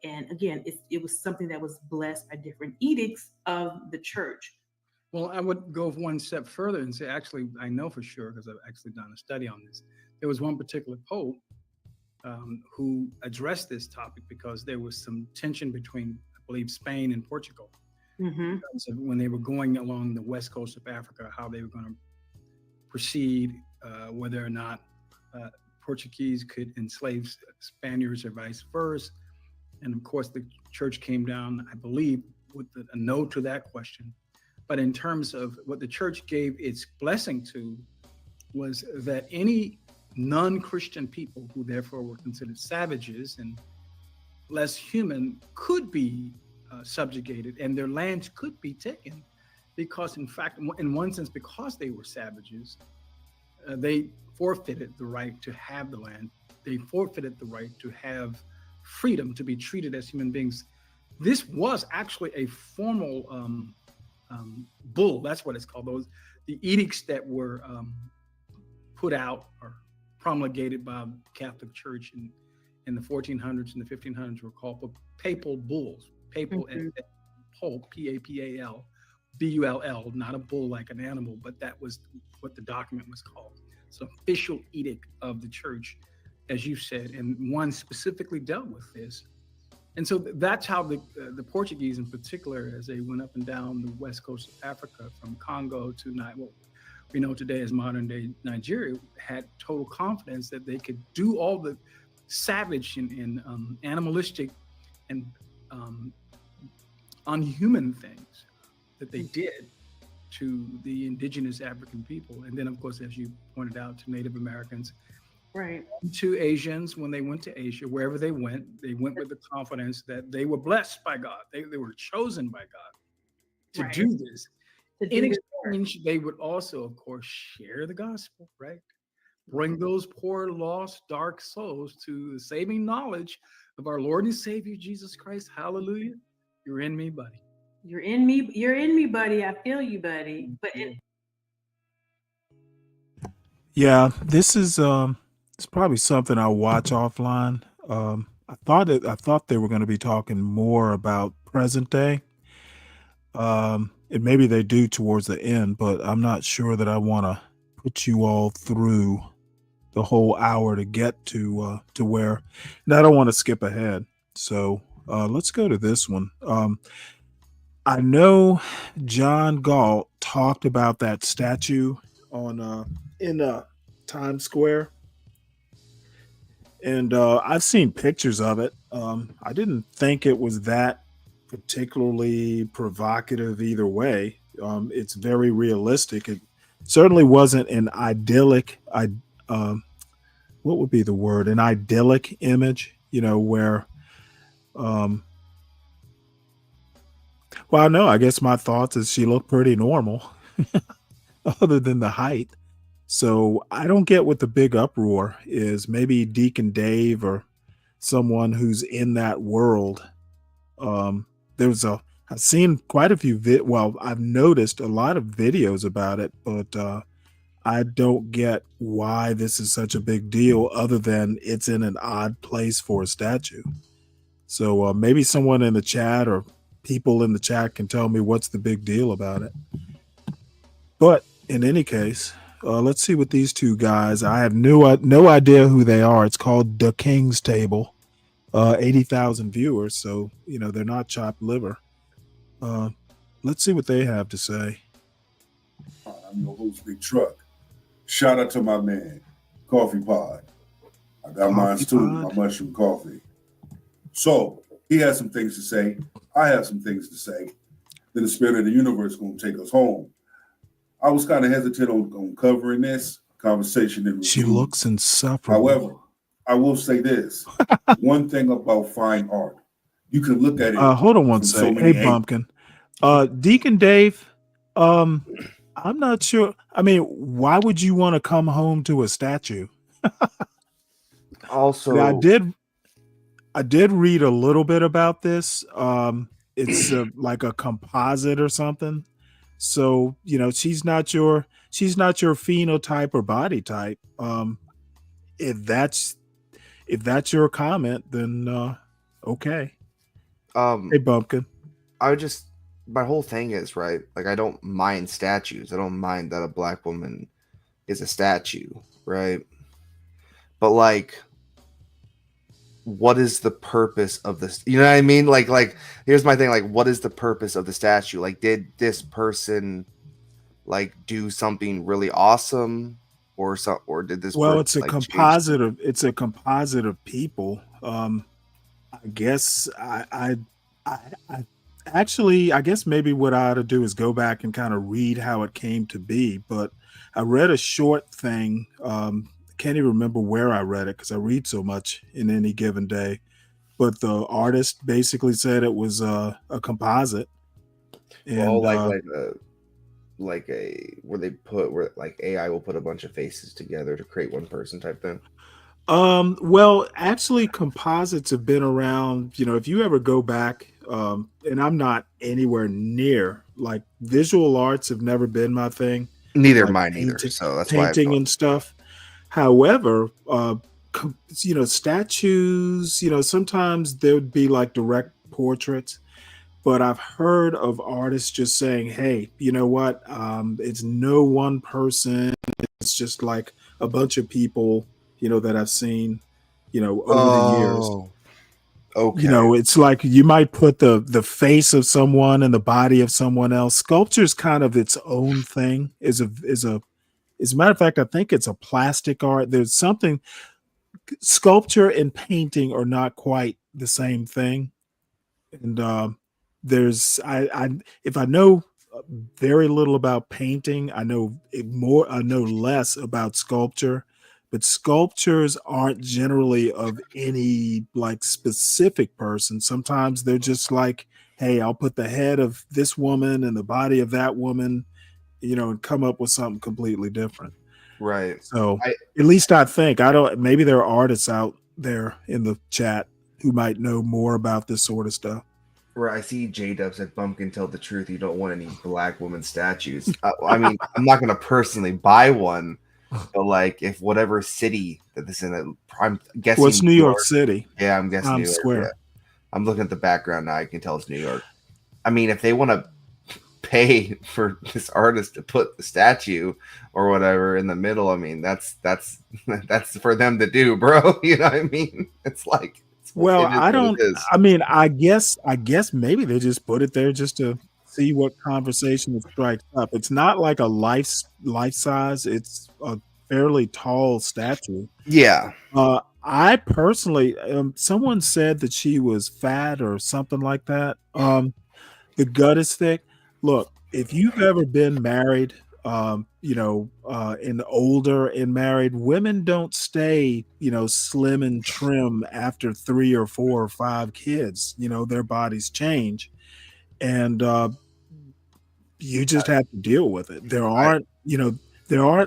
And again, it was something that was blessed by different edicts of the church. Well, I would go one step further and say, actually, I know for sure, because I've actually done a study on this. There was one particular pope who addressed this topic because there was some tension between, I believe, Spain and Portugal. Mm-hmm. So when they were going along the west coast of Africa, how they were going to proceed, whether or not Portuguese could enslave Spaniards or vice versa. And of course, the church came down, I believe, with a no to that question. But in terms of what the church gave its blessing to, was that any non-Christian people who therefore were considered savages and less human could be subjugated, and their lands could be taken, because in fact, in one sense, because they were savages, they forfeited the right to have the land. They forfeited the right to have freedom, to be treated as human beings. This was actually a formal bull. That's what it's called. The edicts that were put out or promulgated by the Catholic Church in the 1400s and the 1500s were called papal bulls. Papal, mm-hmm. Pope, P-A-P-A-L, B-U-L-L, not a bull like an animal, but that was what the document was called. It's an official edict of the church, as you said, and one specifically dealt with this. And so that's how the Portuguese in particular, as they went up and down the west coast of Africa, from Congo to what we know today as modern day Nigeria, had total confidence that they could do all the savage and animalistic and unhuman things that they did to the indigenous African people. And then, of course, as you pointed out, to Native Americans, right, to Asians. When they went to Asia, wherever they went with the confidence that they were blessed by God. They were chosen by God to do this. In exchange, they would also, of course, share the gospel, right? Bring those poor, lost, dark souls to the saving knowledge of our Lord and Savior, Jesus Christ. Hallelujah. You're in me, buddy. You're in me, buddy. I feel you, buddy. But yeah, this is it's probably something I'll watch offline. I thought they were going to be talking more about present day. And maybe they do towards the end, but I'm not sure that I want to put you all through the whole hour to get to where, and I don't want to skip ahead. So let's go to this one. I know John Galt talked about that statue on in Times Square, and I've seen pictures of it. I didn't think it was that particularly provocative either way. It's very realistic. It certainly wasn't an idyllic. What would be the word? An idyllic image, where. Well, no, I guess my thoughts is she looked pretty normal, other than the height. So I don't get what the big uproar is. Maybe Deacon Dave or someone who's in that world. I've seen quite a few I've noticed a lot of videos about it, but I don't get why this is such a big deal, other than it's in an odd place for a statue. So maybe someone in the chat or people in the chat can tell me what's the big deal about it. But in any case, let's see what these two guys. I have no idea who they are. It's called The King's Table. 80,000 viewers, so they're not chopped liver. Let's see what they have to say. I'm your host, Big Truck. Shout out to my man, Coffee Pod. I got mine too, my mushroom coffee. So he has some things to say. I have some things to say. Then the spirit of the universe is going to take us home. I was kind of hesitant on covering this conversation. She looks insufferable. However, I will say this. One thing about fine art, you can look at it. Hold on one second. Hey, Bumpkin. Deacon Dave, I'm not sure. I mean, why would you want to come home to a statue? Also, I did read a little bit about this. It's like a composite or something. So, she's not your phenotype or body type. If that's your comment, then okay. Hey, Bumpkin. My whole thing is, right, like, I don't mind statues. I don't mind that a black woman is a statue, right? But, like, what is the purpose of this? You know what I mean? Like, here's my thing. Like, what is the purpose of the statue? Like, did this person, like, do something really awesome? Or did this? Well, person, it's a like, composite of people. I guess I guess maybe what I ought to do is go back and kind of read how it came to be. But I read a short thing. Can't even remember where I read it because I read so much in any given day. But the artist basically said it was a composite. And where AI will put a bunch of faces together to create one person type thing. Well, actually, composites have been around. If you ever go back, and I'm not anywhere near, like, visual arts have never been my thing. Neither like mine either. So that's why painting and stuff. However, statues, sometimes there would be like direct portraits, but I've heard of artists just saying, hey, you know what? It's no one person. It's just like a bunch of people, that I've seen, over the years. Okay. It's like you might put the face of someone and the body of someone else. Sculpture is kind of its own thing. As a matter of fact, I think it's a plastic art. There's something. Sculpture and painting are not quite the same thing. And if I know very little about painting, I know less about sculpture. But sculptures aren't generally of any like specific person. Sometimes they're just like, hey, I'll put the head of this woman and the body of that woman, and come up with something completely different. Right. So at least I think maybe there are artists out there in the chat who might know more about this sort of stuff. Right. I see J-Dub said, Bumpkin, tell the truth. You don't want any black woman statues. I mean, I'm not going to personally buy one. But like, if whatever city that this in, I'm guessing. Well, it's New York City. Yeah, I'm guessing New York. Square. Yeah. I'm looking at the background now. I can tell it's New York. I mean, if they want to pay for this artist to put the statue or whatever in the middle, I mean, that's for them to do, bro. You know what I mean? It's like. Well, I guess maybe they just put it there just to see what conversation it strikes up. It's not like a life size. It's a fairly tall statue. Yeah. I personally, someone said that she was fat or something like that. The gut is thick. Look, if you've ever been married, and older and married, women don't stay, slim and trim after 3 or 4 or 5 kids. Their bodies change. And you just have to deal with it. There aren't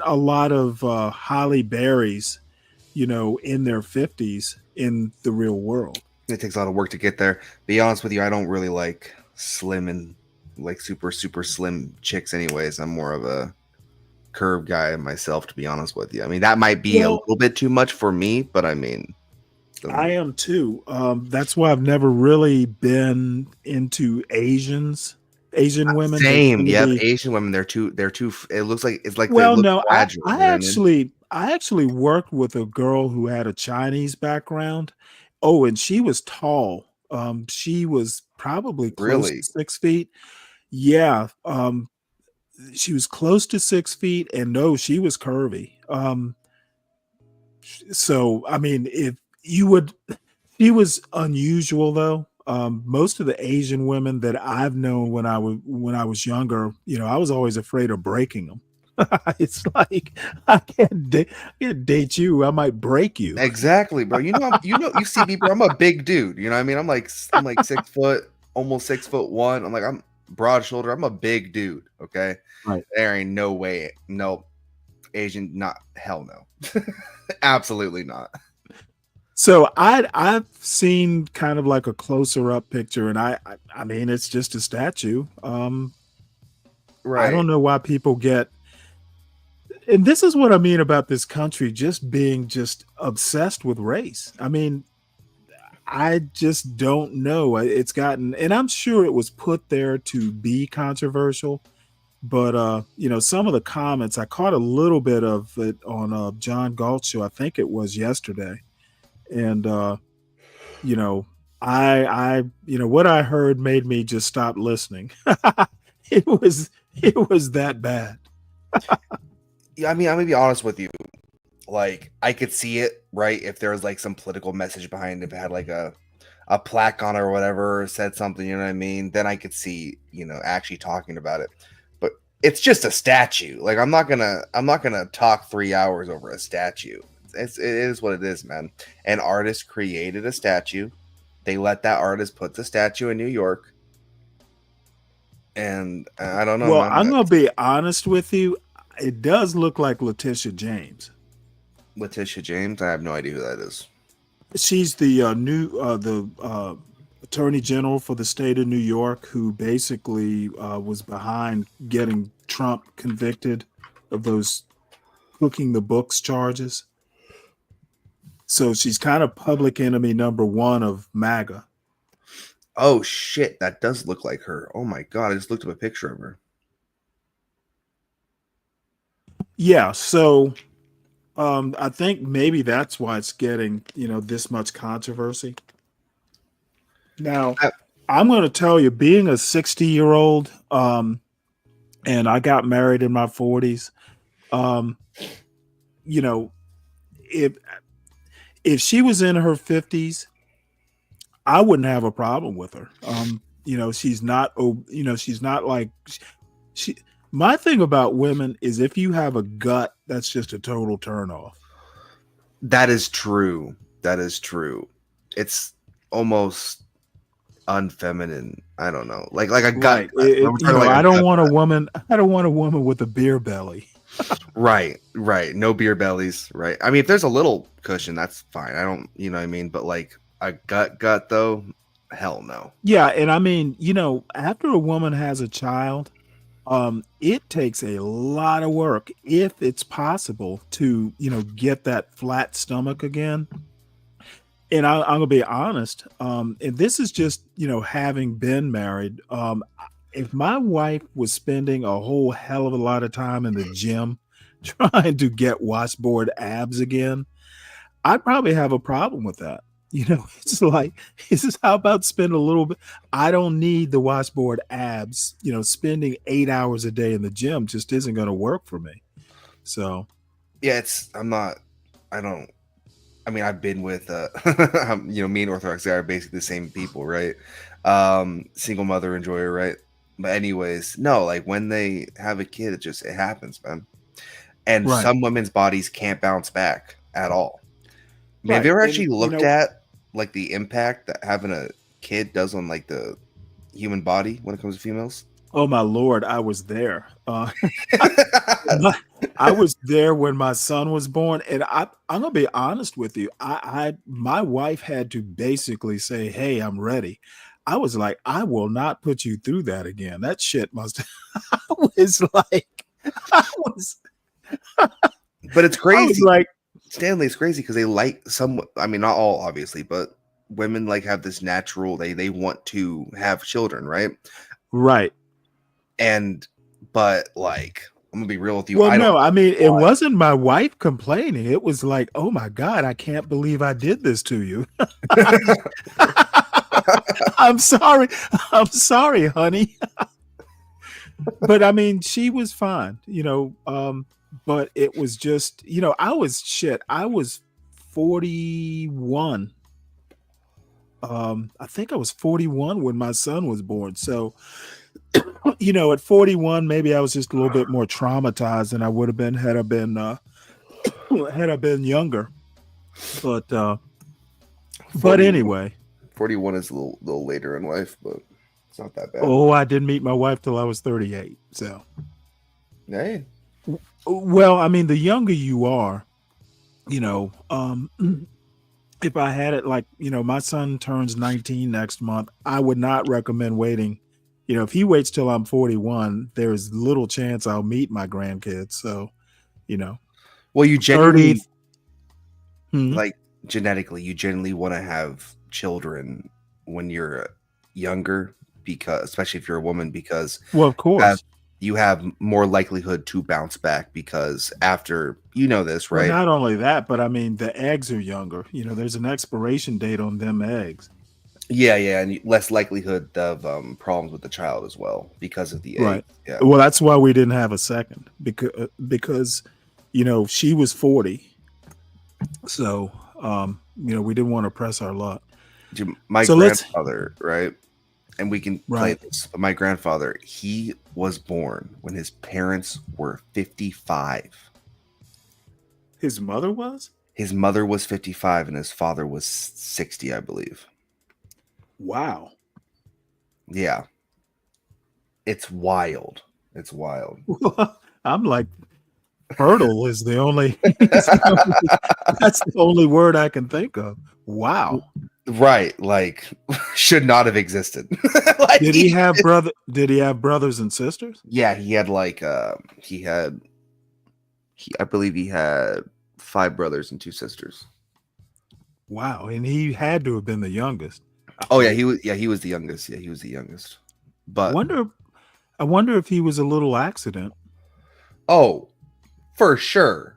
a lot of Holly Berries, in their 50s in the real world. It takes a lot of work to get there. Be honest with you, I don't really like slim and like super, super slim chicks anyways. I'm more of a curve guy myself, to be honest with you. I mean, that might be a little bit too much for me, but I mean, I am too. That's why I've never really been into Asian women. They Same. tend to Yep. be. Asian women, they're too. It looks like they Well, look no, fragile. You know what I mean? I actually worked with a girl who had a Chinese background. Oh, and she was tall. She was probably close to Really? 6 feet. Yeah. She was close to 6 feet, and no, she was curvy. So I mean, if you would, she was unusual though. Most of the Asian women that I've known when I was younger, I was always afraid of breaking them. It's like I can't date you. I might break you. Exactly, bro. You see me, bro. I'm a big dude. You know what I mean? I'm like 6 foot, almost 6'1". I'm broad shoulder. I'm a big dude. Okay. Right. There ain't no way. No, Asian, not hell no. Absolutely not. So I've seen kind of like a closer up picture, and I mean it's just a statue. I Right. don't know why people get, and this is what I mean about this country just being just obsessed with race. I mean, I just don't know. It's gotten, and I'm sure it was put there to be controversial, but some of the comments, I caught a little bit of it on John Galt's show. I think it was yesterday. And I what I heard made me just stop listening. it was that bad. Yeah, I mean, I'm gonna be honest with you. Like, I could see it, right? If there was like some political message behind it, if it had like a plaque on it or whatever, or said something, you know what I mean? Then I could see, actually talking about it. But it's just a statue. Like, I'm not gonna talk 3 hours over a statue. It is what it is, man. An artist created a statue. They let that artist put the statue in New York. And I don't know. Well, man. I'm gonna be honest with you. It does look like Letitia James. Letitia James? I have no idea who that is. She's the new attorney general for the state of New York, who basically was behind getting Trump convicted of those cooking the books charges. So she's kind of public enemy number one of MAGA. Oh shit, that does look like her. Oh my god, I just looked up a picture of her. Yeah, so I think maybe that's why it's getting, this much controversy. Now, I'm going to tell you, being a 60-year-old, and I got married in my 40s, if she was in her 50s, I wouldn't have a problem with her. She's not, she's not like she. My thing about women is if you have a gut, that's just a total turnoff. That is true. That is true. It's almost unfeminine. I don't know. Like a gut. Right. I don't want a woman. I don't want a woman with a beer belly. Right. No beer bellies. Right. I mean, if there's a little cushion, that's fine. I don't, you know what I mean? But like a gut though, hell no. Yeah. And I mean, after a woman has a child, it takes a lot of work, if it's possible, to, get that flat stomach again. And I'm going to be honest. And this is just, having been married. If my wife was spending a whole hell of a lot of time in the gym trying to get washboard abs again, I'd probably have a problem with that. It's like, how about spend a little bit? I don't need the washboard abs. Spending 8 hours a day in the gym just isn't going to work for me. So, yeah, I've been with, me and Orthodox guy are basically the same people, right? Single mother enjoyer, right? But anyways, no, like when they have a kid, it happens, man. And Right. Some women's bodies can't bounce back at all. I mean, have Right. you ever And, actually looked at like the impact that having a kid does on like the human body when it comes to females? Oh my Lord, I was there. I was there when my son was born, and I'm gonna be honest with you. My wife had to basically say, "Hey, I'm ready." I was like, "I will not put you through that again." That shit must. I was like, But it's I was crazy. like, Stanley, it's crazy because they like some. I mean, not all, obviously, but women like have this natural. They want to have children, right? Right. But like, I'm gonna be real with you. Well, I don't. no, I mean, it wasn't my wife complaining. It was like, oh my God, I can't believe I did this to you. I'm sorry. I'm sorry, honey. But I mean, she was fine, but it was just, I was 41. I think I was 41 when my son was born. So, at 41, maybe I was just a little bit more traumatized than I would have been had I been younger. But anyway, 41 is a little later in life, but it's not that bad. Oh, I didn't meet my wife till I was 38. So, hey, well, I mean, the younger you are, if I had it like, my son turns 19 next month, I would not recommend waiting. If he waits till I'm 41, there's little chance I'll meet my grandkids. So, well, you generally 30, like genetically, you generally want to have children when you're younger, because especially if you're a woman, because well, of course you have more likelihood to bounce back, because after this, right? Well, not only that, but I mean the eggs are younger. There's an expiration date on them eggs. Yeah, and less likelihood of problems with the child as well because of the Right. egg. Yeah. Well, that's why we didn't have a second because she was 40, so we didn't want to press our luck. My grandfather, right? And we can play this. But my grandfather, he was born when his parents were 55. His mother was? His mother was 55 and his father was 60, I believe. Wow. Yeah. It's wild. It's wild. I'm like, fertile is the only that's the only word I can think of. Wow. Right, like should not have existed. Did he have brothers and sisters? Yeah, he had I believe he had 5 brothers and 2 sisters. Wow, and he had to have been the youngest. Oh yeah, he was the youngest. Yeah, he was the youngest. But I wonder if he was a little accident. Oh, for sure.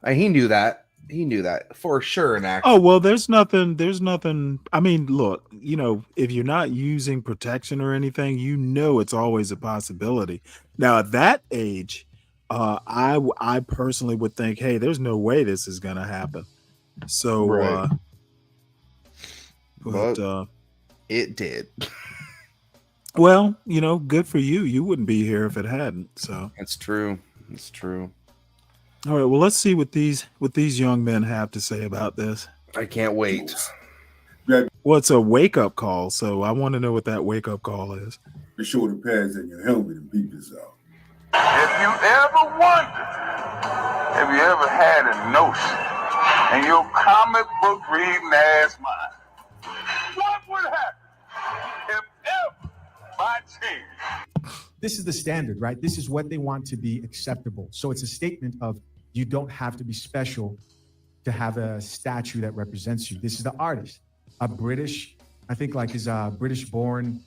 He knew that. He knew that for sure. Oh, well, there's nothing. I mean, look, if you're not using protection or anything, it's always a possibility. Now, at that age, I personally would think, hey, there's no way this is going to happen. So, right. but it did. Well, good for you. You wouldn't be here if it hadn't. So that's true. It's true. All right. Well, let's see what these young men have to say about this. I can't wait. Well, it's a wake up call, so I want to know what that wake up call is. Be sure the pads in your helmet and beep this out. If you ever wondered, have you ever had a notion in your comic book reading ass mind, what would happen if ever by chance? This is the standard, right? This is what they want to be acceptable. So it's a statement of you don't have to be special to have a statue that represents you. This is the artist, a British, I think like is a British-born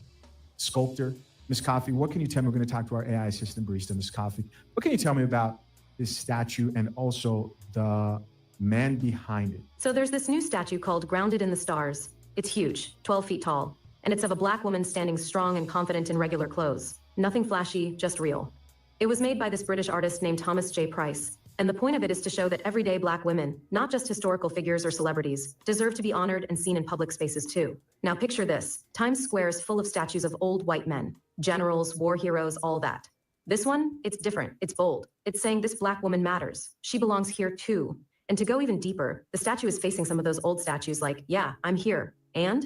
sculptor. Miss Coffee, what can you tell me? We're going to talk to our AI assistant barista, Miss Coffee. What can you tell me about this statue and also the man behind it? So there's this new statue called Grounded in the Stars. It's huge, 12 feet tall, and it's of a Black woman standing strong and confident in regular clothes. Nothing flashy, just real. It was made by this British artist named Thomas J. Price, and the point of it is to show that everyday Black women, not just historical figures or celebrities, deserve to be honored and seen in public spaces too. Now picture this, Times Square is full of statues of old white men, generals, war heroes, all that. This one, it's different, it's bold. It's saying this Black woman matters. She belongs here too. And to go even deeper, the statue is facing some of those old statues like, yeah, I'm here. And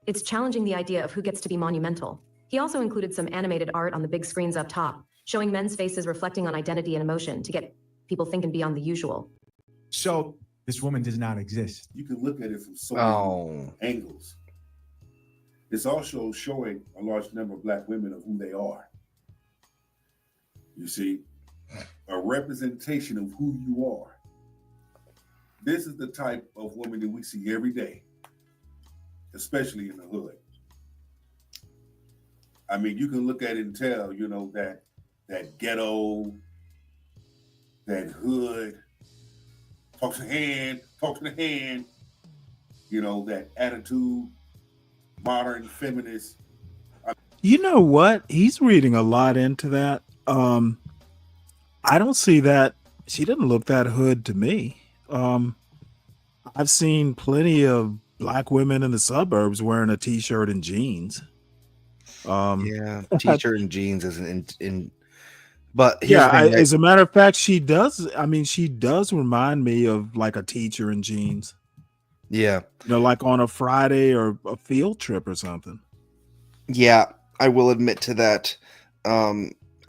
it's challenging the idea of who gets to be monumental. He also included some animated art on the big screens up top, showing men's faces reflecting on identity and emotion to get people thinking beyond the usual. So this woman does not exist. You can look at it from so many angles. It's also showing a large number of Black women of who they are. You see, a representation of who you are. This is the type of woman that we see every day, especially in the hood. I mean, you can look at it and tell, you know, that ghetto, that hood, talk to the hand, you know, that attitude, modern feminist. You know what? He's reading a lot into that. I don't see that. She doesn't look that hood to me. I've seen plenty of black women in the suburbs wearing a t-shirt and jeans. Yeah, t-shirt and jeans isn't in. But here's Yeah, the thing, right? as a matter of fact, she does. I mean, she does remind me of like a teacher in jeans. Yeah, you know, like on a Friday or a field trip or something. Yeah, I will admit to that.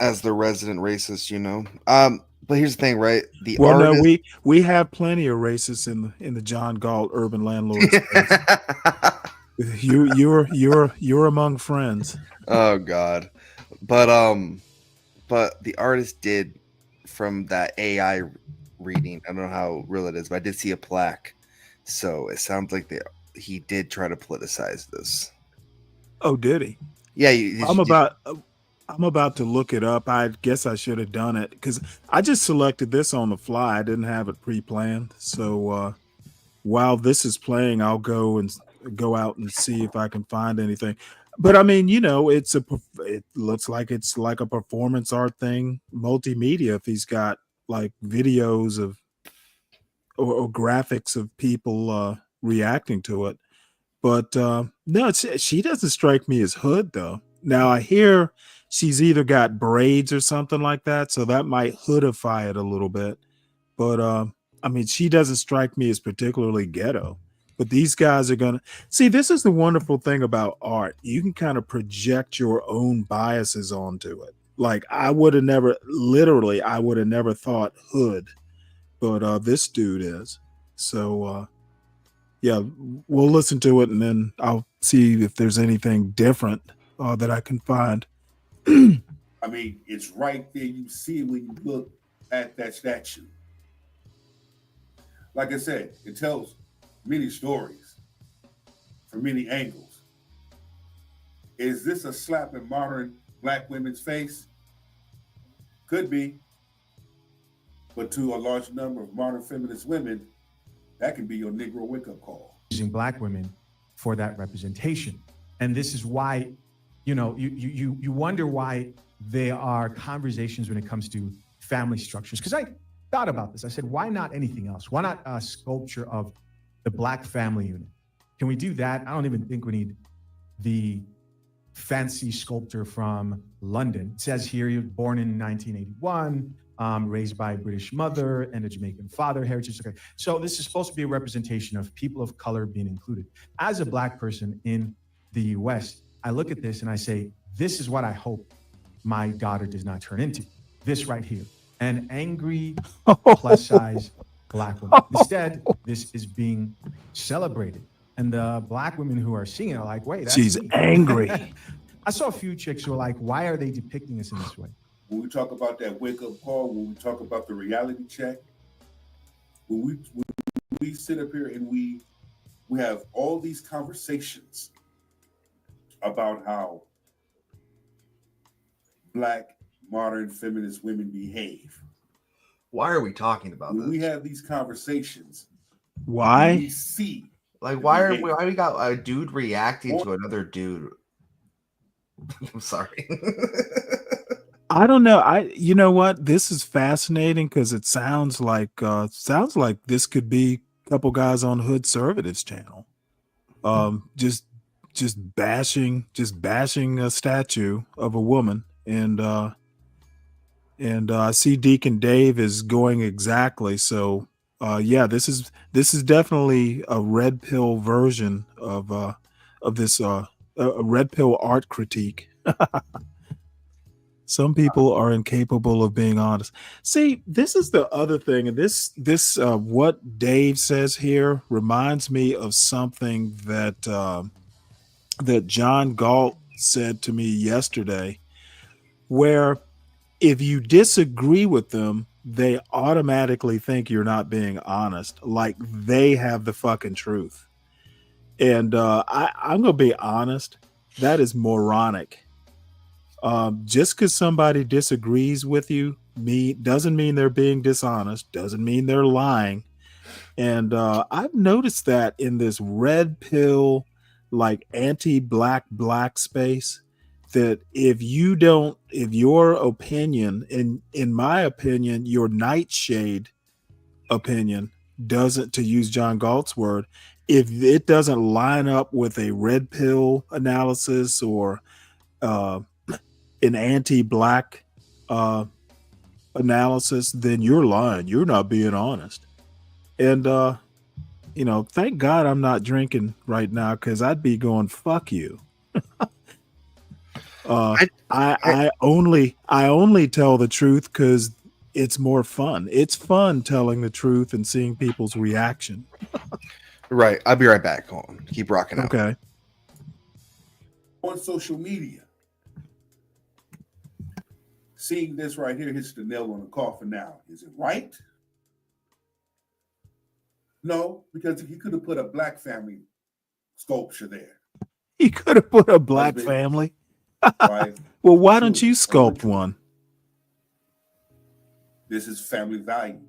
As the resident racist, you know. But here's the thing, right? The Well, no, artist. we have plenty of racists in the John Galt urban landlord space. You're among friends. Oh God, but the artist did from that AI reading. I don't know how real it is, but I did see a plaque, so it sounds like he did try to politicize this. Oh, did he? Yeah, I'm about to look it up. I guess I should have done it because I just selected this on the fly. I didn't have it pre-planned. So while this is playing, I'll go out and see if I can find anything. But I mean, you know, it looks like it's like a performance art thing, multimedia. If he's got like videos of or graphics of people reacting to it. But no, she doesn't strike me as hood though. Now I hear she's either got braids or something like that, so that might hoodify it a little bit. But I mean, she doesn't strike me as particularly ghetto. But these guys are gonna see. This is the wonderful thing about art. You can kind of project your own biases onto it. Like I would have never thought hood, but this dude is. So yeah, we'll listen to it and then I'll see if there's anything different that I can find. I mean, it's right there. You see it when you look at that statue. Like I said, it tells many stories from many angles. Is this a slap in modern black women's face? Could be. But to a large number of modern feminist women, that can be your Negro wake-up call. Using black women for that representation. And this is why, you know, you wonder why there are conversations when it comes to family structures. Because I thought about this. I said, why not anything else? Why not a sculpture of the black family unit? Can we do that? I don't even think we need the fancy sculptor from London. It says here, he was born in 1981, raised by a British mother and a Jamaican father, heritage. Okay. So this is supposed to be a representation of people of color being included. As a black person in the US, I look at this and I say, this is what I hope my daughter does not turn into. This right here, an angry plus size black woman. Instead, this is being celebrated. And the black women who are seeing it are like, wait, that's she's me. angry. I saw a few chicks who are like, why are they depicting us in this way? When we talk about that wake-up call, when we talk about the reality check, when we sit up here and we have all these conversations about how black modern feminist women behave. Why are we talking about when this? we have these conversations? Why? We see Like why we got a dude reacting to another dude? I'm sorry. I don't know. You know what? This is fascinating because it sounds like this could be a couple guys on Hood Servatives channel. Just bashing a statue of a woman. And I see Deacon Dave is going exactly. So yeah, this is definitely a red pill version of this a red pill art critique. Some people are incapable of being honest. See, this is the other thing, and this what Dave says here reminds me of something that that John Galt said to me yesterday, where if you disagree with them, they automatically think you're not being honest, like they have the fucking truth. And I'm gonna be honest, that is moronic. Just because somebody disagrees with you doesn't mean they're being dishonest, doesn't mean they're lying. And I've noticed that in this red pill, like anti-black space, that if your opinion, in my opinion, your nightshade opinion doesn't, to use John Galt's word, if it doesn't line up with a red pill analysis or an anti-black analysis, then you're lying. You're not being honest. And thank God I'm not drinking right now, because I'd be going, fuck you. I only tell the truth because it's more fun. It's fun telling the truth and seeing people's reaction. Right. I'll be right back. Hold on. Keep rocking out. Okay. On social media, seeing this right here hits the nail on the coffin now. Is it right? No, because he could have put a black family sculpture there. He could have put a black family. Right? Well, why don't you sculpt one? This is family value.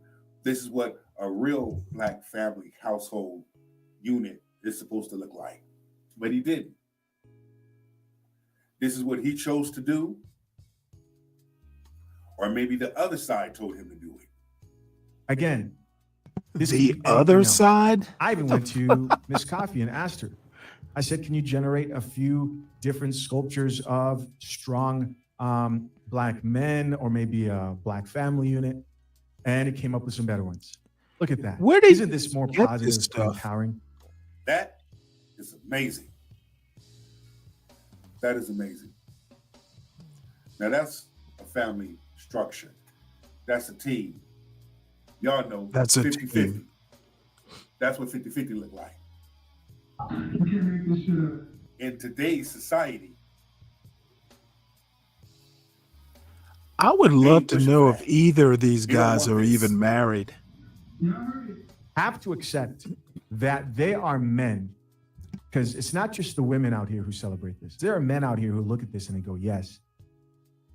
This is what a real black family household unit is supposed to look like. But he didn't. This is what he chose to do. Or maybe the other side told him to do it. Again, this the other side? I even went to Miss Coffee and asked her. I said, can you generate a few different sculptures of strong black men or maybe a black family unit? And it came up with some better ones. Look at that. Isn't this more positive and empowering? That is amazing. That is amazing. Now that's a family structure. That's a team. Y'all know that's a 50-50. team. That's what 50-50 look like. In today's society, I would love to know if either of these guys are even married. Have to accept that they are men, because it's not just the women out here who celebrate this. There are men out here who look at this and they go, yes,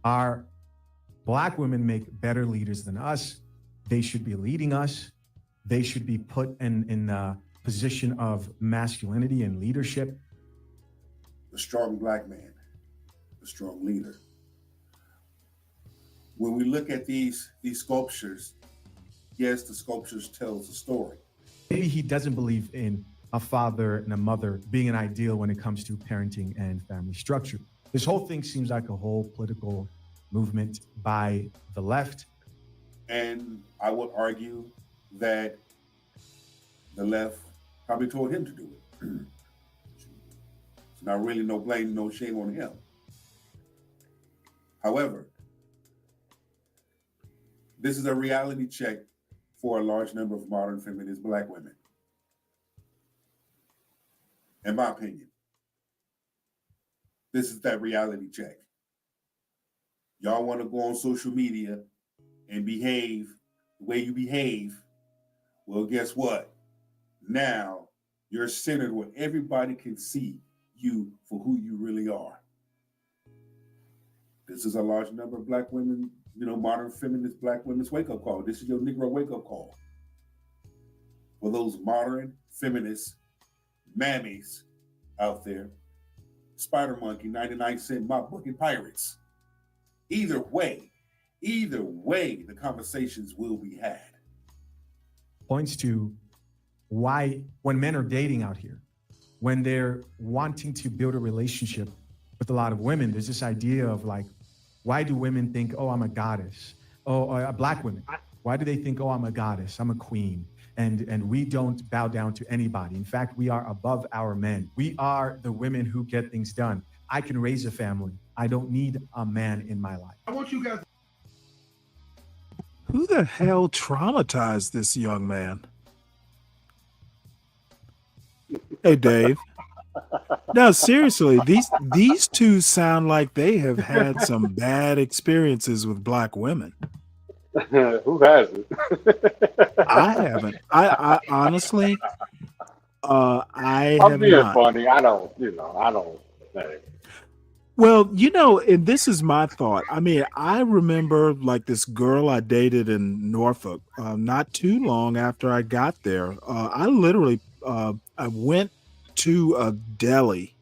our black women make better leaders than us. They should be leading us. They should be put in a position of masculinity and leadership. the strong black man, the strong leader. When we look at these sculptures, yes, the sculptures tells a story. Maybe he doesn't believe in a father and a mother being an ideal when it comes to parenting and family structure. This whole thing seems like a whole political movement by the left. And I would argue that the left probably told him to do it. It's not really no blame, no shame on him. However, this is a reality check for a large number of modern feminist black women. In my opinion, this is that reality check. Y'all want to go on social media and behave the way you behave. Well, guess what? Now you're centered where everybody can see you for who you really are. This is a large number of black women, modern feminist black women's wake-up call. This is your Negro wake-up call. For those modern feminist mammies out there, Spider Monkey, 99 Cent, My Bookie Pirates. Either way, the conversations will be had. Points to why, when men are dating out here, when they're wanting to build a relationship with a lot of women, there's this idea of like, why do women think, oh, I'm a goddess? Oh, black women, why do they think, oh, I'm a goddess, I'm a queen? And we don't bow down to anybody. In fact, we are above our men. We are the women who get things done. I can raise a family. I don't need a man in my life. I want you guys. Who the hell traumatized this young man? Hey, Dave. No, seriously, these two sound like they have had some bad experiences with black women. Who hasn't? I haven't. I honestly, I I'm have being not. funny. I don't. I don't. Hey. Well, and this is my thought. I mean, I remember like this girl I dated in Norfolk, not too long after I got there. I literally, I went to a deli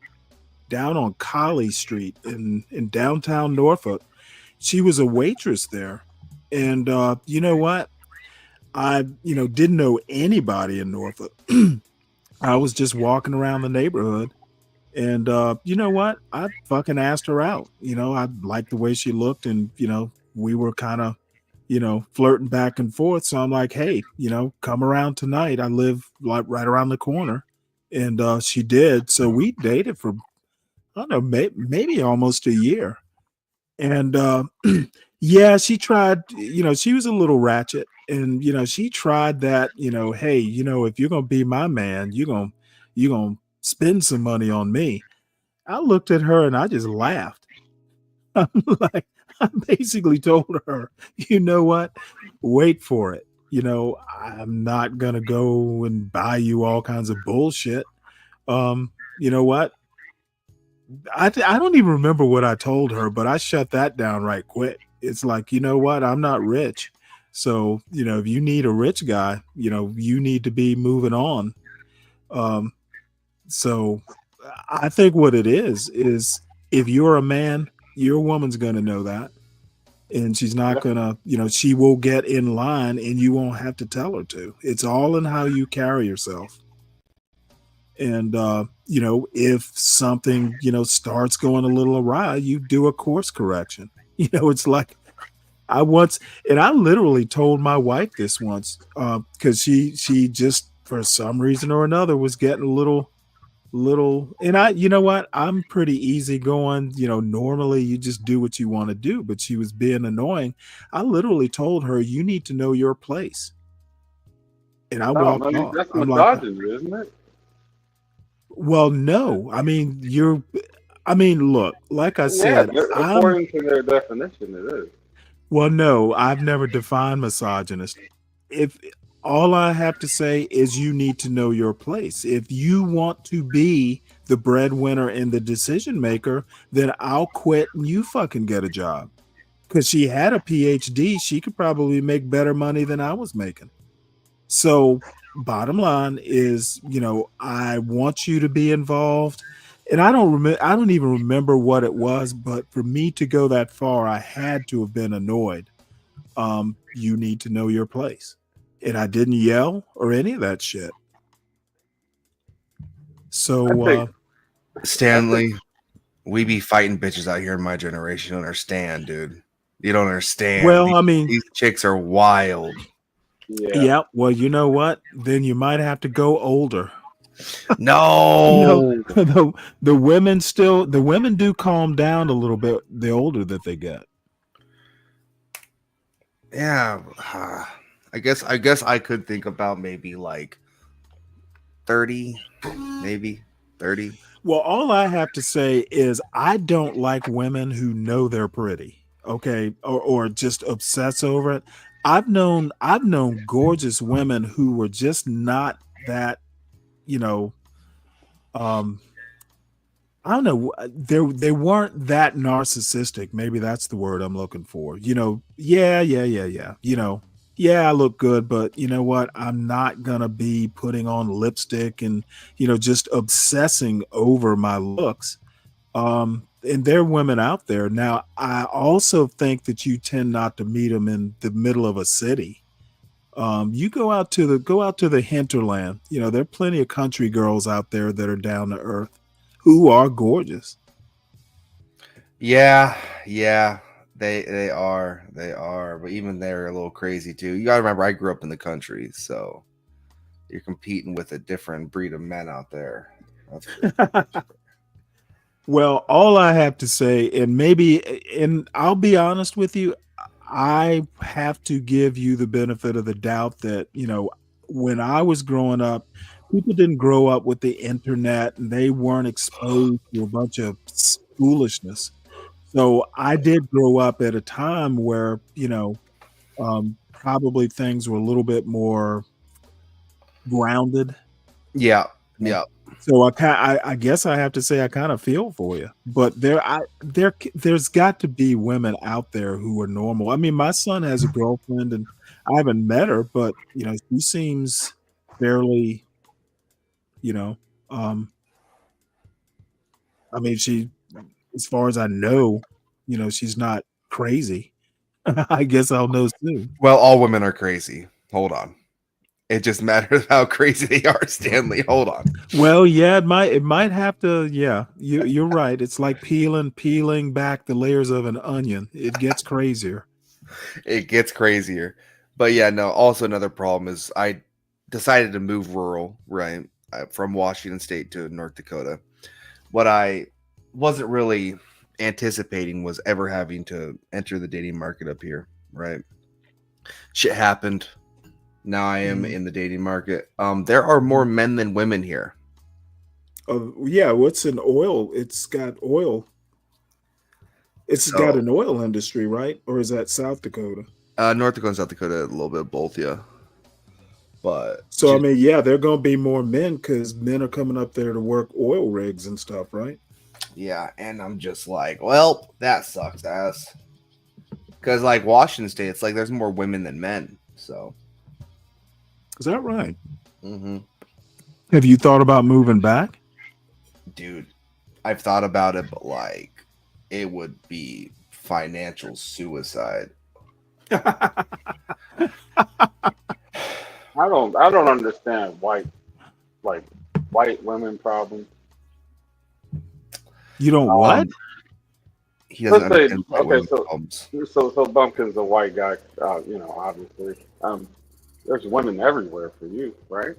down on Colley Street in downtown Norfolk. She was a waitress there, and you know what? I didn't know anybody in Norfolk. I was just walking around the neighborhood. And you know what? I fucking asked her out. I liked the way she looked, and we were kind of, flirting back and forth. So I'm like, hey, come around tonight. I live like right around the corner, and she did. So we dated for I don't know, maybe almost a year. And yeah, she tried. She was a little ratchet, and she tried that. Hey, if you're gonna be my man, you're gonna spend some money on me. I looked at her and I just laughed. I'm like, I basically told her, you know what? Wait for it. I'm not gonna go and buy you all kinds of bullshit. You know what? I don't even remember what I told her, but I shut that down right quick. It's like, you know what? I'm not rich. So, if you need a rich guy, you need to be moving on. Um, so I think what it is if you're a man, your woman's going to know that. And she's not going to, she will get in line and you won't have to tell her to. It's all in how you carry yourself. And, if something, starts going a little awry, you do a course correction. It's like I literally told my wife this once because she just, for some reason or another, was getting a little, and you know what, I'm pretty easygoing. Normally you just do what you want to do, but she was being annoying. I literally told her, you need to know your place. And I walked off. That's I'm like, misogyny, isn't it? well, no, I mean, look, like I Yeah, said, according to their definition, it is. well, no, I've never defined misogynist. If all I have to say is you need to know your place. If you want to be the breadwinner and the decision maker, then I'll quit and you fucking get a job. Because she had a PhD, she could probably make better money than I was making. So bottom line is, I want you to be involved. And I don't even remember what it was, but for me to go that far, I had to have been annoyed. You need to know your place. And I didn't yell or any of that shit. So Stanley, we be fighting bitches out here in my generation. You don't understand, dude. You don't understand. Well, I mean, these chicks are wild. Yeah. Well, you know what? Then you might have to go older. No. The women do calm down a little bit the older that they get. Yeah. I guess I could think about maybe like 30, maybe 30. Well, all I have to say is I don't like women who know they're pretty, okay, or just obsess over it. I've known gorgeous women who were just not that, I don't know. They weren't that narcissistic. Maybe that's the word I'm looking for. Yeah. Yeah, I look good, but you know what? I'm not gonna be putting on lipstick and just obsessing over my looks. And there are women out there. Now, I also think that you tend not to meet them in the middle of a city. You go out to the hinterland. There are plenty of country girls out there that are down to earth who are gorgeous. Yeah, they are, but even they're a little crazy too. You gotta remember, I grew up in the country, so you're competing with a different breed of men out there. Well, all I have to say, and I'll be honest with you, I have to give you the benefit of the doubt that when I was growing up, people didn't grow up with the internet and they weren't exposed to a bunch of foolishness. So I did grow up at a time where, probably things were a little bit more grounded. Yeah. Yeah. So I guess I have to say I kind of feel for you, but there's got to be women out there who are normal. I mean, my son has a girlfriend, and I haven't met her, but she seems fairly, you know, um, I mean, as far as I know, she's not crazy. I guess I'll know soon. Well, all women are crazy. Hold on. It just matters how crazy they are, Stanley. Hold on. Well, yeah, it might have to. Yeah, you're right. It's like peeling back the layers of an onion. It gets crazier. It gets crazier. But yeah, no, also another problem is I decided to move rural, right, from Washington State to North Dakota. What I wasn't really anticipating was ever having to enter the dating market up here, right? Shit happened. Now I am in the dating market. There are more men than women here. Yeah, what's an oil? It's got oil. It's got an oil industry, right? Or is that South Dakota? North Dakota and South Dakota, a little bit of both, yeah. But so I mean, yeah, there are going to be more men because men are coming up there to work oil rigs and stuff, right? Yeah, and I'm just like, well, that sucks ass. Because like Washington State, it's like there's more women than men. So is that right? Mm-hmm. Have you thought about moving back? Dude, I've thought about it, but like it would be financial suicide. I don't understand white women problems. You don't what? He doesn't Let's say, understand white women problems. so Bumpkin's a white guy, obviously. There's women everywhere for you, right?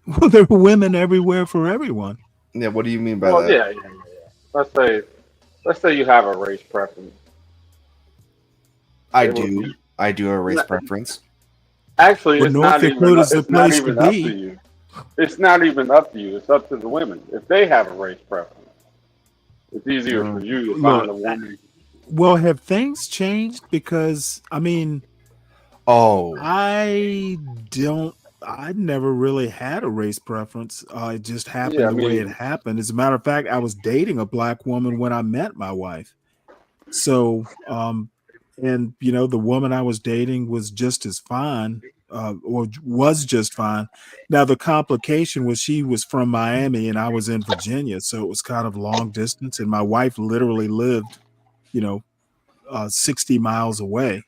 Well, there are women everywhere for everyone. Yeah, what do you mean by that? Yeah. Let's say you have a race preference. I do have a race preference. Actually, it's North not Dakota's the place to up be. to you. It's not even up to you. It's up to the women. If they have a race preference, it's easier for you to find a woman. Well, have things changed? Because I mean, I never really had a race preference. It just happened the way it happened. As a matter of fact, I was dating a black woman when I met my wife. So, and the woman I was dating was just as fine, or was just fine. Now the complication was she was from Miami and I was in Virginia, so it was kind of long distance. And my wife literally lived, 60 miles away.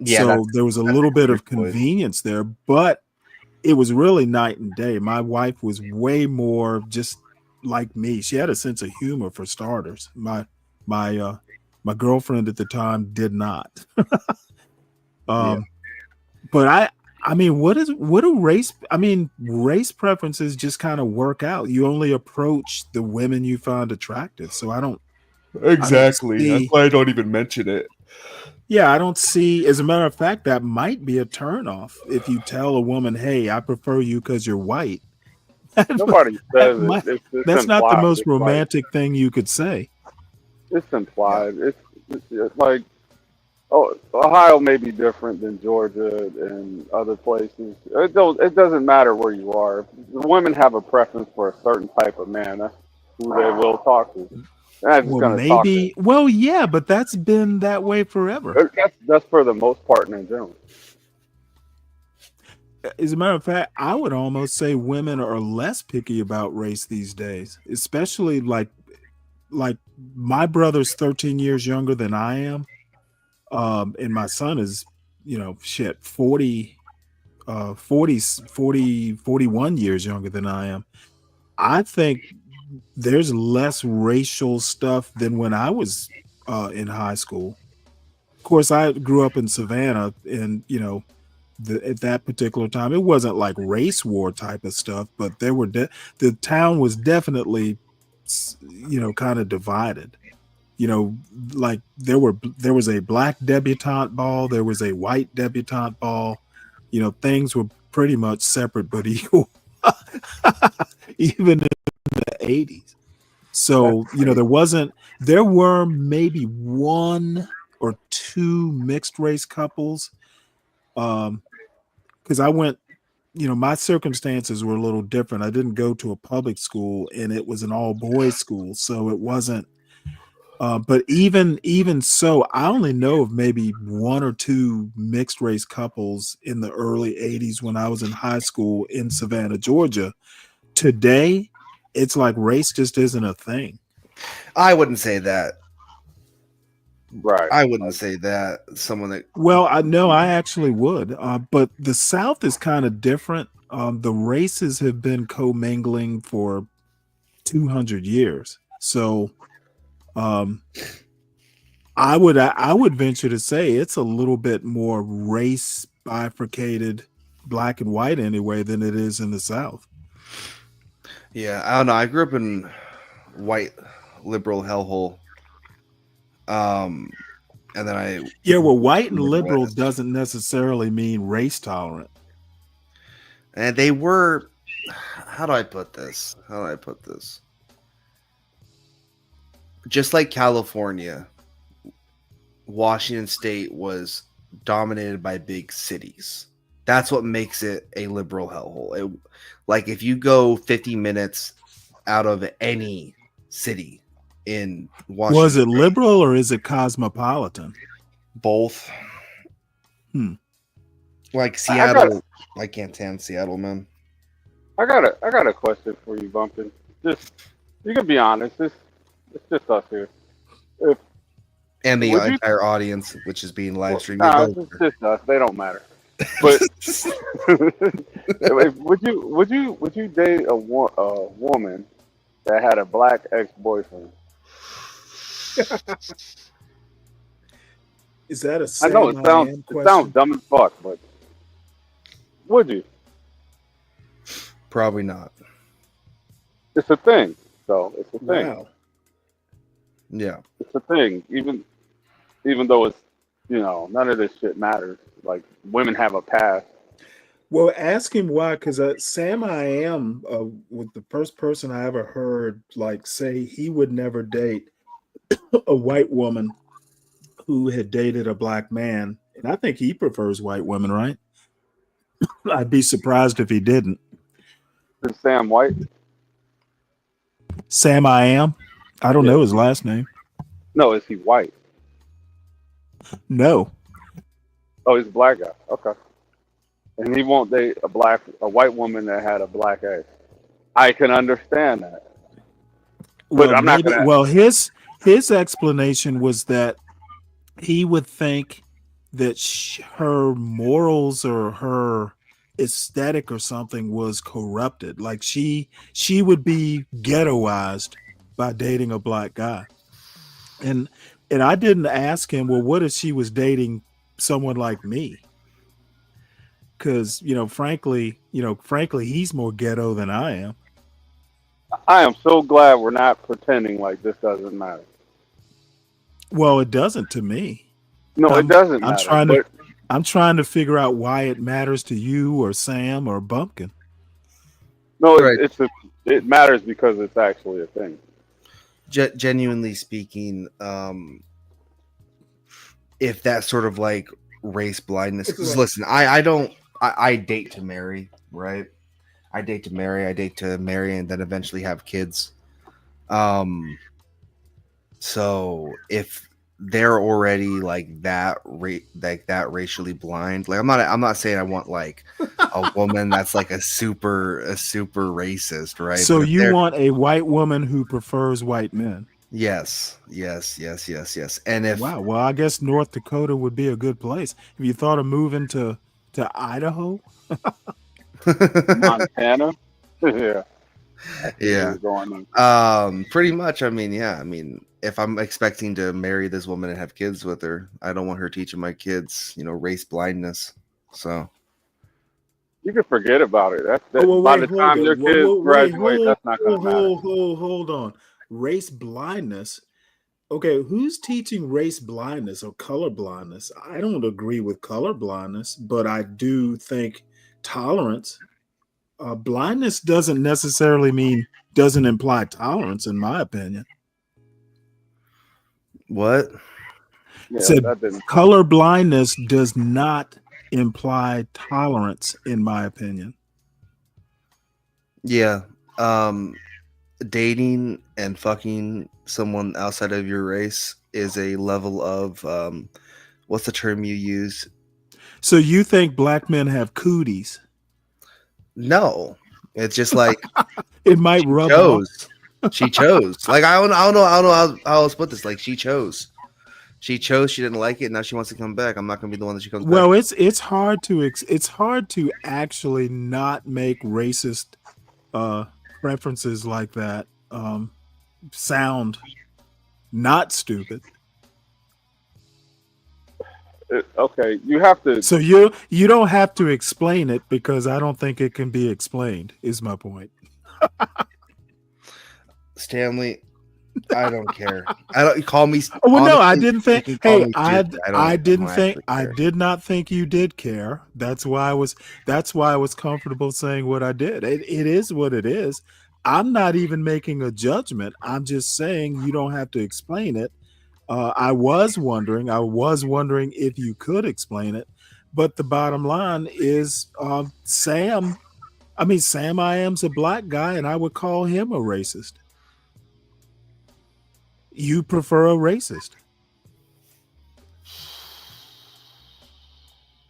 Yeah, so there was a little bit of convenience there, but it was really night and day. My wife was way more just like me. She had a sense of humor for starters. My girlfriend at the time did not. But I mean, race preferences just kind of work out. You only approach the women you find attractive. So I don't Exactly. That's why I don't even mention it. Yeah, I don't see. As a matter of fact, that might be a turnoff if you tell a woman, "Hey, I prefer you because you're white." Nobody says it. That's not the most romantic thing you could say. It's implied. It's like, Ohio may be different than Georgia and other places. It doesn't matter where you are. The women have a preference for a certain type of man. That's who they will talk to. Well, maybe. Well, yeah, but that's been that way forever. That's for the most part in general. As a matter of fact, I would almost say women are less picky about race these days, especially like my brother's 13 years younger than I am. And my son is, 41 years younger than I am. I think there's less racial stuff than when I was in high school. Of course, I grew up in Savannah, and at that particular time, it wasn't like race war type of stuff, but there were the town was definitely, kind of divided. Like there was a black debutante ball, there was a white debutante ball. Things were pretty much separate but equal. even in the 80s. So, there were maybe one or two mixed race couples. Because I went, my circumstances were a little different. I didn't go to a public school, and it was an all boys school. So it wasn't, but even so, I only know of maybe one or two mixed race couples in the early 80s when I was in high school in Savannah, Georgia. Today, it's like race just isn't a thing. I wouldn't say that. Right. I wouldn't say that. Someone that. Well, I know I actually would, but the South is kind of different. The races have been commingling for 200 years. So, I would venture to say it's a little bit more race bifurcated, black and white anyway, than it is in the South. Yeah, I don't know. I grew up in white liberal hellhole. And then white and liberal doesn't necessarily mean race tolerant. And they were, how do I put this? Just like California, Washington State was dominated by big cities. That's what makes it a liberal hellhole. Like if you go 50 minutes out of any city in Washington, was it liberal or is it cosmopolitan? Both. Like Seattle, I can't stand Seattle, man. I got a question for you, Bumpkin. Just you can be honest. It's just us here. And the entire audience, which is being live streamed. It's just us. They don't matter. But would you date a woman that had a black ex-boyfriend? Is that a? I know it sounds dumb as fuck, but would you? Probably not. It's a thing, though. It's a thing. Wow. Yeah, it's a thing. Even though it's none of this shit matters. Like women have a past. Well, ask him why, because Sam I Am was the first person I ever heard say he would never date a white woman who had dated a black man, and I think he prefers white women, right? I'd be surprised if he didn't. Is Sam white? Sam I Am? I don't know his last name. No, is he white? No. Oh, he's a black guy. Okay. And he won't date a white woman that had a black ex. I can understand that. But I'm not gonna. Well, his explanation was that he would think that her morals or her aesthetic or something was corrupted. Like she would be ghettoized by dating a black guy. And I didn't ask him, well, what if she was dating someone like me? Because frankly, he's more ghetto than I am. I am so glad we're not pretending like this doesn't matter. Well, it doesn't to me. No, it doesn't matter. I'm trying to figure out why it matters to you or Sam or Bumpkin. No, it matters because it's actually a thing. Genuinely speaking, if that sort of like race blindness, because listen, I date to marry, right? I date to marry and then eventually have kids. So if they're already like that racially blind, like I'm not saying I want like a woman that's like a super racist, right? So you want a white woman who prefers white men? Yes. And if well, I guess North Dakota would be a good place. Have you thought of moving to Idaho? Montana? Yeah. Pretty much. I mean, if I'm expecting to marry this woman and have kids with her, I don't want her teaching my kids, race blindness. So you can forget about it. By the time your kids graduate, that's not going to matter. Hold on. Race blindness. Okay, who's teaching race blindness or color blindness? I don't agree with color blindness, but I do think tolerance blindness doesn't necessarily doesn't imply tolerance, in my opinion. What? Yeah, Said that didn't. color blindness does not imply tolerance, in my opinion. Yeah. Dating and fucking someone outside of your race is a level of what's the term you use? So you think black men have cooties? No. It's just like it might rub chose. off. She chose. Like I don't know how else put this. Like she chose. She chose. She didn't like it. Now she wants to come back. I'm not going to be the one that she comes Well, back. it's hard to actually not make racist preferences like that sound not stupid. Okay, you have to. So you don't have to explain it, because I don't think it can be explained, is my point. Stanley, I don't care. I don't call me. Oh, well, honestly, no, I didn't think. you can call Hey, me I stupid. didn't don't think. actually I care. did not think you did care. That's why I was comfortable saying what I did. It is what it is. I'm not even making a judgment. I'm just saying you don't have to explain it. I was wondering if you could explain it, but the bottom line is, Sam I Am's a black guy, and I would call him a racist. You prefer a racist?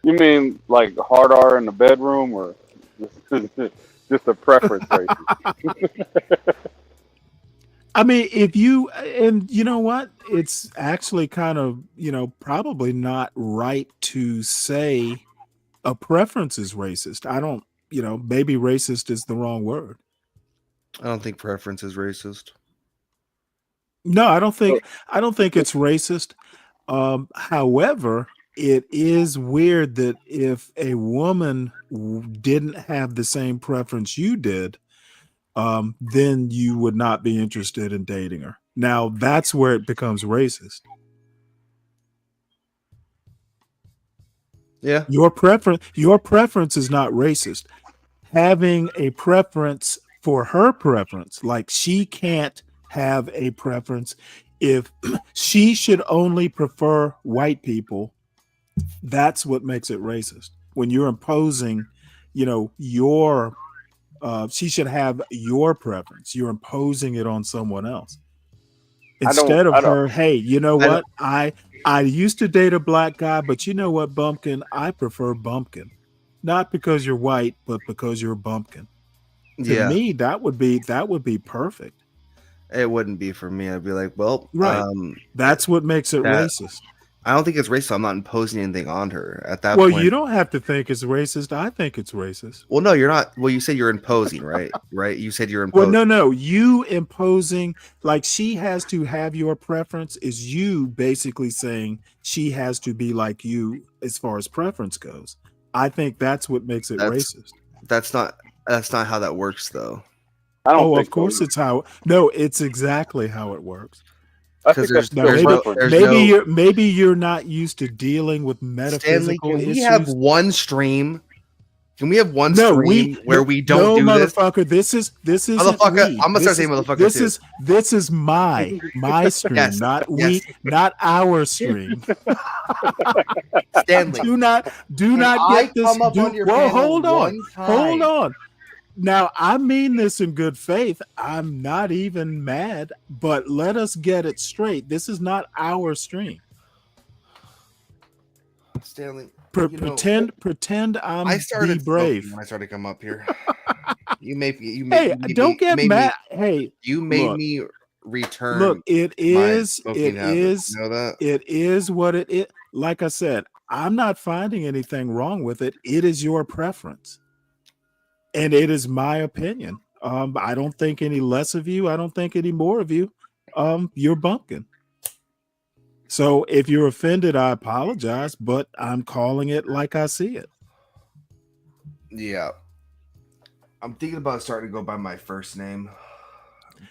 You mean like hard R in the bedroom, or just a preference racist? I mean, if you, and you know what, it's actually kind of, probably not right to say a preference is racist. I don't, maybe racist is the wrong word. I don't think preference is racist. No, I don't think it's racist. However, it is weird that if a woman didn't have the same preference you did, then you would not be interested in dating her. Now that's where it becomes racist. Yeah. Your preference is not racist. Having a preference for her preference, like she can't have a preference if she should only prefer white people, that's what makes it racist. When you're imposing, your she should have your preference. You're imposing it on someone else. Instead of her, hey, you know what? I used to date a black guy, but you know what, Bumpkin? I prefer Bumpkin. Not because you're white, but because you're Bumpkin. To me, that would be perfect. It wouldn't be for me. I'd be like, well, right. That's what makes it racist. I don't think it's racist. I'm not imposing anything on her at that point. Well, you don't have to think it's racist. I think it's racist. Well, no, you're not. Well, you said you're imposing, right? Right? You said you're imposing. Well, no. You imposing, like she has to have your preference, is you basically saying she has to be like you as far as preference goes. I think that's what makes it racist. That's not how that works, though. I don't think of course so. It's how. No, it's exactly how it works. Because maybe you're not used to dealing with metaphysical Stanley, can issues. we have one stream? Can we have one stream where we don't do this? Motherfucker, this is motherfucker. I'm gonna start saying motherfucker. This is my stream, yes, not our stream. Stanley, do not get this. Hold on. Now, I mean this in good faith. I'm not even mad, but let us get it straight. This is not our stream. Stanley, pretend I'm Be Brave. When I started to come up here, you don't get mad. Hey, you made me return. Look, it is You know that? It is what it is. Like I said, I'm not finding anything wrong with it. It is your preference. And it is my opinion. I don't think any less of you. I don't think any more of you. You're Bumpkin. So if you're offended, I apologize, but I'm calling it like I see it. Yeah. I'm thinking about starting to go by my first name.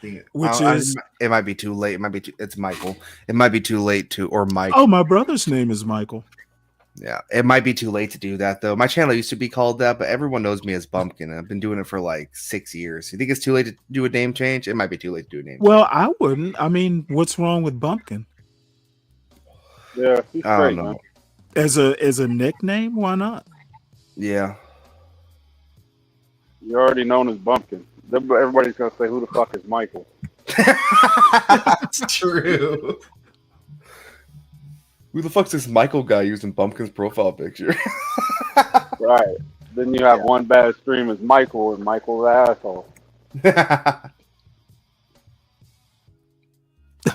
It might be too late. It's Michael. It might be too late or Mike. Oh, my brother's name is Michael. Yeah, it might be too late to do that though. My channel used to be called that, but everyone knows me as Bumpkin. I've been doing it for like 6 years. You think it's too late to do a name change? It might be too late to do a name Well, I wouldn't. I mean, what's wrong with Bumpkin? Yeah, he's change. I straight, don't man. know. As a nickname, why not? Yeah. You're already known as Bumpkin. Everybody's gonna say, "Who the fuck is Michael?" That's true. Who the fuck's this Michael guy using Bumpkin's profile picture? Right. Then you have one bad stream as Michael, and Michael's the asshole.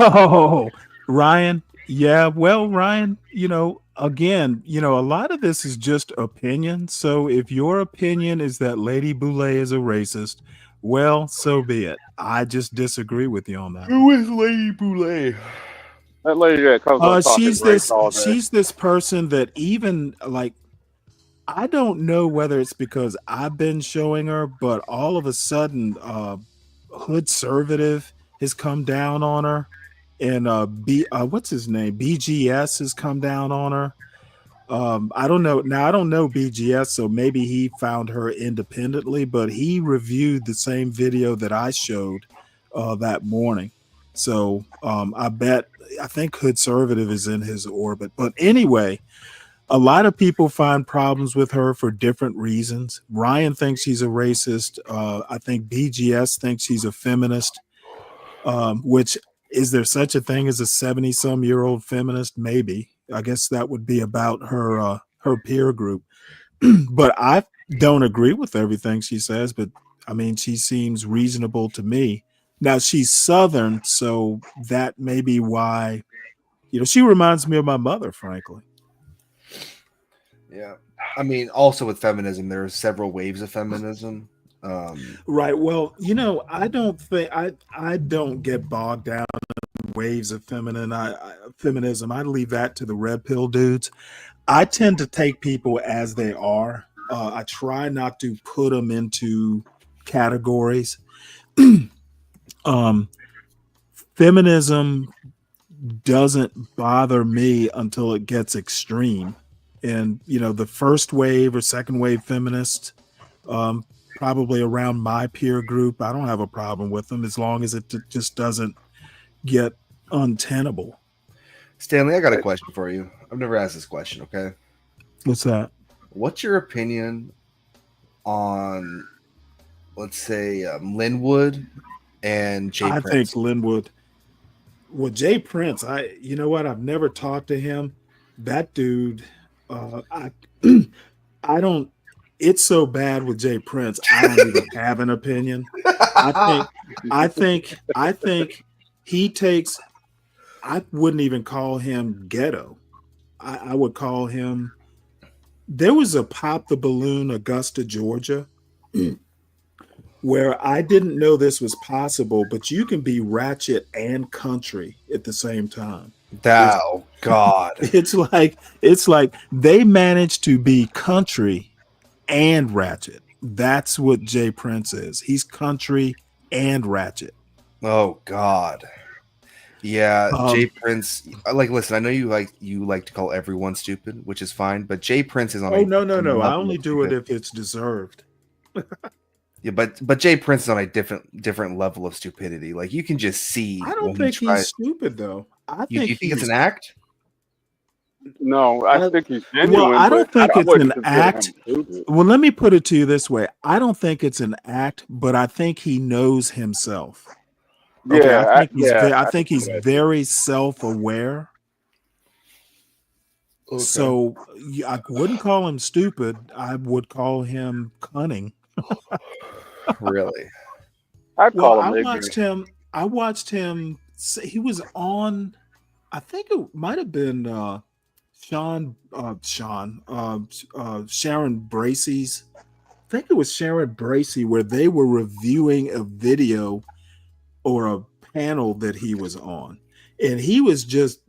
Oh, Ryan. Yeah, well, Ryan, again, a lot of this is just opinion. So if your opinion is that Lady Boulay is a racist, well, so be it. I just disagree with you on that. Who is Lady Boulay? That lady that comes on talking race all day. She's this person that even like I don't know whether it's because I've been showing her, but all of a sudden, Hood Conservative has come down on her, and what's his name? BGS has come down on her. I don't know. Now I don't know BGS, so maybe he found her independently, but he reviewed the same video that I showed that morning. So I think Hood Conservative is in his orbit. But anyway, a lot of people find problems with her for different reasons. Ryan thinks she's a racist. I think BGS thinks she's a feminist. Which is there such a thing as a 70-some-year-old feminist? Maybe. I guess that would be about her peer group. But I don't agree with everything she says. But I mean, she seems reasonable to me. Now she's Southern, so that may be why. She reminds me of my mother, frankly. Yeah. I mean, also with feminism, there are several waves of feminism. Right. Well, I don't think I don't get bogged down in waves of feminism. I leave that to the red pill dudes. I tend to take people as they are. I try not to put them into categories. Feminism doesn't bother me until it gets extreme. And, the first wave or second wave feminists, probably around my peer group, I don't have a problem with them as long as it just doesn't get untenable. Stanley, I got a question for you. I've never asked this question, okay? What's that? What's your opinion on, let's say, Linwood and Jay Prince? I think Linwood. Well, Jay Prince, you know what? I've never talked to him. That dude, I don't. It's so bad with Jay Prince. I don't even have an opinion. I think he takes. I wouldn't even call him ghetto. I would call him. There was a Pop the Balloon, Augusta, Georgia, where I didn't know this was possible, but you can be ratchet and country at the same time. Oh God. It's like they managed to be country and ratchet. That's what Jay Prince is. He's country and ratchet. Oh God. Yeah, Jay Prince. Listen, I know you like to call everyone stupid, which is fine, but Jay Prince is on. Oh no! I only do it if it's deserved. Yeah, but Jay Prince is on a different level of stupidity. Like you can just see. I don't think he's stupid though. You think it's an act? No, I think he's genuine. Well, I don't think it's an consider act. him stupid. Well, let me put it to you this way: I don't think it's an act, but I think he knows himself. Okay, Yeah, I think he's very self-aware. Okay. So I wouldn't call him stupid. I would call him cunning. Really? I'd call him I ignorant. watched him. He was on. I think it might have been Sharon Bracey's. I think it was Sharon Bracey where they were reviewing a video or a panel that he was on, and he was just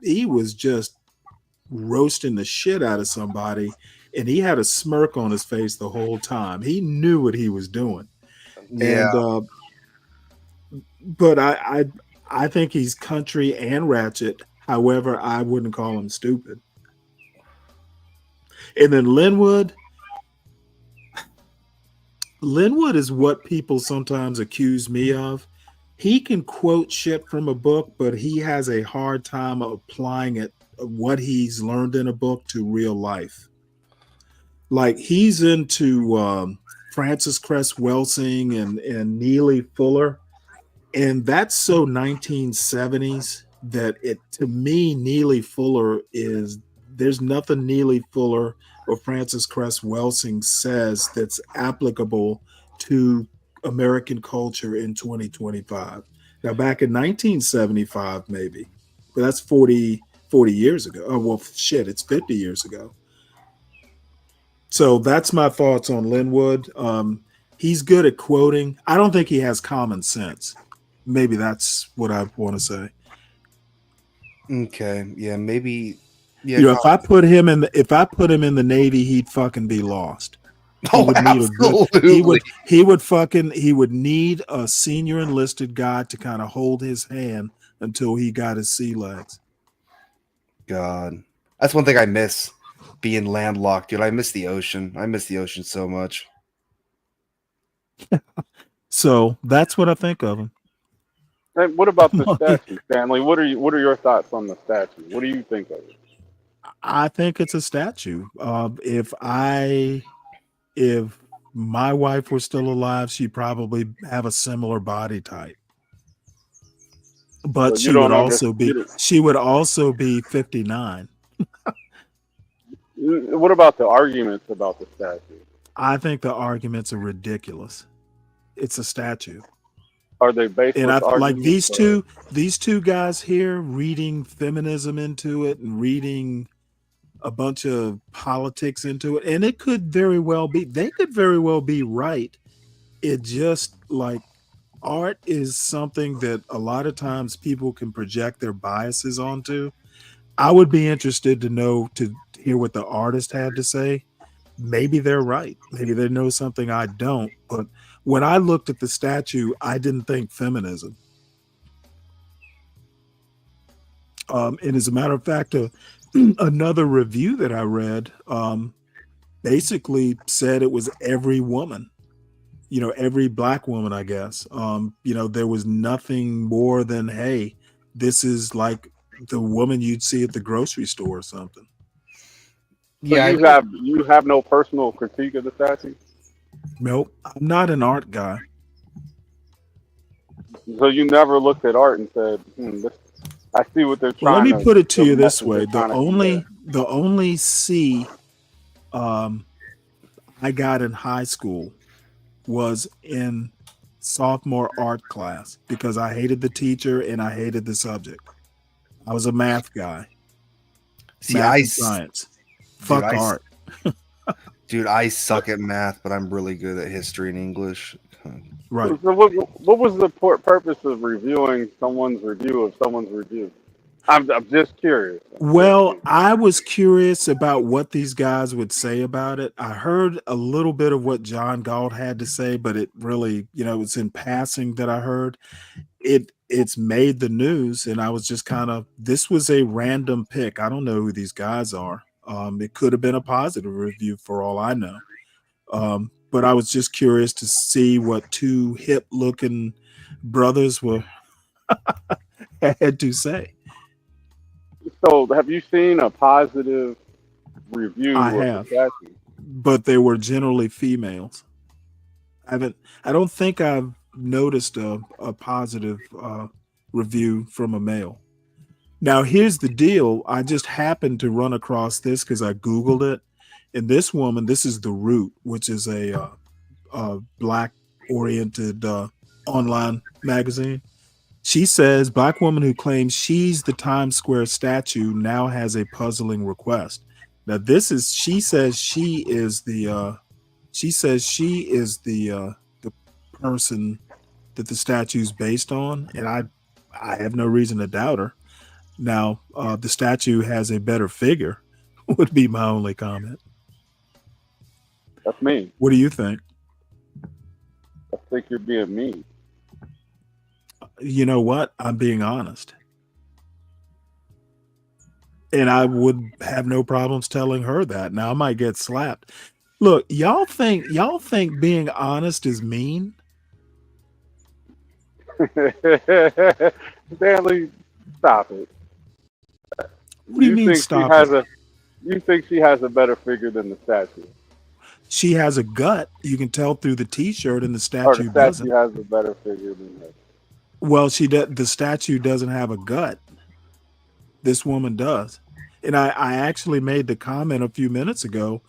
roasting the shit out of somebody, and he had a smirk on his face the whole time. He knew what he was doing. Yeah. And but I think he's country and ratchet. However, I wouldn't call him stupid. And then Linwood is what people sometimes accuse me of. He can quote shit from a book, but he has a hard time applying it, what he's learned in a book, to real life. Like he's into Francis Cress Welsing and Neely Fuller, and that's so 1970s that it, to me, Neely Fuller is, there's nothing Neely Fuller or Francis Cress Welsing says that's applicable to American culture in 2025. Now, back in 1975, maybe, but that's 40 years ago. Oh, well, shit, it's 50 years ago. So that's my thoughts on Linwood. He's good at quoting. I don't think he has common sense. Maybe that's what I want to say. Okay, yeah, maybe. Yeah, You know, if I put him in the Navy, he'd fucking be lost. He would need absolutely. he would need a senior enlisted guy to kind of hold his hand until he got his sea legs. God, that's one thing I miss, being landlocked, dude. I miss the ocean. I miss the ocean so much. So that's what I think of him. Hey, what about the statue, Stanley? What are your thoughts on the statue? What do you think of it? I think it's a statue. If my wife were still alive, she'd probably have a similar body type. But she would also be 59. What about the arguments about the statue? I think the arguments are ridiculous. It's a statue. Are they baseless And I like arguments, these two guys here reading feminism into it and reading a bunch of politics into it, and it could very well be, they could very well be right. It just, like, art is something that a lot of times people can project their biases onto. I would be interested to hear what the artist had to say. Maybe they're right. Maybe they know something I don't. But when I looked at the statue, I didn't think feminism. And as a matter of fact, another review that I read basically said it was every woman, every black woman, I guess. There was nothing more than, hey, this is like the woman you'd see at the grocery store or something. So you have no personal critique of the statue? Nope, I'm not an art guy. So you never looked at art and said, I see what they're trying to. Let me put it to you this way: the only C I got in high school was in sophomore art class because I hated the teacher and I hated the subject. I was a math guy. Math and science. Fuck art. Dude, I suck at math, but I'm really good at history and English. Right. So what was the purpose of reviewing someone's review of someone's review? I'm just curious. Well, I was curious about what these guys would say about it. I heard a little bit of what John Galt had to say, but it really, it's in passing that I heard. It's made the news, and I was just this was a random pick. I don't know who these guys are. It could have been a positive review for all I know. But I was just curious to see what two hip-looking brothers had to say. So, have you seen a positive review? I have, but they were generally females. I don't think I've noticed a positive review from a male. Now, here's the deal. I just happened to run across this because I Googled it. And this woman, this is The Root, which is a black-oriented online magazine. She says, black woman who claims she's the Times Square statue now has a puzzling request. Now, she says she is the person that the statue's based on, and I have no reason to doubt her. Now, the statue has a better figure, would be my only comment. That's me. What do you think? I think you're being mean. You know what? I'm being honest. And I would have no problems telling her that. Now I might get slapped. Look, y'all think being honest is mean? Stanley, stop it. What do you mean stop it? You think she has a better figure than the statue? She has a gut. You can tell through the T-shirt, and the Or the statue doesn't. statue has a better figure than her? Well, the statue doesn't have a gut. This woman does. And I actually made the comment a few minutes ago.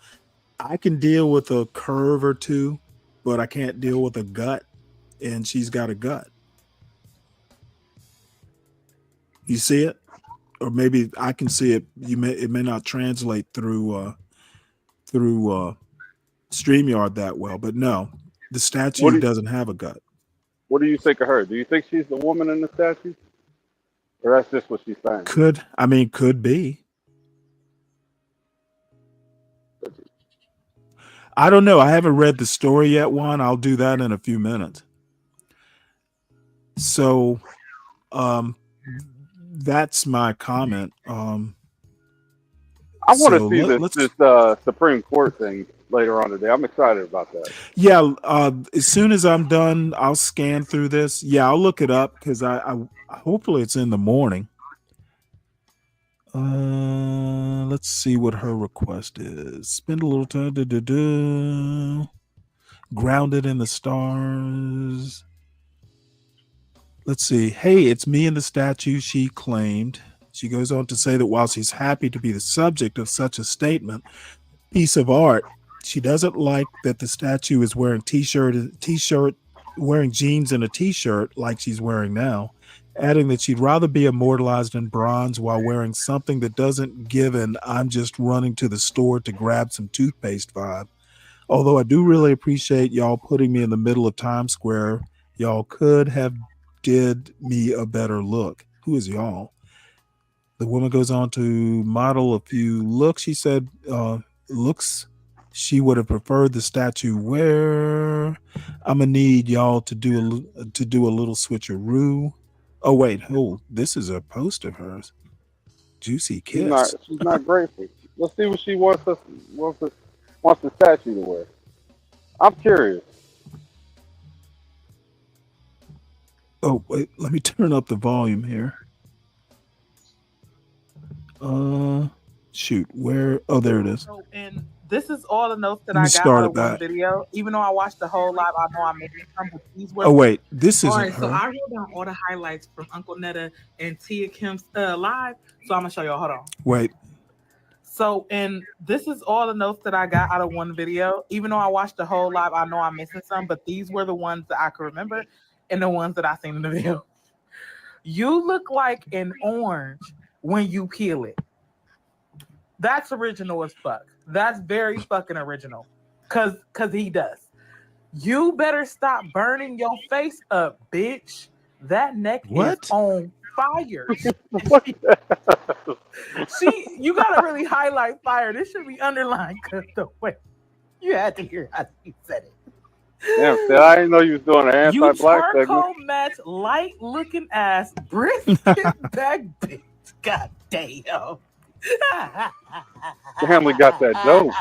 I can deal with a curve or two, but I can't deal with a gut. And she's got a gut. You see it? Or maybe I can see it. It may not translate through StreamYard that well, but no, the statue doesn't have a gut. What do you think of her? Do you think she's the woman in the statue? Or that's just what she's saying? Could be. I don't know. I haven't read the story yet, Juan. I'll do that in a few minutes. So, that's my comment. I want to see this Supreme Court thing later on today. I'm excited about that. Yeah, as soon as I'm done, I'll scan through this. Yeah, I'll look it up because I hopefully it's in the morning. Let's see what her request is. Spend a little time. Grounded in the stars. Let's see. Hey, it's me and the statue, she claimed. She goes on to say that while she's happy to be the subject of such a piece of art, she doesn't like that the statue is wearing wearing jeans and a t-shirt like she's wearing now, adding that she'd rather be immortalized in bronze while wearing something that doesn't give an I'm just running to the store to grab some toothpaste vibe. Although I do really appreciate y'all putting me in the middle of Times Square, y'all could have did me a better look. Who is y'all? The woman goes on to model a few looks. She said looks she would have preferred the statue wear. I'm gonna need y'all to do a little switcheroo. Oh wait, this is a post of hers. Juicy kiss. She's not grateful. Let's see what she wants the statue to wear. I'm curious. Oh wait, let me turn up the volume here. Shoot, where? Oh, there it is. So, and this is all the notes that Let I me got start out at of one that. video. Even though I watched the whole live, I know I made some, but these were. Oh wait, this All isn't right, so her. I wrote down all the highlights from Uncle Netta and Tia Kim's live. So I'm gonna show y'all. Hold on. Wait. So, and this is all the notes that I got out of one video. Even though I watched the whole live, I know I'm missing some, but these were the ones that I could remember and the ones that I seen in the video. You look like an orange when you peel it. That's original as fuck. That's very fucking original. Cause he does. You better stop burning your face up, bitch. That neck is on fire. You gotta really highlight fire. This should be underlined because the way you had to hear how he said it. Damn, Sid, I didn't know you was doing an You anti-black charcoal segment. match light looking ass brisket back bitch. God damn. Family got that dope.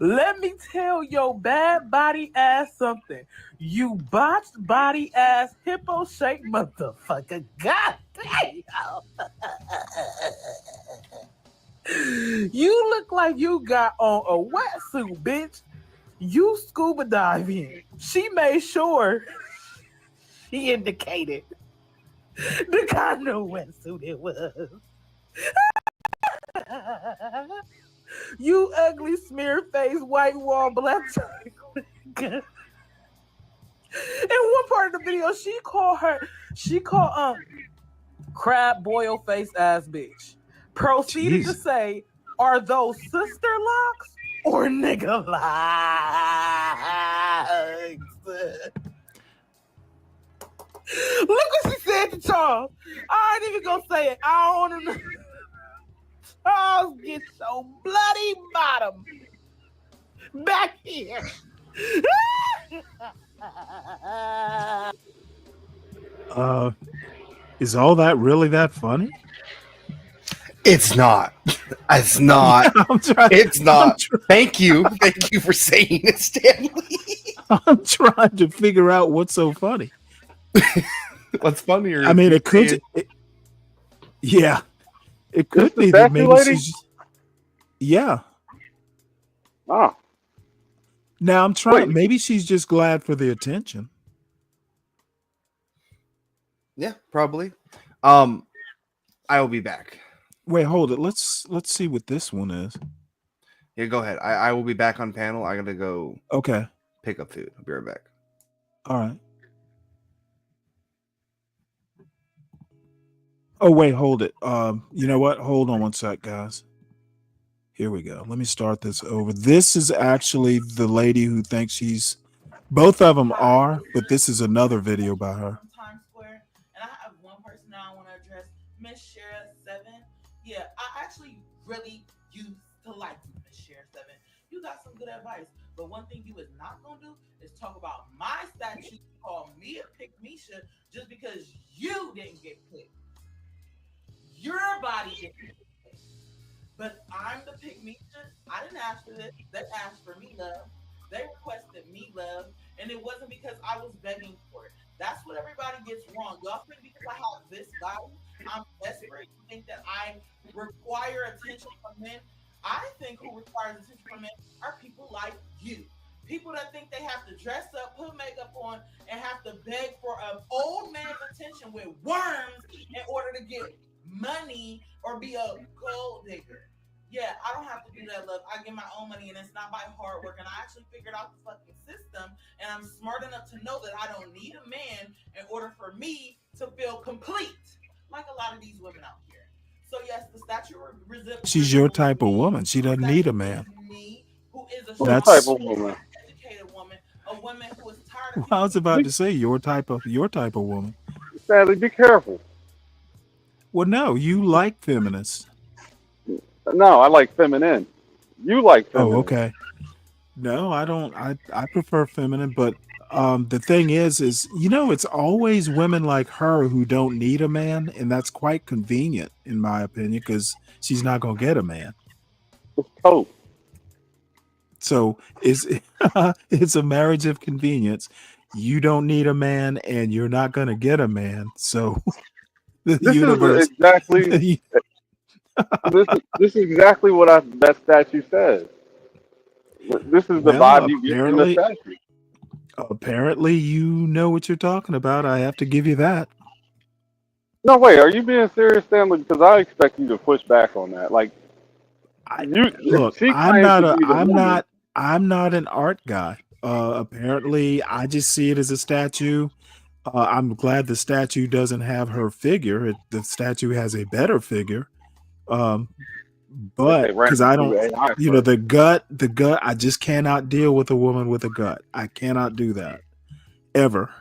Let me tell your bad body ass something. You botched body ass hippo shaped motherfucker. God damn. You look like you got on a wetsuit, bitch. You scuba diving. She made sure she indicated the kind of wetsuit it was. You ugly smear face, white wall, black. In one part of the video, she called crab boil face ass bitch. Proceeded to say, are those sister locks or nigga locks? Look what she said to Charles. I ain't even gonna say it. I don't want to know. Charles gets so bloody bottom back here. Is all that really that funny? It's not. It's not. Yeah, it's not. Thank you for saying it, Stanley. I'm trying to figure out what's so funny. What's funnier? I mean, it could. Yeah, it could be that statue maybe lady? she's. Yeah. Oh. Now I'm trying. Wait. Maybe she's just glad for the attention. Yeah, probably. I will be back. Wait, hold it. Let's see what this one is. Yeah, go ahead. I will be back on panel. I gotta go. Okay. Pick up food. I'll be right back. All right. Oh wait, hold it. You know what? Hold on one sec, guys. Here we go. Let me start this over. This is actually the lady who thinks she's. Both of them are, but this is another video by her. Times Square, and I have one person that I want to address, Miss Shara 7. Yeah, I actually really used to like you, Miss Shara 7. You got some good advice, but one thing you is not gonna do is talk about my statue, call me a pick-me-sha just because you didn't get picked. Your body didn't get picked. But I'm the pick-me-sha. I didn't ask for this. They asked for me love. They requested me love, and it wasn't because I was begging for it. That's what everybody gets wrong. Y'all think because I have this value, I'm desperate. You think that I require attention from men? I think who requires attention from men are people like you. People that think they have to dress up, put makeup on, and have to beg for an old man's attention with worms in order to get money or be a gold digger. Yeah, I don't have to do that, love. I get my own money, and it's not by hard work. And I actually figured out the fucking system, and I'm smart enough to know that I don't need a man in order for me to feel complete, like a lot of these women out here. So yes, the statue resembles. She's your type of woman. She doesn't need a man. Me, who is a That's type of woman. Educated woman, a woman who is tired of. I was about to say your type of woman. Stanley, be careful. Well, no, you like feminists. No, I like feminine. You like feminine. Oh, okay. No, I don't. I prefer feminine, but the thing is it's always women like her who don't need a man, and that's quite convenient in my opinion because she's not gonna get a man. Oh. So it's a marriage of convenience. You don't need a man, and you're not gonna get a man. So the universe is exactly. This is exactly what that statue says. This is the vibe you get from the statue. Apparently, you know what you're talking about. I have to give you that. No, wait. Are you being serious, Stanley? Because I expect you to push back on that. Like, Look, I'm not an art guy. Apparently, I just see it as a statue. I'm glad the statue doesn't have her figure. The statue has a better figure. But because I don't, the gut, I just cannot deal with a woman with a gut. I cannot do that ever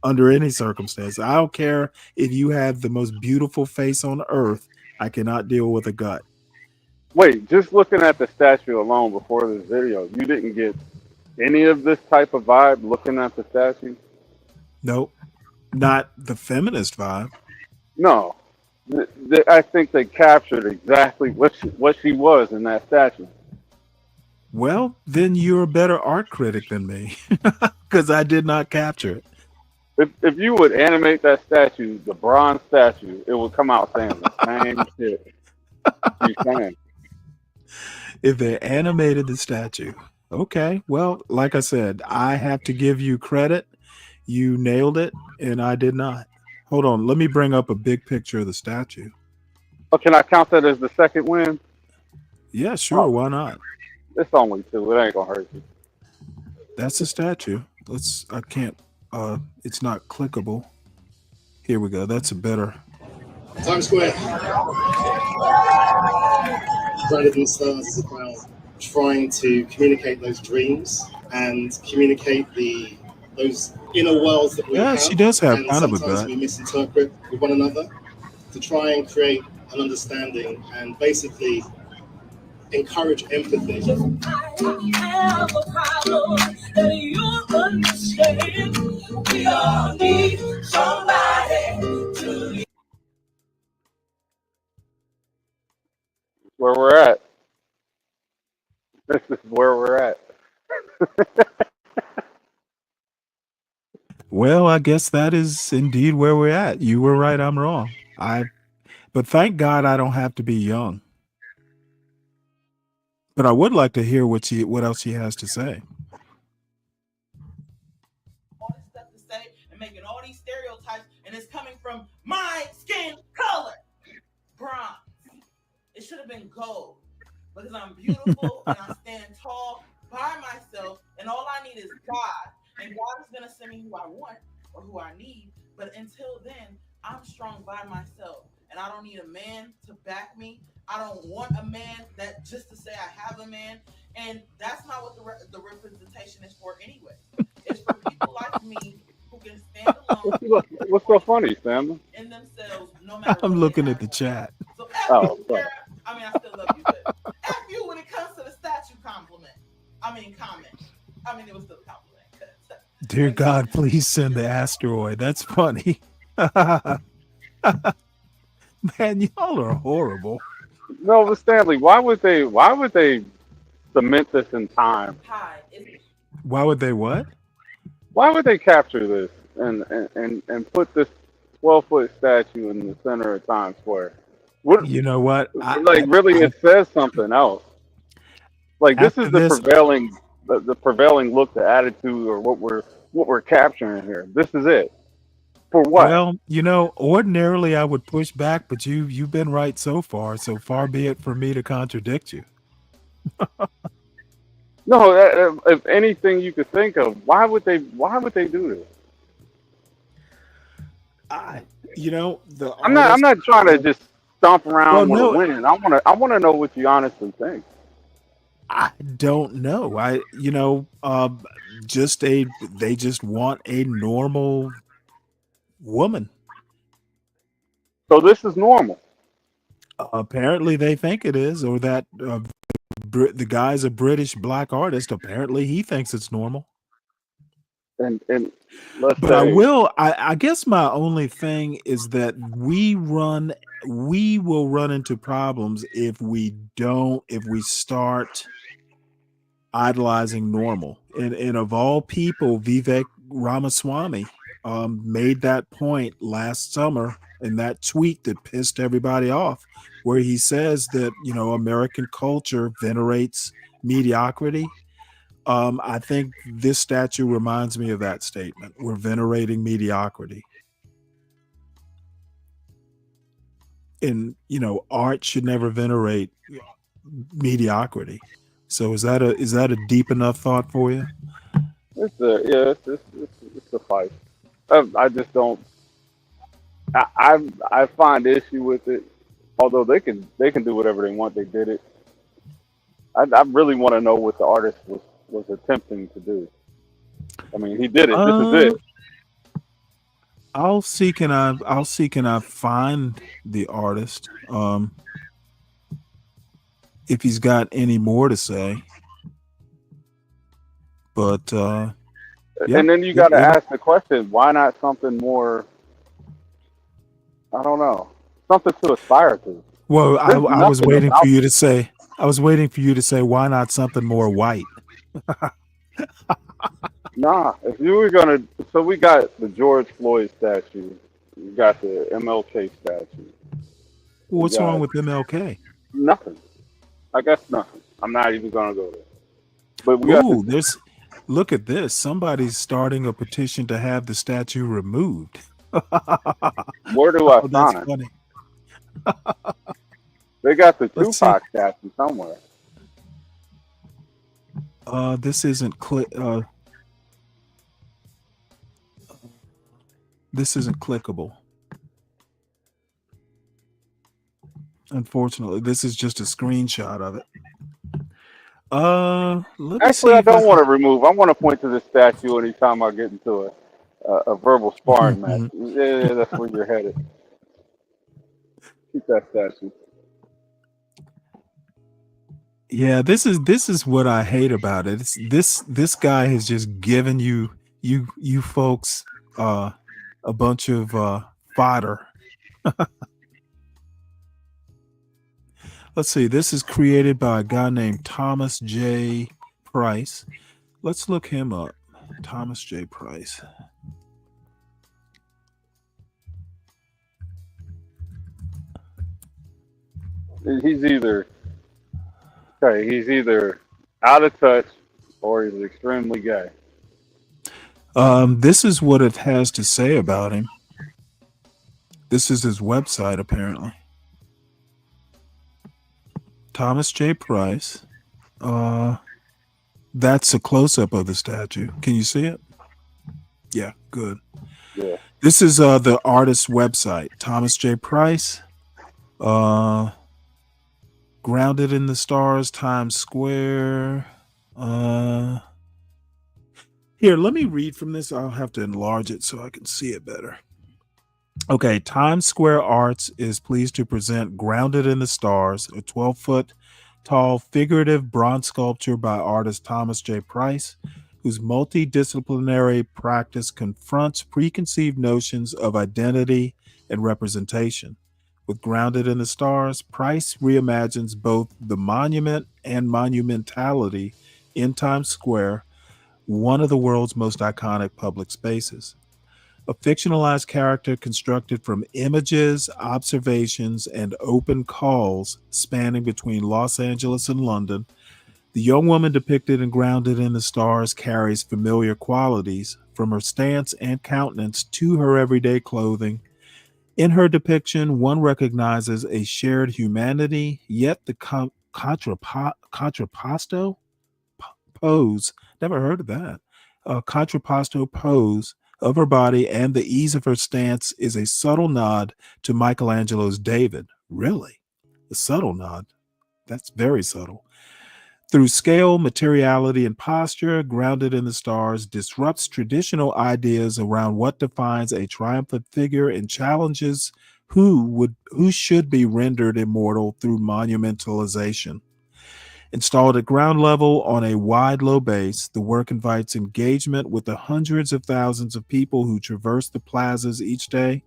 under any circumstance. I don't care if you have the most beautiful face on earth. I cannot deal with a gut. Wait, just looking at the statue alone before this video, you didn't get any of this type of vibe looking at the statue? Nope. Not the feminist vibe. No. I think they captured exactly what she was in that statue. Well, then you're a better art critic than me because I did not capture it. If you would animate that statue, the bronze statue, it would come out saying the same shit. You can. If they animated the statue, okay. Well, like I said, I have to give you credit. You nailed it, and I did not. Hold on, let me bring up a big picture of the statue. Oh, can I count that as the second win? Yeah, sure. Why not? It's only 2. It ain't gonna hurt you. That's a statue. I can't. It's not clickable. Here we go. That's a better. Times Square. Branded in stars as a crowd, trying to communicate those dreams and communicate those inner worlds that we have. Yeah, she does have and kind of a sometimes gut. we misinterpret with one another to try and create an understanding and basically encourage empathy. I have a problem that you understand. We all need somebody to. where we're at. This is where we're at. Well, I guess that is indeed where we're at. You were right, I'm wrong. But thank God I don't have to be young. But I would like to hear what else she has to say. All this stuff to say and making all these stereotypes, and it's coming from my skin color, bronze. It should have been gold because I'm beautiful and I stand tall by myself, and all I need is God, and God is gonna send me who I want or who I need. But until then, I'm strong by myself, and I don't need a man to back me. I don't want a man that just to say I have a man, and that's not what the representation is for anyway. It's for people like me who can stand alone. What's so funny, Stanley? In themselves, no matter. I'm looking at the chat. So Oh, sorry. I mean, I still love you, but F you when it comes to the statue compliment. Comment. I mean, it was still a compliment. Dear God, please send the asteroid. That's funny. Man, y'all are horrible. No, but Stanley, why would they cement this in time? Why would they what? Why would they capture this and put this 12-foot statue in the center of Times Square? What, you know what? It says something else. Like this is the prevailing look, the attitude, or what we're capturing here. This is it. For what? Well, ordinarily I would push back, but you've been right so far. So far be it for me to contradict you. No, if anything you could think of, why would they do this? I'm not trying to just stomp around with a win. I want to know what you honestly think. I don't know. They just want a normal woman. So this is normal. Apparently they think it is, or that the guy's a British black artist. Apparently he thinks it's normal. And I guess my only thing is that we will run into problems if we start idolizing normal. And of all people, Vivek Ramaswamy made that point last summer in that tweet that pissed everybody off, where he says that, American culture venerates mediocrity. I think this statue reminds me of that statement. We're venerating mediocrity. And, art should never venerate mediocrity. So is that a deep enough thought for you? It's a fight. I just don't. I find issue with it. Although they can do whatever they want, they did it. I really want to know what the artist was attempting to do. I mean, he did it. This is it. I'll seek and I find the artist. If he's got any more to say. But and then you got to ask the question: why not something more? I don't know, something to aspire to. Well, I was waiting for you to say. I was waiting for you to say, why not something more white? Nah, if you were gonna, so we got the George Floyd statue, we got the MLK statue. What's wrong with MLK? Nothing. I guess nothing. I'm not even gonna go there. But look at this. Somebody's starting a petition to have the statue removed. Where do I that's sign? funny. They got the Tupac statue somewhere. This isn't this isn't clickable. Unfortunately, this is just a screenshot of it. Actually, I don't want to remove. I want to point to this statue anytime I get into a verbal sparring match. Yeah, that's where you're headed. Keep that statue. Yeah, this is what I hate about it. This guy has just given you folks a bunch of fodder. Let's see. This is created by a guy named Thomas J. Price. Let's look him up. Thomas J. Price. He's either he's either out of touch or he's extremely gay. This is what it has to say about him. This is his website, apparently. Thomas J. Price. That's a close-up of the statue. Can you see it? Yeah, good. Yeah. This is the artist's website. Thomas J. Price. Grounded in the Stars, Times Square. Here, let me read from this. I'll have to enlarge it so I can see it better. Okay, Times Square Arts is pleased to present Grounded in the Stars, a 12-foot tall figurative bronze sculpture by artist Thomas J. Price, whose multidisciplinary practice confronts preconceived notions of identity and representation. With Grounded in the Stars, Price reimagines both the monument and monumentality in Times Square, one of the world's most iconic public spaces. A fictionalized character constructed from images, observations, and open calls spanning between Los Angeles and London, the young woman depicted and Grounded in the Stars carries familiar qualities from her stance and countenance to her everyday clothing. In her depiction, one recognizes a shared humanity, yet the contrapposto pose, never heard of that, contrapposto pose of her body and the ease of her stance is a subtle nod to Michelangelo's David. Really? A subtle nod? That's very subtle. Through scale, materiality, and posture, Grounded in the Stars disrupts traditional ideas around what defines a triumphant figure and challenges who should be rendered immortal through monumentalization. Installed at ground level on a wide, low base, the work invites engagement with the hundreds of thousands of people who traverse the plazas each day.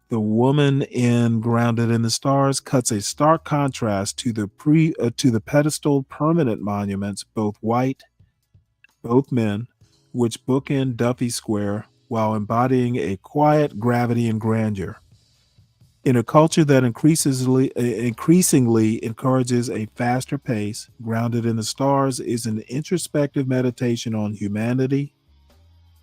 The woman in Grounded in the Stars cuts a stark contrast to the pedestal permanent monuments, both white, both men, which bookend Duffy Square while embodying a quiet gravity and grandeur. In a culture that increasingly encourages a faster pace, Grounded in the Stars is an introspective meditation on humanity.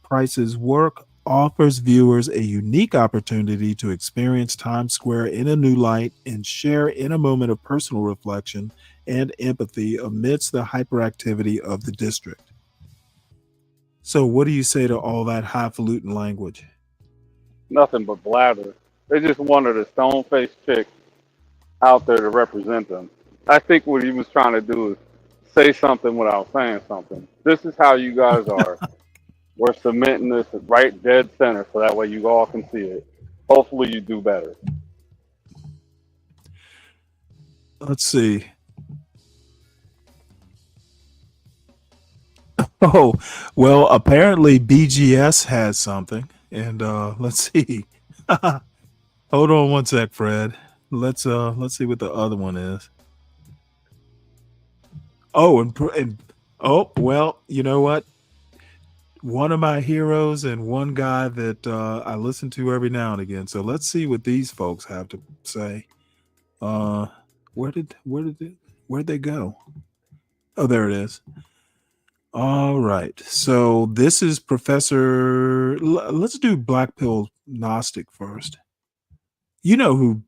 Price's work offers viewers a unique opportunity to experience Times Square in a new light and share in a moment of personal reflection and empathy amidst the hyperactivity of the district. So what do you say to all that highfalutin language? Nothing but blather. They just wanted a stone-faced chick out there to represent them. I think what he was trying to do is say something without saying something. This is how you guys are. We're cementing this right dead center so that way you all can see it. Hopefully you do better. Let's see. Oh, well, apparently BGS has something. And let's see. Hold on one sec, Fred. Let's see what the other one is. Oh, and oh, well, you know what? One of my heroes and one guy that I listen to every now and again. So let's see what these folks have to say. Where'd they go? Oh, there it is. All right. So this is Professor. Let's do Black Pill Gnostic first. You know who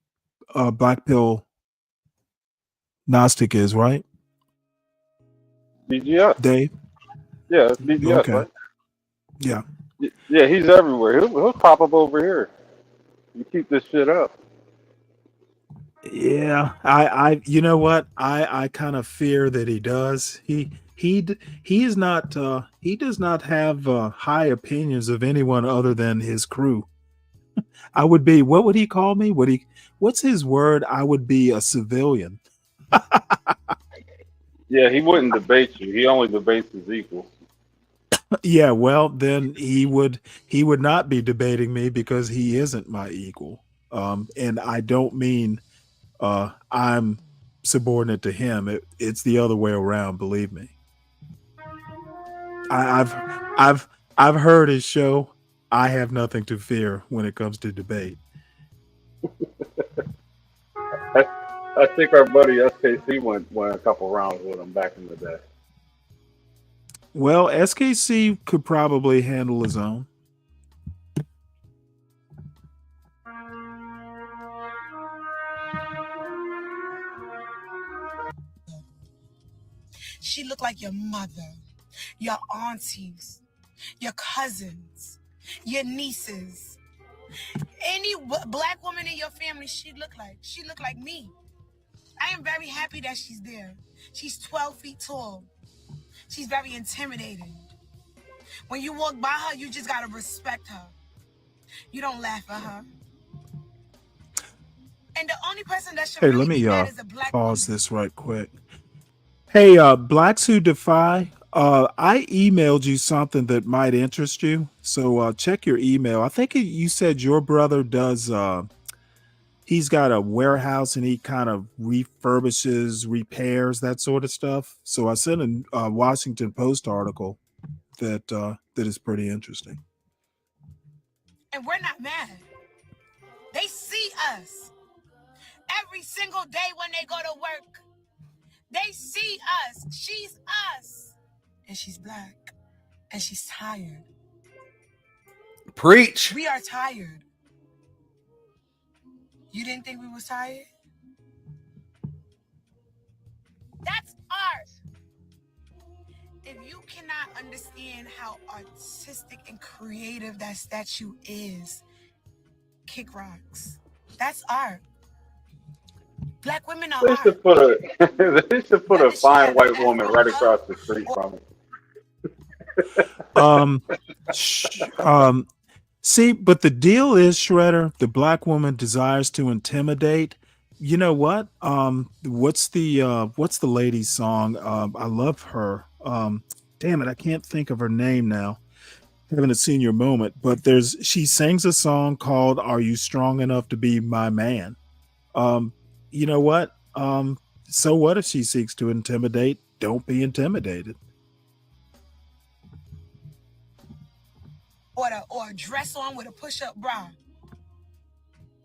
Black Pill Gnostic is, right? BGS. Dave? Yeah, it's BGS, Okay. right? Yeah. Yeah, he's everywhere. He'll pop up over here. You keep this shit up. Yeah. I you know what? I kind of fear that he does. He is not he does not have high opinions of anyone other than his crew. I would be, what would he call me? What's his word? I would be a civilian. Yeah, he wouldn't debate you. He only debates his equals. Yeah, well, then he would not be debating me because he isn't my equal. And I don't mean I'm subordinate to him. It's the other way around. Believe me. I've heard his show. I have nothing to fear when it comes to debate. I think our buddy SKC went a couple rounds with him back in the day. Well, SKC could probably handle his own. She looked like your mother, your aunties, your cousins, your nieces. Any black woman in your family, she looked like me. I am very happy that she's there. She's 12 feet tall. She's very intimidating. When you walk by her, you just gotta respect her. You don't laugh at her. And the only person that should Hey, really let me be mad is a black pause this right quick. Hey, Blacks Who Defy, I emailed you something that might interest you. So check your email. I think you said your brother does, he's got a warehouse and he kind of refurbishes, repairs, that sort of stuff. So I sent a Washington Post article that is pretty interesting. And we're not mad. They see us every single day when they go to work. They see us. She's us. And she's black. And she's tired. Preach. We are tired. You didn't think we was tired? That's art. If you cannot understand how artistic and creative that statue is, kick rocks. That's art. Black women are They art. should put a fine white woman right across the street from it. See, but the deal is, Shredder, the black woman desires to intimidate. You know what? What's the lady's song? I love her. Damn it, I can't think of her name now. Having a senior moment, but she sings a song called "Are You Strong Enough to Be My Man?" You know what? So what if she seeks to intimidate? Don't be intimidated. Or a dress on with a push-up bra.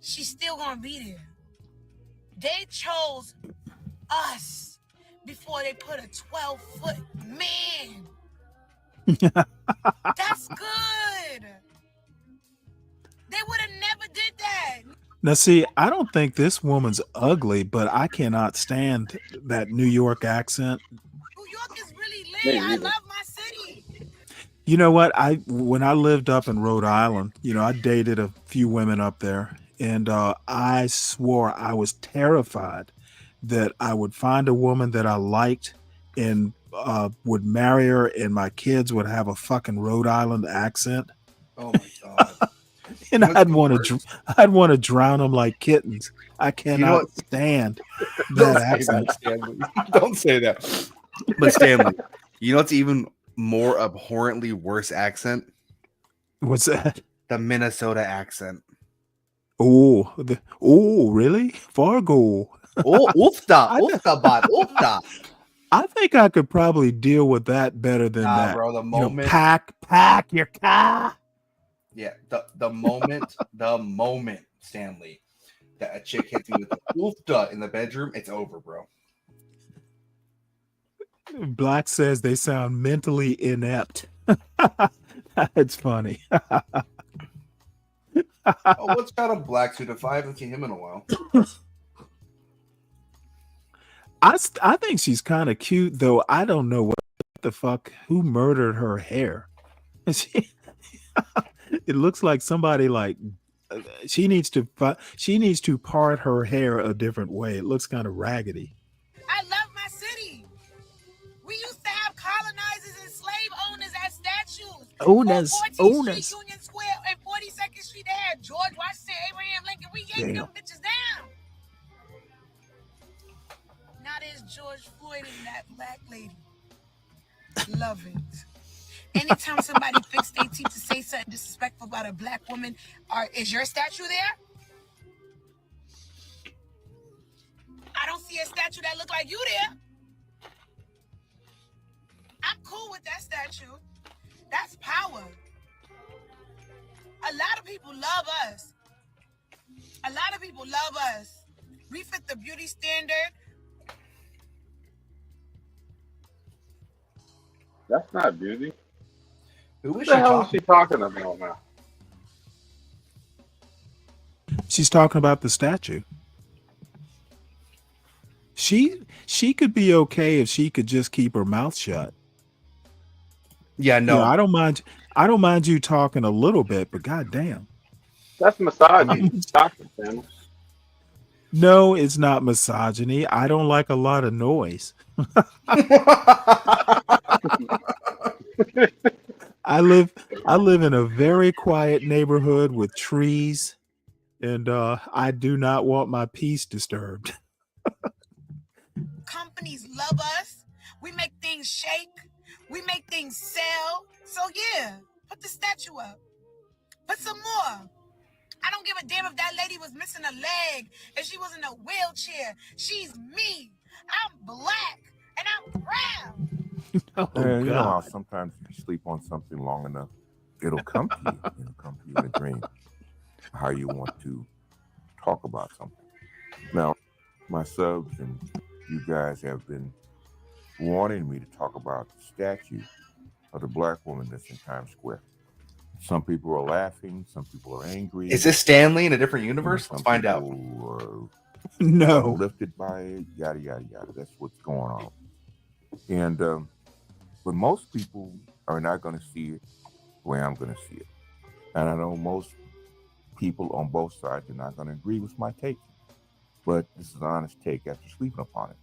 She's still gonna be there. They chose us before they put a 12-foot man. That's good. They would have never did that. Now, see, I don't think this woman's ugly, but I cannot stand that New York accent. New York is really lit. I love my city. You know what? When I lived up in Rhode Island, I dated a few women up there, and I swore I was terrified that I would find a woman that I liked and would marry her, and my kids would have a fucking Rhode Island accent. Oh my god! And I'd want to drown them like kittens. I cannot stand that accent. Don't say that. But Stanley, you know what's even more abhorrently worse accent? What's that? The Minnesota accent. Oh, really? Fargo. Oh, Ulfta. I think I could probably deal with that better than that. Bro, the moment pack your car. Yeah, the moment, Stanley, that a chick hits me with the Ulfta in the bedroom, it's over, bro. Black says they sound mentally inept. It's funny. What's got a Black suit? If I haven't seen him in a while. I think she's kind of cute, though. I don't know what the fuck. Who murdered her hair? It looks like somebody she needs to part her hair a different way. It looks kind of raggedy. I love my city. We used to have colonizers and slave owners as statues. Owners. Street, Union Square, and 42nd Street. They had George Washington, Abraham Lincoln. We yanking them bitches down. Now there's George Floyd and that black lady. Love it. Anytime somebody fix their teeth to say something disrespectful about a black woman, is your statue there? I don't see a statue that look like you there. I'm cool with that statue. That's power. A lot of people love us. A lot of people love us. We fit the beauty standard. That's not beauty. Who What is the she hell is talking? she talking about now? She's talking about the statue. She could be okay if she could just keep her mouth shut. Yeah, You know, no. I don't mind you talking a little bit, but goddamn. That's misogyny. Stop it, Stanley. No, it's not misogyny. I don't like a lot of noise. I live in a very quiet neighborhood with trees, and I do not want my peace disturbed. Companies love us. We make things shake. We make things sell. So yeah, put the statue up. Put some more. I don't give a damn if that lady was missing a leg, if she was in a wheelchair. She's me. I'm black and I'm proud. Oh, And you know how God. sometimes if you sleep on something long enough, it'll come to you. It'll come to you in a dream. How you want to talk about something. Now, my subs and you guys have been wanting me to talk about the statue of the black woman that's in Times Square. Some people are laughing. Some people are angry. Is this Stanley in a different universe? Let's find out. No. Lifted by it, yada, yada, yada. That's what's going on. And, but most people are not going to see it the way I'm going to see it. And I know most people on both sides are not going to agree with my take. But this is an honest take after sleeping upon it.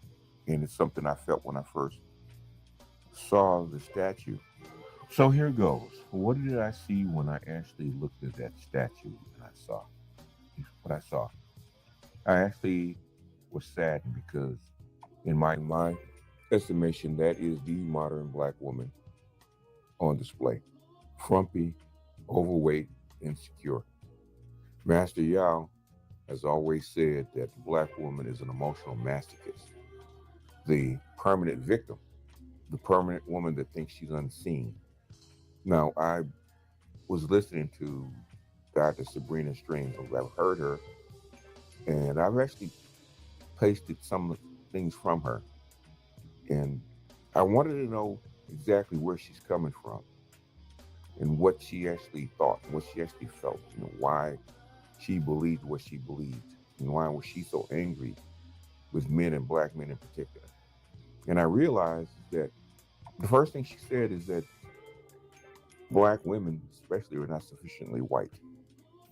And it's something I felt when I first saw the statue. So here goes. What did I see when I actually looked at that statue and I saw what I saw? I actually was saddened because in my estimation, that is the modern black woman on display. Frumpy, overweight, insecure. Master Yao has always said that the black woman is an emotional masochist, the permanent victim, the permanent woman that thinks she's unseen. Now, I was listening to Dr. Sabrina Strings. I've heard her, and I've actually pasted some things from her. And I wanted to know exactly where she's coming from and what she actually thought, what she actually felt, you know, why she believed what she believed, and why was she so angry with men and black men in particular. And I realized that the first thing she said is that black women, especially, are not sufficiently white,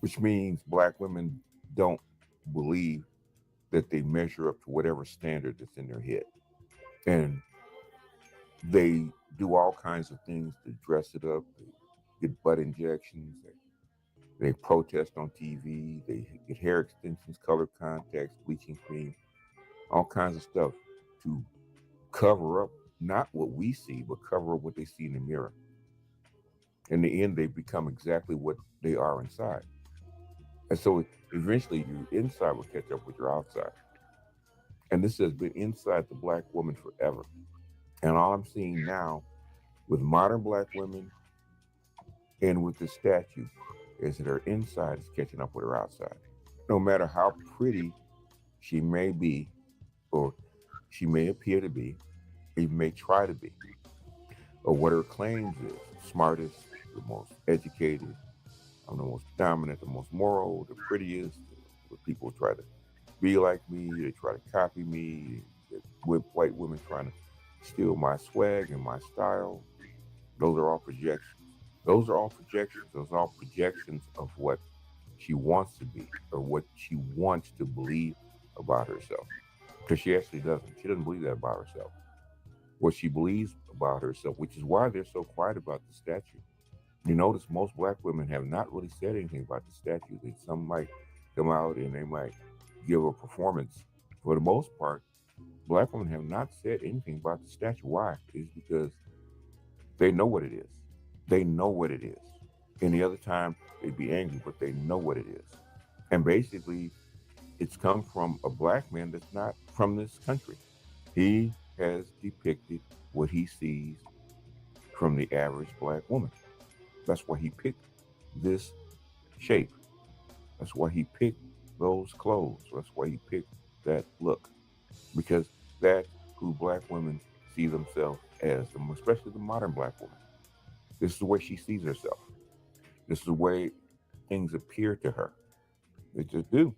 which means black women don't believe that they measure up to whatever standard that's in their head. And they do all kinds of things to dress it up. They get butt injections. They protest on TV. They get hair extensions, color contacts, bleaching cream, all kinds of stuff to cover up not what we see, but cover up what they see in the mirror. In the end, they become exactly what they are inside. And so eventually your inside will catch up with your outside. And this has been inside the black woman forever. And all I'm seeing now with modern black women and with the statue is that her inside is catching up with her outside. No matter how pretty she may be, or she may appear to be, or even may try to be, or what her claims is, smartest, the most educated, I'm the most dominant, the most moral, the prettiest. Where people try to be like me, they try to copy me, with white women trying to steal my swag and my style. Those are all projections. Those are all projections. Those are all projections of what she wants to be or what she wants to believe about herself. Because she actually doesn't. She doesn't believe that about herself. What she believes about herself, which is why they're so quiet about the statue. You notice most black women have not really said anything about the statue. Some might come out and they might give a performance. For the most part, black women have not said anything about the statue. Why? It's because they know what it is. They know what it is. Any other time, they'd be angry, but they know what it is. And basically, it's come from a black man that's not from this country. He has depicted what he sees from the average black woman. That's why he picked this shape. That's why he picked those clothes. That's why he picked that look. Because that's who black women see themselves as, especially the modern black woman. This is the way she sees herself. This is the way things appear to her. They just do.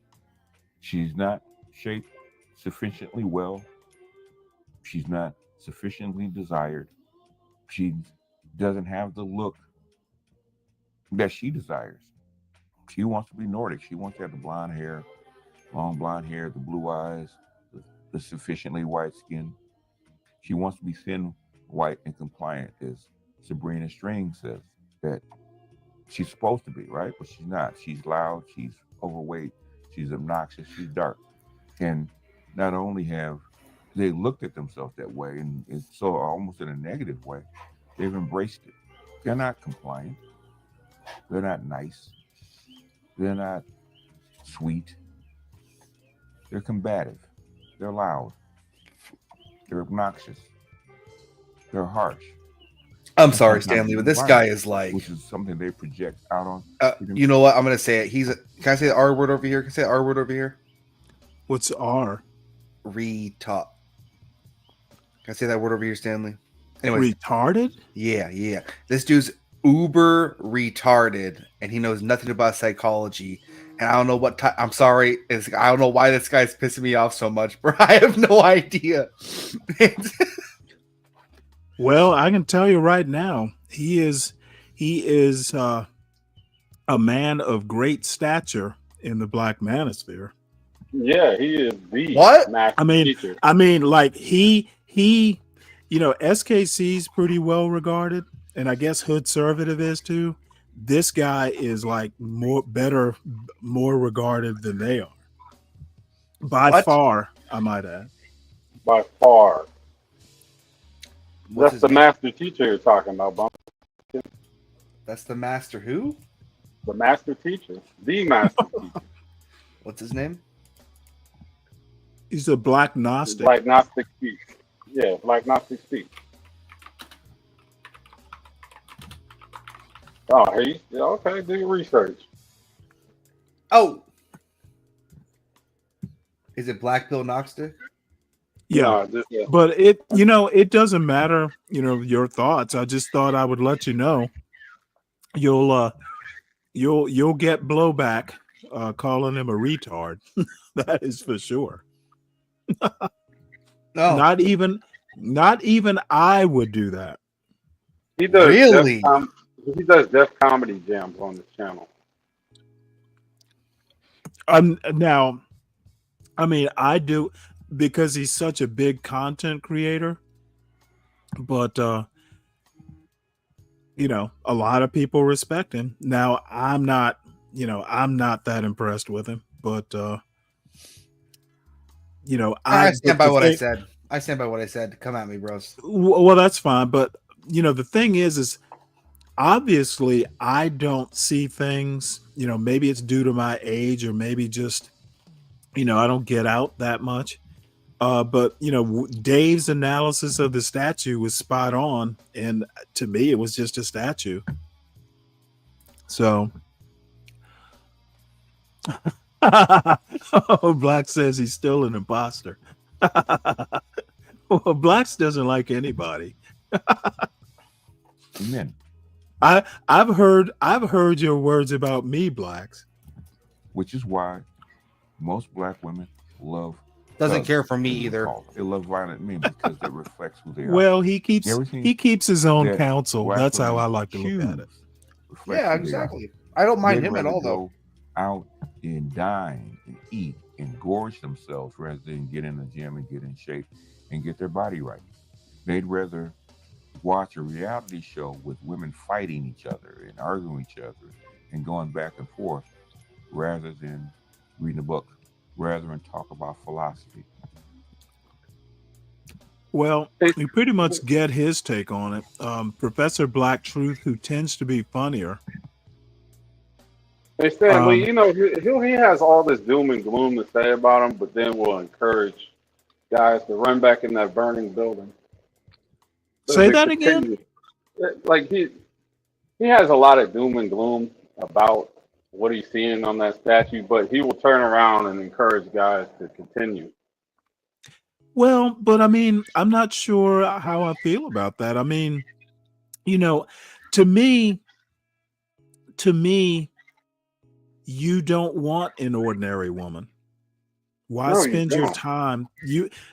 She's not shaped sufficiently well. She's not sufficiently desired. She doesn't have the look that she desires. She wants to be Nordic. She wants to have the blonde hair, long blonde hair, the blue eyes, the sufficiently white skin. She wants to be thin, white, and compliant, as Sabrina String says that she's supposed to be, right? But she's not. She's loud, she's overweight, she's obnoxious, she's dark. And not only have they looked at themselves that way, and it's so almost in a negative way, they've embraced it. They're not compliant. They're not nice. They're not sweet. They're combative. They're loud. They're obnoxious. They're harsh. I'm sorry, Stanley, but this guy is like, which is something they project out on. You know what? I'm gonna say it. Can I say the R word over here? Can I say the R word over here? What's R? Retard. Can I say that word over here, Stanley? Anyway, retarded? Yeah. This dude's uber retarded, and he knows nothing about psychology. And I don't know what I'm sorry. I don't know why this guy's pissing me off so much, bro. I have no idea. Well, I can tell you right now, he is a man of great stature in the black manosphere. Yeah, he is the what? master teacher. I mean, like he, SKC's pretty well regarded, and I guess Hood Conservative is too. This guy is like more regarded than they are. By far, I might add. By far. What's That's the name? master teacher you're talking about, Bump. That's the master who? The master teacher. The master teacher. What's his name? He's a black Gnostic. Black Gnostic speak. Yeah, Black Gnostic speak. Oh, okay, do your research. Oh. Is it Black Bill Gnostic? Yeah, but it doesn't matter, your thoughts. I just thought I would let you know. You'll get blowback calling him a retard. That is for sure. No. Not even I would do that. He does really? He does Def Comedy Jams on his channel. Now, I mean, I do, because he's such a big content creator, but a lot of people respect him. Now, I'm not that impressed with him, but I stand by what I said. I stand by what I said. Come at me, bros. Well, that's fine, but the thing is obviously I don't see things, maybe it's due to my age, or maybe just I don't get out that much. But Dave's analysis of the statue was spot on, and to me, it was just a statue. So, Black says he's still an imposter. Well, Blacks doesn't like anybody. Amen. I've heard your words about me, Blacks. Which is why most black women love. Doesn't care for me either. They love violent men because it reflects who they are. Well, he keeps his own counsel. That's how I like to look at it. Yeah, exactly. I don't mind him at all, though. Out and dine and eat and gorge themselves rather than get in the gym and get in shape and get their body right. They'd rather watch a reality show with women fighting each other and arguing each other and going back and forth rather than reading a book, rather than talk about philosophy. Well, we pretty much get his take on it. Professor Black Truth, who tends to be funnier. They said, well, he has all this doom and gloom to say about him, but then will encourage guys to run back in that burning building. Say To that again? continue. Like he has a lot of doom and gloom about what he's seeing on that statue, but he will turn around and encourage guys to continue. Well, but I mean, I'm not sure how I feel about that. I mean, you know, to me, you don't want an ordinary woman. Why No, you spend your don't. time?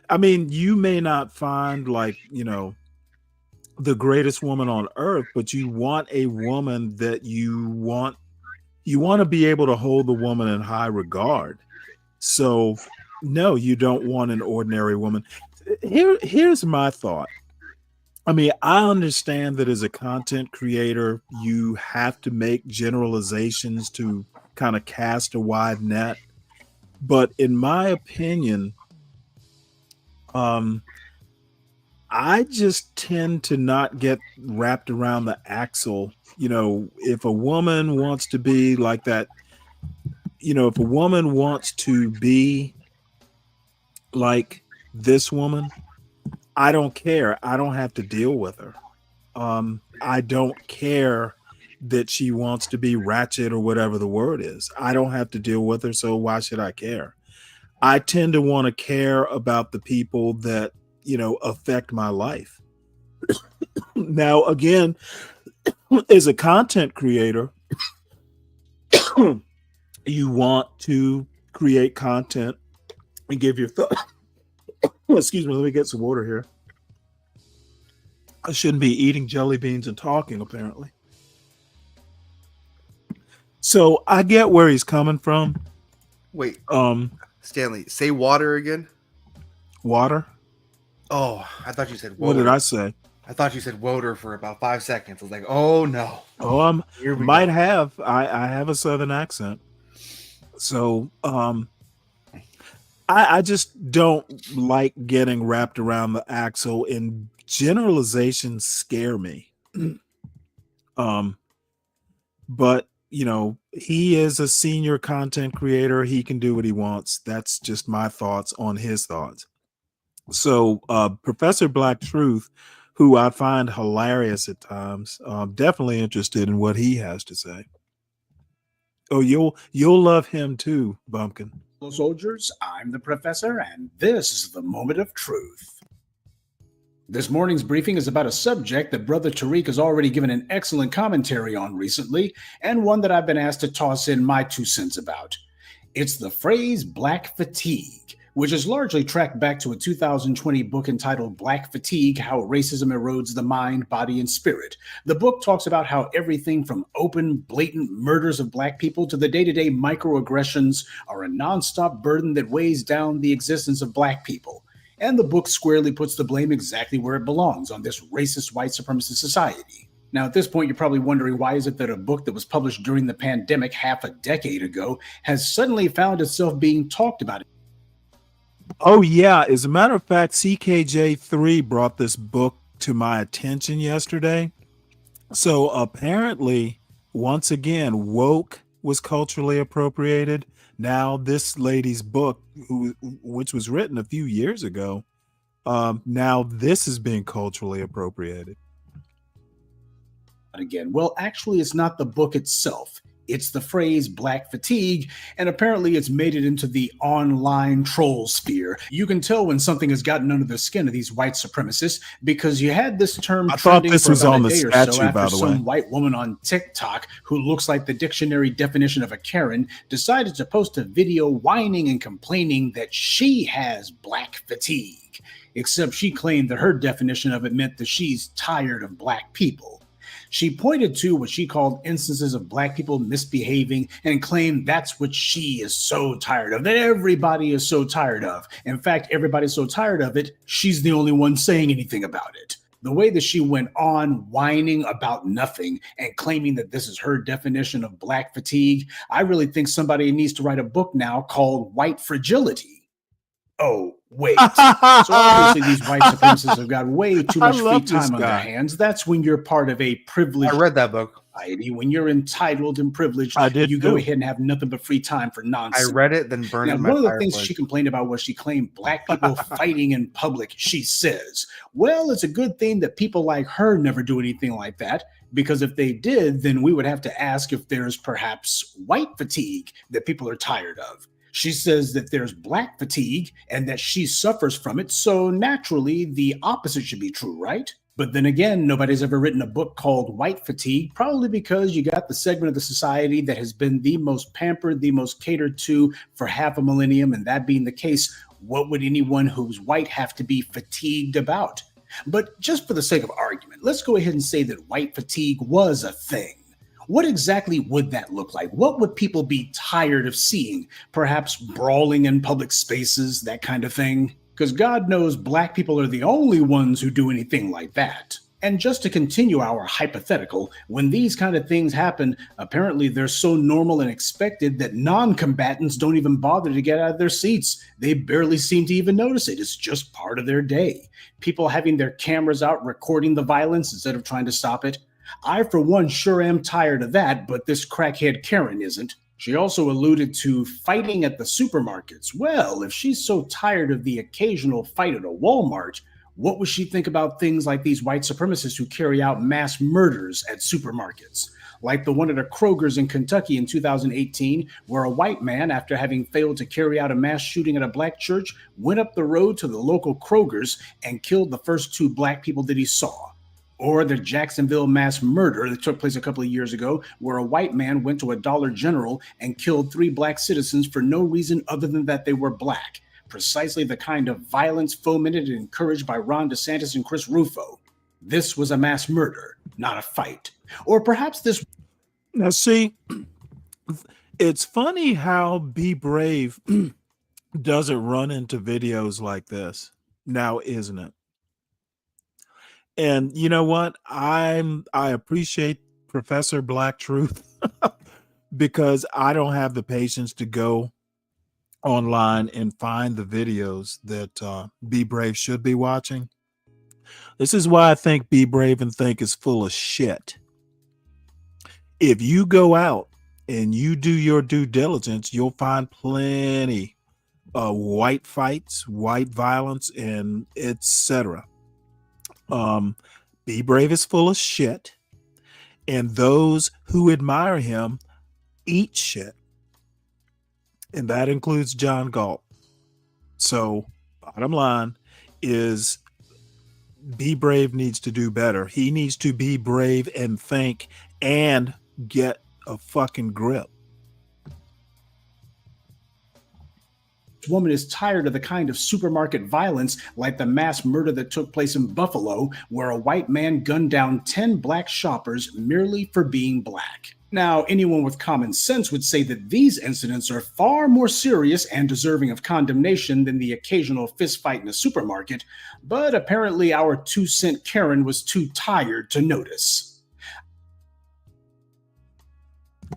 I mean, you may not find like, the greatest woman on earth, but you want a woman that you want to be able to hold the woman in high regard. So no, you don't want an ordinary woman. Here's my thought. I mean, I understand that as a content creator, you have to make generalizations to kind of cast a wide net. But in my opinion, I just tend to not get wrapped around the axle. If a woman wants to be like that, if a woman wants to be like this woman, I don't care. I don't have to deal with her. I don't care that she wants to be ratchet or whatever the word is. I don't have to deal with her, so why should I care? I tend to want to care about the people that, affect my life. Now, again, as a content creator, you want to create content and give your thought. Excuse me, let me get some water here. I shouldn't be eating jelly beans and talking, apparently. So I get where he's coming from. Wait, Stanley, say water again. Water? Oh, I thought you said water. What did I say? I thought you said water for about 5 seconds. I was like, oh no. Oh, Here we might go. have. I have a Southern accent. So I just don't like getting wrapped around the axle, and generalizations scare me. But he is a senior content creator. He can do what he wants. That's just my thoughts on his thoughts. So Professor Black Truth, who I find hilarious at times, definitely interested in what he has to say. Oh, you'll love him too, Bumpkin. Hello, soldiers. I'm the professor, and this is the moment of truth. This morning's briefing is about a subject that Brother Tariq has already given an excellent commentary on recently, and one that I've been asked to toss in my 2 cents about. It's the phrase black fatigue, which is largely tracked back to a 2020 book entitled Black Fatigue: How Racism Erodes the Mind, Body, and Spirit. The book talks about how everything from open, blatant murders of Black people to the day-to-day microaggressions are a nonstop burden that weighs down the existence of Black people. And the book squarely puts the blame exactly where it belongs, on this racist white supremacist society. Now, at this point, you're probably wondering, why is it that a book that was published during the pandemic half a decade ago has suddenly found itself being talked about? Oh, yeah. As a matter of fact, CKJ3 brought this book to my attention yesterday. So apparently, once again, woke was culturally appropriated. Now this lady's book, which was written a few years ago, now this is being culturally appropriated. Again, well, actually, it's not the book itself. It's the phrase black fatigue, and apparently it's made it into the online troll sphere. You can tell when something has gotten under the skin of these white supremacists, because you had this term I thought trending this for was about on a the day or statue, so after by the some way. white woman on TikTok, who looks like the dictionary definition of a Karen, decided to post a video whining and complaining that she has black fatigue. Except she claimed that her definition of it meant that she's tired of Black people. She pointed to what she called instances of Black people misbehaving and claimed that's what she is so tired of, that everybody is so tired of. In fact, everybody's so tired of it, she's the only one saying anything about it. The way that she went on whining about nothing and claiming that this is her definition of Black fatigue, I really think somebody needs to write a book now called White Fragility. Oh, Wait. So obviously these white supremacists have got way too I much free love this time on their guy. hands. That's when you're part of a privileged I read that book. society, when you're entitled and privileged, I did you go too. ahead and have nothing but free time for I nonsense. read it, then burned it Now, in my one of the things fireplace. she complained about was she claimed black people fighting in public. She says, well, it's a good thing that people like her never do anything like that, because if they did, then we would have to ask if there's perhaps white fatigue that people are tired of. She says that there's black fatigue and that she suffers from it, so naturally the opposite should be true, right? But then again, nobody's ever written a book called White Fatigue, probably because you got the segment of the society that has been the most pampered, the most catered to for half a millennium, and that being the case, what would anyone who's white have to be fatigued about? But just for the sake of argument, let's go ahead and say that white fatigue was a thing. What exactly would that look like? What would people be tired of seeing? Perhaps brawling in public spaces, that kind of thing? Because God knows black people are the only ones who do anything like that. And just to continue our hypothetical, when these kind of things happen, apparently they're so normal and expected that non-combatants don't even bother to get out of their seats. They barely seem to even notice it. It's just part of their day. People having their cameras out recording the violence instead of trying to stop it. I, for one, sure am tired of that, but this crackhead Karen isn't. She also alluded to fighting at the supermarkets. Well, if she's so tired of the occasional fight at a Walmart, what would she think about things like these white supremacists who carry out mass murders at supermarkets? Like the one at a Kroger's in Kentucky in 2018, where a white man, after having failed to carry out a mass shooting at a black church, went up the road to the local Kroger's and killed the first 2 black people that he saw. Or the Jacksonville mass murder that took place a couple of years ago, where a white man went to a Dollar General and killed 3 black citizens for no reason other than that they were black. Precisely the kind of violence fomented and encouraged by Ron DeSantis and Chris Rufo. This was a mass murder, not a fight. Or perhaps this... Now, see, it's funny how Be Brave doesn't run into videos like this now, isn't it? And you know what? I appreciate Professor Black Truth because I don't have the patience to go online and find the videos that Be Brave should be watching. This is why I think Be Brave and Think is full of shit. If you go out and you do your due diligence, you'll find plenty of white fights, white violence, and etc. Be Brave is full of shit, and those who admire him eat shit, and that includes John Galt. So bottom line is Be Brave needs to do better. He needs to be brave and think and get a fucking grip. Woman is tired of the kind of supermarket violence like the mass murder that took place in Buffalo, where a white man gunned down 10 black shoppers merely for being black. Now, anyone with common sense would say that these incidents are far more serious and deserving of condemnation than the occasional fistfight in a supermarket, but apparently our 2-cent Karen was too tired to notice.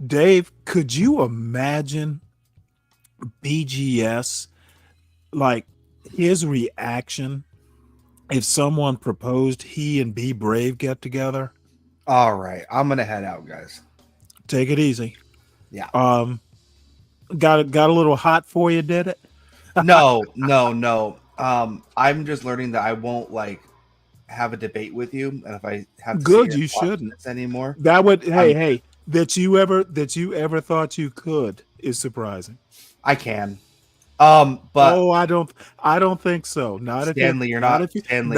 Dave, could you imagine BGS, like his reaction if someone proposed he and Be Brave get together? All right, I'm gonna head out, guys. Take it easy. Yeah. Got a little hot for you, did it? No. I'm just learning that I won't like have a debate with you, and if I have to Good, sit here you and watch shouldn't this anymore. That would hey that you ever thought you could is surprising. I can. But I don't think so. Not Stanley, if you're not not if you, Stanley.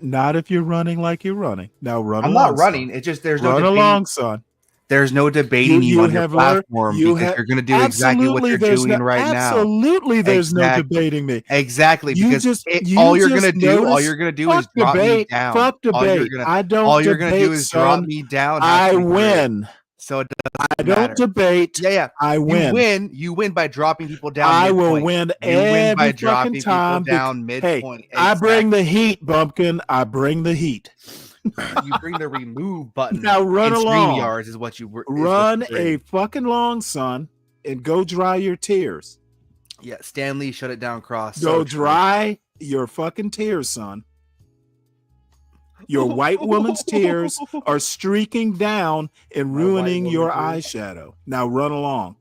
not if you're running like you're running. Now run I'm along, not running. son. It's just there's Run no debating. along, son. There's no debating you on your platform because you're going to do exactly what you're doing right now. Absolutely, there's no debating me. Exactly, You because just- you all you're just going to do, all notice- you're going to do fuck is drop me debate, down. fuck All you're debate. gonna- I don't All you're going to do debate, is drop son. me down. I halfway through. win. So it doesn't I matter. don't debate. Yeah. I win. You win by dropping people down. I will midpoint. win You win by every dropping fucking time. people down Hey, midpoint. I bring the heat, Bumpkin. I bring the heat. You bring the remove button. Now run in along. StreamYards is what you Run what you a fucking long, son, and go dry your tears. Yeah, Stanley, shut it down, Cross. Go So true. dry your fucking tears, son. Your white woman's tears are streaking down and ruining your eyeshadow. Now run along.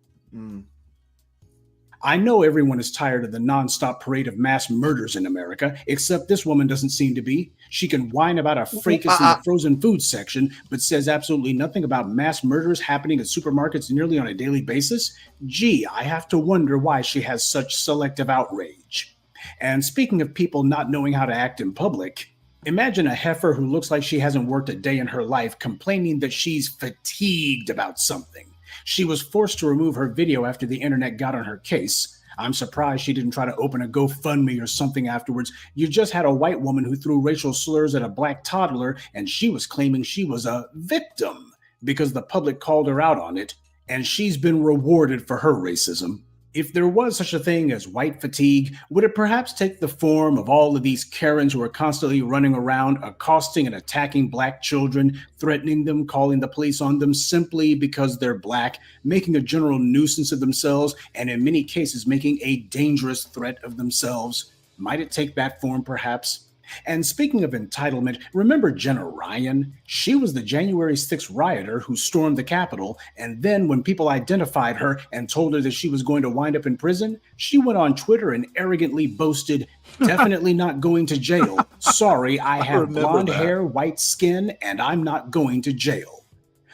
I know everyone is tired of the nonstop parade of mass murders in America, except this woman doesn't seem to be. She can whine about a fracas in the frozen food section, but says absolutely nothing about mass murders happening at supermarkets nearly on a daily basis. Gee, I have to wonder why she has such selective outrage. And speaking of people not knowing how to act in public, imagine a heifer who looks like she hasn't worked a day in her life complaining that she's fatigued about something. She was forced to remove her video after the internet got on her case. I'm surprised she didn't try to open a GoFundMe or something afterwards. You just had a white woman who threw racial slurs at a black toddler, and she was claiming she was a victim because the public called her out on it, and she's been rewarded for her racism. If there was such a thing as white fatigue, would it perhaps take the form of all of these Karens who are constantly running around, accosting and attacking black children, threatening them, calling the police on them simply because they're black, making a general nuisance of themselves, and in many cases making a dangerous threat of themselves? Might it take that form, perhaps? And speaking of entitlement, remember Jenna Ryan? She was the January 6th rioter who stormed the Capitol, and then when people identified her and told her that she was going to wind up in prison, she went on Twitter and arrogantly boasted, "Definitely not going to jail. Sorry, I have blonde hair, white skin, and I'm not going to jail."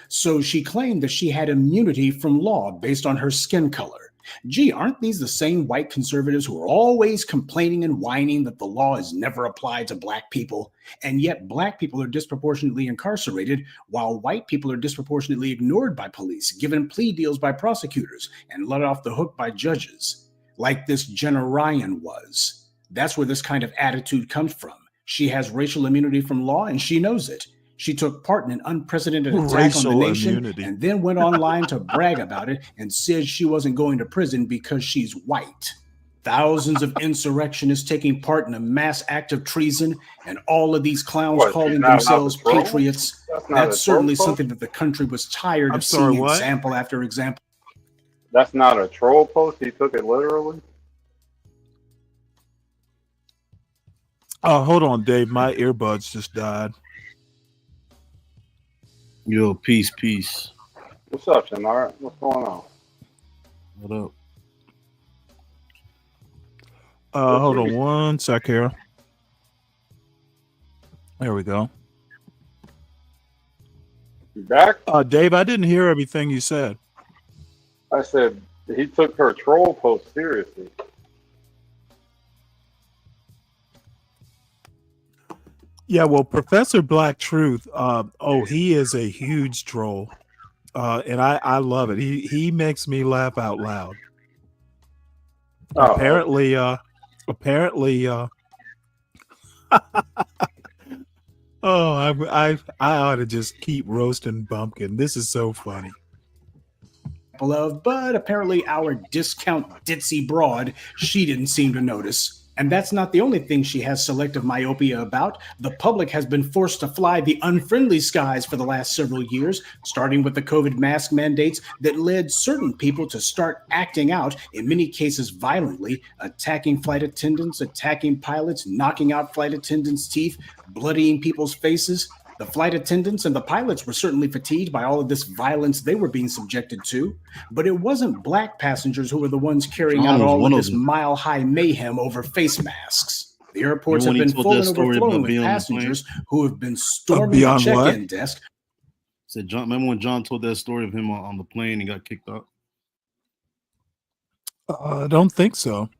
So she claimed that she had immunity from law based on her skin color. Gee, aren't these the same white conservatives who are always complaining and whining that the law is never applied to black people? And yet black people are disproportionately incarcerated, while white people are disproportionately ignored by police, given plea deals by prosecutors, and let off the hook by judges, like this Jenna Ryan was. That's where this kind of attitude comes from. She has racial immunity from law, and she knows it. She took part in an unprecedented attack on the nation and then went online to brag about it and said she wasn't going to prison because she's white. Thousands of insurrectionists taking part in a mass act of treason, and all of these clowns calling themselves patriots. That's certainly something that the country was tired of seeing example after example. That's not a troll post. He took it literally. Oh, hold on, Dave. My earbuds just died. Yo, peace. What's up, Shamar? What's going on? What up? Hold on one sec here. There we go. You back? Dave, I didn't hear everything you said. I said he took her troll post seriously. Yeah, well, Professor Black Truth, he is a huge troll. And I love it. He makes me laugh out loud. Apparently, I ought to just keep roasting Bumpkin. This is so funny. But apparently our discount ditzy broad, she didn't seem to notice. And that's not the only thing she has selective myopia about. The public has been forced to fly the unfriendly skies for the last several years, starting with the COVID mask mandates that led certain people to start acting out, in many cases violently, attacking flight attendants, attacking pilots, knocking out flight attendants' teeth, bloodying people's faces. The flight attendants and the pilots were certainly fatigued by all of this violence they were being subjected to, but it wasn't black passengers who were the ones carrying out all of this mile-high mayhem over face masks. The airports have been full and overflowing with passengers who have been storming the check-in desk. Said John, remember when John told that story of him on the plane and got kicked out? I don't think so.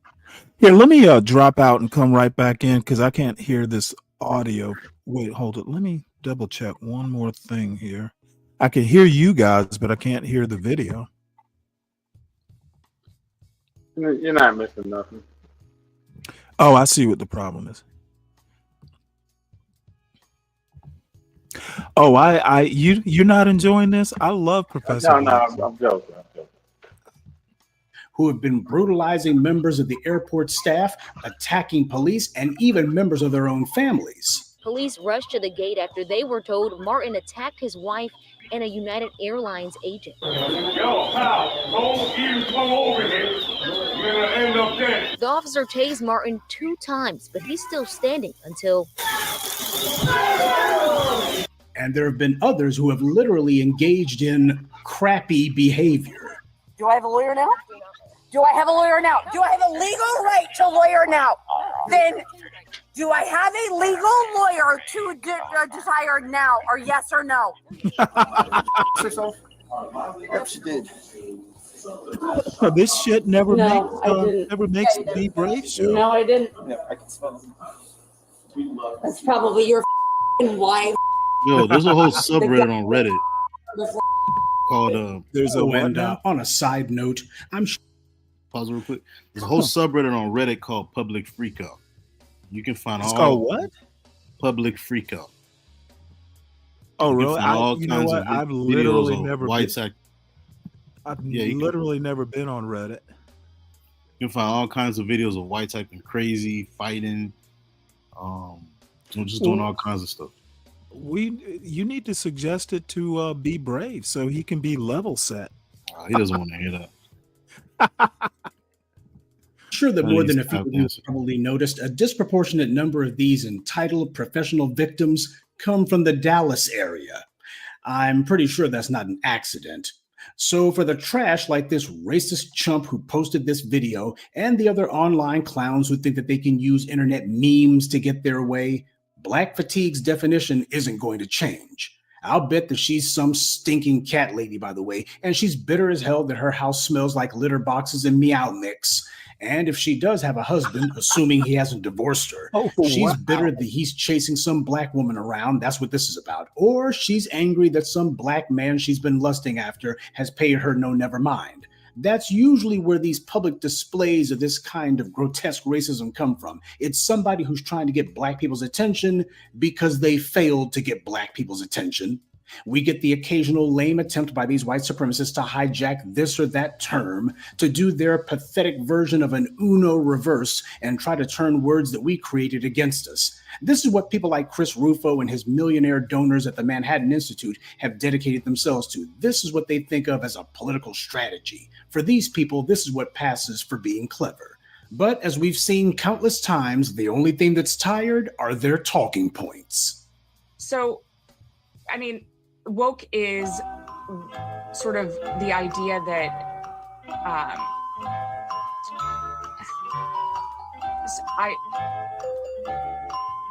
Here, let me drop out and come right back in because I can't hear this audio. Wait, hold it. Let me double check one more thing here. I can hear you guys, but I can't hear the video. You're not missing nothing. Oh, I see what the problem is. Oh, you're not enjoying this? I love Professor. No, I'm joking. Who have been brutalizing members of the airport staff, attacking police, and even members of their own families. Police rushed to the gate after they were told Martin attacked his wife and a United Airlines agent. Yo, pal, don't even come over here. You're gonna end up dead. The officer tased Martin 2 times, but he's still standing until... And there have been others who have literally engaged in crappy behavior. Do I have a lawyer now? Do I have a lawyer now? Do I have a legal right to lawyer now? Then do I have a legal lawyer to desire now, or yes or no? Yep, she did. This shit never No, I didn't. the Be Brave show. No, I didn't. Yeah, I can smell it. That's probably your wife. Yo, there's a whole subreddit on Reddit called There's a and on a side note, pause real quick. There's a whole subreddit on Reddit called Public Freakout. You can find It's all called what? Public Freakout. Oh, You can really? find all You know kinds what? of I've videos literally of never whites been, act. I've Yeah, you can- literally never been on Reddit. You can find all kinds of videos of whites acting crazy, fighting, just doing all kinds of stuff. You need to suggest it to Be Brave so he can be level set. He doesn't want to hear that. Sure that Well, more than he's a few of not you probably noticed, a disproportionate number of these entitled professional victims come from the Dallas area. I'm pretty sure that's not an accident. So for the trash like this racist chump who posted this video and the other online clowns who think that they can use internet memes to get their way, Black fatigue's definition isn't going to change. I'll bet that she's some stinking cat lady, by the way, and she's bitter as hell that her house smells like litter boxes and meow mix. And if she does have a husband, assuming he hasn't divorced her, she's bitter that he's chasing some black woman around. That's what this is about. Or she's angry that some black man she's been lusting after has paid her no never mind. That's usually where these public displays of this kind of grotesque racism come from. It's somebody who's trying to get black people's attention because they failed to get black people's attention. We get the occasional lame attempt by these white supremacists to hijack this or that term to do their pathetic version of an Uno reverse and try to turn words that we created against us. This is what people like Chris Rufo and his millionaire donors at the Manhattan Institute have dedicated themselves to. This is what they think of as a political strategy. For these people, this is what passes for being clever. But as we've seen countless times, the only thing that's tired are their talking points. So, I mean, woke is sort of the idea that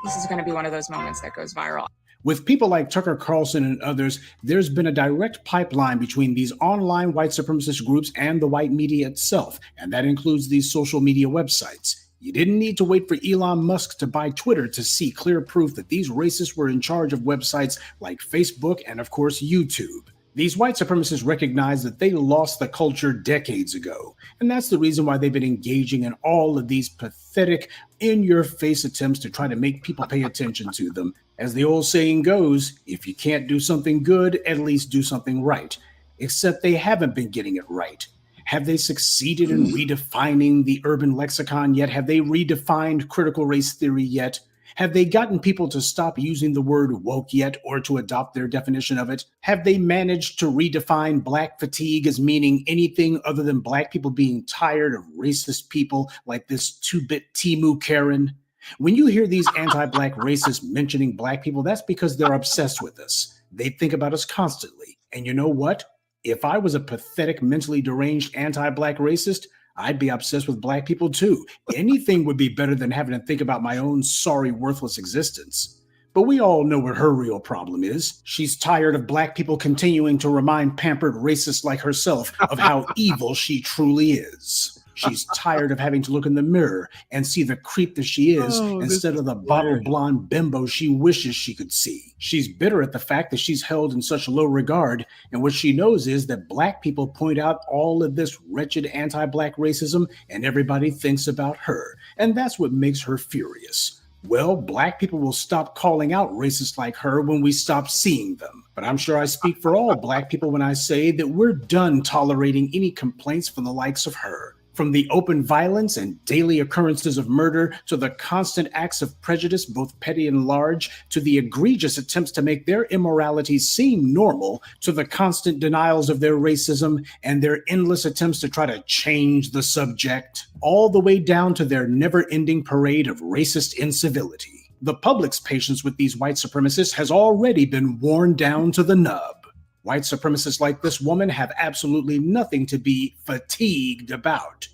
this is going to be one of those moments that goes viral. With people like Tucker Carlson and others, there's been a direct pipeline between these online white supremacist groups and the white media itself, and that includes these social media websites. You didn't need to wait for Elon Musk to buy Twitter to see clear proof that these racists were in charge of websites like Facebook and, of course, YouTube. These white supremacists recognize that they lost the culture decades ago, and that's the reason why they've been engaging in all of these pathetic, in-your-face attempts to try to make people pay attention to them. As the old saying goes, if you can't do something good, at least do something right. Except they haven't been getting it right. Have they succeeded in redefining the urban lexicon yet? Have they redefined critical race theory yet? Have they gotten people to stop using the word woke yet, or to adopt their definition of it? Have they managed to redefine black fatigue as meaning anything other than black people being tired of racist people like this 2-bit Timu Karen? When you hear these anti-black racists mentioning black people, that's because they're obsessed with us. They think about us constantly. And you know what? If I was a pathetic, mentally deranged anti-black racist, I'd be obsessed with black people too. Anything would be better than having to think about my own sorry, worthless existence. But we all know what her real problem is. She's tired of black people continuing to remind pampered racists like herself of how evil she truly is. She's tired of having to look in the mirror and see the creep that she is instead of the bottle blonde bimbo she wishes she could see. She's bitter at the fact that she's held in such low regard, and what she knows is that black people point out all of this wretched anti-black racism and everybody thinks about her, and that's what makes her furious. Well, black people will stop calling out racists like her when we stop seeing them. But I'm sure I speak for all black people when I say that we're done tolerating any complaints from the likes of her. From the open violence and daily occurrences of murder to the constant acts of prejudice, both petty and large, to the egregious attempts to make their immoralities seem normal, to the constant denials of their racism and their endless attempts to try to change the subject, all the way down to their never-ending parade of racist incivility. The public's patience with these white supremacists has already been worn down to the nub. White supremacists like this woman have absolutely nothing to be fatigued about.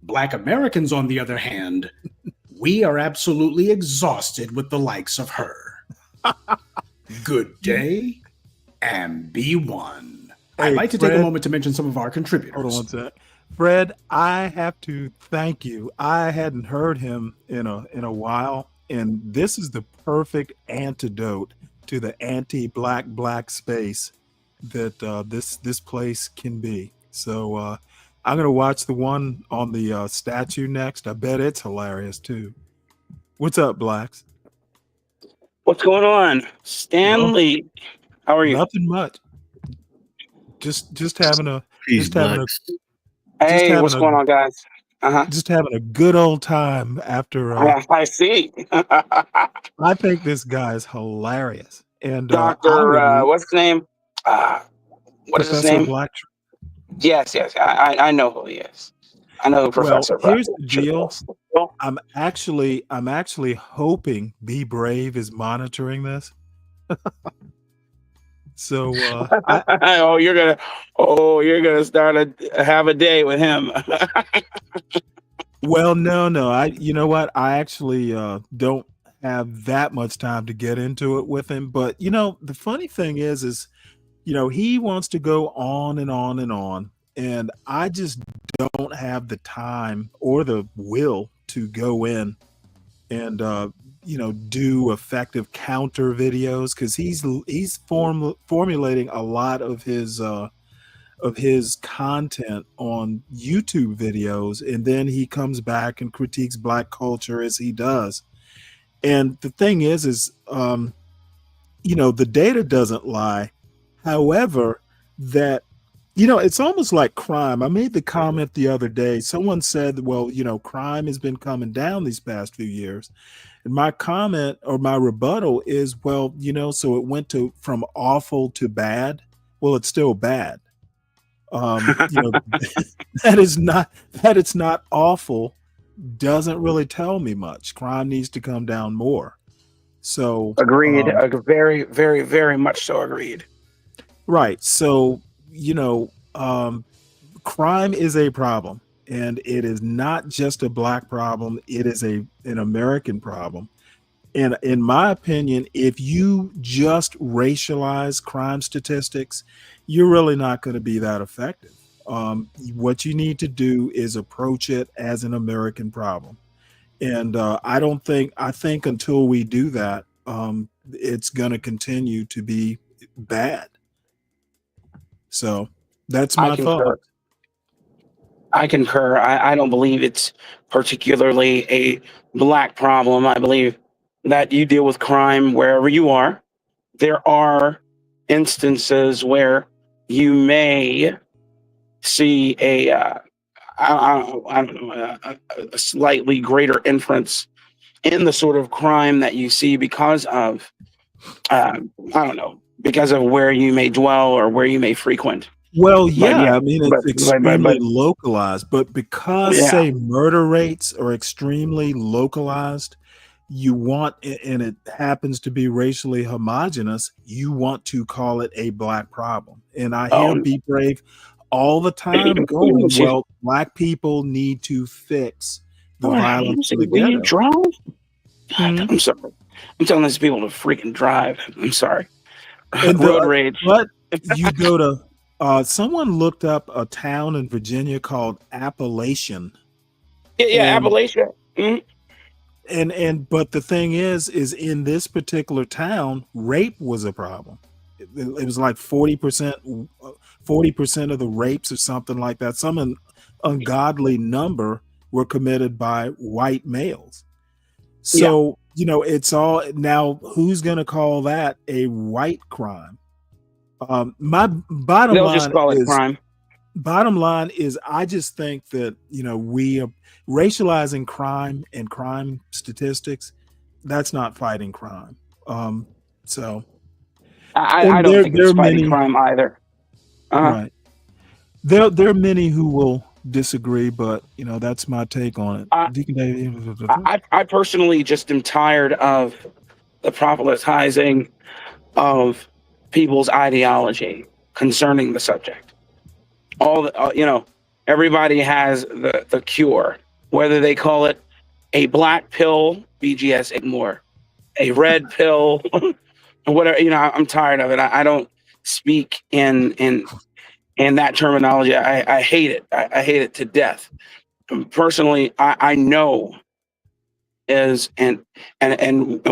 Black Americans, on the other hand, we are absolutely exhausted with the likes of her. Good day and be one. Hey, I'd like to take a Fred. moment to mention some of our contributors. Hold on one sec. Fred, I have to thank you. I hadn't heard him in a while, and this is the perfect antidote to the anti-black space that this place can be. So I'm gonna watch the one on the statue next. I bet it's hilarious too. What's up, Blacks? What's going on, Stanley? How are you? Nothing much. Just having a Peace, just having a Blacks. Hey, having what's a going on, guys? just having a good old time after. I see. I think this guy is hilarious, and I Doctor, would what's his name? What is his Professor name? Black. Yes, I know who he is. I know who Professor Black Here's the deal. I'm actually hoping Be Brave is monitoring this. So you're gonna start have a day with him. well, no. You know what? I actually don't have that much time to get into it with him. But the funny thing is he wants to go on and on and on, and I just don't have the time or the will to go in and do effective counter videos, because he's formulating a lot of his content on YouTube videos, and then he comes back and critiques Black culture as he does. And the thing is the data doesn't lie. However, that it's almost like crime. I made the comment the other day. Someone said, well, crime has been coming down these past few years. And my comment or my rebuttal is, well, so it went from awful to bad. Well, it's still bad. That it's not awful doesn't really tell me much. Crime needs to come down more. So Agreed. Very, very, very much so agreed. Right. So, crime is a problem, and it is not just a Black problem. It is an American problem. And in my opinion, if you just racialize crime statistics, you're really not going to be that effective. What you need to do is approach it as an American problem. And I think until we do that, it's going to continue to be bad. So that's my thought. I concur. I don't believe it's particularly a Black problem. I believe that you deal with crime wherever you are. There are instances where you may see a slightly greater inference in the sort of crime that you see because of because of where you may dwell or where you may frequent. Well, yeah, I mean, it's extremely localized, but because say murder rates are extremely localized, you want, and it happens to be racially homogenous, you want to call it a Black problem. And I hear Be Brave all the time going, well, Black people need to fix the violence in the ghetto. You drive? I'm sorry. I'm telling these people to freaking drive. I'm sorry. And road rage. But you go to someone looked up a town in Virginia called Appalachian. Yeah, Appalachia. Mm-hmm. And but the thing is in this particular town, rape was a problem. It was like 40% of the rapes or something like that. Some ungodly number were committed by white males. So, it's all now, who's going to call that a white crime? My bottom They'll line just call it is crime. bottom line is, I just think that, we are racializing crime and crime statistics. That's not fighting crime. So I and don't there think there it's are fighting many, crime either. right. There are many who will disagree, but that's my take on it. I, Deacon David. I personally just am tired of the proselytizing of people's ideology concerning the subject. Everybody has the cure, whether they call it a black pill, BGS ignore, a red pill, or whatever. I'm tired of it. I don't speak in that terminology. I hate it. I hate it to death. Personally, I know and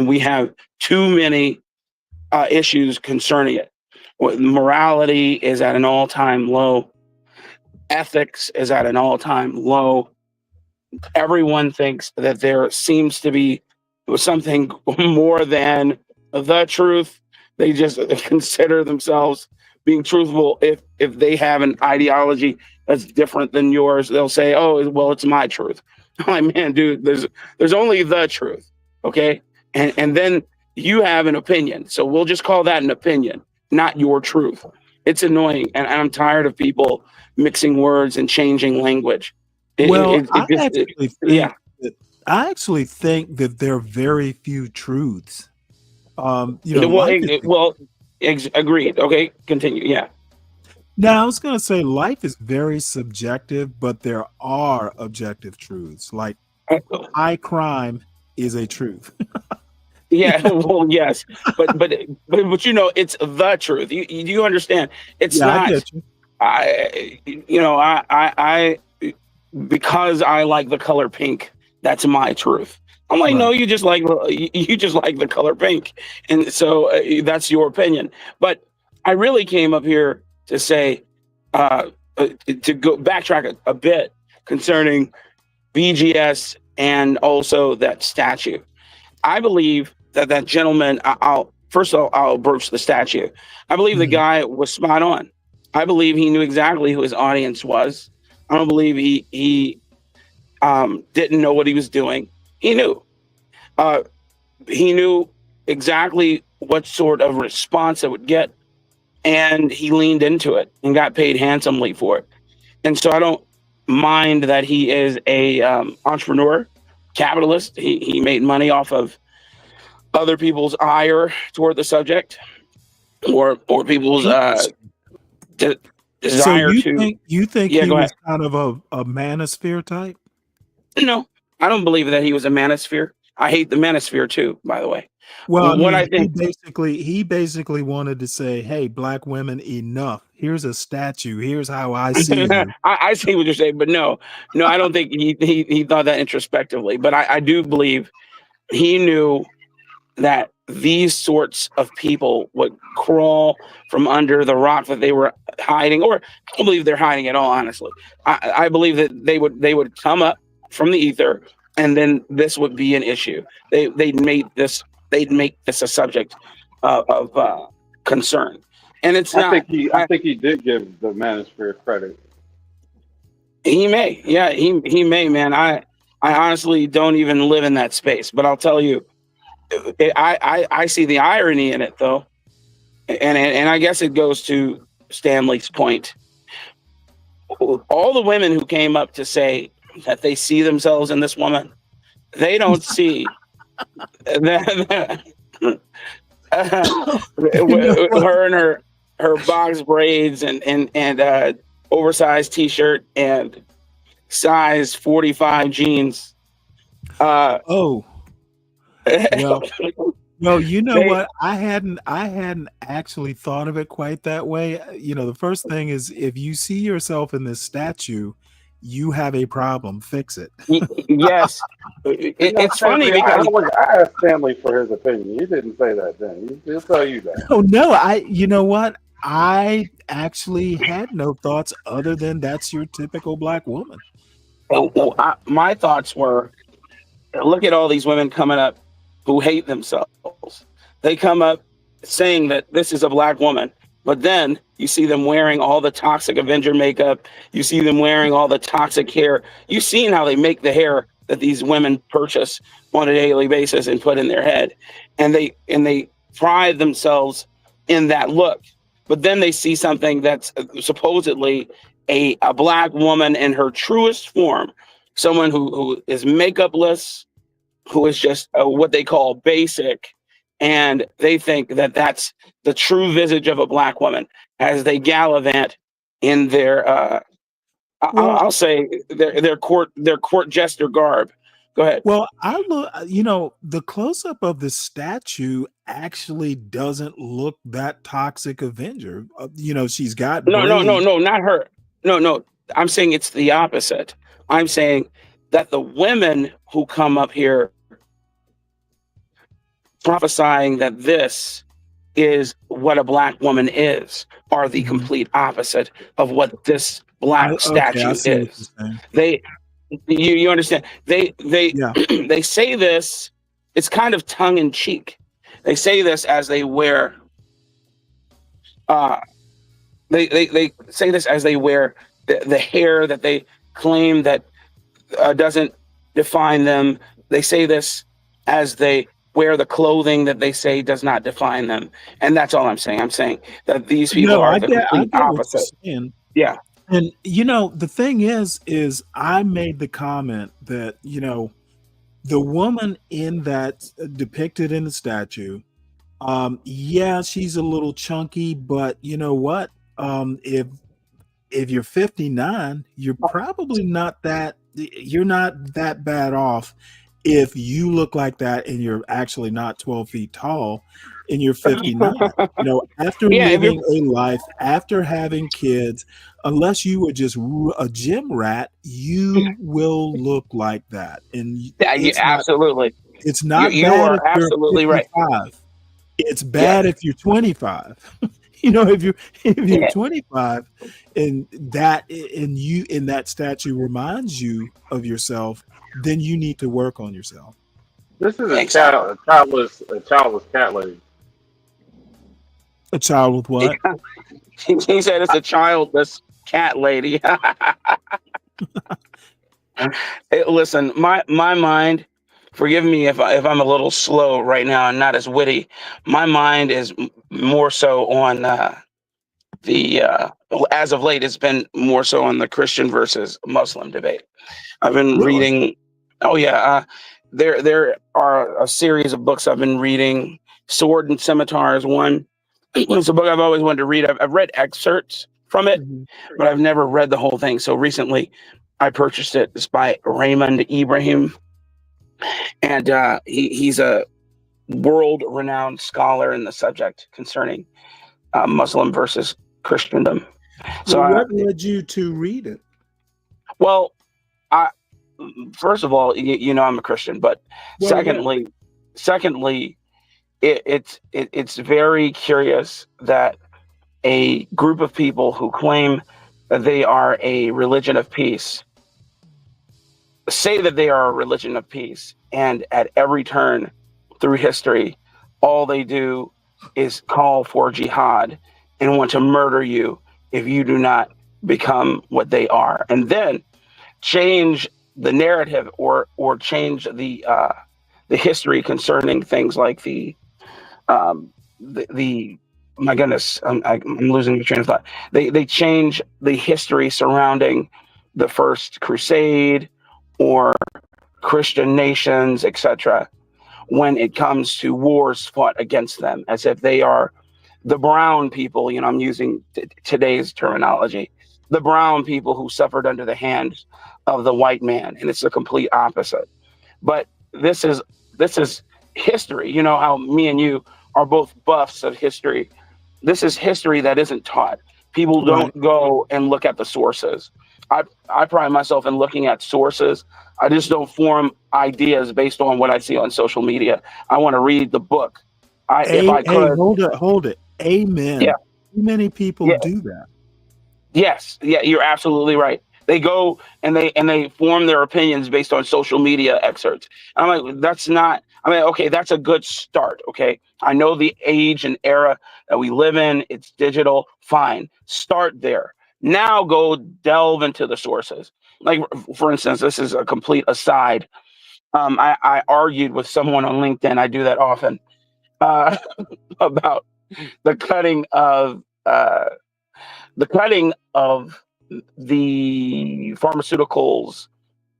we have too many issues concerning it. Morality is at an all-time low. Ethics is at an all-time low. Everyone thinks that there seems to be something more than the truth. They just consider themselves being truthful if they have an ideology that's different than yours. They'll say, "Oh, well, it's my truth." I'm like, man, dude, there's only the truth, okay? And then you have an opinion, so we'll just call that an opinion, not your truth. It's annoying, and I'm tired of people mixing words and changing language. Well, Yeah. I actually think that there are very few truths. Well, Life is. Agreed. Okay, continue. Yeah. Now, I was going to say life is very subjective, but there are objective truths. Like high crime is a truth. Yeah, well, yes, but it's the truth. You understand? It's Yeah, I not. get you. I because I like the color pink. That's my truth. I'm like, no, Right. you just like the color pink, and so that's your opinion. But I really came up here to say, to go backtrack a bit concerning BGS and also that statue. I believe that gentleman. First of all, I'll broach the statue. I believe the guy was spot on. I believe he knew exactly who his audience was. I don't believe he didn't know what he was doing. He knew. He knew exactly what sort of response it would get, and he leaned into it and got paid handsomely for it. And so I don't mind that he is a entrepreneur, capitalist. He made money off of other people's ire toward the subject, or people's So desire you to. think Yeah, he go was ahead. kind of a manosphere type? No, I don't believe that he was a manosphere. I hate the manosphere too, by the way. Well, I What mean, I think. he basically wanted to say, "Hey, black women, enough. Here's a statue. Here's how I see you." I see what you're saying, but no, I don't think he thought that introspectively. But I do believe he knew that these sorts of people would crawl from under the rock that they were hiding, or I don't believe they're hiding at all. Honestly, I believe that they would come up from the ether, and then this would be an issue. They'd make this a subject of concern, and it's not. I think he did give the manosphere credit. He may, yeah, he may, man. I honestly don't even live in that space, but I'll tell you, I see the irony in it though, and I guess it goes to Stanley's point. All the women who came up to say that they see themselves in this woman, they don't see that her and her box braids and oversized t-shirt and size 45 jeans. Well, you know what? I hadn't actually thought of it quite that way. The first thing is, if you see yourself in this statue, you have a problem. Fix it. Yes. It's funny because I asked Stanley for his opinion. He didn't say that then. He'll tell you that. Oh no, you know what? I actually had no thoughts other than that's your typical black woman. My thoughts were, look at all these women coming up who hate themselves. They come up saying that this is a black woman, But then you see them wearing all the toxic Avenger makeup. You see them wearing all the toxic hair. You've seen how they make the hair that these women purchase on a daily basis and put in their head. And they pride themselves in that look. But then they see something that's supposedly a black woman in her truest form, someone who is makeupless, who is just what they call basic, and they think that that's the true visage of a black woman as they gallivant in their I'll say their court jester garb. Go ahead. Well, I look, the close up of the statue actually doesn't look that toxic Avenger. She's got No, braids. not her. No. I'm saying it's the opposite. I'm saying that the women who come up here prophesying that this is what a black woman is are the complete opposite of what this black statue is. You understand? They they say this. It's kind of tongue in cheek. They say this as they wear. They say this as they wear the hair that they claim that doesn't define them. They say this as they wear the clothing that they say does not define them. And that's all I'm saying. I'm saying that these people are the complete opposite. Yeah. And the thing is I made the comment that, the woman in that depicted in the statue, she's a little chunky, but you know what? If you're 59, you're probably not that bad off if you look like that and you're actually not 12 feet tall and you're 59. After living a life, after having kids, unless you were just a gym rat, you will look like that. And absolutely. It's not you bad are if you're absolutely 55. right. It's bad if you're 25. If you're 25 and that statue reminds you of yourself, then you need to work on yourself. This is a childless cat lady. A child with what? He said it's a childless cat lady. Hey, listen, my mind. Forgive me if I'm a little slow right now and not as witty. My mind is more so on as of late, it's been more so on the Christian versus Muslim debate. I've been reading. Oh yeah, there are a series of books I've been reading. Sword and Scimitar is one. It's a book I've always wanted to read. I've read excerpts from it, but I've never read the whole thing. So recently, I purchased it. It's by Raymond Ibrahim, and he's a world-renowned scholar in the subject concerning Muslim versus Christendom. So what led you to read it? Well, first of all, I'm a Christian, but secondly, it's very curious that a group of people who claim that they are a religion of peace say that they are a religion of peace, and at every turn through history, all they do is call for jihad and want to murder you if you do not become what they are, and then change the narrative or change the history concerning things like the my goodness, I'm losing the train of thought. They change the history surrounding the First Crusade or Christian nations, etc., when it comes to wars fought against them, as if they are the brown people. I'm using today's terminology, the brown people who suffered under the hands of the white man, and it's the complete opposite. But this is history. You know how me and you are both buffs of history. This is history that isn't taught. People don't go and look at the sources. I pride myself in looking at sources. I just don't form ideas based on what I see on social media. I want to read the book. If I could, hold it. Amen. Yeah. Too many people do that. Yes. Yeah, you're absolutely right. They go and they form their opinions based on social media excerpts. I'm like, that's not. I mean, okay, that's a good start. Okay, I know the age and era that we live in. It's digital. Fine, start there. Now go delve into the sources. Like, for instance, this is a complete aside. I argued with someone on LinkedIn. I do that often uh, about the cutting of the cutting of the pharmaceuticals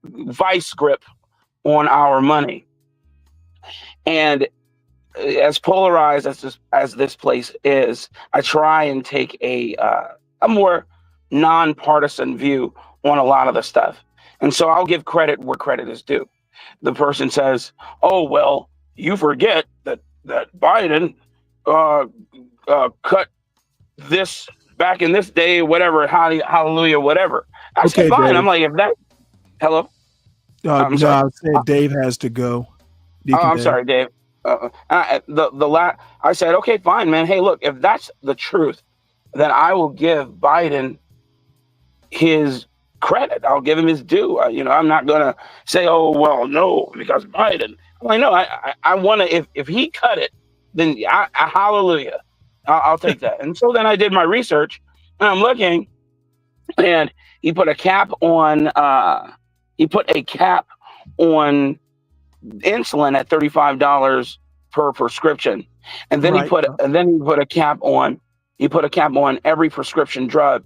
vice grip on our money. And as polarized as this place is, I try and take a more nonpartisan view on a lot of the stuff. And so I'll give credit where credit is due. The person says, "Oh well, you forget that Biden cut this back in this day, whatever, hallelujah, whatever." I said, Okay, "Fine." I'm Dave. like, if that, hello, I'm No, sorry. I said Dave has to go. Oh, Deacon I'm Dave. sorry, Dave. I said, okay, fine, man. Hey, look, if that's the truth, then I will give Biden his credit. I'll give him his due. I'm not gonna say, oh, well, no, because Biden. I'm like, no, I want to. If he cut it, then hallelujah, I'll take that. And so then I did my research, and I'm looking, and he put a cap on. He put a cap on insulin at $35 per prescription, and then Right. he put a cap on every prescription drug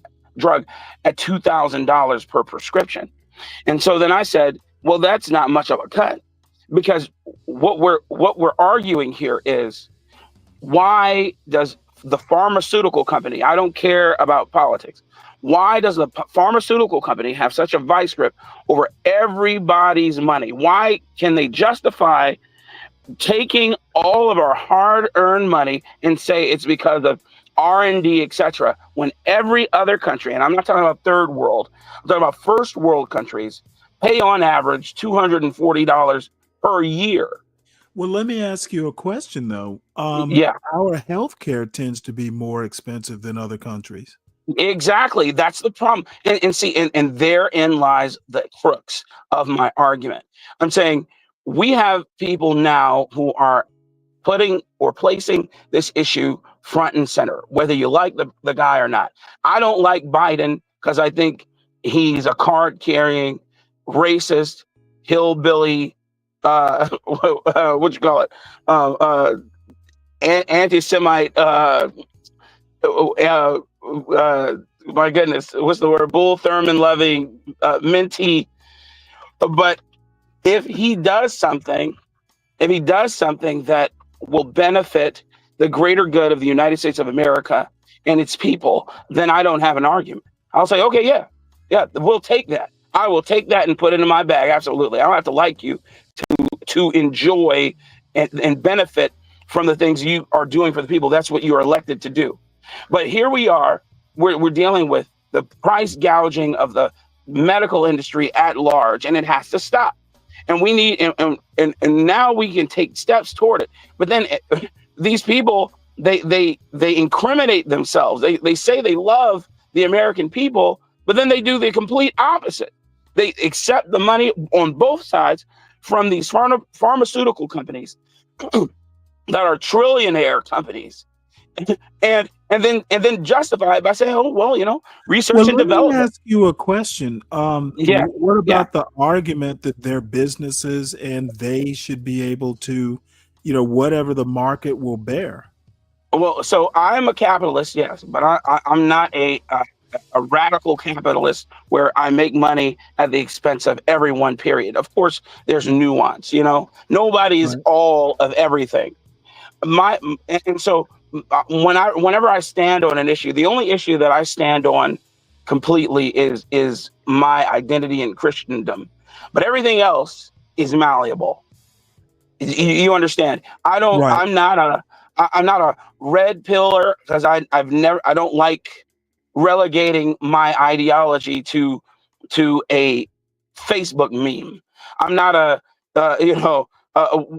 at $2,000 per prescription. And so then I said, well, that's not much of a cut, because what we're arguing here is, why does the pharmaceutical company, I don't care about politics, why does the pharmaceutical company have such a vice grip over everybody's money? Why can they justify taking all of our hard-earned money and say it's because of R&D, etc., when every other country, and I'm not talking about third world, I'm talking about first world countries, pay on average $240 per year? Well, let me ask you a question, though. Yeah. Our healthcare tends to be more expensive than other countries. Exactly. That's the problem. And therein lies the crux of my argument. I'm saying we have people now who are putting or placing this issue front and center, whether you like the guy or not. I don't like Biden because I think he's a card-carrying, racist, hillbilly, what you call it, anti-Semite, my goodness, what's the word? Bull Thurman loving, minty. But if he does something that will benefit the greater good of the United States of America and its people, then I don't have an argument. I'll say, okay, yeah, we'll take that. I will take that and put it in my bag. Absolutely. I don't have to like you to enjoy and benefit from the things you are doing for the people. That's what you are elected to do. But here we are, we're dealing with the price gouging of the medical industry at large, and it has to stop. And we need, and now we can take steps toward it. But then these people, they incriminate themselves. They say they love the American people, but then they do the complete opposite. They accept the money on both sides from these pharmaceutical companies that are trillionaire companies, and then justify it by saying, oh, well, research and Let me development. ask you a question. Yeah. What about the argument that they're businesses and they should be able to, whatever the market will bear? Well, so I'm a capitalist, yes, but I'm not a radical capitalist where I make money at the expense of everyone, period. Of course, there's nuance, nobody is all of everything. So whenever I stand on an issue, the only issue that I stand on completely is my identity in Christendom, but everything else is malleable. You understand? I'm not a red pillar, because I don't like relegating my ideology to a Facebook meme. I'm not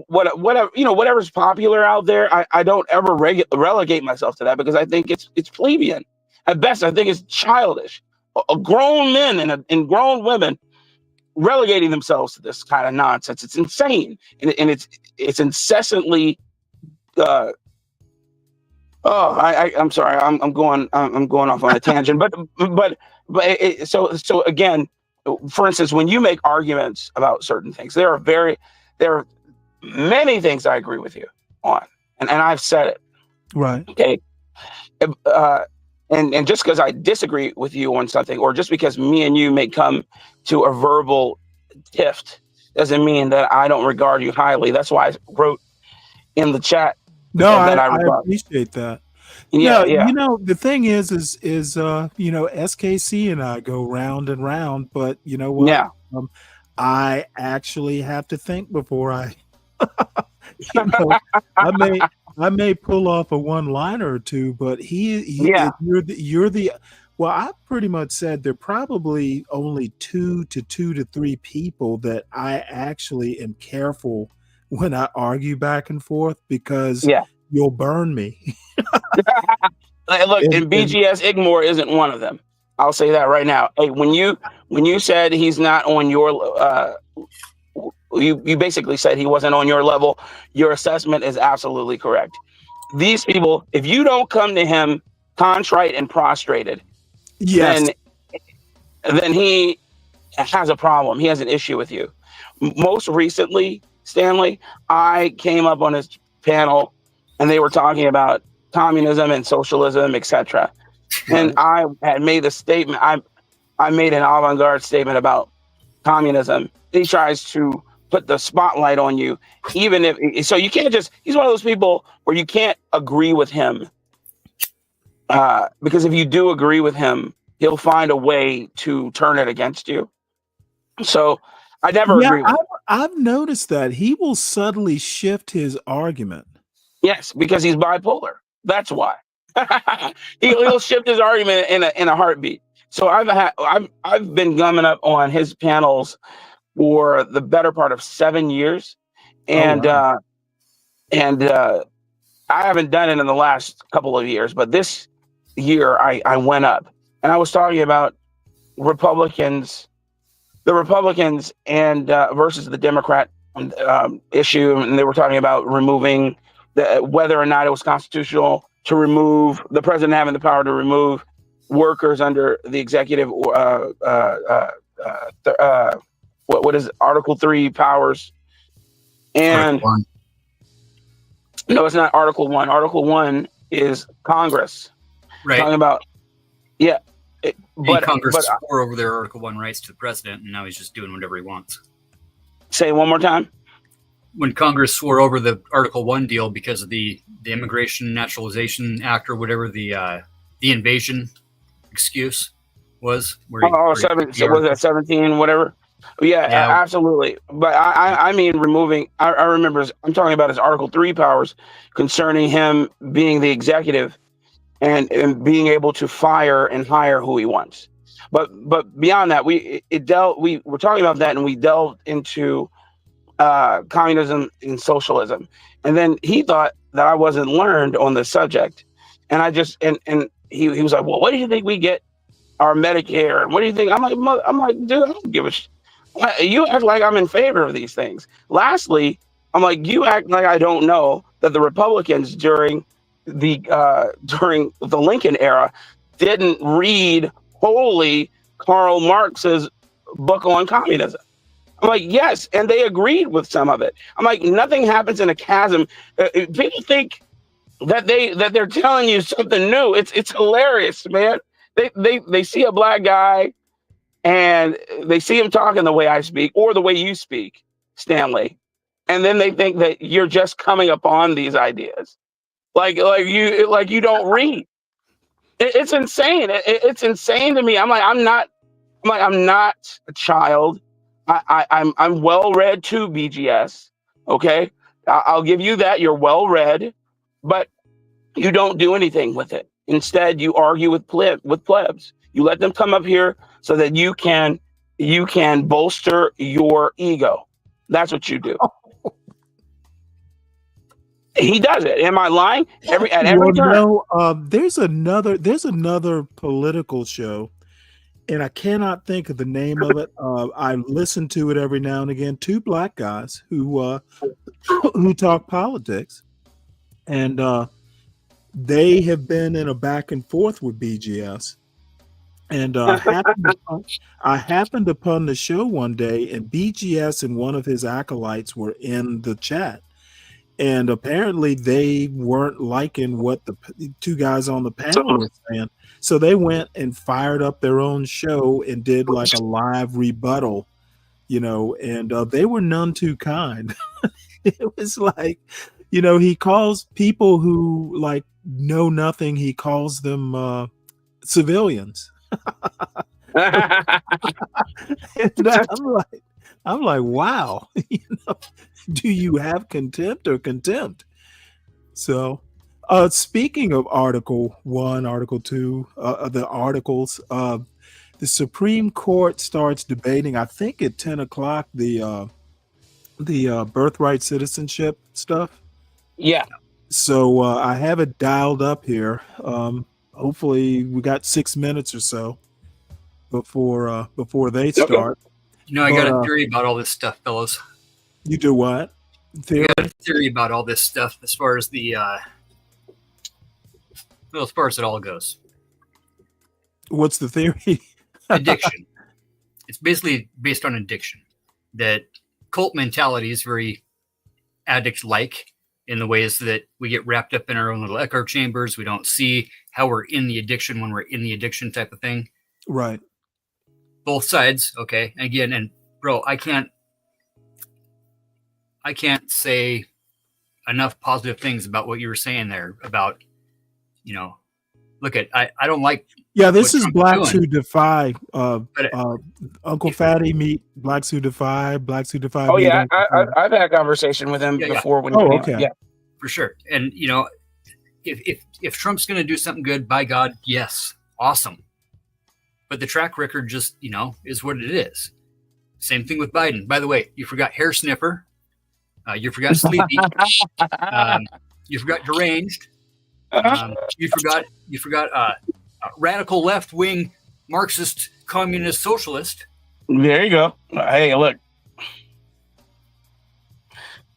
whatever's popular out there. I don't ever relegate myself to that, because I think it's plebeian. At best, I think it's childish. Grown men and grown women relegating themselves to this kind of nonsense. It's insane, and it's incessantly. I'm sorry. I'm going off on a tangent, so again, for instance, when you make arguments about certain things, there are many things I agree with you on, and I've said it. Right. Okay. And just because I disagree with you on something, or just because me and you may come to a verbal tiff, doesn't mean that I don't regard you highly. That's why I wrote in the chat. No, that I appreciate that. Yeah, No, yeah. the thing is SKC and I go round and round, but you know what? Yeah. I actually have to think before I I may pull off a one-liner or two, but Yeah. you're the well, I pretty much said there are probably only 2 to 3 people that I actually am careful when I argue back and forth because you'll burn me. Look, and BGS Igmore isn't one of them. I'll say that right now. Hey, when you said he's not on your you basically said he wasn't on your level. Your assessment is absolutely correct. These people, if you don't come to him contrite and prostrated, yes, then he has a problem. He has an issue with you. Most recently, Stanley, I came up on his panel and they were talking about communism and socialism, etc. And I had made a statement. I made an avant-garde statement about communism. He tries to put the spotlight on you, even if so. You can't just. He's one of those people where you can't agree with him, because if you do agree with him, he'll find a way to turn it against you. So I never agree with him. I've noticed that he will subtly shift his argument. Yes, because he's bipolar. That's why. He'll shift his argument in a heartbeat. So I've been gumming up on his panels for the better part of 7 years, and I haven't done it in the last couple of years, but this year I went up and I was talking about the Republicans and versus the Democrat issue, and they were talking about removing whether or not it was constitutional to remove the president having the power to remove workers under the executive what is it, Article 3 powers. And no, it's not Article 1. Article 1 is Congress. Right. Talking about Congress swore over their Article 1 rights to the president, and now he's just doing whatever he wants. Say it one more time. When Congress swore over the Article 1 deal because of the Immigration Naturalization Act or whatever the invasion excuse was. Was that 17, whatever? Yeah, absolutely. But I mean removing. I remember I'm talking about his Article 3 powers concerning him being the executive and being able to fire and hire who he wants. But beyond that, we were talking about that, and we delved into communism and socialism. And then he thought that I wasn't learned on the subject, and I just and he was like, well, what do you think we get our Medicare? And what do you think? I'm like, dude, I don't give a shit. You act like I'm in favor of these things. Lastly, I'm like, you act like I don't know that the Republicans during the Lincoln era didn't read wholly Karl Marx's book on communism. I'm like, yes, and they agreed with some of it. I'm like, nothing happens in a chasm. People think that they're telling you something new. It's hilarious, man. They see a black guy and they see him talking the way I speak or the way you speak, Stanley, and then they think that you're just coming upon these ideas, like you don't read. It's insane. It's insane to me. I'm not a child. I'm well read too, BGS. Okay, I'll give you that. You're well read, but you don't do anything with it. Instead, you argue with plebs. You let them come up here so that you can bolster your ego. That's what you do. He does it. Am I lying? At every turn. No, there's another political show, and I cannot think of the name of it. I listen to it every now and again. Two black guys who talk politics, and they have been in a back and forth with BGS. And I happened upon the show one day, and BGS and one of his acolytes were in the chat. And apparently they weren't liking what the two guys on the panel were saying. So they went and fired up their own show and did like a live rebuttal, and they were none too kind. It was like, he calls people who like know nothing, he calls them civilians. And I'm like, wow, do you have contempt or contempt? So, speaking of Article 1, Article 2, the articles, the Supreme Court starts debating, I think at 10 o'clock, the birthright citizenship stuff. Yeah. So I have it dialed up here. Hopefully we got 6 minutes or so before they start. I got a theory about all this stuff, fellows. You do what? Theory? I got a theory about all this stuff as far as the as far as it all goes. What's the theory? Addiction. It's basically based on addiction. That cult mentality is very addict-like in the ways that we get wrapped up in our own little echo chambers. We don't see how we're in the addiction when we're in the addiction type of thing. Right. Both sides. Okay. Again, and bro, I can't say enough positive things about what you were saying there about, look at, I don't like. Yeah, this is Blacks Who Defy. Uncle Fatty meet Blacks Who Defy. Blacks Who Defy. Oh yeah, I've had a conversation with him before. When okay. Yeah, for sure. And if Trump's going to do something good, by God, yes, awesome. But the track record just is what it is. Same thing with Biden. By the way, you forgot hair sniffer. You forgot sleepy. You forgot deranged. You forgot radical left wing Marxist communist socialist. There you go. Hey, look.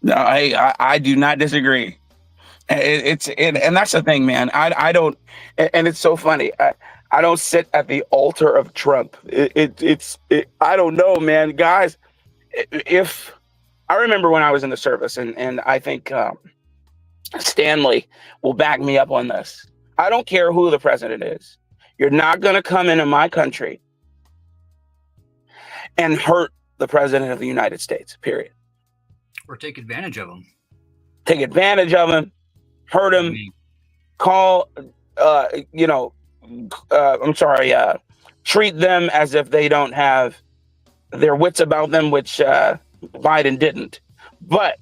No, I do not disagree. And that's the thing, man. I don't, and it's so funny. I don't sit at the altar of Trump. I don't know, man, guys. If I remember when I was in the service, and I think Stanley will back me up on this. I don't care who the president is. You're not going to come into my country and hurt the president of the United States, period. Or take advantage of him. Take advantage of him, hurt him, treat them as if they don't have their wits about them, which Biden didn't. But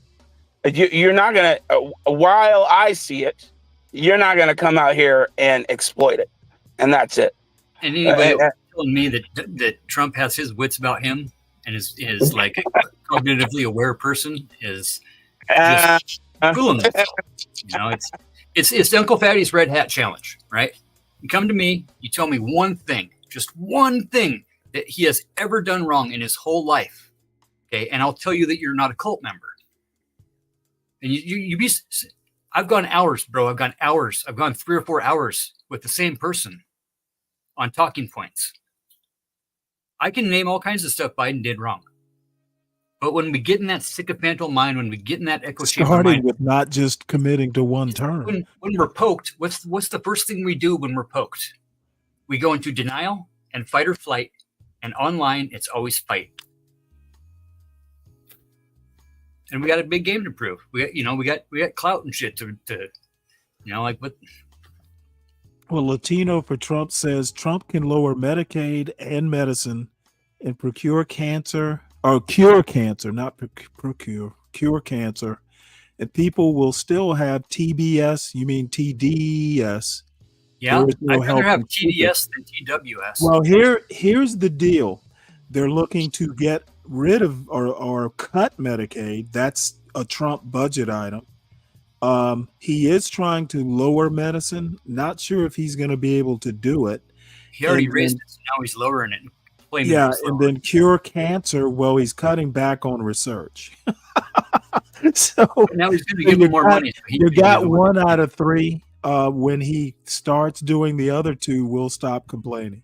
you're not going to, while I see it, you're not going to come out here and exploit it. And that's it. And anybody telling me that Trump has his wits about him and is like a cognitively aware person is just fooling themselves. It's Uncle Fatty's Red Hat Challenge, right? You come to me, you tell me one thing, just one thing that he has ever done wrong in his whole life, okay? And I'll tell you that you're not a cult member. And you be. I've gone hours, bro. I've gone hours. I've gone 3 or 4 hours with the same person on talking points. I can name all kinds of stuff Biden did wrong. But when we get in that sycophantal mind, when we get in that echo chamber mind, starting with not just committing to one term. When we're poked, what's the first thing we do when we're poked? We go into denial and fight or flight, and online it's always fight. And we got a big game to prove. We got clout and shit to like what. Well, Latino for Trump says Trump can lower Medicaid and medicine and cure cancer, cure cancer, and people will still have TBS. You mean TDS? Yeah, I'd rather have TDS than TWS. Well, here's the deal. They're looking to get rid of or cut Medicaid. That's a Trump budget item. He is trying to lower medicine. Not sure if he's going to be able to do it. He already And raised then- it, so now he's lowering it. Yeah, and then cure cancer. Well, he's cutting back on research. So now he's going to give him more money. So you got 1 out of 3. When he starts doing the other 2, we'll stop complaining.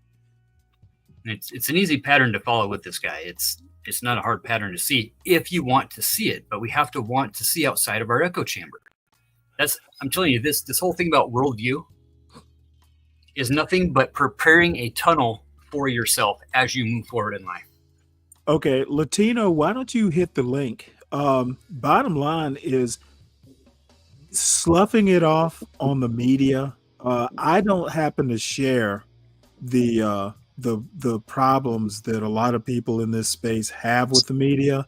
It's an easy pattern to follow with this guy. It's not a hard pattern to see if you want to see it, but we have to want to see outside of our echo chamber. I'm telling you, this whole thing about worldview is nothing but preparing a tunnel for yourself as you move forward in life. Okay, Latino, why don't you hit the link? Bottom line is sloughing it off on the media. I don't happen to share the problems that a lot of people in this space have with the media.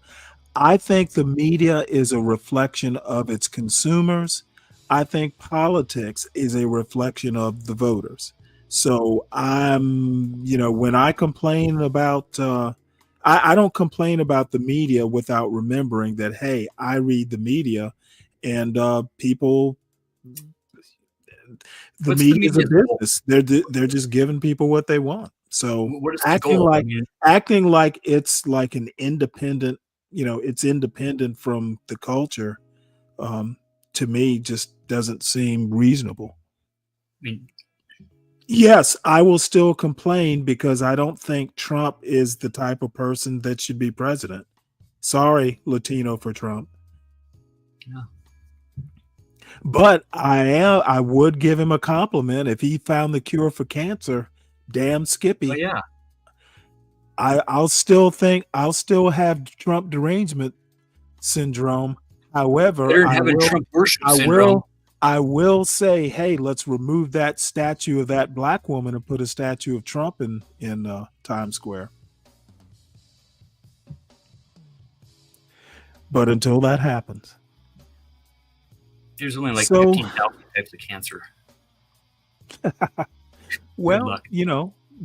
I think the media is a reflection of its consumers. I think politics is a reflection of the voters. So when I complain about, I don't complain about the media without remembering that, hey, I read the media and people, the media is a business. They're just giving people what they want. So acting like it's like an independent, it's independent from the culture, to me just doesn't seem reasonable. Yes, I will still complain because I don't think Trump is the type of person that should be president. Sorry, Latino for Trump. Yeah. But I would give him a compliment if he found the cure for cancer. Damn Skippy. Oh, yeah. I'll still have Trump derangement syndrome. However, Trump worship syndrome. I will say, hey, let's remove that statue of that black woman and put a statue of Trump in Times Square. But until that happens, there's only 15,000 types of cancer. Well,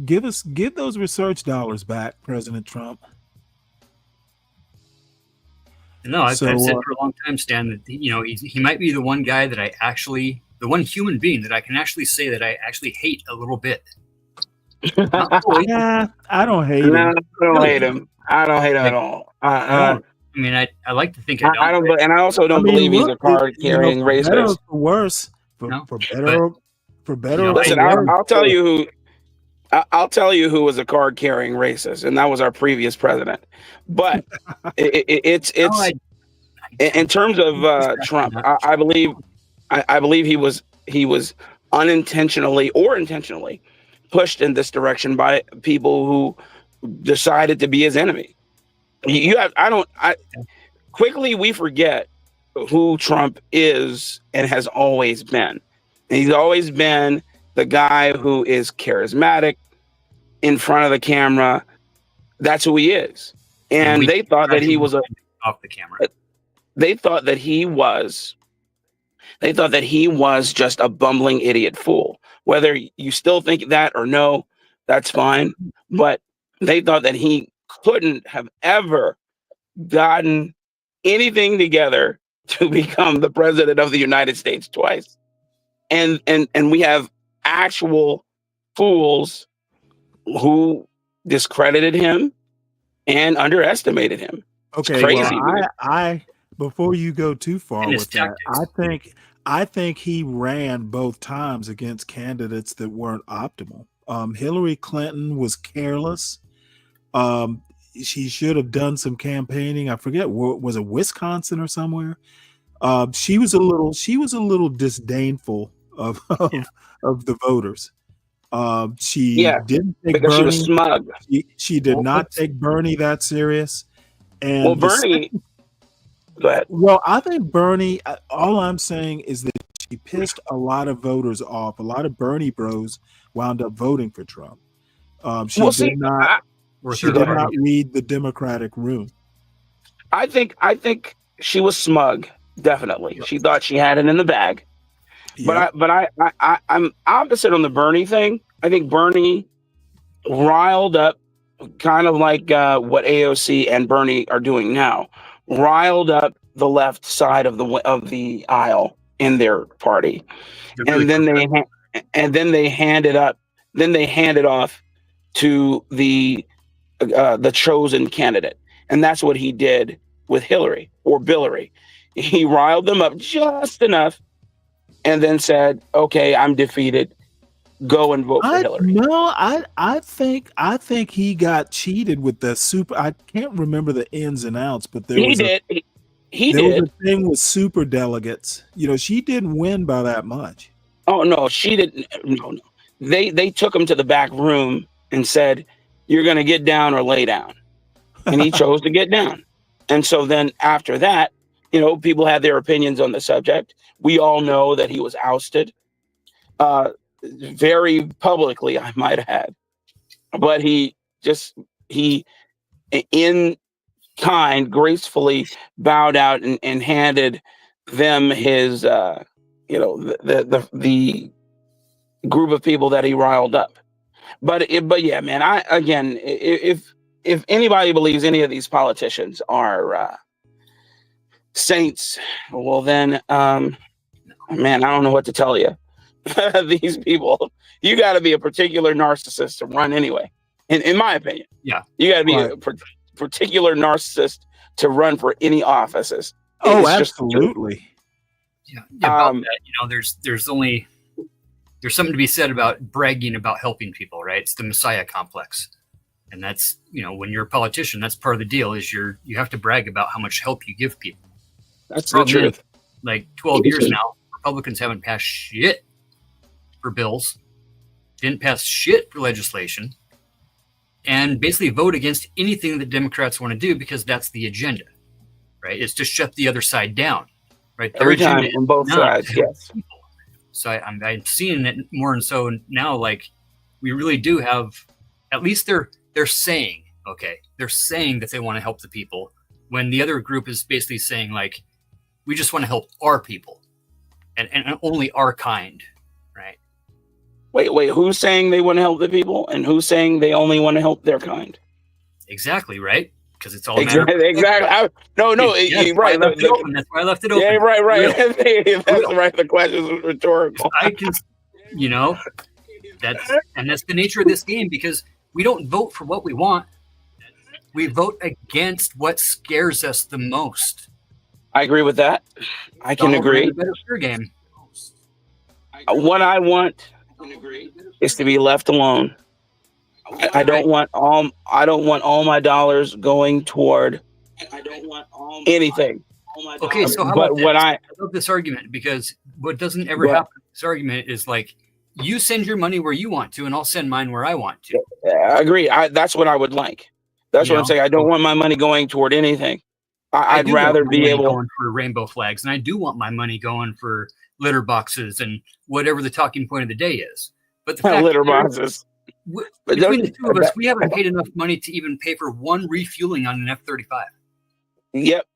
give those research dollars back, President Trump. No, I've said for a long time, Stan, that he might be the one guy that the one human being that I can actually say that I actually hate a little bit. Yeah, I don't hate him. I don't hate him. I don't hate him at all. I like to think I don't, and I also don't believe he's a card-carrying racist. Better or for worse, for better. Listen, I'll tell you who. I'll tell you who was a card-carrying racist, and that was our previous president. But it's in terms of Trump. I believe he was unintentionally or intentionally pushed in this direction by people who decided to be his enemy. Quickly we forget who Trump is and has always been. And he's always been the guy who is charismatic in front of the camera. That's who he is. And they thought that he was off the camera. They thought that he was just a bumbling idiot fool. Whether you still think that or no, that's fine. But they thought that he couldn't have ever gotten anything together to become the president of the United States twice. And we have actual fools who discredited him and underestimated him. Okay, it's crazy. Well, I before you go too far with that, I think he ran both times against candidates that weren't optimal. Hillary Clinton was careless. She should have done some campaigning. I forget, was it Wisconsin or somewhere? She was a little disdainful of the voters. She didn't take because Bernie. She was smug. She did not take Bernie that serious. And Bernie. Go ahead. Well, I think Bernie. All I'm saying is that she pissed a lot of voters off. A lot of Bernie bros wound up voting for Trump. She did not read the Democratic room. I think she was smug. Definitely, she thought she had it in the bag. Yeah. But I'm opposite on the Bernie thing. I think Bernie riled up, kind of like what AOC and Bernie are doing now, riled up the left side of the aisle in their party, and then they handed up then they hand it off to the chosen candidate. And that's what he did with Hillary or Billary. He riled them up just enough and then said, okay, I'm defeated. Go and vote for Hillary. No, I think he got cheated with the super. I can't remember the ins and outs, but there was did. He there did. was a thing with super delegates. You know, she didn't win by that much. Oh no, she didn't. No. They took him to the back room and said, you're going to get down or lay down. And he chose to get down. And so then after that, you know, people had their opinions on the subject. We all know that he was ousted very publicly, I might add. But he in kind, gracefully bowed out and handed them his, the group of people that he riled up. But yeah, man, if anybody believes any of these politicians are saints, well then, man, I don't know what to tell you. These people, you got to be a particular narcissist to run anyway. In my opinion, yeah, you got to be a particular narcissist to run for any offices. Oh, absolutely. About that, you know, there's something to be said about bragging about helping people, right? It's the Messiah complex. And that's, you know, when you're a politician, that's part of the deal is you have to brag about how much help you give people. That's the truth. Like 12 years now, Republicans haven't passed shit for bills, didn't pass shit for legislation, and basically vote against anything that Democrats want to do because that's the agenda, right? It's to shut the other side down, right? Every time on both sides, yes. So I'm seeing it more and so now, like we really do have, at least they're saying, okay, they're saying that they want to help the people when the other group is basically saying like, we just want to help our people and only our kind, right? Wait, who's saying they want to help the people and who's saying they only want to help their kind? Exactly, right? Because it's all exactly. No, yeah, right. That's why I left it open. Yeah, right. That's right. The question is rhetorical. I can, you know, that's the nature of this game because we don't vote for what we want. We vote against what scares us the most. I agree with that. I can agree. A better fear game. What I want is to be left alone. I don't want all my dollars going toward anything. Okay, so how about this? I love this argument because what doesn't ever happen in this argument is like you send your money where you want to, and I'll send mine where I want to. I agree. That's what I would like. That's what I'm saying. I don't want my money going toward anything. I'd rather be able going for rainbow flags, and I do want my money going for litter boxes and whatever the talking point of the day is. But the fact litter boxes. Between the two of us, we haven't paid enough money to even pay for one refueling on an F-35. Yep.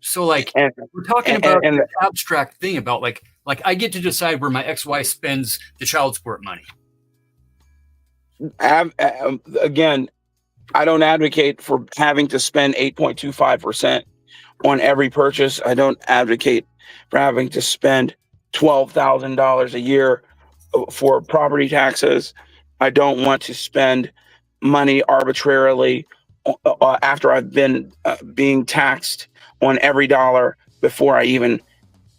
So, like, we're talking about an abstract thing about, like I get to decide where my ex-wife spends the child support money. Again, I don't advocate for having to spend 8.25% on every purchase. I don't advocate for having to spend $12,000 a year for property taxes. I don't want to spend money arbitrarily after I've been being taxed on every dollar before I even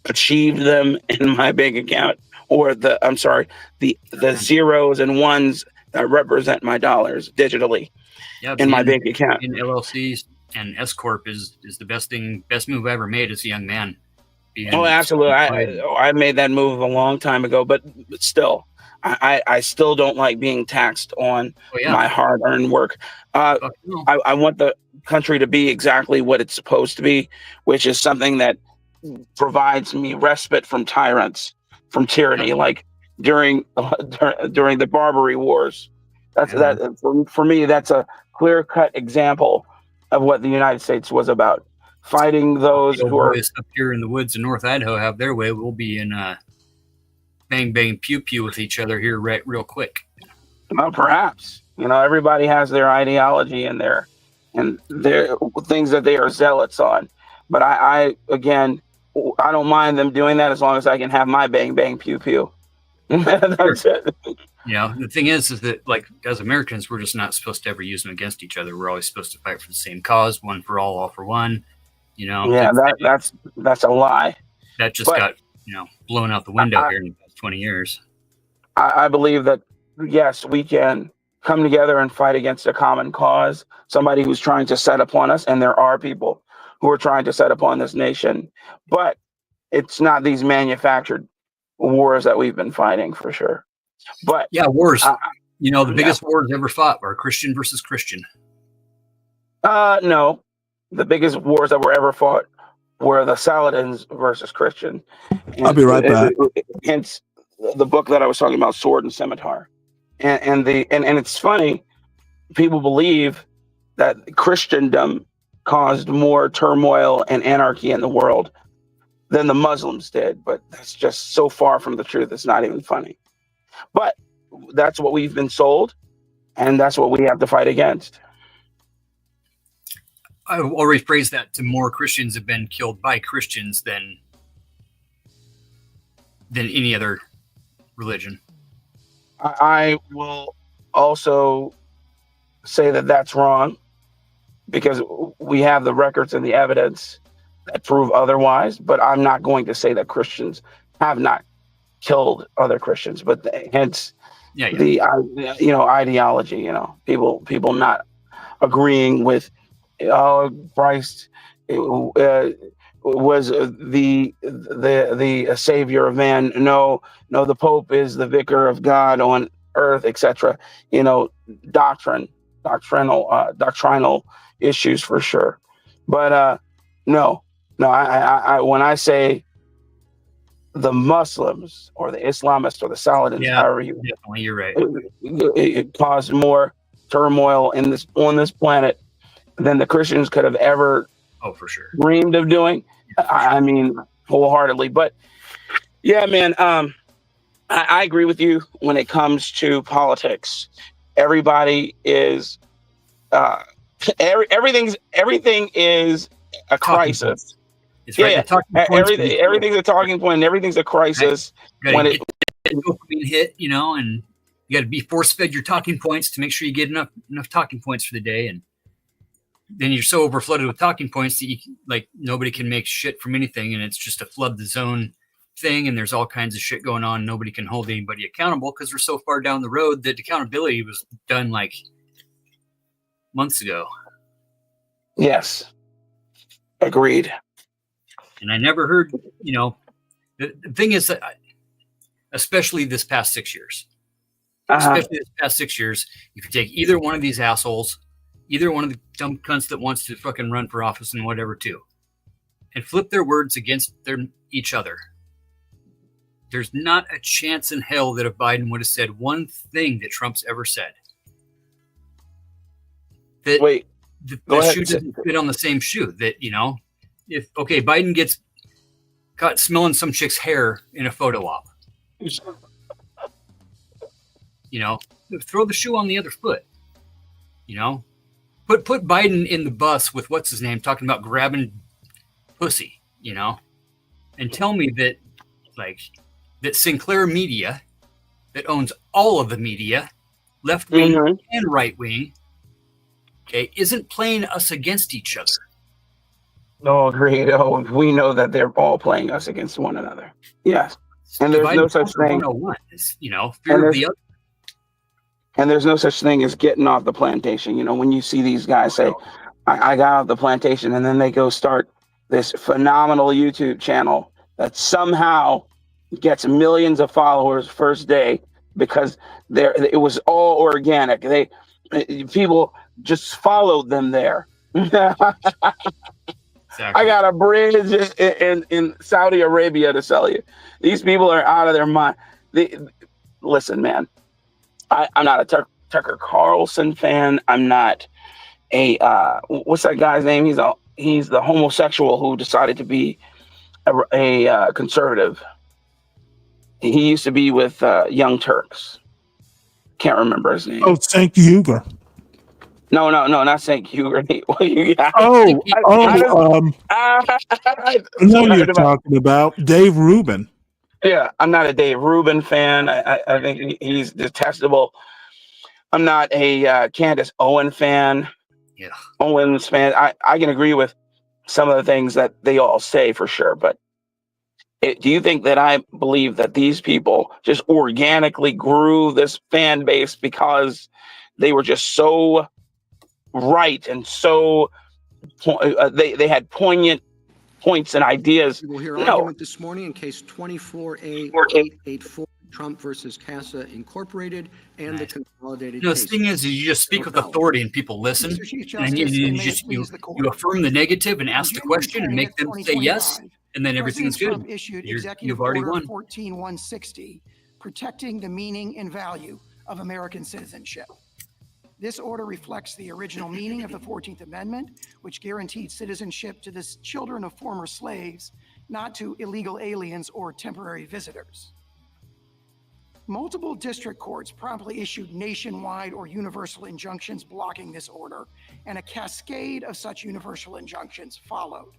achieved them in my bank account, or the zeros and ones that represent my dollars digitally in my bank account. In LLCs and S Corp is the best move I ever made as a young man. Oh, absolutely. I made that move a long time ago, but still, I still don't like being taxed on my hard-earned work. I want the country to be exactly what it's supposed to be, which is something that provides me respite from tyrants, from tyranny, like during the Barbary Wars. For me, that's a clear-cut example of what the United States was about. Fighting those who are up here in the woods in North Idaho have their way. We'll be in bang bang pew pew with each other here real quick. Well, perhaps everybody has their ideology and their things that they are zealots on. But I don't mind them doing that as long as I can have my bang bang pew pew. That's it. You know, the thing is that like as Americans, we're just not supposed to ever use them against each other. We're always supposed to fight for the same cause, one for all for one. You know, Yeah, that's a lie. That just got blown out the window here in the past 20 years. I believe that yes, we can come together and fight against a common cause. Somebody who's trying to set upon us, and there are people who are trying to set upon this nation, but it's not these manufactured wars that we've been fighting for sure. But yeah, wars. The biggest wars ever fought are Christian versus Christian. No, the biggest wars that were ever fought were the Saladins versus Christian. I'll be right back. Hence the book that I was talking about, Sword and Scimitar. And it's funny, people believe that Christendom caused more turmoil and anarchy in the world than the Muslims did, but that's just so far from the truth. It's not even funny. But that's what we've been sold, and that's what we have to fight against. I will rephrase that to more Christians have been killed by Christians than any other religion. I will also say that that's wrong, because we have the records and the evidence that prove otherwise. But I'm not going to say that Christians have not killed other Christians, but hence the ideology. People not agreeing with Christ was the savior of man. No, the Pope is the vicar of God on earth, etc. Doctrinal issues for sure. But no. I when I say the Muslims or the Islamists or the Saladins, however definitely, you're right. It caused more turmoil on this planet than the Christians could have ever for sure dreamed of doing. I mean, wholeheartedly. But yeah, man, I agree with you when it comes to politics. Everybody is everything is a crisis. Everything's a talking point, and everything's a crisis. When it dopamine hit, and you got to be force fed your talking points to make sure you get enough talking points for the day, and then you're so overflooded with talking points that nobody can make shit from anything, and it's just a flood the zone thing, and there's all kinds of shit going on. Nobody can hold anybody accountable because we're so far down the road that accountability was done like months ago. Yes, agreed. And I never heard, the thing is that, especially this past 6 years, if you take either one of these assholes, either one of the dumb cunts that wants to fucking run for office and whatever too, and flip their words against each other, there's not a chance in hell that if Biden would have said one thing that Trump's ever said, that the shoe doesn't fit on the same shoe. That, if Biden gets caught smelling some chick's hair in a photo op, throw the shoe on the other foot. Put Biden in the bus with what's his name talking about grabbing pussy, and tell me that that Sinclair Media, that owns all of the media, left wing and right wing, isn't playing us against each other. No, agreed. Oh, we know that they're all playing us against one another. Yes. And there's no such thing. Fear of the other. And there's no such thing as getting off the plantation. When you see these guys say, I got off the plantation, and then they go start this phenomenal YouTube channel that somehow gets millions of followers first day because it was all organic. People just followed them there. Exactly. I got a bridge in Saudi Arabia to sell you. These people are out of their mind. Listen, man, I'm not a Tucker Carlson fan. I'm not a what's that guy's name? He's the homosexual who decided to be a conservative. He used to be with Young Turks. Can't remember his name. Oh, St. Huger. No, not St. Huger. I know you're talking about Dave Rubin. Yeah, I'm not a Dave Rubin fan. I think he's detestable. I'm not a Candace Owen fan. Yeah. Owens fan. I can agree with some of the things that they all say for sure, but do you think that I believe that these people just organically grew this fan base because they were just so right and so they had poignant points and ideas? We will hear No. argument this morning in case 24A884, Trump versus CASA Incorporated, and the consolidated You know, the case. thing is, you just speak with authority and people listen, Mr. Chief and Justice, you and may it just please the court. you affirm the negative and On ask the January question and make 20th, them say yes, 2025, and then everything's President good. Trump issued You've Executive already Order won. 14160, protecting the meaning and value of American citizenship. This order reflects the original meaning of the 14th Amendment, which guaranteed citizenship to the children of former slaves, not to illegal aliens or temporary visitors. Multiple district courts promptly issued nationwide or universal injunctions blocking this order, and a cascade of such universal injunctions followed.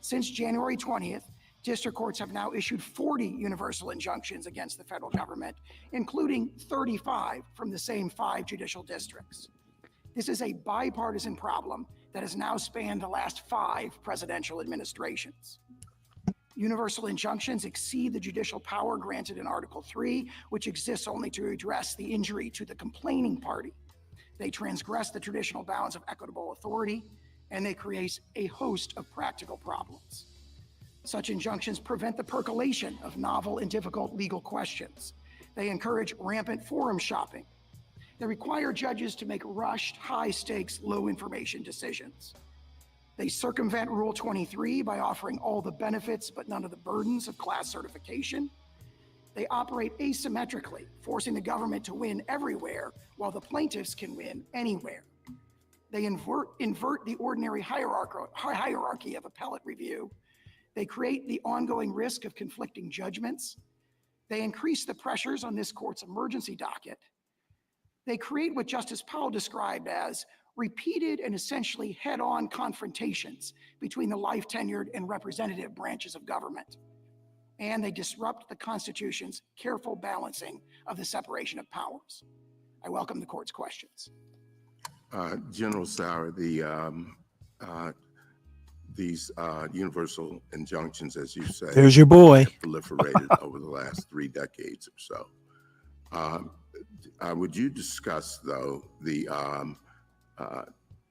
Since January 20th, district courts have now issued 40 universal injunctions against the federal government, including 35 from the same 5 judicial districts. This is a bipartisan problem that has now spanned the last 5 presidential administrations. Universal injunctions exceed the judicial power granted in Article 3, which exists only to address the injury to the complaining party. They transgress the traditional bounds of equitable authority, and they create a host of practical problems. Such injunctions prevent the percolation of novel and difficult legal questions. They encourage rampant forum shopping. They require judges to make rushed, high-stakes, low-information decisions. They circumvent Rule 23 by offering all the benefits but none of the burdens of class certification. They operate asymmetrically, forcing the government to win everywhere while the plaintiffs can win anywhere. They invert the ordinary hierarchy of appellate review. They create the ongoing risk of conflicting judgments. They increase the pressures on this court's emergency docket. They create what Justice Powell described as repeated and essentially head-on confrontations between the life-tenured and representative branches of government. And they disrupt the Constitution's careful balancing of the separation of powers. I welcome the court's questions. General Sauer, these universal injunctions, as you say, There's your boy. have proliferated over the last 3 decades or so. Would you discuss, though, the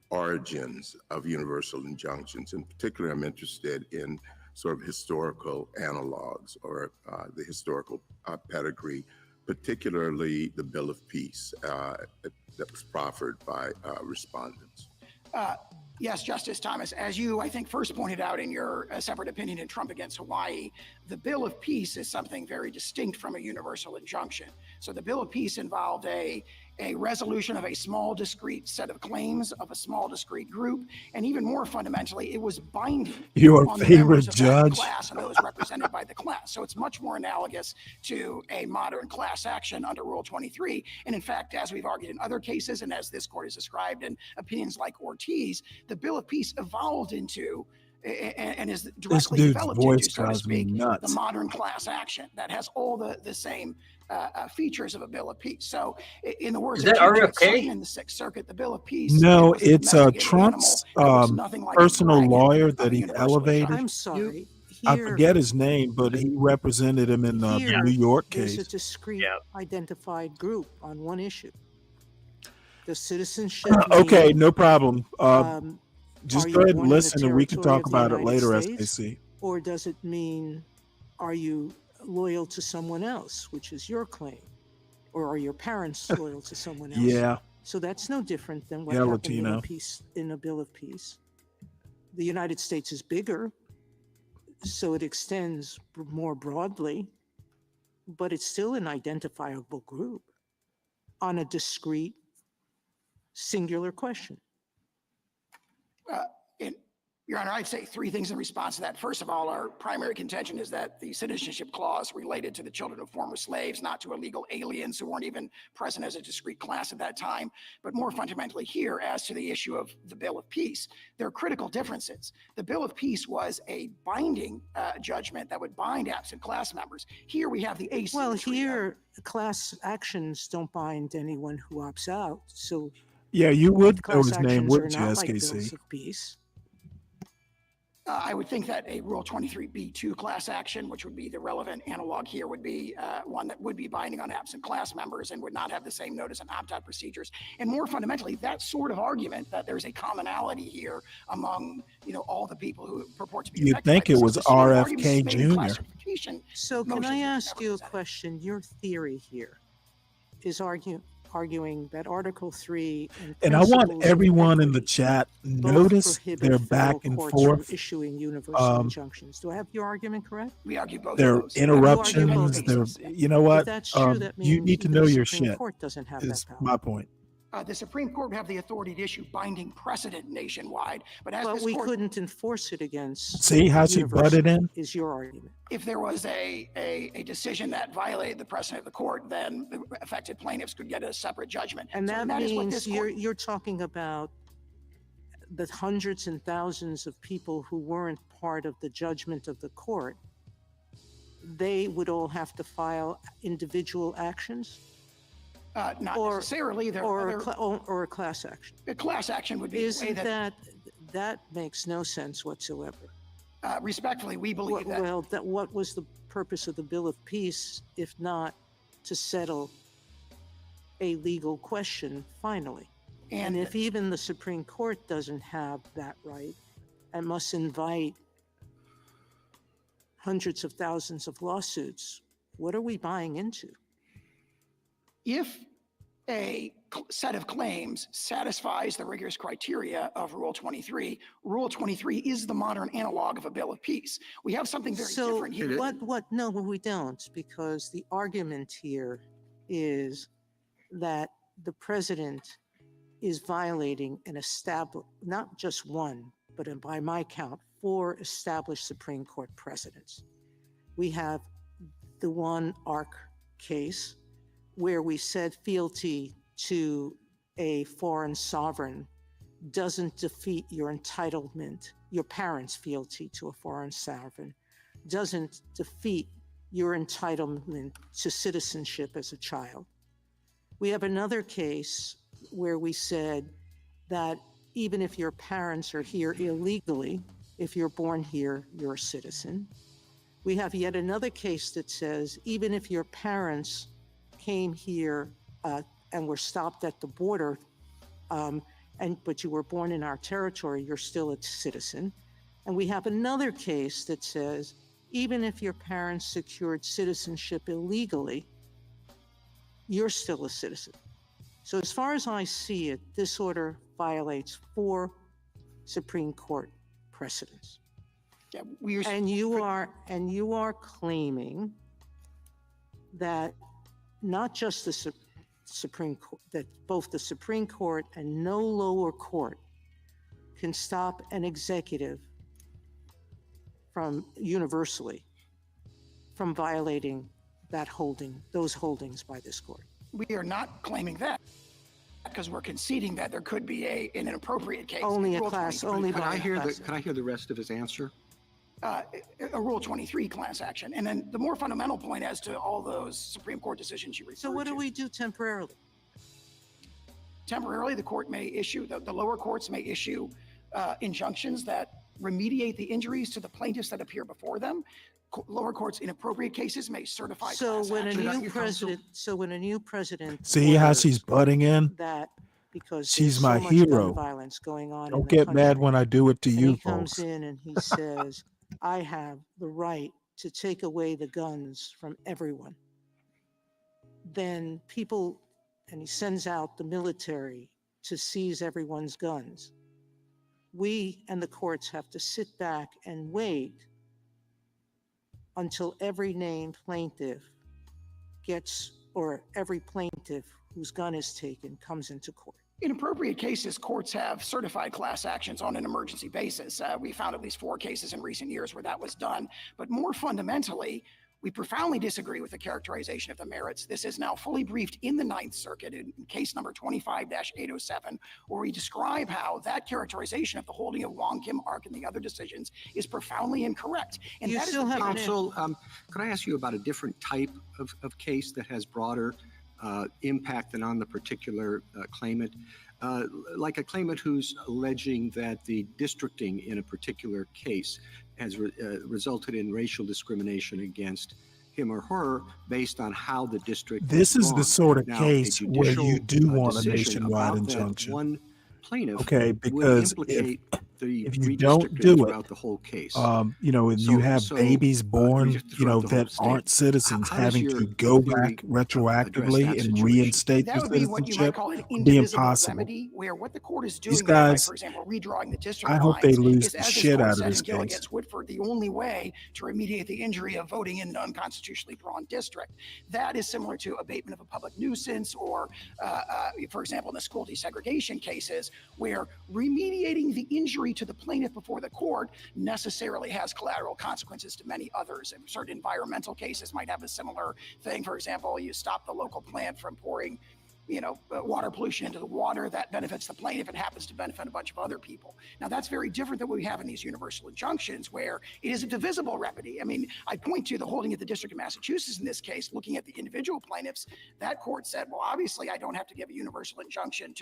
origins of universal injunctions? In particular, I'm interested in sort of historical analogs or the historical pedigree, particularly the Bill of Peace that was proffered by respondents. Yes, Justice Thomas, as you, I think, first pointed out in your separate opinion in Trump against Hawaii, the Bill of Peace is something very distinct from a universal injunction. So the Bill of Peace involved a resolution of a small, discrete set of claims of a small, discrete group, and even more fundamentally, it was binding Your on the favorite members of that judge. class and those represented by the class. So it's much more analogous to a modern class action under Rule 23. And in fact, as we've argued in other cases, and as this court has described in opinions like Ortiz, the Bill of Peace evolved into and is directly dude's developed voice into, so to drives me speak, nuts. the modern class action that has all the same features of a Bill of Peace. So, in the words Is of that Chief Judge RFK? Sutton in the Sixth Circuit, the Bill of Peace. No, was a it's domesticated Trump's animal that looks nothing like a personal dragon lawyer of that a he universal elevated. injunction. I'm sorry. I Here, forget his name, but he represented him in the here New York there's a case. discrete identified group on one issue. The citizenship. Okay, meaning, no problem. Just are go you ahead and born in the listen, and we can territory talk of the about it United later, States? SKC. Or does it mean, are you loyal to someone else, which is your claim? Or are your parents loyal to someone else? Yeah. So that's no different than what Yeah, happened Latino. in a Bill of Peace. The United States is bigger, so it extends more broadly, but it's still an identifiable group on a discrete, singular question. Your Honor, I'd say three things in response to that. First of all, our primary contention is that the citizenship clause related to the children of former slaves, not to illegal aliens who weren't even present as a discrete class at that time. But more fundamentally here, as to the issue of the Bill of Peace, there are critical differences. The Bill of Peace was a binding judgment that would bind absent class members. Here we have the ACE. Well, here, class actions don't bind anyone who opts out. So Yeah, you would know class his name, actions are wouldn't you, not like SKC? bills of peace. I would think that a Rule 23B2 class action, which would be the relevant analog here, would be one that would be binding on absent class members and would not have the same notice and opt-out procedures. And more fundamentally, that sort of argument that there's a commonality here among, all the people who purport to be You'd affected think by it this was is the sort of arguments RFK made in Jr. classification So can motions I that were ask never you a presented. question? Your theory here is arguing that Article 3 And I want principles of everyone in the equity chat both notice prohibit their federal back and courts forth. from issuing universal Um, injunctions. Do I have your argument correct? We argue both their of those. interruptions. Their, you know If what? that's true, that You means need to even know the your Supreme shit. Court doesn't have Is that power. my point. The Supreme Court would have the authority to issue binding precedent nationwide, but as But this we court, couldn't enforce it against See how she butted universally, in? is your argument. if there was a decision that violated the precedent of the court, then the affected plaintiffs could get a separate judgment. And So that is what means this court- you're talking about the hundreds and thousands of people who weren't part of the judgment of the court. They would all have to file individual actions? Not necessarily. There or, are other- or a class action. A class action would be the way Isn't that, that makes no sense whatsoever. respectfully, we believe that. Well, what was the purpose of the Bill of Peace if not to settle a legal question finally? And if even the Supreme Court doesn't have that right and must invite hundreds of thousands of lawsuits, what are we buying into? If a set of claims satisfies the rigorous criteria of Rule 23, Rule 23 is the modern analog of a Bill of Peace. We have something very different here. No, but we don't, because the argument here is that the president is violating an not just one, but by my count, 4 established Supreme Court precedents. We have the one ARC case where we said fealty to a foreign sovereign doesn't defeat your entitlement, your parents' fealty to a foreign sovereign doesn't defeat your entitlement to citizenship as a child. We have another case where we said that even if your parents are here illegally, if you're born here, you're a citizen. We have yet another case that says even if your parents came here and were stopped at the border, but you were born in our territory, you're still a citizen. And we have another case that says even if your parents secured citizenship illegally, you're still a citizen. So as far as I see it, this order violates 4 Supreme Court precedents. Yeah, and you are claiming that not just the Supreme Court, that both the Supreme Court and no lower court can stop an executive from universally from violating those holdings by this court. We are not claiming that because we're conceding that there could be an inappropriate case. Only a Rule class, 23 only Could by I a hear class. could I hear the rest of his answer? A Rule 23 class action. And then the more fundamental point as to all those Supreme Court decisions you referred to. So what do we do temporarily? Temporarily, the court may issue, the lower courts may issue injunctions that remediate the injuries to the plaintiffs that appear before them. Lower courts in appropriate cases may certify So class when a action. new president, See how orders she's butting in? that because She's there's my so much hero. gun violence going on. Don't in the get mad country, when I do it to and you, he comes folks. in and he says, "I have the right to take away the guns from everyone." Then people, and he sends out the military to seize everyone's guns. We and the courts have to sit back and wait until every named plaintiff gets, or every plaintiff whose gun is taken comes into court. In appropriate cases, courts have certified class actions on an emergency basis. We found at least 4 cases in recent years where that was done. But more fundamentally, we profoundly disagree with the characterization of the merits. This is now fully briefed in the Ninth Circuit in case number 25-807, where we describe how that characterization of the holding of Wong Kim Ark and the other decisions is profoundly incorrect. And You that is still the have big- counsel. Could I ask you about a different type of case that has broader impact than on the particular claimant? Like a claimant who's alleging that the districting in a particular case has resulted in racial discrimination against him or her based on how the district. This is the gone. sort of Now, case a where you judicial, do want a decision nationwide about that injunction. one plaintiff Okay, would because implicate the if you don't redistricting do it, throughout the whole case. you know, and So- you have so, babies born, you know, throughout the whole that state. aren't citizens How does having your to go theory, back address retroactively that and situation? reinstate That their would be what you might citizenship call an would be indivisible impossible. remedy, where what the court is These doing there by, guys, for example, redrawing the district I hope lines they lose is, the as this shit court out of said this in Gill case. against Whitford, the only way to remediate the injury of voting in an unconstitutionally drawn district. That is similar to abatement of a public nuisance or, for example, in the school desegregation cases, where remediating the injury to the plaintiff before the court necessarily has collateral consequences to many others. And certain environmental cases might have a similar thing. For example, you stop the local plant from pouring water pollution into the water. That benefits the plaintiff and happens to benefit a bunch of other people. Now, that's very different than what we have in these universal injunctions, where it is a divisible remedy. I mean, I point to the holding of the District of Massachusetts in this case, looking at the individual plaintiffs. That court said, well, obviously, I don't have to give a universal injunction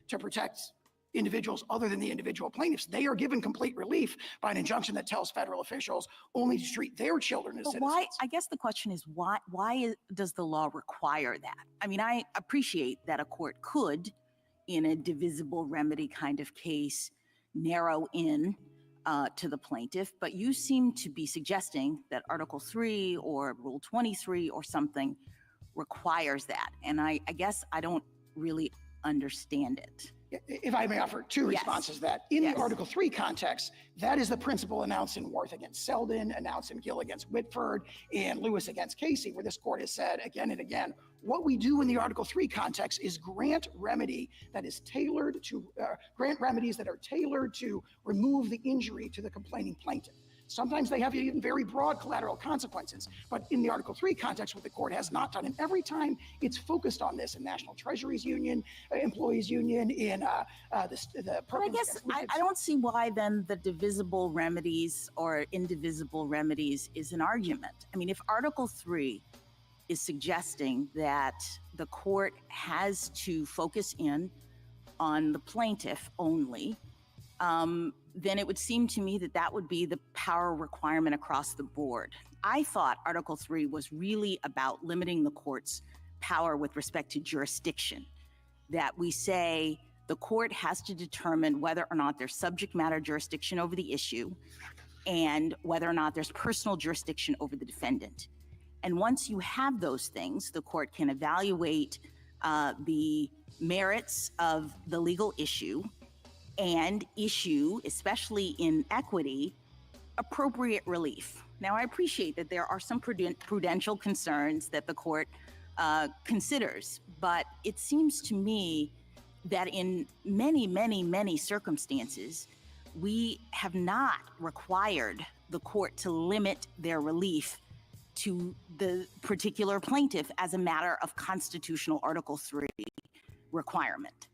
to protect individuals other than the individual plaintiffs. They are given complete relief by an injunction that tells federal officials only to treat their children as But citizens. why? I guess the question is why does the law require that? I mean, I appreciate that a court could, in a divisible remedy kind of case, narrow in to the plaintiff, but you seem to be suggesting that Article 3 or Rule 23 or something requires that. And I guess I don't really understand it. If I may offer 2 responses to that. In the Article 3 context, that is the principle announced in Worth against Selden, announced in Gill against Whitford, and Lewis against Casey, where this court has said again and again, what we do in the Article 3 context is grant remedy that is tailored to, grant remedies that are tailored to remove the injury to the complaining plaintiff. Sometimes they have even very broad collateral consequences. But in the Article 3 context, what the court has not done, and every time it's focused on this in National Treasuries Union, Employees Union, in the But I guess I don't see why then the divisible remedies or indivisible remedies is an argument. I mean, if Article 3 is suggesting that the court has to focus in on the plaintiff only, then it would seem to me that that would be the power requirement across the board. I thought Article 3 was really about limiting the court's power with respect to jurisdiction, that we say the court has to determine whether or not there's subject matter jurisdiction over the issue and whether or not there's personal jurisdiction over the defendant. And once you have those things, the court can evaluate the merits of the legal issue and issue, especially in equity, appropriate relief. Now, I appreciate that there are some prudential concerns that the court considers, but it seems to me that in many, many, many circumstances, we have not required the court to limit their relief to the particular plaintiff as a matter of constitutional Article 3 requirement.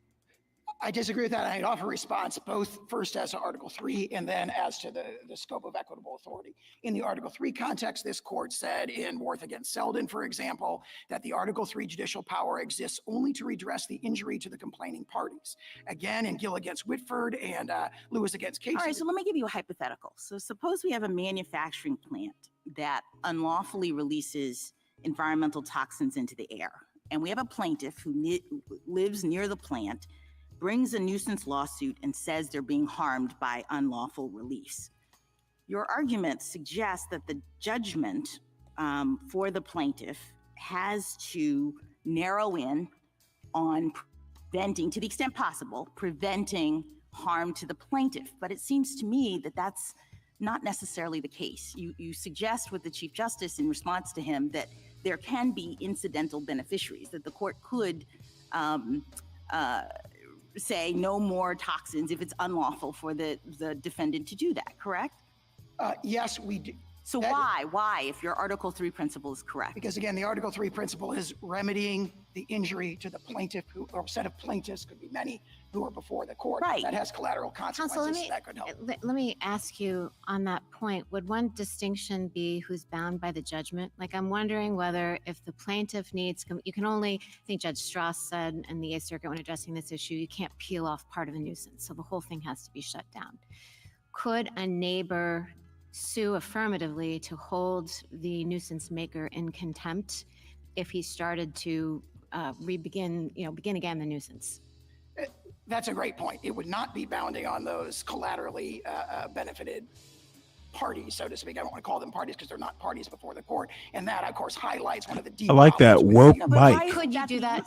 I disagree with that. I'd offer a response both first as to Article 3 and then as to the scope of equitable authority. In the Article 3 context, this court said in Worth against Selden, for example, that the Article 3 judicial power exists only to redress the injury to the complaining parties. Again, in Gill against Whitford and Lewis against Casey. All right, so let me give you a hypothetical. So suppose we have a manufacturing plant that unlawfully releases environmental toxins into the air, and we have a plaintiff who lives near the plant, brings a nuisance lawsuit and says they're being harmed by unlawful release. Your argument suggests that the judgment for the plaintiff has to narrow in on preventing, to the extent possible, preventing harm to the plaintiff. But it seems to me that that's not necessarily the case. You suggest with the Chief Justice in response to him that there can be incidental beneficiaries, that the court could say no more toxins if it's unlawful for the defendant to do that, correct? Yes, we do. So why, if your Article 3 principle is correct? Because again, the Article 3 principle is remedying the injury to the plaintiff, or set of plaintiffs, could be many, who are before the court. Right. That has collateral consequences. Counsel, that could help. let me ask you on that point, would one distinction be who's bound by the judgment? Like, I'm wondering whether if the plaintiff needs, you can only, I think Judge Strauss said in the Eighth Circuit when addressing this issue, you can't peel off part of a nuisance, so the whole thing has to be shut down. Could a neighbor sue affirmatively to hold the nuisance maker in contempt if he started to begin again the nuisance? That's a great point. It would not be bounding on those collaterally benefited parties, so to speak. I don't want to call them parties because they're not parties before the court. And that, of course, highlights one of the deep I like that woke Mike. Could you do that?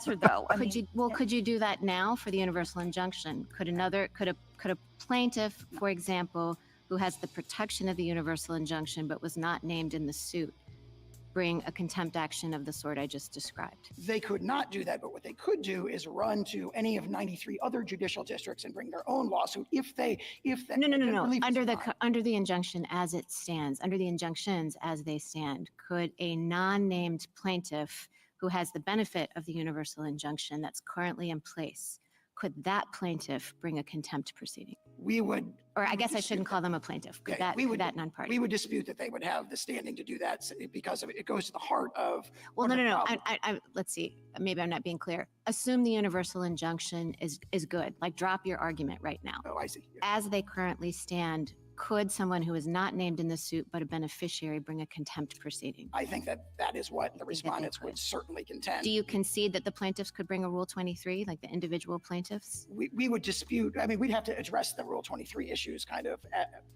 Could you do that now for the universal injunction? Could a plaintiff, for example, who has the protection of the universal injunction but was not named in the suit, bring a contempt action of the sort I just described? They could not do that, but what they could do is run to any of 93 other judicial districts and bring their own lawsuit if No. Under the injunction as it stands, under the injunctions as they stand, could a non-named plaintiff who has the benefit of the universal injunction that's currently in place, could that plaintiff bring a contempt proceeding? We would, or I guess I shouldn't call them a plaintiff. Could that non-party? We would dispute that they would have the standing to do that because it goes to the heart of. Well, no. Let's see. Maybe I'm not being clear. Assume the universal injunction is good. Like, drop your argument right now. Oh, I see. Yeah. As they currently stand, could someone who is not named in the suit but a beneficiary bring a contempt proceeding? I think that is what the respondents would certainly contend. Do you concede that the plaintiffs could bring a Rule 23, like the individual plaintiffs? We would dispute. I mean, we'd have to address the Rule 23 issues, kind of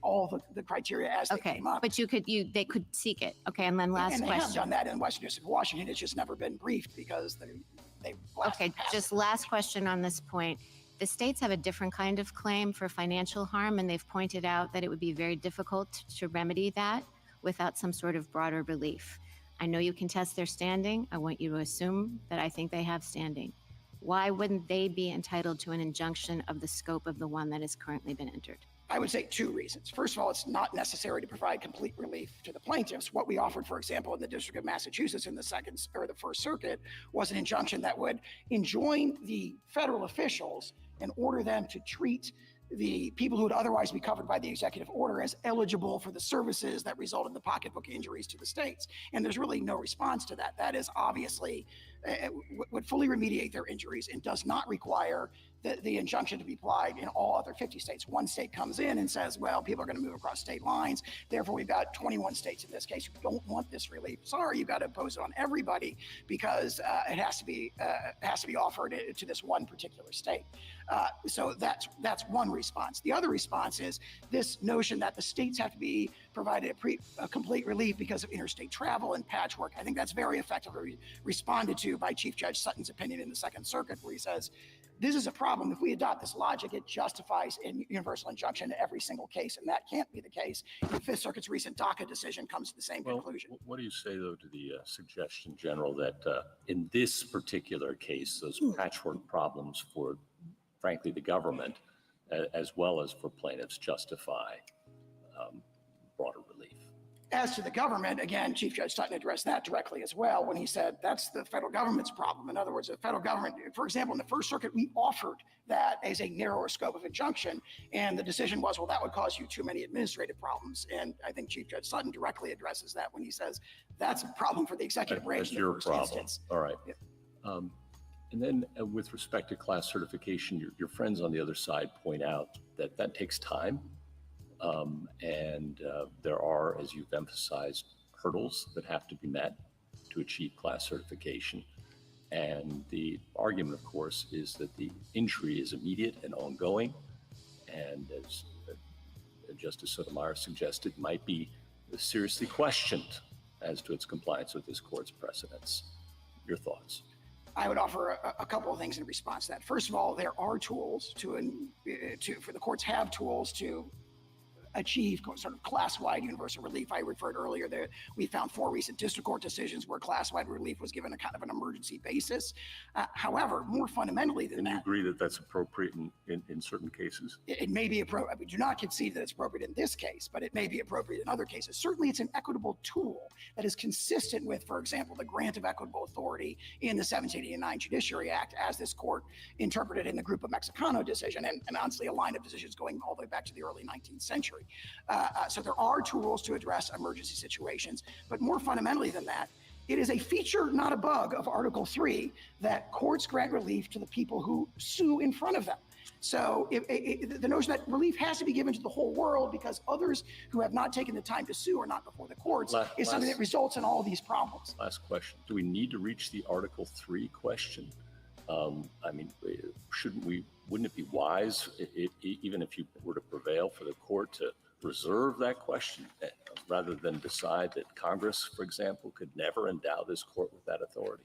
all the criteria as they came up. But they could seek it. Okay, and then last and question. They have done that in Western District of Washington. It's just never been briefed because they. Okay, just last question on this point. The states have a different kind of claim for financial harm, and they've pointed out that it would be very difficult to remedy that without some sort of broader relief. I know you contest their standing. I want you to assume that I think they have standing. Why wouldn't they be entitled to an injunction of the scope of the one that has currently been entered? I would say two reasons. First of all, it's not necessary to provide complete relief to the plaintiffs. What we offered, for example, in the District of Massachusetts in the First Circuit was an injunction that would enjoin the federal officials and order them to treat the people who would otherwise be covered by the executive order as eligible for the services that result in the pocketbook injuries to the states. And there's really no response to that. That is obviously would fully remediate their injuries and does not require the injunction to be applied in all other 50 states. One state comes in and says, well, people are going to move across state lines. Therefore, we've got 21 states in this case who don't want this relief. Sorry, you've got to impose it on everybody because it has to be offered to this one particular state. So that's one response. The other response is this notion that the states have to be provided a complete relief because of interstate travel and patchwork. I think that's very effectively responded to by Chief Judge Sutton's opinion in the Second Circuit, where he says, this is a problem. If we adopt this logic, it justifies a universal injunction in every single case, and that can't be the case. The Fifth Circuit's recent DACA decision comes to the same conclusion. What do you say, though, to the suggestion, General, that in this particular case, those patchwork problems for, frankly, the government, as well as for plaintiffs, justify broader relief? As to the government, again, Chief Judge Sutton addressed that directly as well when he said that's the federal government's problem. In other words, the federal government, for example, in the First Circuit, we offered that as a narrower scope of injunction. And the decision was, well, that would cause you too many administrative problems. And I think Chief Judge Sutton directly addresses that when he says that's a problem for the executive branch. That's your problem. All right. Yeah. And then with respect to class certification, your friends on the other side point out that that takes time. And there are, as you've emphasized, hurdles that have to be met to achieve class certification. And the argument, of course, is that the injury is immediate and ongoing, and as Justice Sotomayor suggested, might be seriously questioned as to its compliance with this court's precedents. Your thoughts? I would offer a couple of things in response to that. First of all, there are tools for the courts have tools to achieve sort of class-wide universal relief. I referred earlier there, we found 4 recent district court decisions where class-wide relief was given a kind of an emergency basis. However, more fundamentally than that, you agree that that's appropriate in certain cases? it may be appropriate. We do not concede that it's appropriate in this case, but it may be appropriate in other cases. Certainly, it's an equitable tool that is consistent with, for example, the grant of equitable authority in the 1789 Judiciary Act, as this court interpreted in the Grupo Mexicano decision, and honestly, a line of decisions going all the way back to the early 19th century. So there are tools to address emergency situations, but more fundamentally than that, it is a feature, not a bug, of Article 3 that courts grant relief to the people who sue in front of them. So the notion that relief has to be given to the whole world because others who have not taken the time to sue are not before the courts is something that results in all these problems. Last question. Do we need to reach the Article 3 question? I mean, wouldn't it be wise, even if you were to prevail, for the court to reserve that question rather than decide that Congress, for example, could never endow this court with that authority?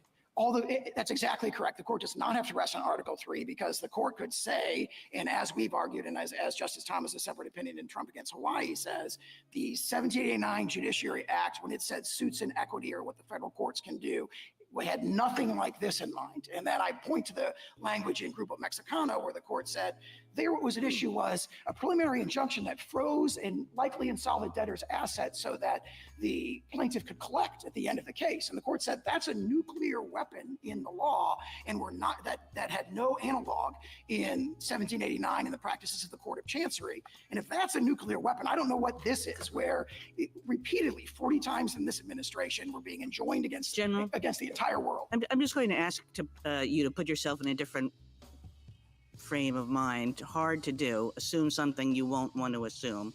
That's exactly correct. The court does not have to rest on Article 3 because the court could say, and as we've argued, and as Justice Thomas' separate opinion in Trump against Hawaii says, the 1789 Judiciary Act, when it said suits in equity or what the federal courts can do, we had nothing like this in mind. And then I point to the language in Grupo Mexicano where the court said there what was at issue was a preliminary injunction that froze and likely insolvent debtors' assets so that the plaintiff could collect at the end of the case. And the court said that's a nuclear weapon in the law, and we're not that had no analog in 1789 in the practices of the Court of Chancery. And if that's a nuclear weapon, I don't know what this is, where repeatedly 40 times in this administration we're being enjoined against the entire world. I'm just going to ask you to put yourself in a different frame of mind. Hard to do. Assume something you won't want to assume.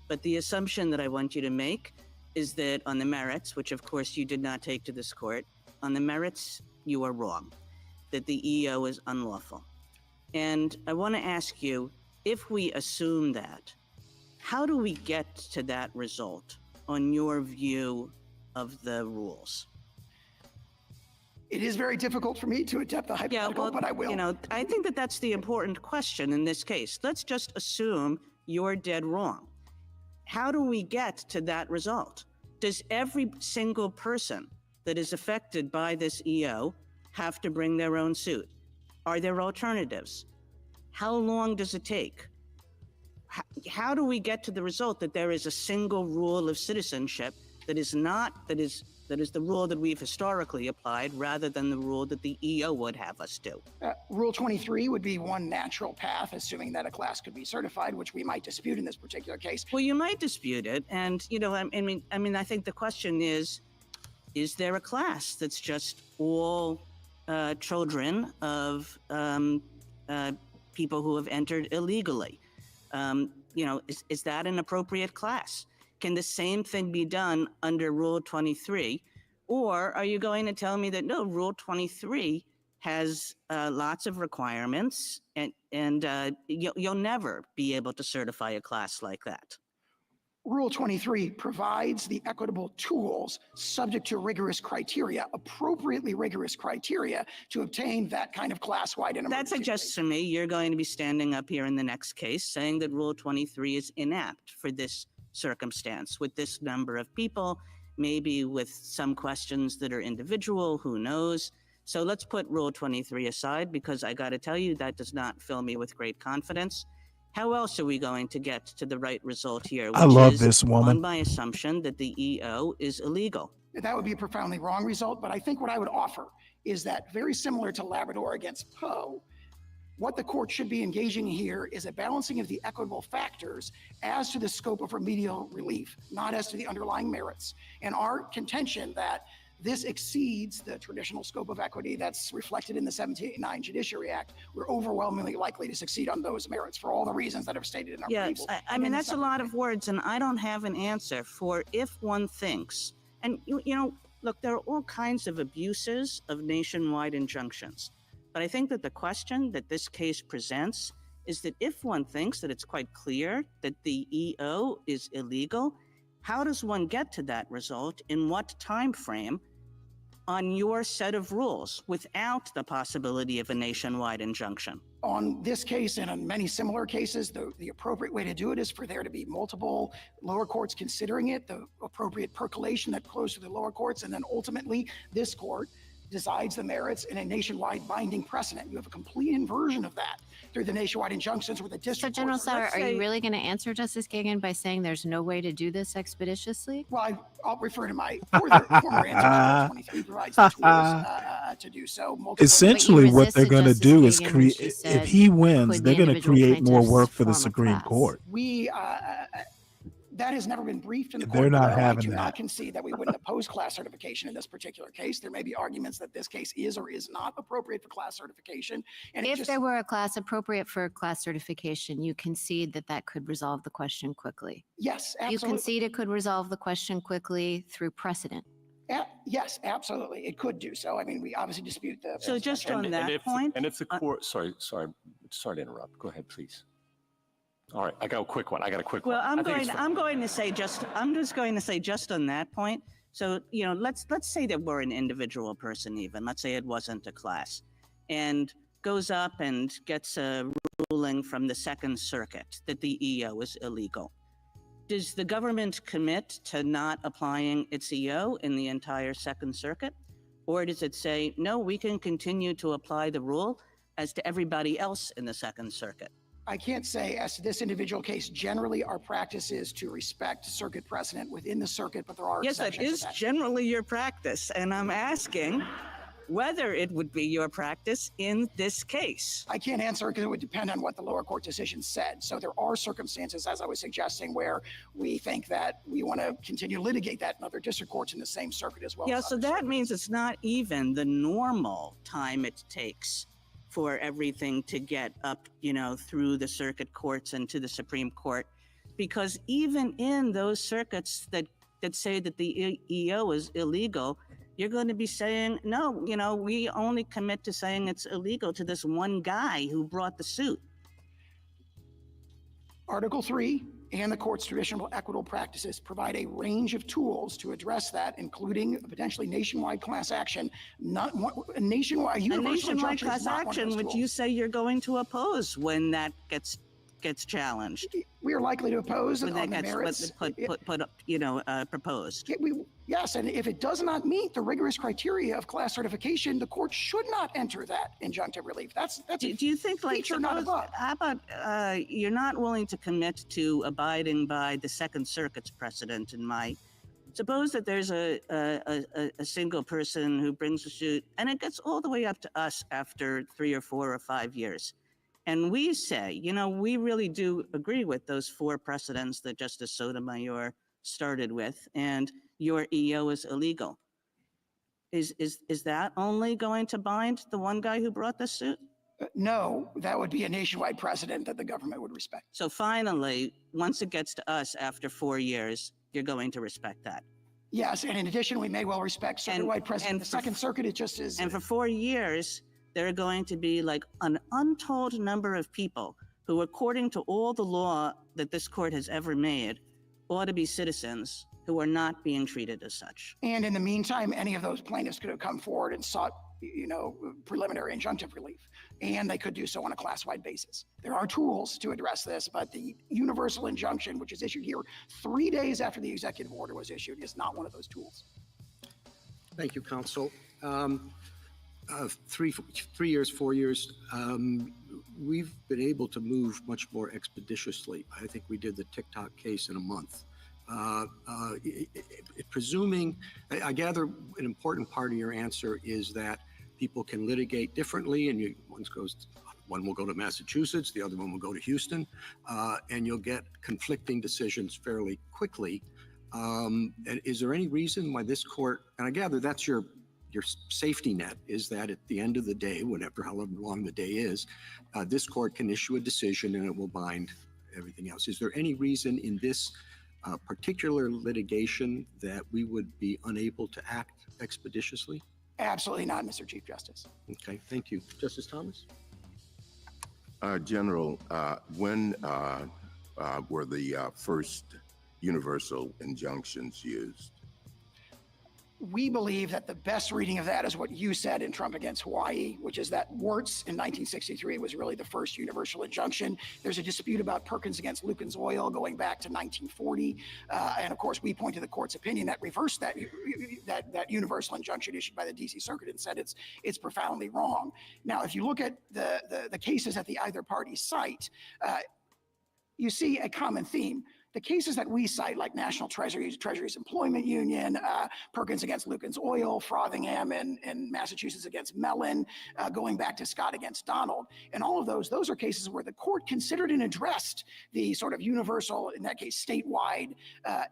But the assumption that I want you to make is that on the merits, which of course you did not take to this court, on the merits, you are wrong, that the EO is unlawful. And I want to ask you, if we assume that, how do we get to that result on your view of the rules? It is very difficult for me to attempt the hypothetical, but I will. You know, I think that that's the important question in this case. Let's just assume you're dead wrong. How do we get to that result? Does every single person that is affected by this EO have to bring their own suit? Are there alternatives? How long does it take? How do we get to the result that there is a single rule of citizenship that is the rule that we've historically applied rather than the rule that the EO would have us do? Rule 23 would be one natural path, assuming that a class could be certified, which we might dispute in this particular case. Well, you might dispute it. And, you know, I mean, I think the question is there a class that's just all children of people who have entered illegally? You know, is that an appropriate class? Can the same thing be done under Rule 23? Or are you going to tell me that, no, Rule 23 has lots of requirements and you'll never be able to certify a class like that? Rule 23 provides the equitable tools subject to rigorous criteria, appropriately rigorous criteria, to obtain that kind of class-wide and That suggests to me you're going to be standing up here in the next case saying that Rule 23 is inapt for this circumstance with this number of people, maybe with some questions that are individual, who knows? So let's put Rule 23 aside, because I got to tell you, that does not fill me with great confidence. How else are we going to get to the right result here? I love is this woman. On my assumption that the EO is illegal. That would be a profoundly wrong result, but I think what I would offer is that, very similar to Labrador against Poe, what the court should be engaging here is a balancing of the equitable factors as to the scope of remedial relief, not as to the underlying merits. And our contention that this exceeds the traditional scope of equity that's reflected in the 1789 Judiciary Act, we're overwhelmingly likely to succeed on those merits for all the reasons that are stated in our briefs. I mean, that's a lot of words, and I don't have an answer for if one thinks, and you know, look, there are all kinds of abuses of nationwide injunctions. But I think that the question that this case presents is that if one thinks that it's quite clear that the EO is illegal, how does one get to that result? In what time frame? on your set of rules without the possibility of a nationwide injunction? On this case and on many similar cases, the appropriate way to do it is for there to be multiple lower courts considering it, the appropriate percolation that flows through the lower courts, and then ultimately this court decides the merits in a nationwide binding precedent. You have a complete inversion of that through the nationwide injunctions where the So, district General courts- Sutter, are you really going to answer Justice Kagan by saying there's no way to do this expeditiously? Well, I'll refer to my former answer. 23 provides the tools to do so. Essentially, what they're going to do is create. If he wins, they're going to create more work for the Supreme Court. We that has never been briefed in the They're court not below. having I do that. not concede that we wouldn't oppose class certification in this particular case. There may be arguments that this case is or is not appropriate for class certification. And If there were a class appropriate for class certification, you concede that that could resolve the question quickly. Yes, You absolutely. concede it could resolve the question quickly through precedent. Yes, absolutely. It could do so. I mean, we obviously dispute the. So just on that point, and if the court, sorry to interrupt. Go ahead, please. All right, I got a quick one. well, I'm going to say just on that point. So, you know, let's say that we're an individual person even. Let's say it wasn't a class, and goes up and gets a ruling from the Second Circuit that the EO is illegal. Does the government commit to not applying its EO in the entire Second Circuit? Or does it say, no, we can continue to apply the rule as to everybody else in the Second Circuit? I can't say as to this individual case. Generally, our practice is to respect circuit precedent within the circuit, but there are Yes, that exceptions is to that. generally your practice. And I'm asking whether it would be your practice in this case. I can't answer because it would depend on what the lower court decision said. So there are circumstances, as I was suggesting, where we think that we want to continue to litigate that in other district courts in the same circuit as well. Yeah, as so other that circuits. means it's not even the normal time it takes for everything to get up, you know, through the circuit courts and to the Supreme Court. Because even in those circuits that say that the EO is illegal, you're going to be saying, no, you know, we only commit to saying it's illegal to this one guy who brought the suit. Article 3 and the court's traditional equitable practices provide a range of tools to address that, including a potentially nationwide class action. Not a nationwide, A universal nationwide injunction is class not one of action, those which tools. you say you're going to oppose when that gets challenged. We are likely to oppose When it that on the gets merits. proposed. Yes, and if it does not meet the rigorous criteria of class certification, the court should not enter that injunctive relief. That's Do you think, like, feature, not a suppose, bug. how about you're not willing to commit to abiding by the Second Circuit's precedent in my. Suppose that there's a single person who brings a suit and it gets all the way up to us after 3 or 4 or 5 years. And we say, you know, we really do agree with those 4 precedents that Justice Sotomayor started with, and your EO is illegal. Is that only going to bind the one guy who brought the suit? No, that would be a nationwide precedent that the government would respect. So finally, once it gets to us after 4 years, you're going to respect that. Yes, and in addition, we may well respect circuit-wide precedent. The Second Circuit, it just is. And for 4 years, there are going to be like an untold number of people who, according to all the law that this court has ever made, ought to be citizens who are not being treated as such. And in the meantime, any of those plaintiffs could have come forward and sought, you know, preliminary injunctive relief, and they could do so on a class-wide basis. There are tools to address this, but the universal injunction, which is issued here 3 days after the executive order was issued, is not one of those tools. Thank you, counsel. 3 years, 4 years, we've been able to move much more expeditiously. I think we did the TikTok case in a month. Presuming, I gather an important part of your answer is that people can litigate differently, and one will go to Massachusetts, the other one will go to Houston, and you'll get conflicting decisions fairly quickly. And is there any reason why this court, and I gather that's your safety net, is that at the end of the day, however long the day is, this court can issue a decision and it will bind everything else. Is there any reason in this particular litigation that we would be unable to act expeditiously? Absolutely not, Mr. Chief Justice. Okay, thank you. Justice Thomas? General, when were the first universal injunctions used? We believe that the best reading of that is what you said in Trump against Hawaii, which is that Wirtz in 1963 was really the first universal injunction. There's a dispute about Perkins against Lucas Oil going back to 1940. And of course, we point to the court's opinion that reversed that universal injunction issued by the DC Circuit and said it's profoundly wrong. Now, if you look at the cases that the either party cite, you see a common theme. The cases that we cite, like National Treasury's Employment Union, Perkins against Lucas Oil, Frothingham in Massachusetts against Mellon, going back to Scott against Donald, and all of those are cases where the court considered and addressed the sort of universal, in that case, statewide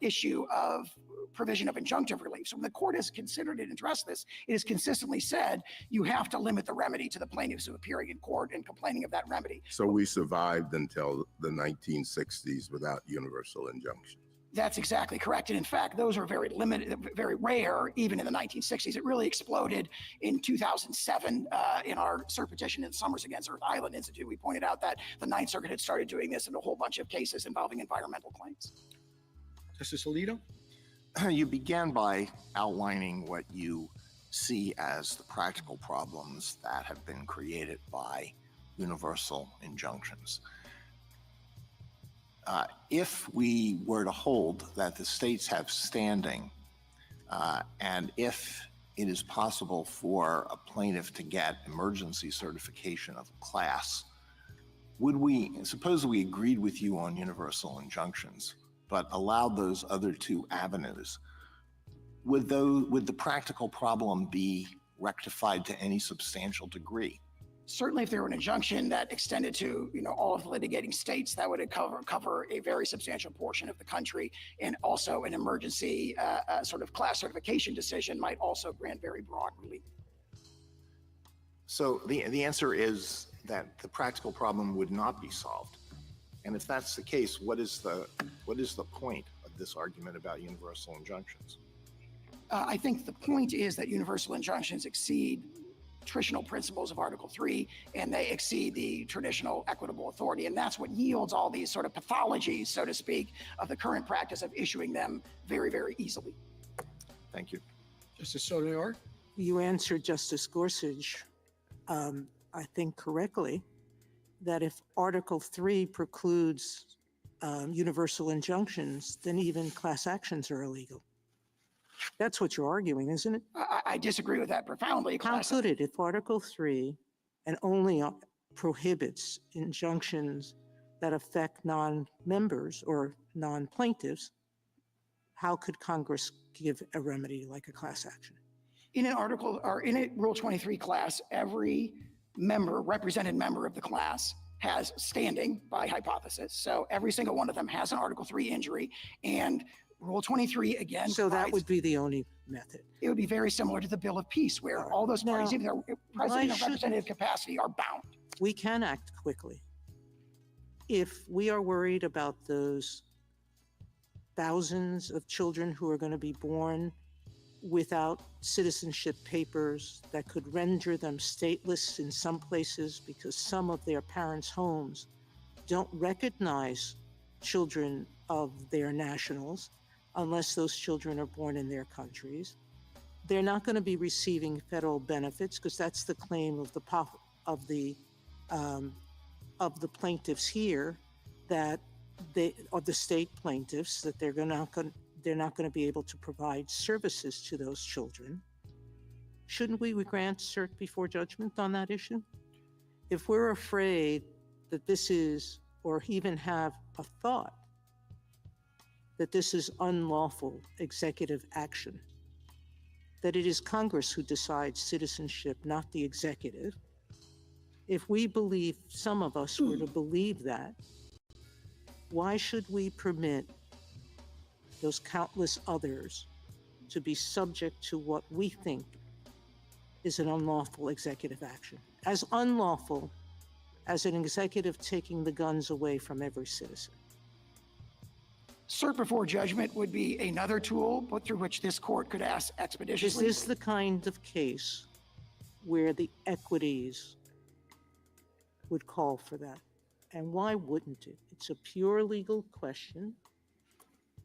issue of provision of injunctive relief. So when the court has considered and addressed this, it has consistently said you have to limit the remedy to the plaintiffs who are appearing in court and complaining of that remedy. So we survived until the 1960s without universal injunctions. That's exactly correct. And in fact, those are very limited, very rare, even in the 1960s. It really exploded in 2007 in our cert petition in Summers against Earth Island Institute. We pointed out that the Ninth Circuit had started doing this in a whole bunch of cases involving environmental claims. Justice Alito? You began by outlining what you see as the practical problems that have been created by universal injunctions. If we were to hold that the states have standing, and if it is possible for a plaintiff to get emergency certification of a class, suppose we agreed with you on universal injunctions, but allowed those other two avenues, would the practical problem be rectified to any substantial degree? Certainly, if there were an injunction that extended to all of the litigating states, that would cover a very substantial portion of the country, and also an emergency sort of class certification decision might also grant very broad relief. So the answer is that the practical problem would not be solved. And if that's the case, what is the point of this argument about universal injunctions? I think the point is that universal injunctions exceed traditional principles of Article 3, and they exceed the traditional equitable authority. And that's what yields all these sort of pathologies, so to speak, of the current practice of issuing them very, very easily. Thank you. Justice Sotomayor? You answered Justice Gorsuch, I think correctly, that if Article 3 precludes universal injunctions, then even class actions are illegal. That's what you're arguing, isn't it? I disagree with that profoundly. How could it, if Article 3 and only prohibits injunctions that affect non-members or non-plaintiffs, how could Congress give a remedy like a class action? In an article or in a Rule 23 class, every represented member of the class has standing by hypothesis. So every single one of them has an Article 3 injury, and Rule 23 again. So that would be the only method. It would be very similar to the Bill of Peace, where all those parties, even their president or representative capacity, are bound. We can act quickly. If we are worried about those thousands of children who are going to be born without citizenship papers that could render them stateless in some places because some of their parents' homes don't recognize children of their nationals unless those children are born in their countries, they're not going to be receiving federal benefits because that's the claim of the plaintiffs here, that of the state plaintiffs, that they're not going to be able to provide services to those children. Shouldn't we grant cert before judgment on that issue? If we're afraid that this is, or even have a thought that this is unlawful executive action, that it is Congress who decides citizenship, not the executive, if we believe, some of us were to believe that, why should we permit those countless others to be subject to what we think is an unlawful executive action? As unlawful as an executive taking the guns away from every citizen. Cert before judgment would be another tool through which this court could act expeditiously. Is this the kind of case where the equities would call for that? And why wouldn't it? It's a pure legal question.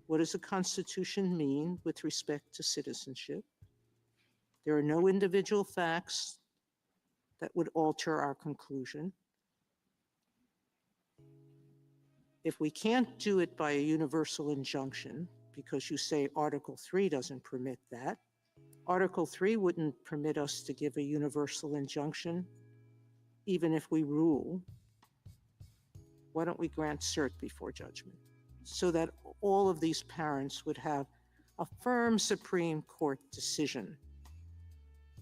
What does the Constitution mean with respect to citizenship? There are no individual facts that would alter our conclusion. If we can't do it by a universal injunction, because you say Article 3 doesn't permit that, Article 3 wouldn't permit us to give a universal injunction, even if we rule. Why don't we grant cert before judgment? So that all of these parents would have a firm Supreme Court decision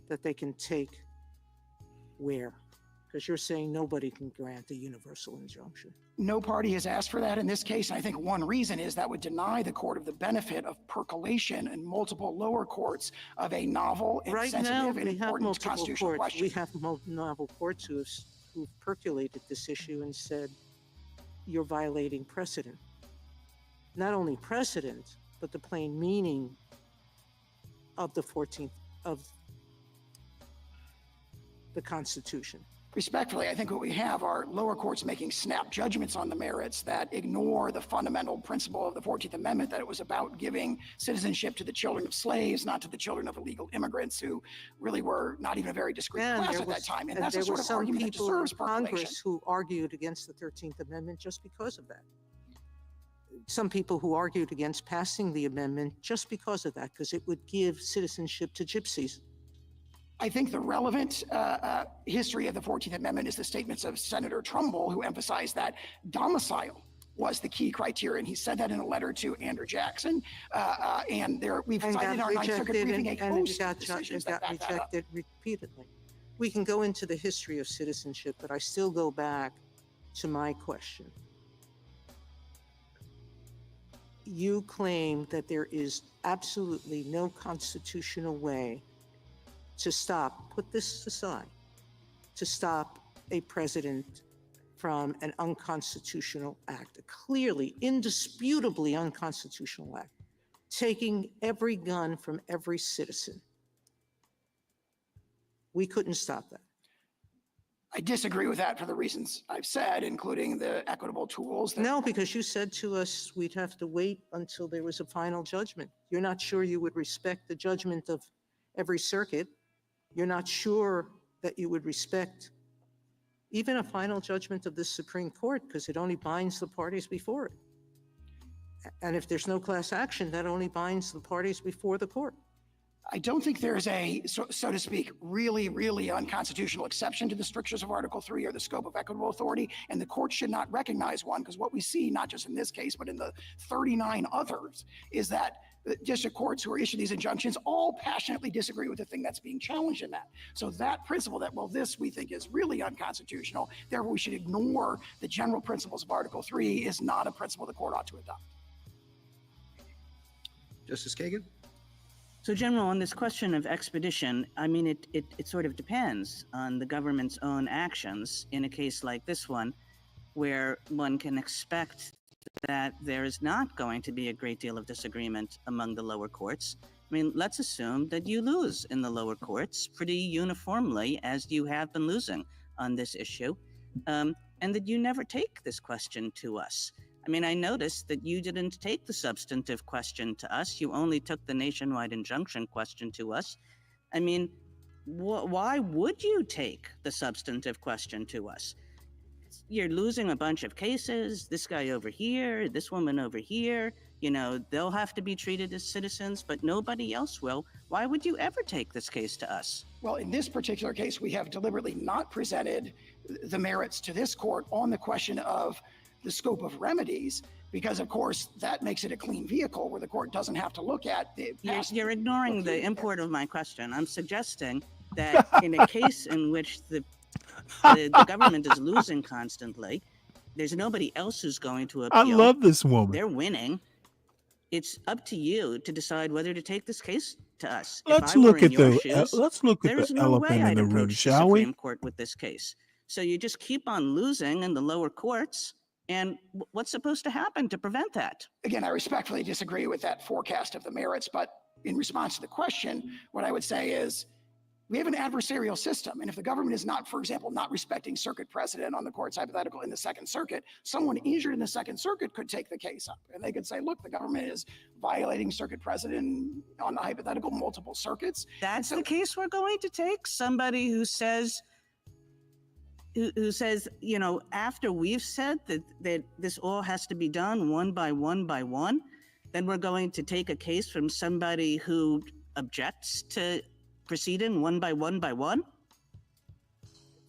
that they can take where? Because you're saying nobody can grant a universal injunction. No party has asked for that in this case. I think one reason is that would deny the court of the benefit of percolation in multiple lower courts of a novel and Right now, sensitive and we have important multiple constitutional courts. question. We have novel courts who've percolated this issue and said, you're violating precedent. Not only precedent, but the plain meaning of the 14th of the Constitution. Respectfully, I think what we have are lower courts making snap judgments on the merits that ignore the fundamental principle of the 14th Amendment, that it was about giving citizenship to the children of slaves, not to the children of illegal immigrants who really were not even a very discrete class at that time. And that's the there sort were of some argument that people deserves in percolation. Congress who argued against the 13th Amendment just because of that. Some people who argued against passing the amendment just because of that, because it would give citizenship to gypsies. I think the relevant history of the 14th Amendment is the statements of Senator Trumbull, who emphasized that domicile was the key criterion. He said that in a letter to Andrew Jackson. And we've cited in our Ninth Circuit briefing a host of decisions that back that up. Rejected repeatedly. We can go into the history of citizenship, but I still go back to my question. You claim that there is absolutely no constitutional way to stop, put this aside, to stop a president from an unconstitutional act, a clearly, indisputably unconstitutional act, taking every gun from every citizen. We couldn't stop that. I disagree with that for the reasons I've said, including the equitable tools. No, because you said to us we'd have to wait until there was a final judgment. You're not sure you would respect the judgment of every circuit. You're not sure that you would respect even a final judgment of the Supreme Court, because it only binds the parties before it. And if there's no class action, that only binds the parties before the court. I don't think there's a, so to speak, really, really unconstitutional exception to the strictures of Article 3 or the scope of equitable authority, and the court should not recognize one, because what we see, not just in this case, but in the 39 others, is that the district courts who are issuing these injunctions all passionately disagree with the thing that's being challenged in that. So that principle that, well, this we think is really unconstitutional, therefore we should ignore the general principles of Article 3 is not a principle the court ought to adopt. Justice Kagan? So, General, on this question of expedition, I mean, it sort of depends on the government's own actions in a case like this one, where one can expect that there is not going to be a great deal of disagreement among the lower courts. I mean, let's assume that you lose in the lower courts pretty uniformly, as you have been losing on this issue, and that you never take this question to us. I mean, I noticed that you didn't take the substantive question to us. You only took the nationwide injunction question to us. I mean, why would you take the substantive question to us? You're losing a bunch of cases, this guy over here, this woman over here, you know, they'll have to be treated as citizens, but nobody else will. Why would you ever take this case to us? Well, in this particular case, we have deliberately not presented the merits to this court on the question of the scope of remedies, because of course that makes it a clean vehicle where the court doesn't have to look at the past. You're ignoring the import of my question. I'm suggesting that in a case in which the government is losing constantly, there's nobody else who's going to appeal. I love this woman. They're winning. It's up to you to decide whether to take this case to us. Let's look at the elephant in the room, shall we? Supreme Court with this case. So you just keep on losing in the lower courts. And what's supposed to happen to prevent that? Again, I respectfully disagree with that forecast of the merits, but in response to the question, what I would say is We have an adversarial system. And if the government is not, for example, not respecting circuit precedent on the court's hypothetical in the Second Circuit, someone injured in the Second Circuit could take the case up. And they could say, look, the government is violating circuit precedent on the hypothetical multiple circuits. That's the case we're going to take? Somebody who says, you know, after we've said that this all has to be done one by one by one, then we're going to take a case from somebody who objects to proceeding one by one by one?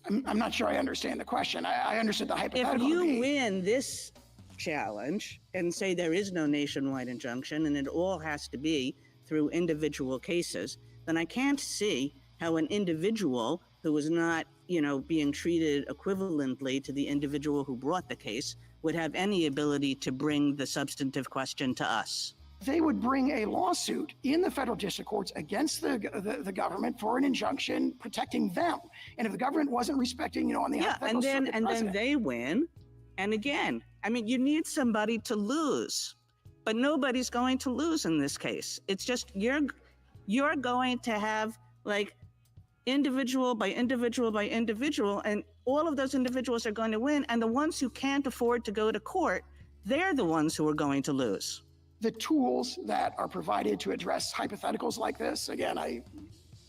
I'm not sure I understand the question. I understood the hypothetical. If you win this challenge and say there is no nationwide injunction and it all has to be through individual cases, then I can't see how an individual who is not, you know, being treated equivalently to the individual who brought the case would have any ability to bring the substantive question to us. They would bring a lawsuit in the federal district courts against the government for an injunction protecting them. And if the government wasn't respecting, you know, on the hypothetical circuit then precedent, they win. And again, I mean, you need somebody to lose, but nobody's going to lose in this case. It's just you're going to have like individual by individual by individual, and all of those individuals are going to win. And the ones who can't afford to go to court, they're the ones who are going to lose. the tools that are provided to address hypotheticals like this, again,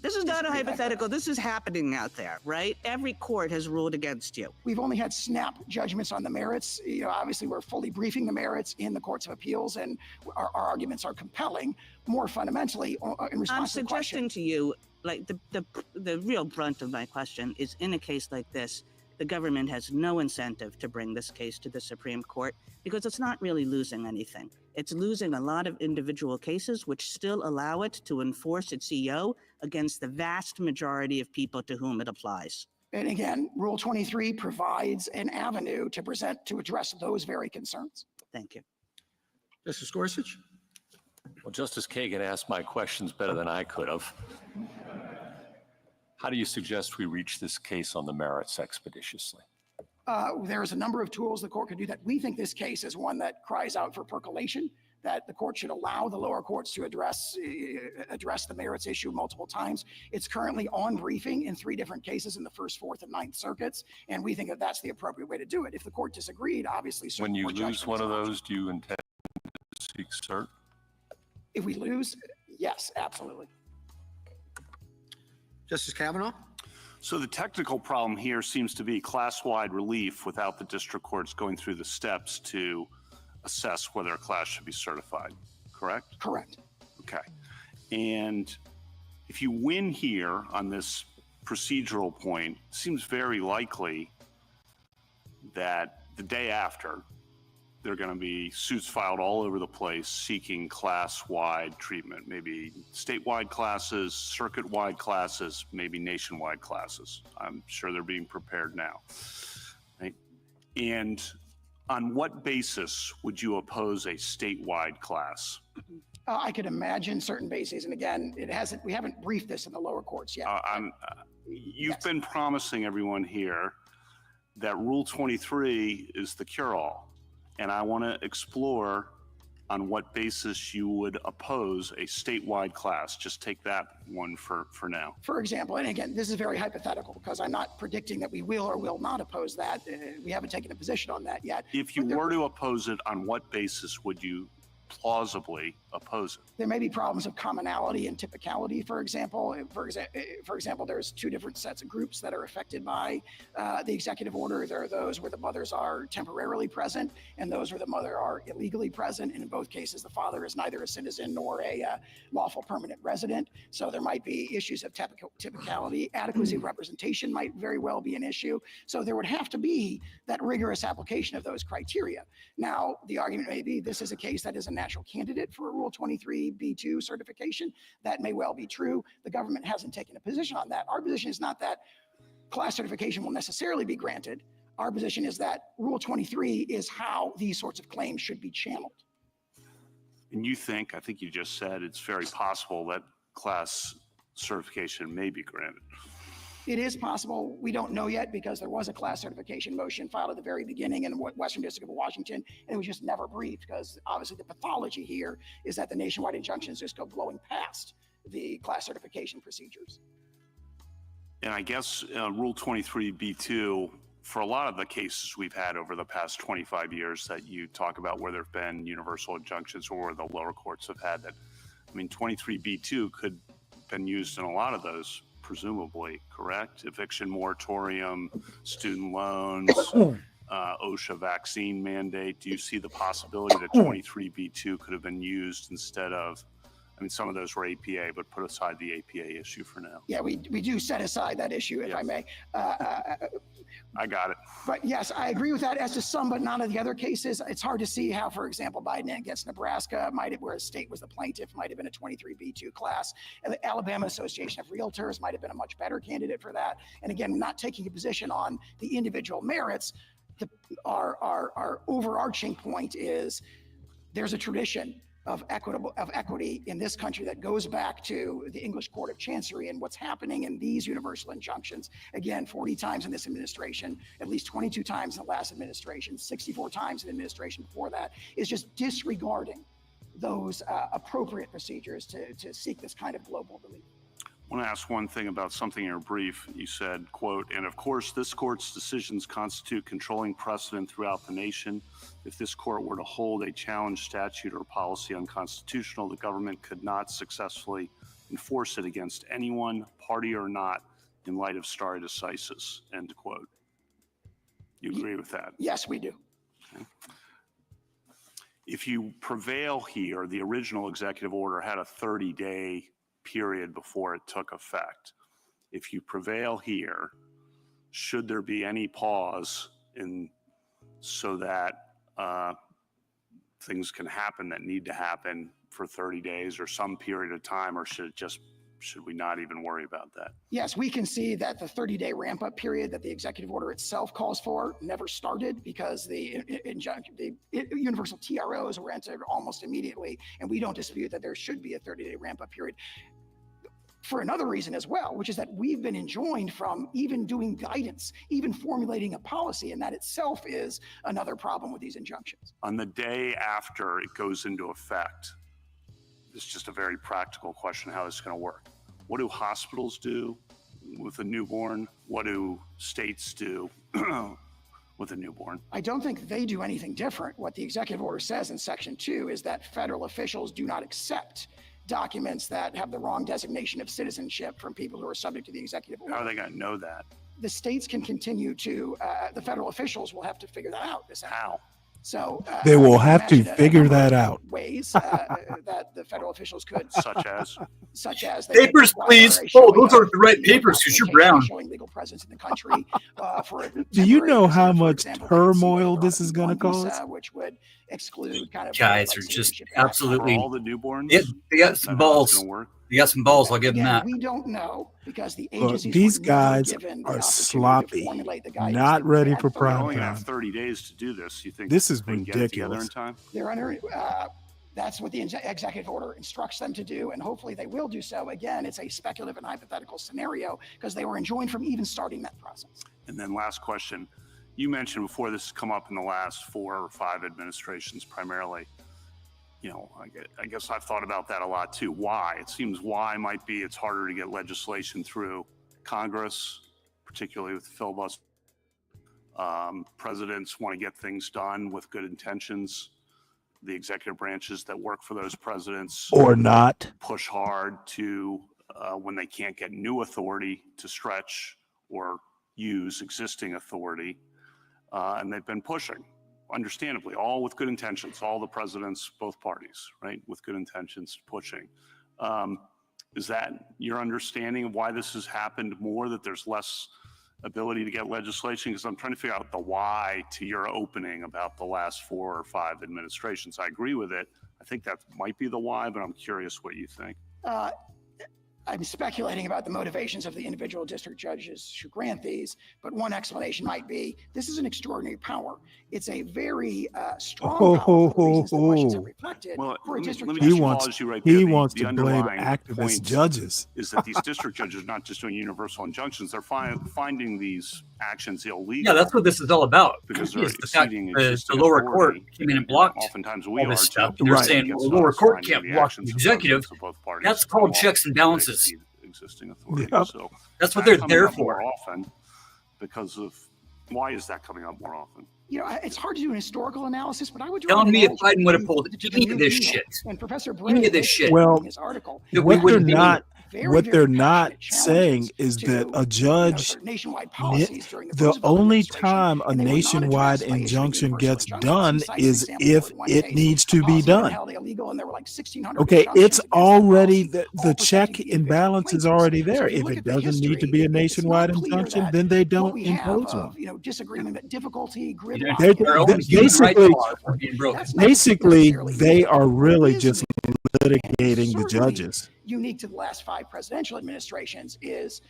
This is not a hypothetical. This is happening out there, right? Every court has ruled against you. We've only had snap judgments on the merits. You know, obviously, we're fully briefing the merits in the courts of appeals, and our arguments are compelling. More fundamentally, in response I'm to the question, suggesting to you, like the real brunt of my question is, in a case like this, the government has no incentive to bring this case to the Supreme Court because it's not really losing anything. It's losing a lot of individual cases, which still allow it to enforce its EO against the vast majority of people to whom it applies. and again, Rule 23 provides an avenue to address those very concerns. Thank you. Justice Gorsuch? Well, Justice Kagan asked my questions better than I could have. How do you suggest we reach this case on the merits expeditiously? There's a number of tools the court could do that. We think this case is one that cries out for percolation, that the court should allow the lower courts to address the merits issue multiple times. It's currently on briefing in 3 different cases in the First, Fourth, and Ninth Circuits, and we think that that's the appropriate way to do it. If the court disagreed, obviously, When you lose one of those, do you intend to seek cert? If we lose, yes, absolutely. Justice Kavanaugh? So the technical problem here seems to be class-wide relief without the district courts going through the steps to assess whether a class should be certified, correct? Correct. Okay. And if you win here on this procedural point, it seems very likely that the day after, there are going to be suits filed all over the place seeking class-wide treatment, maybe statewide classes, circuit-wide classes, maybe nationwide classes. I'm sure they're being prepared now. Right? And on what basis would you oppose a statewide class? I could imagine certain bases, and again, we haven't briefed this in the lower courts yet. You've been promising everyone here that Rule 23 is the cure-all. And I want to explore on what basis you would oppose a statewide class. Just take that one for now. For example, and again, this is very hypothetical because I'm not predicting that we will or will not oppose that. We haven't taken a position on that yet. If you were to oppose it, on what basis would you plausibly oppose it? There may be problems of commonality and typicality, for example. For example, there's 2 different sets of groups that are affected by the executive order. There are those where the mothers are temporarily present and those where the mother are illegally present. And in both cases, the father is neither a citizen nor a lawful permanent resident. So there might be issues of typicality. Adequacy of representation might very well be an issue. So there would have to be that rigorous application of those criteria. Now, the argument may be this is a case that is a natural candidate for a Rule 23b2 certification. That may well be true. The government hasn't taken a position on that. Our position is not that class certification will necessarily be granted. Our position is that Rule 23 is how these sorts of claims should be channeled. And you think, I think you just said, it's very possible that class certification may be granted. It is possible. We don't know yet because there was a class certification motion filed at the very beginning in the Western District of Washington, and it was just never briefed because obviously the pathology here is that the nationwide injunctions just go blowing past the class certification procedures. And I guess Rule 23b2, for a lot of the cases we've had over the past 25 years that you talk about where there have been universal injunctions or where the lower courts have had that, I mean, 23b2 could have been used in a lot of those, presumably, correct? Eviction moratorium, student loans, OSHA vaccine mandate. Do you see the possibility that 23b2 could have been used instead of, I mean, some of those were APA, but put aside the APA issue for now. Yeah, we do set aside that issue, if I may. I got it. But yes, I agree with that as to some, but none of the other cases. It's hard to see how, for example, Biden against Nebraska might have, where a state was the plaintiff, might have been a 23b2 class. And the Alabama Association of Realtors might have been a much better candidate for that. And again, not taking a position on the individual merits. Our overarching point is there's a tradition of equity in this country that goes back to the English Court of Chancery, and what's happening in these universal injunctions, again, 40 times in this administration, at least 22 times in the last administration, 64 times in the administration before that, is just disregarding those appropriate procedures to seek this kind of global relief. I want to ask one thing about something in your brief. You said, quote, and of course, this court's decisions constitute controlling precedent throughout the nation. If this court were to hold a challenge statute or policy unconstitutional, the government could not successfully enforce it against anyone, party or not, in light of stare decisis, end quote. You agree with that? Yes, we do. Okay. If you prevail here, the original executive order had a 30-day period before it took effect. If you prevail here, should there be any pause in so that things can happen that need to happen for 30 days or some period of time, or should we not even worry about that? Yes, we can see that the 30-day ramp-up period that the executive order itself calls for never started because the universal TROs were entered almost immediately, and we don't dispute that there should be a 30-day ramp-up period. For another reason as well, which is that we've been enjoined from even doing guidance, even formulating a policy, and that itself is another problem with these injunctions. On the day after it goes into effect, it's just a very practical question how this is going to work. What do hospitals do with a newborn? What do states do with a newborn? I don't think they do anything different. What the executive order says in Section 2 is that federal officials do not accept documents that have the wrong designation of citizenship from people who are subject to the executive order. How are they going to know that? The states can continue to, the federal officials will have to figure that out. How? So they will have to figure that out. Ways that the federal officials could, such as papers, please. Oh, those aren't the right papers because you're brown. Showing legal presence in the country. Do you know how much turmoil this is going to cause? Which would exclude kind of guys are just absolutely. All the newborns. They got some balls. They got some balls. I'll give them that. We don't know because the agencies. These guys are sloppy, not ready for prime only time. have 30 days to do this. You think this is they can get it together in ridiculous? time? They're under. That's what the executive order instructs them to do, and hopefully they will do so. Again, it's a speculative and hypothetical scenario because they were enjoined from even starting that process. And then last question. You mentioned before this has come up in the last 4 or 5 administrations primarily. You know, I guess I've thought about that a lot too. Why? It seems why might be it's harder to get legislation through Congress, particularly with the filibuster. Presidents want to get things done with good intentions. The executive branches that work for those presidents or not push hard to when they can't get new authority to stretch or use existing authority. And they've been pushing, understandably, all with good intentions, all the presidents, both parties, right, with good intentions, pushing. Is that your understanding of why this has happened more, that there's less ability to get legislation? Because I'm trying to figure out the why to your opening about the last 4 or 5 administrations. I agree with it. I think that might be the why, but I'm curious what you think. I'm speculating about the motivations of the individual district judges who grant these, but one explanation might be this is an extraordinary power. It's a very strong power for the reasons the questions have reflected. Well, for a district let judge. me pause you right there. He wants the to blame underlying activist point judges. Is that these district judges are not just doing universal injunctions, they're finding these actions illegal. Yeah, that's what this is all about. Because they're Yes, the fact exceeding the existing lower authority. court came in and blocked Oftentimes we all this are stuff. too. They're Right. saying Against the lower us court finding can't the block the actions of executive. presidents of both parties That's called are checks and balances. existing authority. Yep. So That's what that's they're coming there up for. more often because of why is that coming up more often? You know, it's hard to do an historical analysis, but I would Tell draw an me if analogy Biden would have to- pulled it. to Give the me New this Deal. shit. And Professor Give me Bray this shit. Well, in his article, That we what they're wouldn't be- not very, what very they're not passionate saying challenges is to, that a you know, judge sort of nationwide ne- policies during the the Roosevelt only administration, time a and they were not nationwide addressed by issuing injunction universal gets injunctions. He done cites an is example if in one it case, needs to a be policy had been done. held illegal, and there were like 1,600 Okay, it's injunctions against that already policy, the all check protecting and individual balance is plaintiffs. already So there. if you If look it at the doesn't need to history, be a it's not nationwide clear injunction, that then they what don't we have impose one. of, you know, disagreement, difficulty, You gridlock, know, They, our and own human rights basically, laws are being broken. that's not basically, necessarily they unique. are What really is just litigating the certainly judges. unique to the last 5 presidential administrations is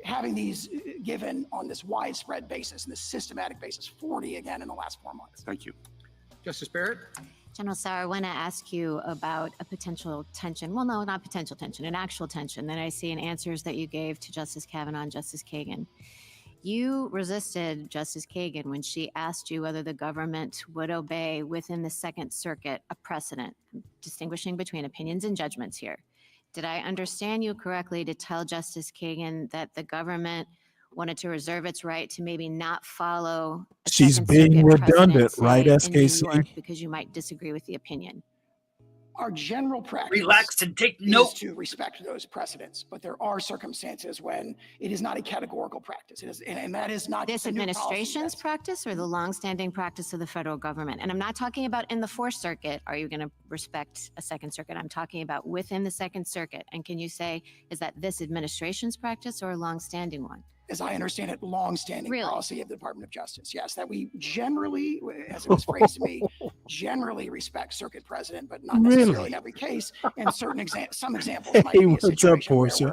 having these given on this widespread basis and this systematic basis, 40 again in the last 4 months. Thank you. Justice Barrett? General Sauer, I want to ask you about a potential tension. Well, no, not potential tension, an actual tension that I see in answers that you gave to Justice Kavanaugh and Justice Kagan. You resisted Justice Kagan when she asked you whether the government would obey within the Second Circuit a precedent, distinguishing between opinions and judgments here. Did I understand you correctly to tell Justice Kagan that the government wanted to reserve its right to maybe not follow a She's Second being Circuit redundant, precedent, right, say, in New SKC? York, because you might disagree with the opinion? Our general practice Relax and take is note. to respect those precedents, but there are circumstances when it is not a categorical practice. It is, and that is not This just a new policy. administration's practice or the longstanding practice of the federal government? And I'm not talking about in the Fourth Circuit, are you going to respect a Second Circuit? I'm talking about within the Second Circuit. And can you say, is that this administration's practice or a longstanding one? As I understand it, longstanding Really? policy of the Department of Justice. Yes, that we generally, as it was phrased to me, generally respect circuit precedent, but not necessarily Really? in every case. And some examples might Hey, be a what's up, situation where Portia?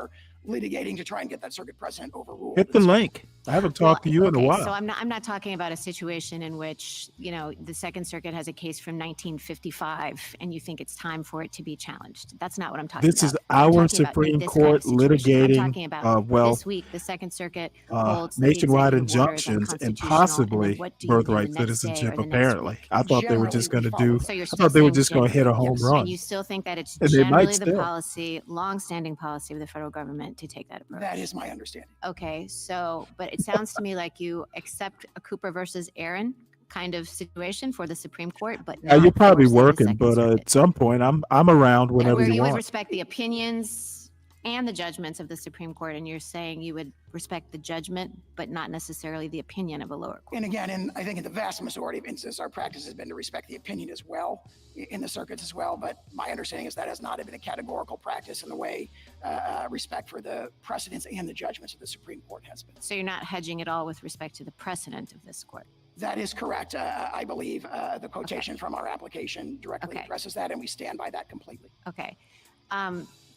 we're litigating to try and get that circuit precedent overruled. Hit the link. I haven't talked to you in a Okay, while. so I'm not talking about a situation in which, you know, the Second Circuit has a case from 1955 and you think it's time for it to be challenged. That's not what I'm talking This about. is I'm our talking about Supreme this kind Court of situation. I'm litigating, talking about well, this week, the Second Circuit holds that the nationwide executive order is injunctions and unconstitutional, possibly then what do you do the birthright next day or citizenship, the next apparently. week? I thought they were just going to do, So you're I still thought they were saying just going to hit a generally, home yes. run. And you still think that it's And they might generally the still. policy, long-standing policy of the federal government to take that approach? That is my understanding. Okay, so, but it sounds to me like you accept a Cooper versus Aaron kind of situation for the Supreme Court, but Yeah, not you're probably for, say, the working, Second but Circuit. at some point, I'm around And whenever where you you would want. respect the opinions and the judgments of the Supreme Court, and you're saying you would respect the judgment, but not necessarily the opinion of a lower court. And again, I think in the vast majority of instances, our practice has been to respect the opinion as well, in the circuits as well. But my understanding is that has not been a categorical practice in the way respect for the precedents and the judgments of the Supreme Court has been. So you're not hedging at all with respect to the precedent of this court? That is correct. I believe the quotation from our application directly addresses that, and we stand by that completely. Okay.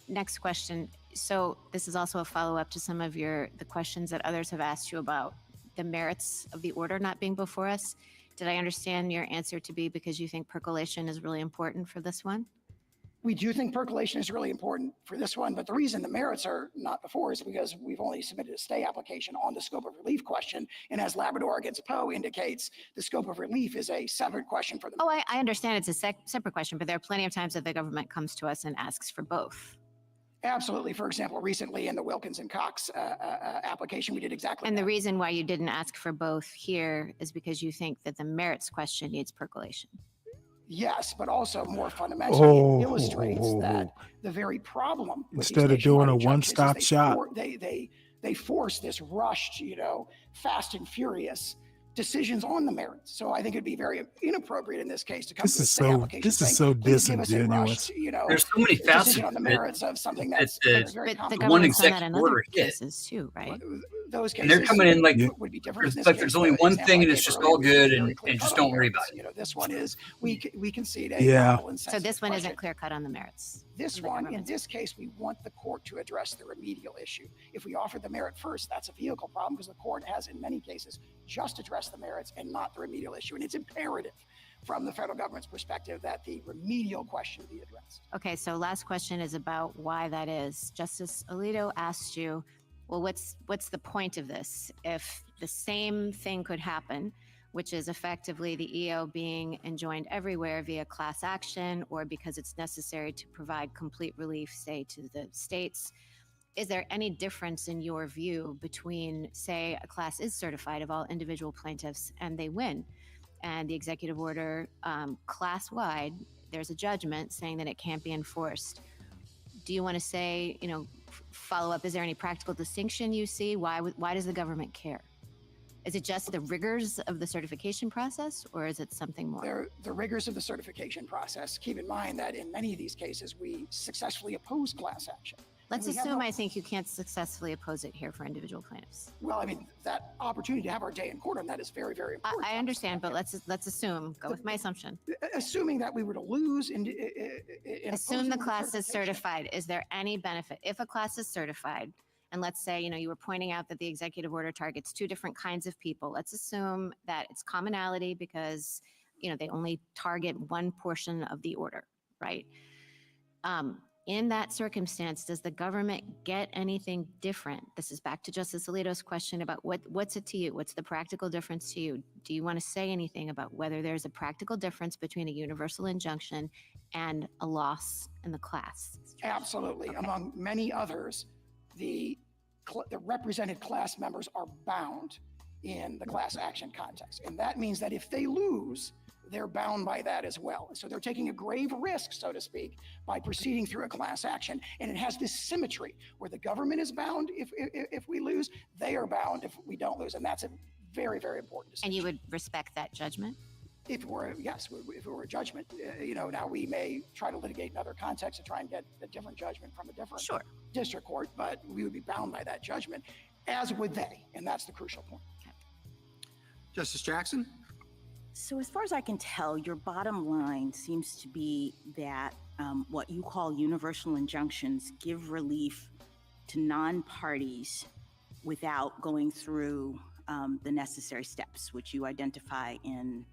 Next question. So this is also a follow-up to some of the questions that others have asked you about the merits of the order not being before us. Did I understand your answer to be because you think percolation is really important for this one? We do think percolation is really important for this one, but the reason the merits are not before is because we've only submitted a stay application on the scope of relief question. And as Labrador against Poe indicates, the scope of relief is a separate question for the Oh, I understand it's a separate question, but there are plenty of times that the government comes to us and asks for both. Absolutely. For example, recently in the Wilkins and Cox application, we did exactly And that. the reason why you didn't ask for both here is because you think that the merits question needs percolation. Yes, but also more fundamentally, Oh, it illustrates that the very problem with Instead these of doing a nationwide injunctions is one-stop shop. they force this rushed, fast and furious decisions on the merits. So I think it'd be very inappropriate in this case to come This to a is stay so application this is saying, so "Please give us a disingenuous. rushed, There's so many facets decision on the of it merits of something that's that very But the complicated." one government's done that executive in order other hit. cases too, right? Those And they're cases coming in like, would be different. In this like case, there's only the one example thing I and it's gave just earlier all was good very and clear-cut just on don't the worry merits. about it. This one is we concede a Yeah. novel and So sensitive this one question. isn't clear cut on the merits. This one, in this case, we want the court to address the remedial issue. If we offer the merit first, that's a vehicle problem because the court has, in many cases, just addressed the merits and not the remedial issue. And it's imperative from the federal government's perspective that the remedial question be addressed. Okay, so last question is about why that is. Justice Alito asked you, well, what's the point of this? If the same thing could happen, which is effectively the EO being enjoined everywhere via class action or because it's necessary to provide complete relief, say, to the states, is there any difference in your view between, say, a class is certified of all individual plaintiffs and they win, and the executive order class-wide, there's a judgment saying that it can't be enforced? Do you want to say, follow up, is there any practical distinction you see? Why does the government care? Is it just the rigors of the certification process, or is it something more? They're the rigors of the certification process. Keep in mind that in many of these cases, we successfully oppose class action. Let's assume I think you can't successfully oppose it here for individual plaintiffs. Well, I mean, that opportunity to have our day in court on that is very, very important. I understand, but let's assume, go with my assumption. Assuming that we were to lose in Assume the class is certified. Is there any benefit? If a class is certified, and let's say, you were pointing out that the executive order targets two different kinds of people. Let's assume that it's commonality because, they only target one portion of the order, right? In that circumstance, does the government get anything different? This is back to Justice Alito's question about what's it to you? What's the practical difference to you? Do you want to say anything about whether there's a practical difference between a universal injunction and a loss in the class? Absolutely. Okay. Among many others, the represented class members are bound in the class action context. And that means that if they lose, they're bound by that as well. So they're taking a grave risk, so to speak, by proceeding through a class action. And it has this symmetry where the government is bound if we lose, they are bound if we don't lose. And that's a very, very important distinction. And you would respect that judgment? If it were a judgment, now we may try to litigate in other contexts to try and get a different judgment from a different district court, but we would be bound by that judgment, as would they. And that's the crucial point. Okay. Justice Jackson? So as far as I can tell, your bottom line seems to be that what you call universal injunctions give relief to non-parties without going through the necessary steps, which you identify in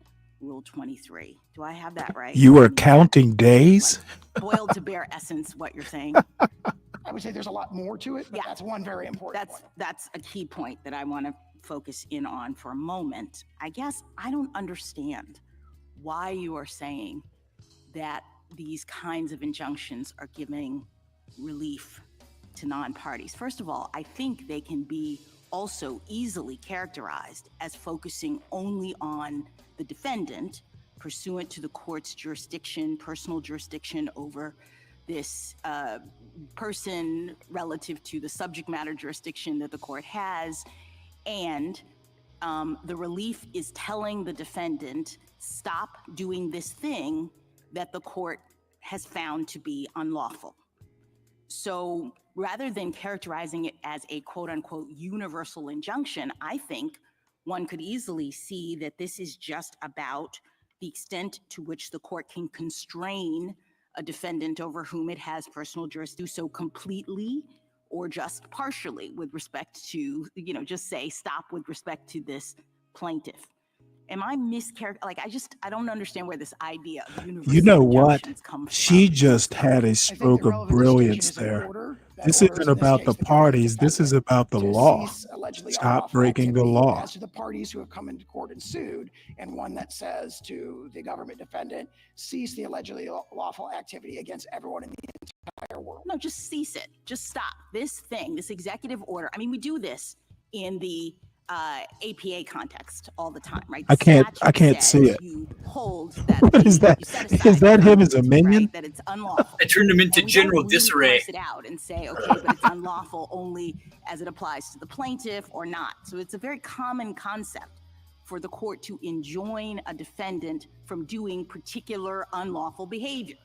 Rule 23. Do I have that right? You are counting days? Boiled to bare essence, what you're saying. I would say there's a lot more to it, but that's one very important point. That's a key point that I want to focus in on for a moment. I guess I don't understand why you are saying that these kinds of injunctions are giving relief to non-parties. First of all, I think they can be also easily characterized as focusing only on the defendant pursuant to the court's jurisdiction, personal jurisdiction over this person relative to the subject matter jurisdiction that the court has. And the relief is telling the defendant, stop doing this thing that the court has found to be unlawful. So rather than characterizing it as a quote unquote universal injunction, I think one could easily see that this is just about the extent to which the court can constrain a defendant over whom it has personal jurisdiction, do so completely or just partially with respect to, just say stop with respect to this plaintiff. Am I I don't understand where this idea of universal You know what? injunctions comes from. She just had a stroke of brilliance there. This isn't about the parties. This is about the law. Stop breaking the law. As to the parties who have come into court and sued, and one that says to the government defendant, cease the allegedly lawful activity against everyone in the entire world. No, just cease it. Just stop. This thing, this executive order. I mean, we do this in the APA context all the time, right? I can't see it. You hold that. What is that? Is that him as a minion? Right, that it's unlawful. I turned him into general disarray. Parse it out and say, okay, but it's unlawful only as it applies to the plaintiff or not. So it's a very common concept for the court to enjoin a defendant from doing particular unlawful behavior.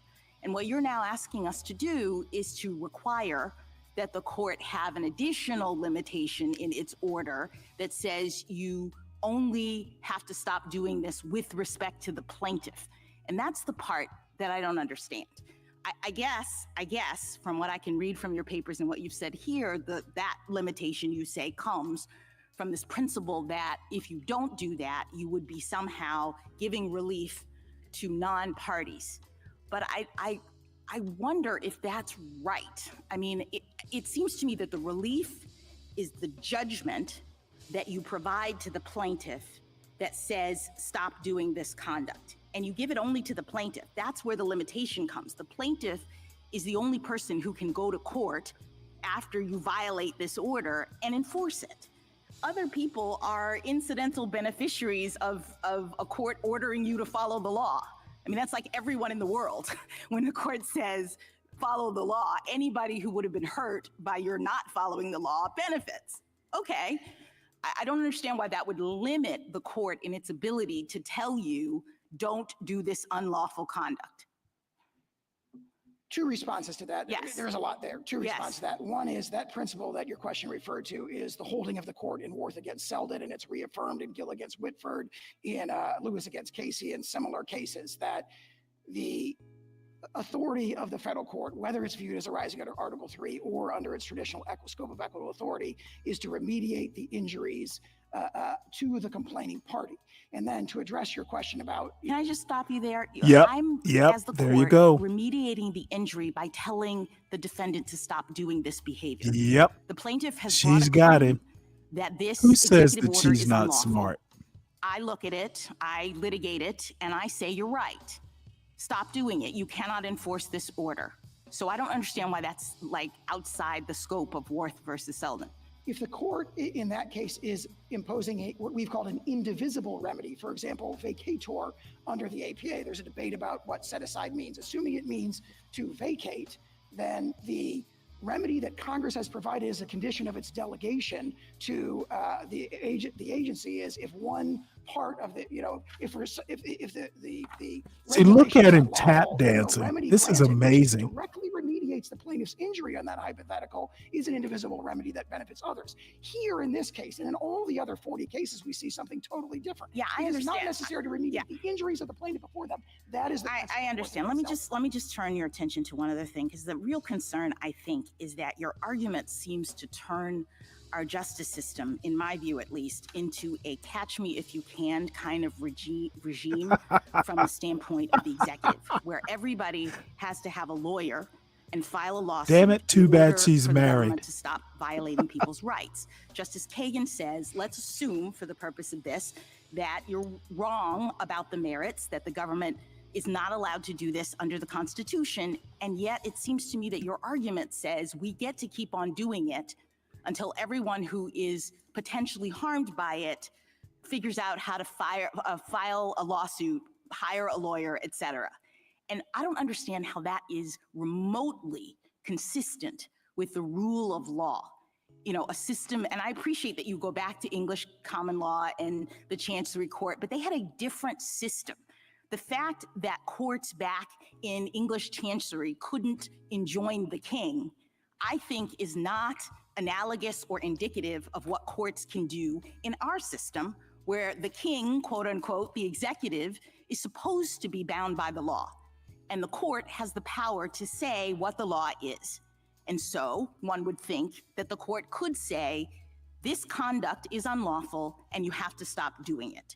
And what you're now asking us to do is to require that the court have an additional limitation in its order that says you only have to stop doing this with respect to the plaintiff. And that's the part that I don't understand. I guess from what I can read from your papers and what you've said here, that limitation you say comes from this principle that if you don't do that, you would be somehow giving relief to non-parties. But I wonder if that's right. I mean, it seems to me that the relief is the judgment that you provide to the plaintiff that says, stop doing this conduct. And you give it only to the plaintiff. That's where the limitation comes. The plaintiff is the only person who can go to court after you violate this order and enforce it. Other people are incidental beneficiaries of a court ordering you to follow the law. I mean, that's like everyone in the world. When the court says, follow the law, anybody who would have been hurt by your not following the law benefits. Okay, I don't understand why that would limit the court in its ability to tell you, don't do this unlawful conduct. Two responses to that. Yes. There's a lot there. Two Yes. responses to that. One is that principle that your question referred to is the holding of the court in Worth against Selden, and it's reaffirmed in Gill against Whitford, in Lewis against Casey, and similar cases, that the authority of the federal court, whether it's viewed as arising under Article 3 or under its traditional scope of equitable authority, is to remediate the injuries to the complaining party. And then to address your question about... Can I just stop you there? Yep. I'm, Yep. as the There court, you go. remediating the injury by telling the defendant to stop doing this behavior. Yep. The plaintiff has She's brought got a him. claim that this Who says executive that order she's is not unlawful. smart? I look at it, I litigate it, and I say, you're right. Stop doing it. You cannot enforce this order. So I don't understand why that's like outside the scope of Worth versus Selden. If the court in that case is imposing what we've called an indivisible remedy, for example, vacator under the APA, there's a debate about what set aside means. Assuming it means to vacate, then the remedy that Congress has provided as a condition of its delegation to the agency is if one part of the, if the See, look regulation at is him unlawful, tap then the dancing. remedy This is granted, which amazing. directly remediates the plaintiff's injury on that hypothetical, is an indivisible remedy that benefits others. Here in this case, and in all the other 40 cases, we see something totally different. Yeah, I It is understand. not necessary to remediate the injuries of the plaintiff before them. That is the I understand. Let me just turn your attention to one other thing, because the real concern, I think, is that your argument seems to turn our justice system, in my view at least, into a catch me if you can kind of regime from the standpoint of the executive, where everybody has to have a lawyer and file a lawsuit. Damn it, too in bad order she's for the government married. to stop violating people's rights. Justice Kagan says, let's assume for the purpose of this that you're wrong about the merits, that the government is not allowed to do this under the Constitution, and yet it seems to me that your argument says we get to keep on doing it until everyone who is potentially harmed by it figures out how to file a lawsuit, hire a lawyer, etc. And I don't understand how that is remotely consistent with the rule of law. A system, and I appreciate that you go back to English common law and the Chancery Court, but they had a different system. The fact that courts back in English Chancery couldn't enjoin the king, I think, is not analogous or indicative of what courts can do in our system, where the king, quote unquote, the executive, is supposed to be bound by the law. And the court has the power to say what the law is. And so one would think that the court could say, this conduct is unlawful and you have to stop doing it.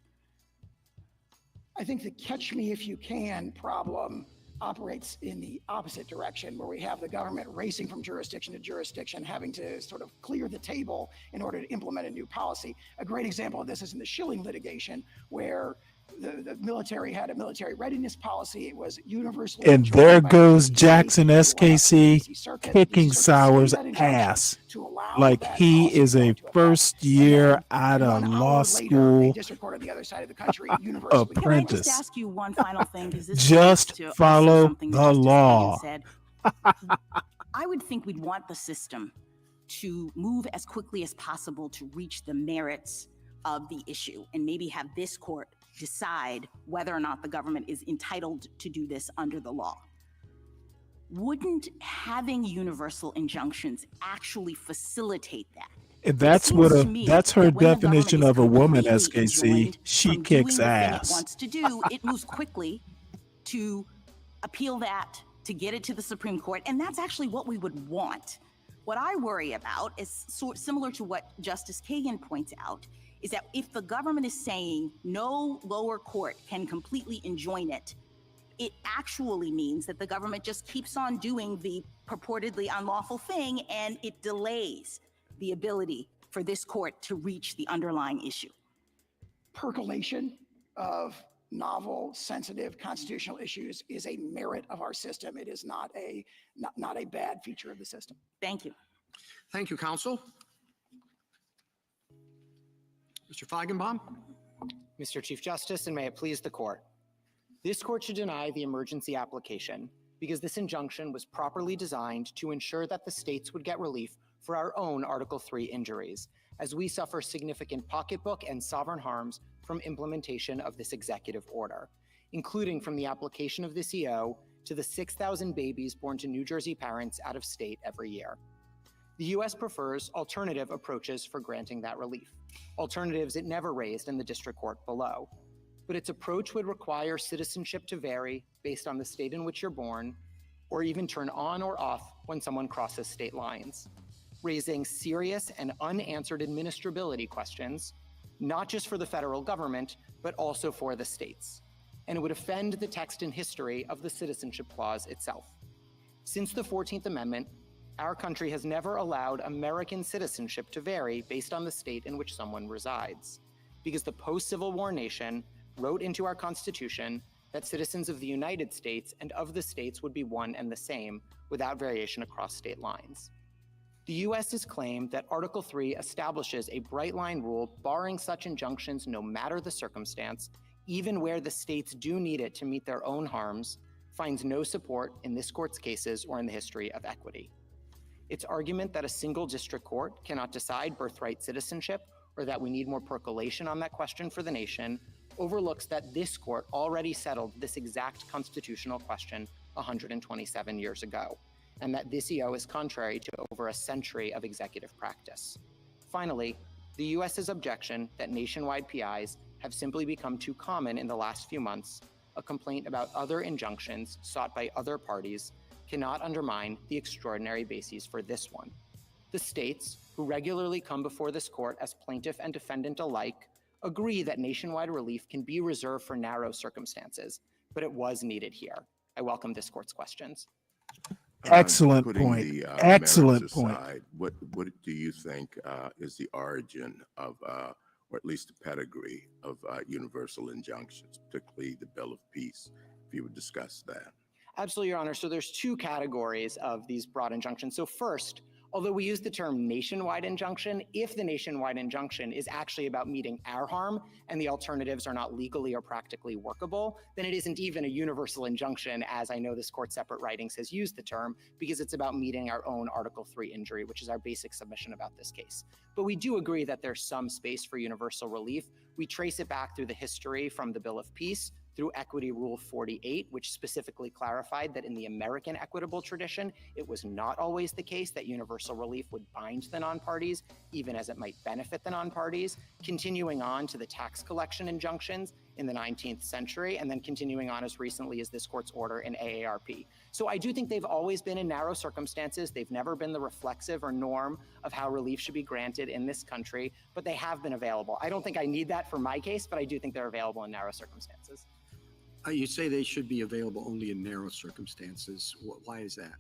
I think the catch me if you can problem operates in the opposite direction, where we have the government racing from jurisdiction to jurisdiction, having to sort of clear the table in order to implement a new policy. A great example of this is in the Schilling litigation, where the military had a military readiness policy. It was universally. And there goes Jackson SKC kicking Sour's ass like he is a first year out of law school apprentice. Can I just ask you one final thing? Because this Just relates to follow something that the Justice law. Kagan said. I would think we'd want the system to move as quickly as possible to reach the merits of the issue, and maybe have this court decide whether or not the government is entitled to do this under the law. Wouldn't having universal injunctions actually facilitate that? And that's what that's her definition of a woman, SKC. She kicks It ass. wants to do, it moves quickly to appeal that, to get it to the Supreme Court, and that's actually what we would want. What I worry about is similar to what Justice Kagan points out, is that if the government is saying no lower court can completely enjoin it, it actually means that the government just keeps on doing the purportedly unlawful thing, and it delays the ability for this court to reach the underlying issue. Percolation of novel, sensitive constitutional issues is a merit of our system. It is not a bad feature of the system. Thank you. Thank you, counsel. Mr. Feigenbaum. Mr. Chief Justice, and may it please the court. This court should deny the emergency application because this injunction was properly designed to ensure that the states would get relief for our own Article 3 injuries, as we suffer significant pocketbook and sovereign harms from implementation of this executive order, including from the application of this EO to the 6,000 babies born to New Jersey parents out of state every year. The U.S. prefers alternative approaches for granting that relief, alternatives it never raised in the district court below. But its approach would require citizenship to vary based on the state in which you're born, or even turn on or off when someone crosses state lines, raising serious and unanswered administrability questions, not just for the federal government, but also for the states. And it would offend the text and history of the Citizenship Clause itself. Since the 14th Amendment, our country has never allowed American citizenship to vary based on the state in which someone resides, because the post-Civil War nation wrote into our Constitution that citizens of the United States and of the states would be one and the same without variation across state lines. The U.S. has claimed that Article 3 establishes a bright line rule barring such injunctions no matter the circumstance, even where the states do need it to meet their own harms, finds no support in this court's cases or in the history of equity. Its argument that a single district court cannot decide birthright citizenship or that we need more percolation on that question for the nation overlooks that this court already settled this exact constitutional question 127 years ago, and that this EO is contrary to over a century of executive practice. Finally, the U.S.'s objection that nationwide PIs have simply become too common in the last few months, a complaint about other injunctions sought by other parties, cannot undermine the extraordinary bases for this one. The states, who regularly come before this court as plaintiff and defendant alike, agree that nationwide relief can be reserved for narrow circumstances, but it was needed here. I welcome this court's questions. Excellent Putting point. the Excellent merits point. aside, what do you think is the origin of, or at least the pedigree of universal injunctions, particularly the Bill of Peace, if you would discuss that? Absolutely, Your Honor. So there's two categories of these broad injunctions. So first, although we use the term nationwide injunction, if the nationwide injunction is actually about meeting our harm and the alternatives are not legally or practically workable, then it isn't even a universal injunction, as I know this court's separate writings has used the term, because it's about meeting our own Article 3 injury, which is our basic submission about this case. But we do agree that there's some space for universal relief. We trace it back through the history from the Bill of Peace, through Equity Rule 48, which specifically clarified that in the American equitable tradition, it was not always the case that universal relief would bind the non-parties, even as it might benefit the non-parties, continuing on to the tax collection injunctions in the 19th century, and then continuing on as recently as this court's order in AARP. So I do think they've always been in narrow circumstances. They've never been the reflexive or norm of how relief should be granted in this country, but they have been available. I don't think I need that for my case, but I do think they're available in narrow circumstances. You say they should be available only in narrow circumstances. Why is that?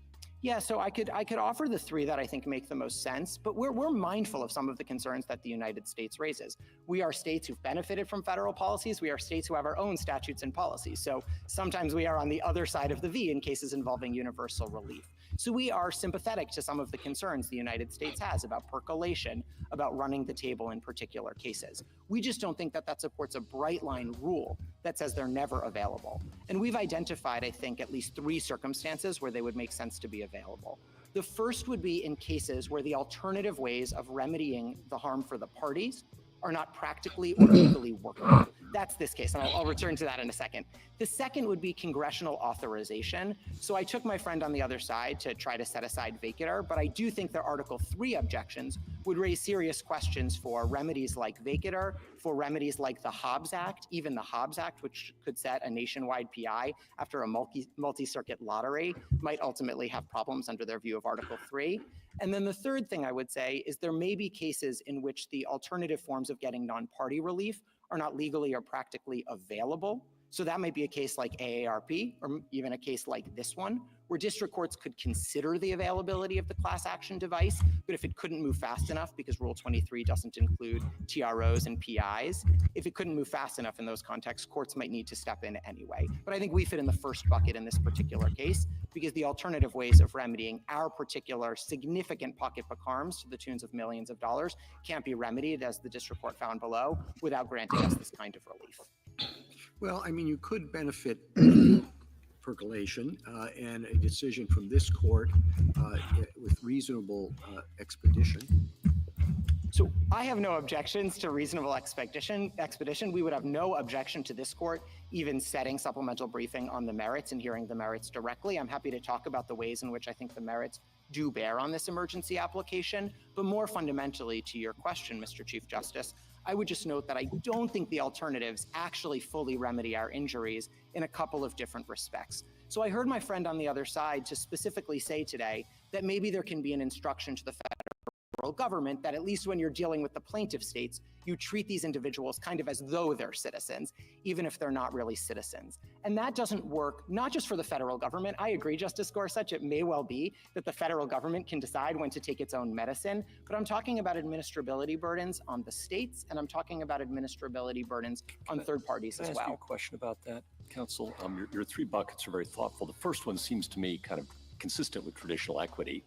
Yeah, so I could offer the three that I think make the most sense, but we're mindful of some of the concerns that the United States raises. We are states who've benefited from federal policies. We are states who have our own statutes and policies. So sometimes we are on the other side of the V in cases involving universal relief. So we are sympathetic to some of the concerns the United States has about percolation, about running the table in particular cases. We just don't think that that supports a bright line rule that says they're never available. And we've identified, I think, at least three circumstances where they would make sense to be available. The first would be in cases where the alternative ways of remedying the harm for the parties are not practically or legally workable. That's this case, and I'll return to that in a second. The second would be congressional authorization. So I took my friend on the other side to try to set aside vacatur, but I do think their Article 3 objections would raise serious questions for remedies like vacatur, for remedies like the Hobbs Act, even the Hobbs Act, which could set a nationwide PI after a multi-circuit lottery, might ultimately have problems under their view of Article 3. And then the third thing I would say is there may be cases in which the alternative forms of getting non-party relief are not legally or practically available. So that might be a case like AARP, or even a case like this one, where district courts could consider the availability of the class action device, but if it couldn't move fast enough, because Rule 23 doesn't include TROs and PIs, if it couldn't move fast enough in those contexts, courts might need to step in anyway. But I think we fit in the first bucket in this particular case, because the alternative ways of remedying our particular significant pocketbook harms to the tunes of millions of dollars can't be remedied, as the district court found below, without granting us this kind of relief. Well, I mean, you could benefit percolation and a decision from this court with reasonable expedition. So I have no objections to reasonable expedition. We would have no objection to this court even setting supplemental briefing on the merits and hearing the merits directly. I'm happy to talk about the ways in which I think the merits do bear on this emergency application. But more fundamentally to your question, Mr. Chief Justice, I would just note that I don't think the alternatives actually fully remedy our injuries in a couple of different respects. So I heard my friend on the other side to specifically say today that maybe there can be an instruction to the federal government that at least when you're dealing with the plaintiff states, you treat these individuals kind of as though they're citizens, even if they're not really citizens. And that doesn't work, not just for the federal government. I agree, Justice Gorsuch, it may well be that the federal government can decide when to take its own medicine, but I'm talking about administrability burdens on the states, and I'm talking about administrability burdens on third parties as Can I ask you well. a question about that, counsel? Your three buckets are very thoughtful. The first one seems to me kind of consistent with traditional equity,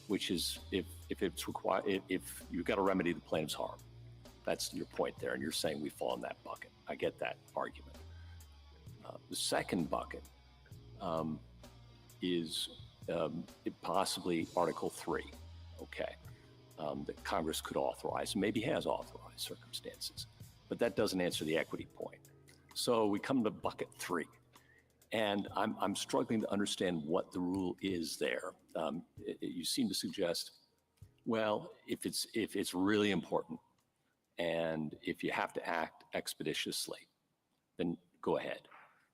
which is if it's required, if you've got to remedy the plaintiff's harm. That's your point there, and you're saying we fall in that bucket. I get that argument. The second bucket is possibly Article 3, okay, that Congress could authorize, and maybe has authorized circumstances, but that doesn't answer the equity point. So we come to bucket 3, and I'm struggling to understand what the rule is there. You seem to suggest, well, if it's really important, and if you have to act expeditiously, then go ahead.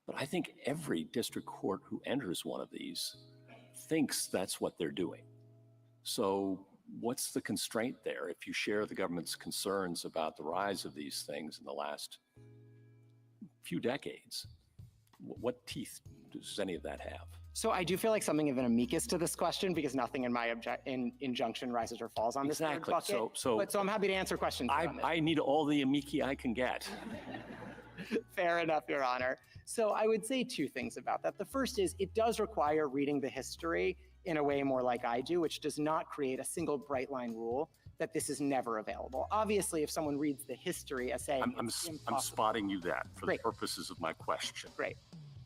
But I think every district court who enters one of these thinks that's what they're doing. So what's the constraint there? If you share the government's concerns about the rise of these things in the last few decades, what teeth does any of that have? So I do feel like something of an amicus to this question because nothing in my injunction rises or falls on this third bucket. So I'm happy to answer questions. I need all the amici I can get. Fair enough, Your Honor. So I would say two things about that. The first is it does require reading the history in a way more like I do, which does not create a single bright line rule that this is never available. Obviously, if someone reads the history as saying I'm spotting you that for the purposes of my question. Great.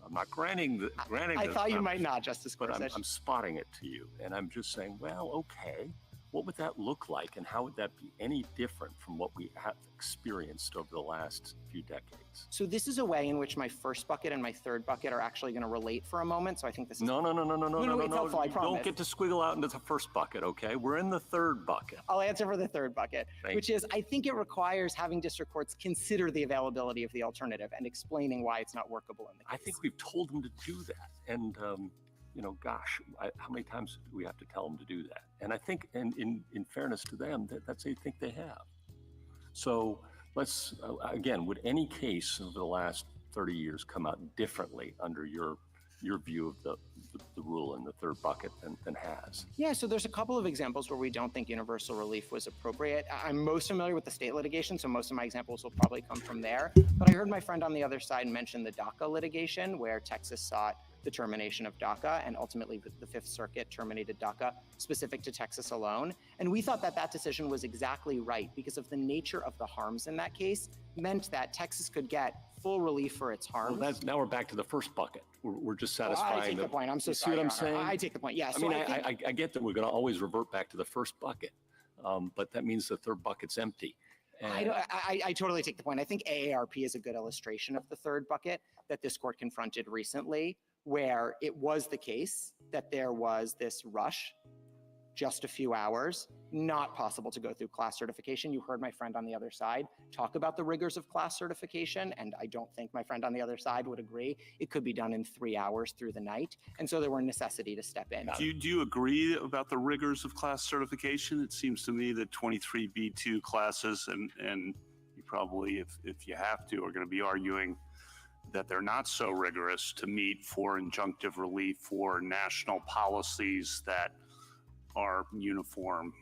I'm not granting I thought you might not, Justice Gorsuch. But I'm spotting it to you, and I'm just saying, well, okay, what would that look like, and how would that be any different from what we have experienced over the last few decades? So this is a way in which my first bucket and my third bucket are actually going to relate for a moment. So I think this is no. It's helpful, I promise. Don't get to squiggle out into the first bucket, okay? We're in the third bucket. I'll answer for the third bucket, which is I think it requires having district courts consider the availability of the alternative and explaining why it's not workable in the case. I think we've told them to do that, and gosh, how many times do we have to tell them to do that? And I think, and in fairness to them, that's I think they have. So let's again, would any case over the last 30 years come out differently under your view of the rule in the third bucket than has? Yeah, so there's a couple of examples where we don't think universal relief was appropriate. I'm most familiar with the state litigation, so most of my examples will probably come from there. But I heard my friend on the other side mention the DACA litigation, where Texas sought the termination of DACA, and ultimately the Fifth Circuit terminated DACA specific to Texas alone. And we thought that decision was exactly right because of the nature of the harms in that case meant that Texas could get full relief for its harms. Well, now we're back to the first bucket. We're just satisfying I take the point. I'm so sorry. See what I'm saying? I take the point. Yeah. I mean, I get that we're going to always revert back to the first bucket, but that means the third bucket's empty. I totally take the point. I think AARP is a good illustration of the third bucket that this court confronted recently, where it was the case that there was this rush, just a few hours, not possible to go through class certification. You heard my friend on the other side talk about the rigors of class certification, and I don't think my friend on the other side would agree. It could be done in 3 hours through the night, and so there were necessity to step in. Do you agree about the rigors of class certification? It seems to me that 23B2 classes, and you probably, if you have to, are going to be arguing that they're not so rigorous to meet for injunctive relief for national policies that are uniform.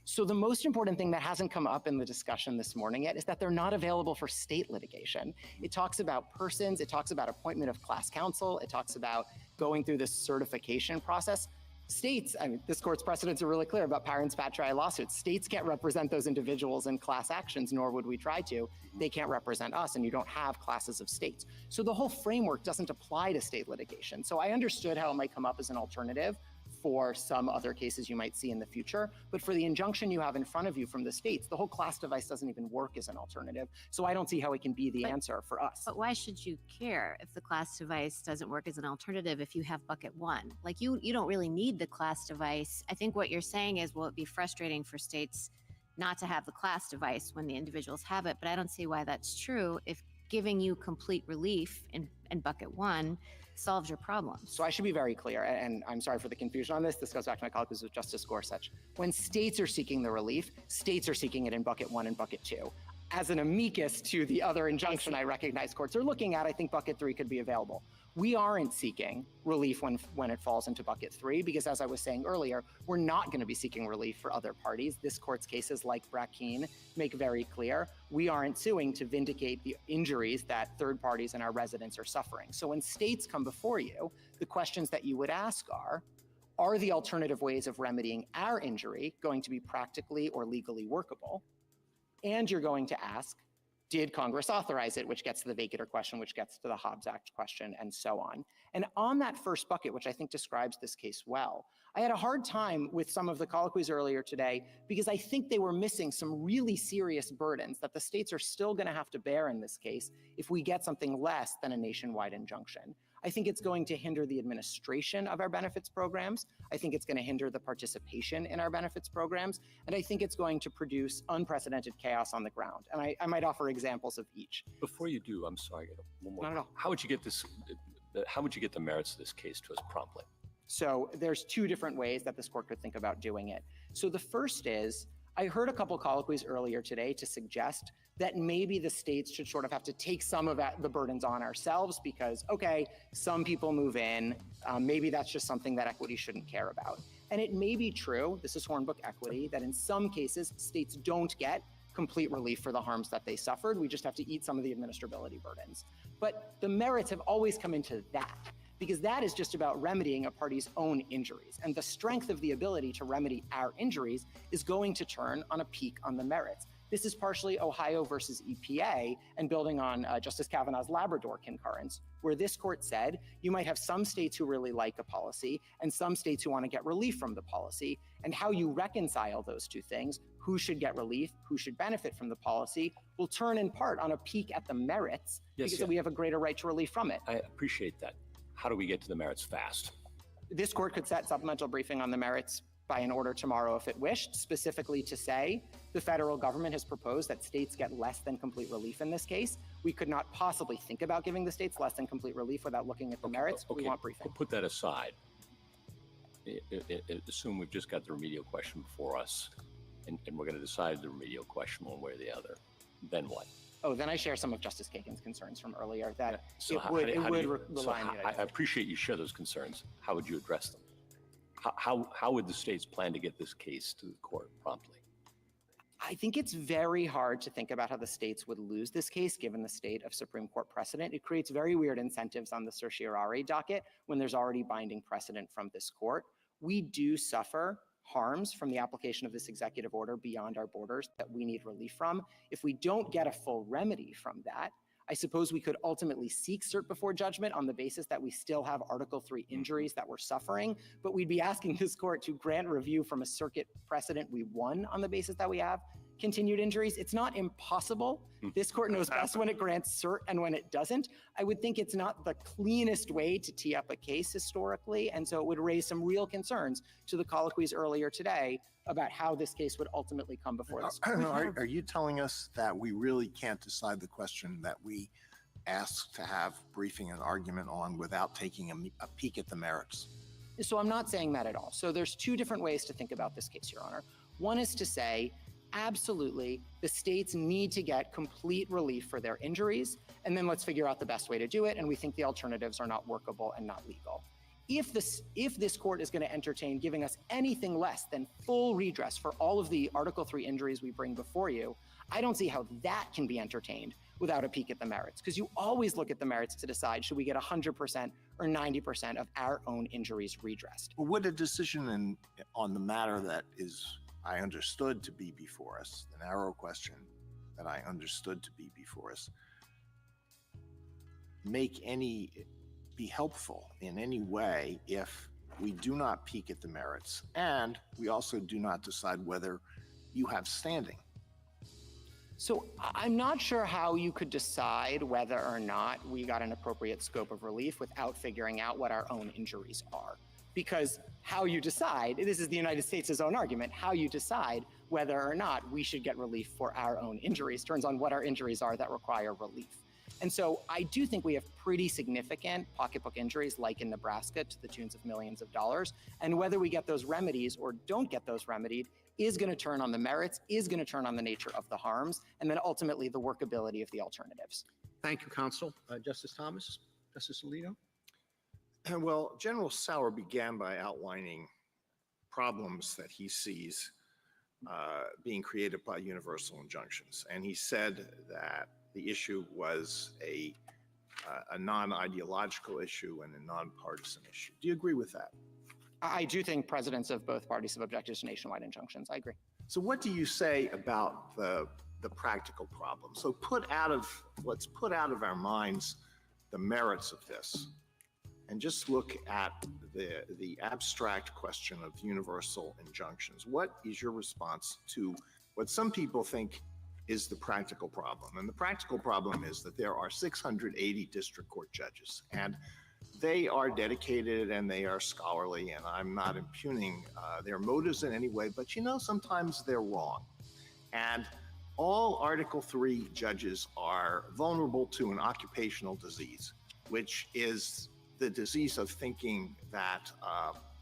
So the most important thing that hasn't come up in the discussion this morning yet is that they're not available for state litigation. It talks about persons, it talks about appointment of class counsel, it talks about going through this certification process. States, I mean, this court's precedents are really clear about parents patriae lawsuits. States can't represent those individuals in class actions, nor would we try to. They can't represent us, and you don't have classes of states. So the whole framework doesn't apply to state litigation. So I understood how it might come up as an alternative for some other cases you might see in the future. But for the injunction you have in front of you from the states, the whole class device doesn't even work as an alternative. So I don't see how it can be the answer for us. But why should you care if the class device doesn't work as an alternative if you have bucket one? Like you don't really need the class device. I think what you're saying is, well, it'd be frustrating for states not to have the class device when the individuals have it. But I don't see why that's true if giving you complete relief in bucket one solves your problem. So I should be very clear, and I'm sorry for the confusion on this. This goes back to my colleague with Justice Gorsuch. When states are seeking the relief, states are seeking it in bucket one and bucket two. As an amicus to the other injunction I recognize courts are looking at, I think bucket three could be available. We aren't seeking relief when it falls into bucket three, because as I was saying earlier, we're not going to be seeking relief for other parties. This court's cases like Brackeen make very clear we aren't suing to vindicate the injuries that third parties and our residents are suffering. So when states come before you, the questions that you would ask are the alternative ways of remedying our injury going to be practically or legally workable? And you're going to ask, did Congress authorize it, which gets to the vacator question, which gets to the Hobbs Act question, and so on. And on that first bucket, which I think describes this case well, I had a hard time with some of the colloquies earlier today because I think they were missing some really serious burdens that the states are still going to have to bear in this case if we get something less than a nationwide injunction. I think it's going to hinder the administration of our benefits programs. I think it's going to hinder the participation in our benefits programs. And I think it's going to produce unprecedented chaos on the ground. And I might offer examples of each. Before you do, I'm sorry, one more. Not at all. How would you get this? How would you get the merits of this case to us promptly? So there's two different ways that this court could think about doing it. So the first is, I heard a couple colloquies earlier today to suggest that maybe the states should sort of have to take some of the burdens on ourselves because, okay, some people move in, maybe that's just something that equity shouldn't care about. And it may be true, this is Hornbook equity, that in some cases, states don't get complete relief for the harms that they suffered. We just have to eat some of the administrability burdens. But the merits have always come into that, because that is just about remedying a party's own injuries. And the strength of the ability to remedy our injuries is going to turn on a peak on the merits. This is partially Ohio versus EPA and building on Justice Kavanaugh's Labrador concurrence, where this court said you might have some states who really like a policy and some states who want to get relief from the policy, and how you reconcile those two things, who should get relief, who should benefit from the policy, will turn in part on a peak at the merits because we have a greater right to relief from it. I appreciate that. How do we get to the merits fast? This court could set supplemental briefing on the merits by an order tomorrow if it wished, specifically to say the federal government has proposed that states get less than complete relief in this case. We could not possibly think about giving the states less than complete relief without looking at the merits. Okay. We want briefing. Put that aside. Assume we've just got the remedial question before us, and we're going to decide the remedial question one way or the other. Then what? Oh, then I share some of Justice Kagan's concerns from earlier that So it would rely on the United I appreciate you share those concerns. How would you address them? How would the states plan to get this case to the court promptly? I think it's very hard to think about how the states would lose this case given the state of Supreme Court precedent. It creates very weird incentives on the certiorari docket when there's already binding precedent from this court. We do suffer harms from the application of this executive order beyond our borders that we need relief from. If we don't get a full remedy from that, I suppose we could ultimately seek cert before judgment on the basis that we still have Article 3 injuries that we're suffering, but we'd be asking this court to grant review from a circuit precedent we won on the basis that we have continued injuries. It's not impossible. This court knows best when it grants cert and when it doesn't. I would think it's not the cleanest way to tee up a case historically, and so it would raise some real concerns to the colloquies earlier today about how this case would ultimately come before this court. Are you telling us that we really can't decide the question that we asked to have briefing and argument on without taking a peek at the merits? So I'm not saying that at all. So there's two different ways to think about this case, Your Honor. One is to say, absolutely, the states need to get complete relief for their injuries. and then let's figure out the best way to do it. And we think the alternatives are not workable and not legal. If this court is going to entertain giving us anything less than full redress for all of the Article 3 injuries we bring before you, I don't see how that can be entertained without a peek at the merits, because you always look at the merits to decide, should we get 100% or 90% of our own injuries redressed? Well, would a decision on the matter that I understood to be before us, the narrow question that I understood to be before us, be helpful in any way if we do not peek at the merits and we also do not decide whether you have standing? So I'm not sure how you could decide whether or not we got an appropriate scope of relief without figuring out what our own injuries are. Because how you decide, this is the United States' own argument, how you decide whether or not we should get relief for our own injuries turns on what our injuries are that require relief. And so I do think we have pretty significant pocketbook injuries, like in Nebraska, to the tunes of millions of dollars. And whether we get those remedies or don't get those remedied is going to turn on the merits, is going to turn on the nature of the harms, and then ultimately the workability of the alternatives. Thank you, counsel. Justice Thomas, Justice Alito. Well, General Sauer began by outlining problems that he sees being created by universal injunctions. And he said that the issue was a non-ideological issue and a nonpartisan issue. Do you agree with that? I do think presidents of both parties have objected to nationwide injunctions. I agree. So what do you say about the practical problem? So let's put out of our minds the merits of this and just look at the abstract question of universal injunctions. What is your response to what some people think is the practical problem? And the practical problem is that there are 680 district court judges, and they are dedicated and they are scholarly, and I'm not impugning their motives in any way, but sometimes they're wrong. And all Article 3 judges are vulnerable to an occupational disease, which is the disease of thinking that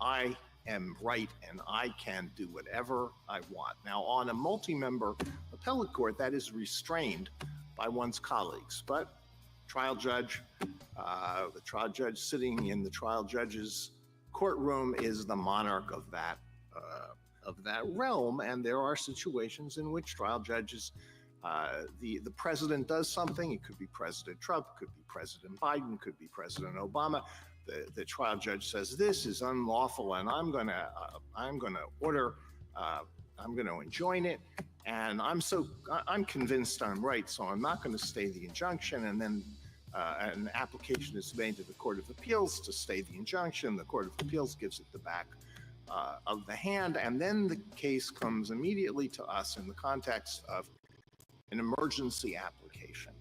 I am right and I can do whatever I want. Now, on a multi-member appellate court, that is restrained by one's colleagues, but the trial judge sitting in the trial judge's courtroom is the monarch of that realm, and there are situations in which trial judges, the president does something. It could be President Trump, it could be President Biden, it could be President Obama. The trial judge says this is unlawful, and I'm going to enjoin it, and I'm convinced I'm right, so I'm not going to stay the injunction. And then an application is made to the Court of Appeals to stay the injunction. The Court of Appeals gives it the back of the hand, and then the case comes immediately to us in the context of an emergency application.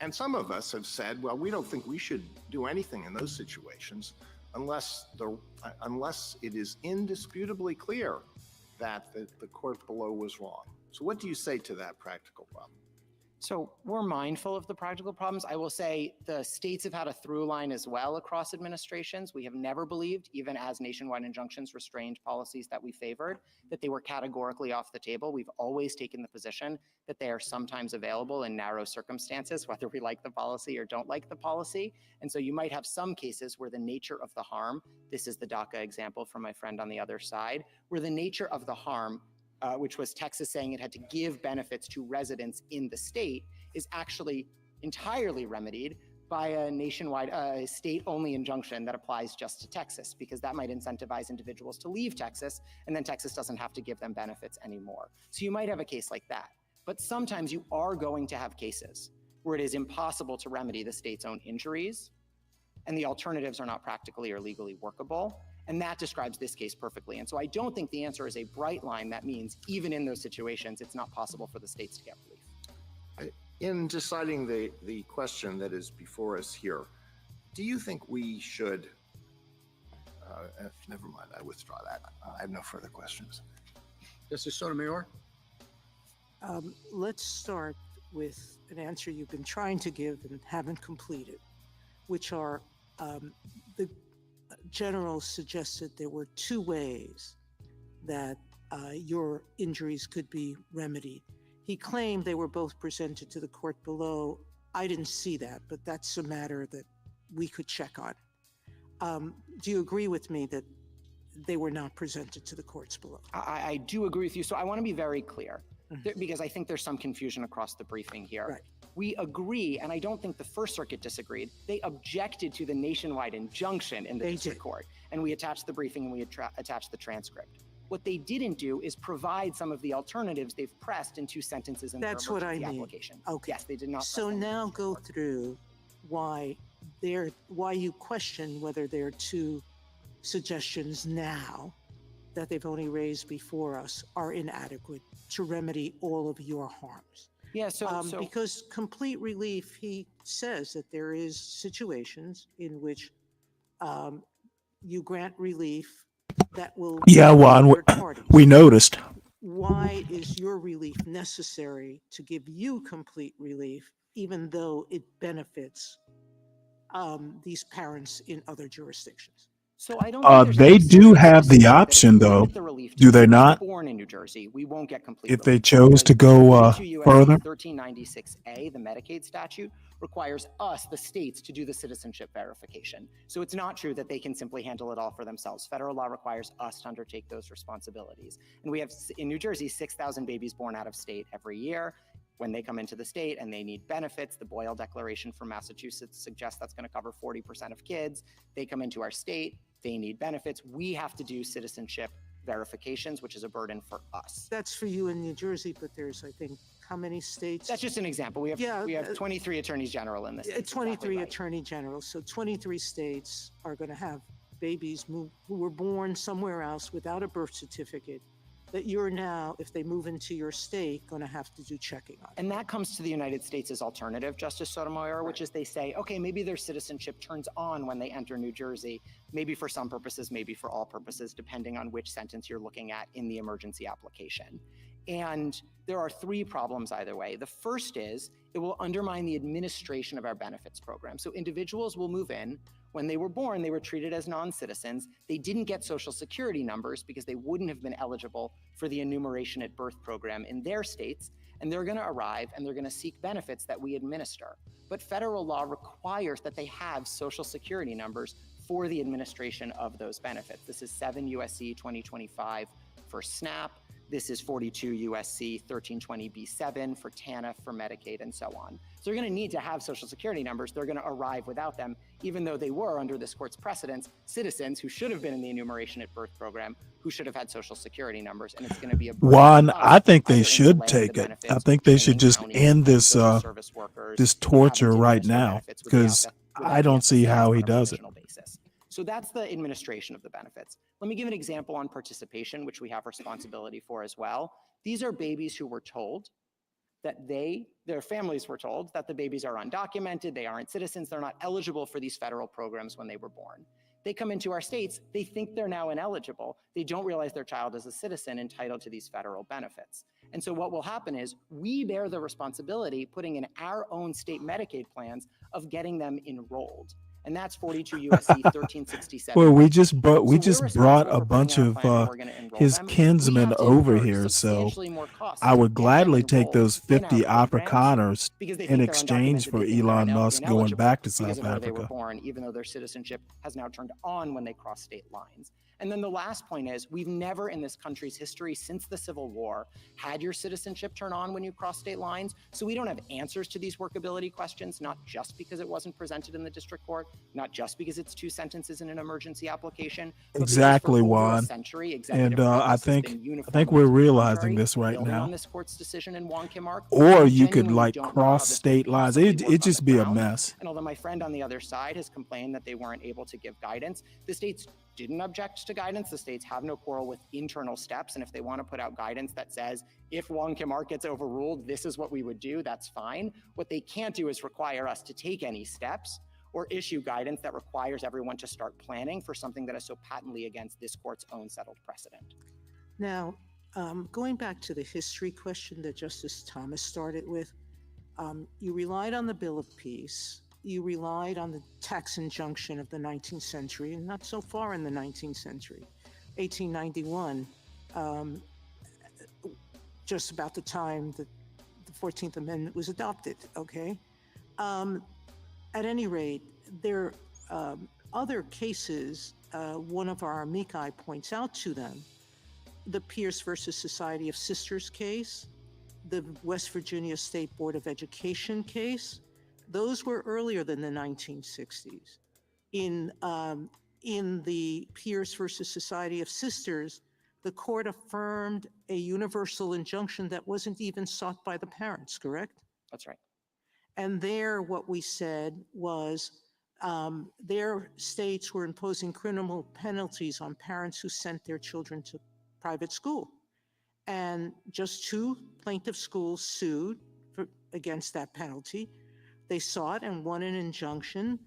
And some of us have said, well, we don't think we should do anything in those situations unless it is indisputably clear that the court below was wrong. So what do you say to that practical problem? So we're mindful of the practical problems. I will say the states have had a through line as well across administrations. We have never believed, even as nationwide injunctions restrained policies that we favored, that they were categorically off the table. We've always taken the position that they are sometimes available in narrow circumstances, whether we like the policy or don't like the policy. And so you might have some cases where the nature of the harm, this is the DACA example from my friend on the other side, where the nature of the harm, which was Texas saying it had to give benefits to residents in the state, is actually entirely remedied by a nationwide state-only injunction that applies just to Texas, because that might incentivize individuals to leave Texas, and then Texas doesn't have to give them benefits anymore. So you might have a case like that. But sometimes you are going to have cases where it is impossible to remedy the state's own injuries, and the alternatives are not practically or legally workable. And that describes this case perfectly. And so I don't think the answer is a bright line that means even in those situations, it's not possible for the states to get relief. In deciding the question that is before us here, do you think we should, never mind, I withdraw that. I have no further questions. Justice Sotomayor? Let's start with an answer you've been trying to give and haven't completed, which are the General suggested there were two ways that your injuries could be remedied. He claimed they were both presented to the court below. I didn't see that, but that's a matter that we could check on. Do you agree with me that they were not presented to the courts below? I do agree with you. So I want to be very clear because I think there's some confusion across the briefing here. Right. We agree, and I don't think the First Circuit disagreed. They objected to the nationwide injunction in the district court, and we attached the briefing and we attached the transcript. What they didn't do is provide some of the alternatives they've pressed in two sentences in That's their what I emergency mean. application. Okay. Yes, they did not. So now go through why you question whether there are two suggestions now that they've only raised before us are inadequate to remedy all of your harms. Yeah, so because complete relief, he says that there is situations in which you grant relief that will Yeah, Juan, third parties. we noticed. Why is your relief necessary to give you complete relief, even though it benefits these parents in other jurisdictions? So I don't think there's They any do serious have the dispute that if option, we though. limit the relief to Do they babies not? Born in New Jersey, we won't get complete If relief. they chose to go 42 U.S.C. further? 1396A, the Medicaid statute, requires us, the states, to do the citizenship verification. So it's not true that they can simply handle it all for themselves. Federal law requires us to undertake those responsibilities. And we have, in New Jersey, 6,000 babies born out of state every year. When they come into the state and they need benefits, the Boyle Declaration from Massachusetts suggests that's going to cover 40% of kids. They come into our state, they need benefits. We have to do citizenship verifications, which is a burden for us. That's for you in New Jersey, but there's, I think, how many states? That's just an example. We have 23 attorneys general in this. 23 attorney generals. So 23 states are going to have babies who were born somewhere else without a birth certificate that you're now, if they move into your state, going to have to do checking on. And that comes to the United States' alternative, Justice Sotomayor, which is they say, okay, maybe their citizenship turns on when they enter New Jersey, maybe for some purposes, maybe for all purposes, depending on which sentence you're looking at in the emergency application. And there are three problems either way. The first is it will undermine the administration of our benefits program. So individuals will move in. When they were born, they were treated as non-citizens. They didn't get Social Security numbers because they wouldn't have been eligible for the enumeration at birth program in their states. And they're going to arrive and they're going to seek benefits that we administer. But federal law requires that they have Social Security numbers for the administration of those benefits. This is 7 U.S.C. 2025 for SNAP. This is 42 U.S.C. 1320B7 for TANF, for Medicaid, and so on. So they're going to need to have Social Security numbers. They're going to arrive without them, even though they were, under this court's precedents, citizens who should have been in the enumeration at birth program, who should have had Social Security numbers, and it's going to be a burden Juan, on us, I think they either in should delaying take the it. I benefits, think they should training just county end this social service workers, this and torture having to right administer now, benefits without because the- I without the don't see how FCC he on a does it. provisional basis. So that's the administration of the benefits. Let me give an example on participation, which we have responsibility for as well. These are babies who were told that their families were told that the babies are undocumented, they aren't citizens, they're not eligible for these federal programs when they were born. They come into our states, they think they're now ineligible. They don't realize their child is a citizen entitled to these federal benefits. And so what will happen is we bear the responsibility, putting in our own state Medicaid plans, of getting them enrolled. And that's 42 U.S.C. 1367. Well, we just brought So we're brought responsible a for bunch putting in of our plan and we're going to enroll his them. We kinsmen have to over incur here, so substantially more costs I would to get them gladly take enrolled those in our 50 programs Afrikaners because they in think they're exchange undocumented, for they think they're Elon now Musk going ineligible back to because South of where they were Africa. born, even though their citizenship has now turned on when they cross state lines. And then the last point is we've never in this country's history since the Civil War had your citizenship turn on when you cross state lines. So we don't have answers to these workability questions, not just because it wasn't presented in the district court, not just because it's two sentences in an emergency application, but because Exactly, for over a Juan. century, executive And practice I has think been I think uniformly we're to the realizing contrary, this right building now. on this court's decision in Wong Kim Ark. Or We you could genuinely like don't know how cross this could state lines. possibly It work on just the be a ground. mess. And although my friend on the other side has complained that they weren't able to give guidance, the states didn't object to guidance. The states have no quarrel with internal steps. And if they want to put out guidance that says, if Wong Kim Ark gets overruled, this is what we would do, that's fine. What they can't do is require us to take any steps or issue guidance that requires everyone to start planning for something that is so patently against this court's own settled precedent. Now, going back to the history question that Justice Thomas started with, you relied on the Bill of Peace. You relied on the tax injunction of the 19th century, and not so far in the 19th century. 1891, just about the time that 14th Amendment was adopted, okay? At any rate, there are other cases, one of our amici points out to them, the Pierce versus Society of Sisters case, the West Virginia State Board of Education case. Those were earlier than the 1960s. In the Pierce versus Society of Sisters, the court affirmed a universal injunction that wasn't even sought by the parents, correct? That's right. And there, what we said was their states were imposing criminal penalties on parents who sent their children to private school. And just 2 plaintiff schools sued against that penalty. They sought and won an injunction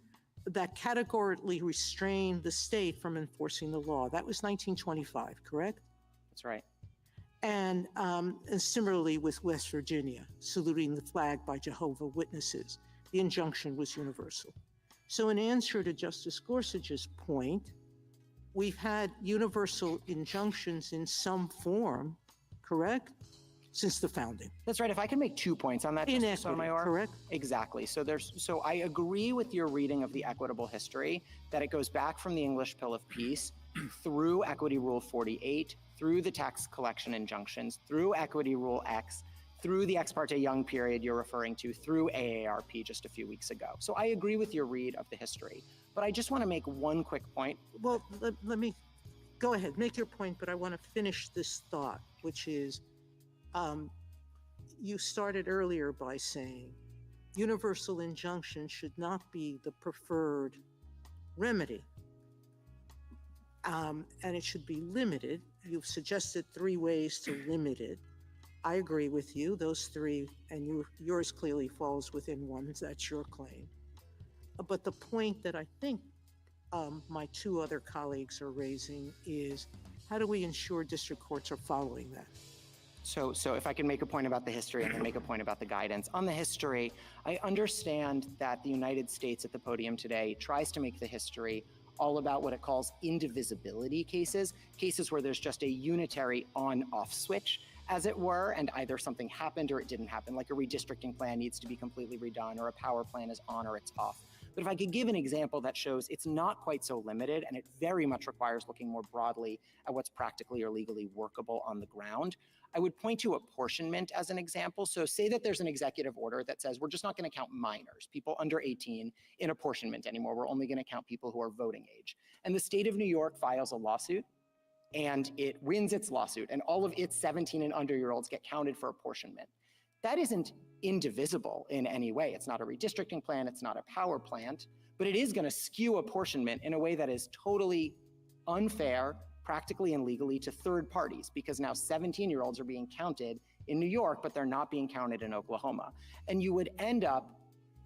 that categorically restrained the state from enforcing the law. That was 1925, correct? That's right. And similarly with West Virginia, saluting the flag by Jehovah's Witnesses. The injunction was universal. So in answer to Justice Gorsuch's point, we've had universal injunctions in some form, correct? Since the founding. That's right. If I can make 2 points on that, Justice Sotomayor. Correct? Exactly. So I agree with your reading of the equitable history, that it goes back from the English Pill of Peace through Equity Rule 48, through the tax collection injunctions, through Equity Rule X, through the Ex parte Young period you're referring to, through AARP just a few weeks ago. So I agree with your read of the history. But I just want to make one quick point. Well, let me go ahead, make your point, but I want to finish this thought, which is, you started earlier by saying universal injunction should not be the preferred remedy, and it should be limited. You've suggested 3 ways to limit it. I agree with you, those 3, and yours clearly falls within one, that's your claim. But the point that I think my 2 other colleagues are raising is, how do we ensure district courts are following that? So if I can make a point about the history and then make a point about the guidance. On the history, I understand that the United States at the podium today tries to make the history all about what it calls indivisibility cases, cases where there's just a unitary on-off switch, as it were, and either something happened or it didn't happen, like a redistricting plan needs to be completely redone or a power plan is on or it's off. But if I could give an example that shows it's not quite so limited and it very much requires looking more broadly at what's practically or legally workable on the ground, I would point to apportionment as an example. So say that there's an executive order that says we're just not going to count minors, people under 18, in apportionment anymore. We're only going to count people who are voting age. And the state of New York files a lawsuit and it wins its lawsuit and all of its 17 and under-year-olds get counted for apportionment. That isn't indivisible in any way. It's not a redistricting plan, it's not a power plant, but it is going to skew apportionment in a way that is totally unfair, practically and legally, to third parties, because now 17-year-olds are being counted in New York, but they're not being counted in Oklahoma. And you would end up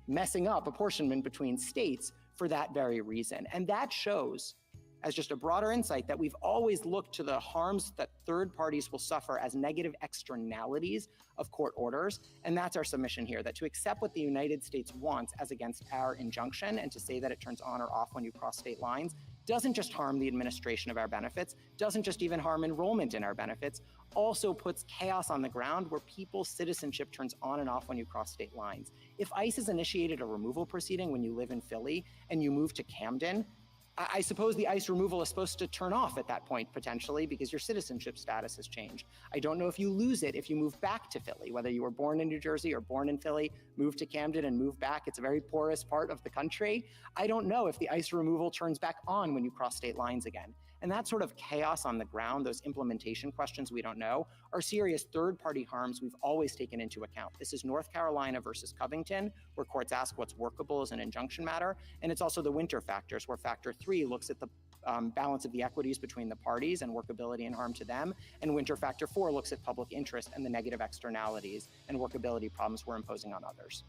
messing up apportionment between states for that very reason. And that shows, as just a broader insight, that we've always looked to the harms that third parties will suffer as negative externalities of court orders. And that's our submission here, that to accept what the United States wants as against our injunction and to say that it turns on or off when you cross state lines doesn't just harm the administration of our benefits, doesn't just even harm enrollment in our benefits, also puts chaos on the ground where people's citizenship turns on and off when you cross state lines. If ICE has initiated a removal proceeding when you live in Philly and you move to Camden, I suppose the ICE removal is supposed to turn off at that point, potentially, because your citizenship status has changed. I don't know if you lose it if you move back to Philly, whether you were born in New Jersey or born in Philly, move to Camden and move back. It's a very porous part of the country. I don't know if the ICE removal turns back on when you cross state lines again. And that sort of chaos on the ground, those implementation questions we don't know, are serious third-party harms we've always taken into account. This is North Carolina versus Covington, where courts ask what's workable as an injunction matter. And it's also the winter factors, where factor 3 looks at the balance of the equities between the parties and workability and harm to them. And winter factor 4 looks at public interest and the negative externalities and workability problems we're imposing on others.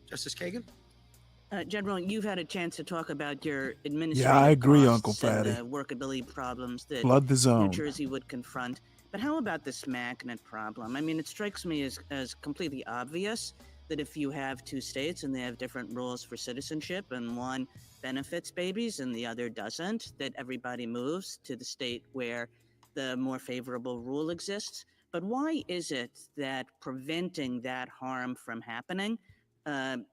Justice Kagan? General, you've had a chance to talk about your administrative Yeah, I agree, costs Uncle Fatty. and the workability problems that Flood the zone. New Jersey would confront. But how about this magnet problem? I mean, it strikes me as completely obvious that if you have 2 states and they have different rules for citizenship and one benefits babies and the other doesn't, that everybody moves to the state where the more favorable rule exists. But why is it that preventing that harm from happening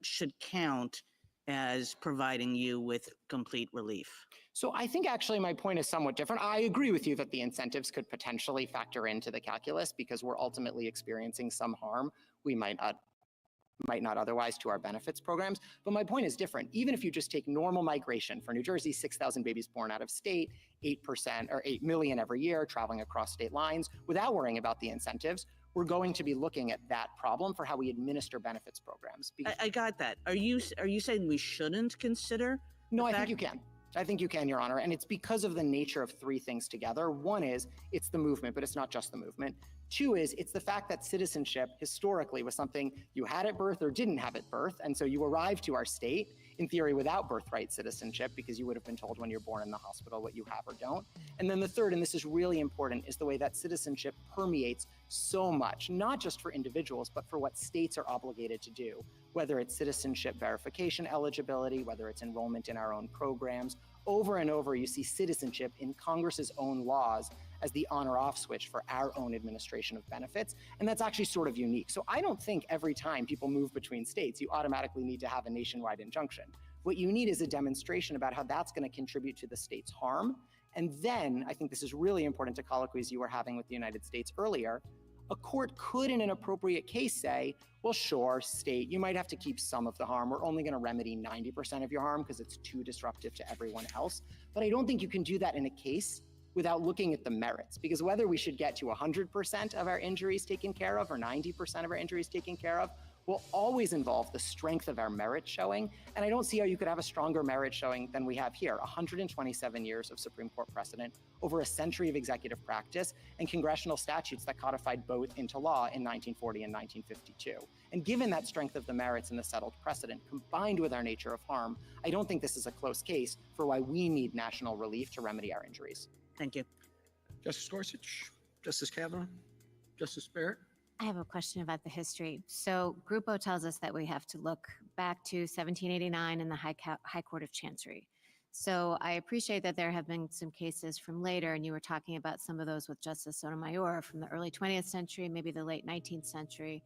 should count as providing you with complete relief? So I think actually my point is somewhat different. I agree with you that the incentives could potentially factor into the calculus because we're ultimately experiencing some harm we might not otherwise to our benefits programs. But my point is different. Even if you just take normal migration for New Jersey, 6,000 babies born out of state, 8% or 8 million every year traveling across state lines without worrying about the incentives, we're going to be looking at that problem for how we administer benefits programs. I got that. Are you saying we shouldn't consider? No, I think you can. I think you can, Your Honor. And it's because of the nature of three things together. One is it's the movement, but it's not just the movement. Two is it's the fact that citizenship historically was something you had at birth or didn't have at birth. And so you arrived to our state, in theory, without birthright citizenship because you would have been told when you're born in the hospital what you have or don't. And then the third, and this is really important, is the way that citizenship permeates so much, not just for individuals, but for what states are obligated to do, whether it's citizenship verification eligibility, whether it's enrollment in our own programs. Over and over, you see citizenship in Congress's own laws as the on or off switch for our own administration of benefits. And that's actually sort of unique. So I don't think every time people move between states, you automatically need to have a nationwide injunction. What you need is a demonstration about how that's going to contribute to the state's harm. And then I think this is really important to colloquies you were having with the United States earlier. A court could, in an appropriate case, say, well, sure, state, you might have to keep some of the harm. We're only going to remedy 90% of your harm because it's too disruptive to everyone else. But I don't think you can do that in a case without looking at the merits, because whether we should get to 100% of our injuries taken care of or 90% of our injuries taken care of will always involve the strength of our merit showing. And I don't see how you could have a stronger merit showing than we have here. 127 years of Supreme Court precedent, over a century of executive practice, and congressional statutes that codified both into law in 1940 and 1952. And given that strength of the merits and the settled precedent, combined with our nature of harm, I don't think this is a close case for why we need national relief to remedy our injuries. Thank you. Justice Gorsuch, Justice Kavanaugh, Justice Barrett. I have a question about the history. So Grupo tells us that we have to look back to 1789 in the High Court of Chancery. So I appreciate that there have been some cases from later, and you were talking about some of those with Justice Sotomayor from the early 20th century, maybe the late 19th century.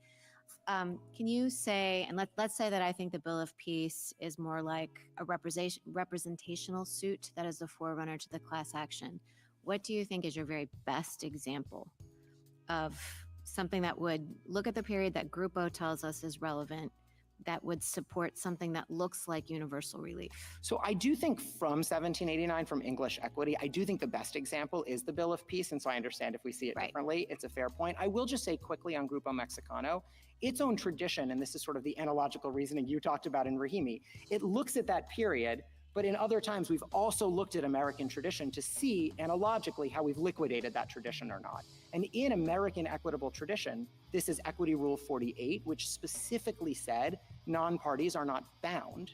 Can you say, and let's say that I think the Bill of Peace is more like a representational suit that is the forerunner to the class action. What do you think is your very best example of something that would look at the period that Grupo tells us is relevant, that would support something that looks like universal relief? So I do think from 1789, from English equity, I do think the best example is the Bill of Peace. And so I understand if we see it differently, it's a fair point. I will just say quickly on Grupo Mexicano, its own tradition, and this is sort of the analogical reasoning you talked about in Rahimi, it looks at that period, but in other times we've also looked at American tradition to see analogically how we've liquidated that tradition or not. And in American equitable tradition, this is Equity Rule 48, which specifically said non-parties are not bound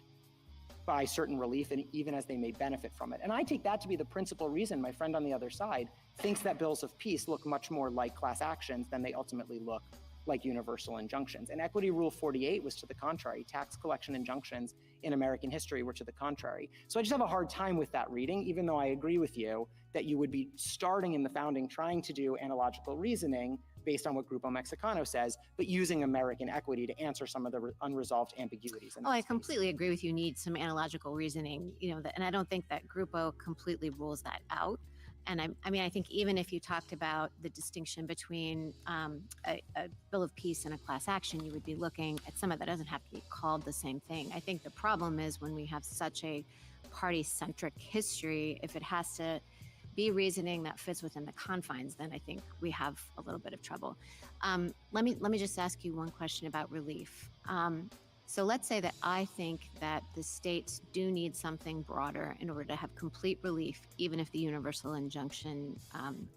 by certain relief, and even as they may benefit from it. And I take that to be the principal reason my friend on the other side thinks that bills of peace look much more like class actions than they ultimately look like universal injunctions. And Equity Rule 48 was to the contrary. Tax collection injunctions in American history were to the contrary. So I just have a hard time with that reading, even though I agree with you that you would be starting in the founding trying to do analogical reasoning based on what Grupo Mexicano says, but using American equity to answer some of the unresolved ambiguities. I completely agree with you. Need some analogical reasoning, and I don't think that Grupo completely rules that out. And I think even if you talked about the distinction between a Bill of Peace and a class action, you would be looking at some of that doesn't have to be called the same thing. I think the problem is when we have such a party-centric history, if it has to be reasoning that fits within the confines, then I think we have a little bit of trouble. Let me just ask you one question about relief. So let's say that I think that the states do need something broader in order to have complete relief, even if the universal injunction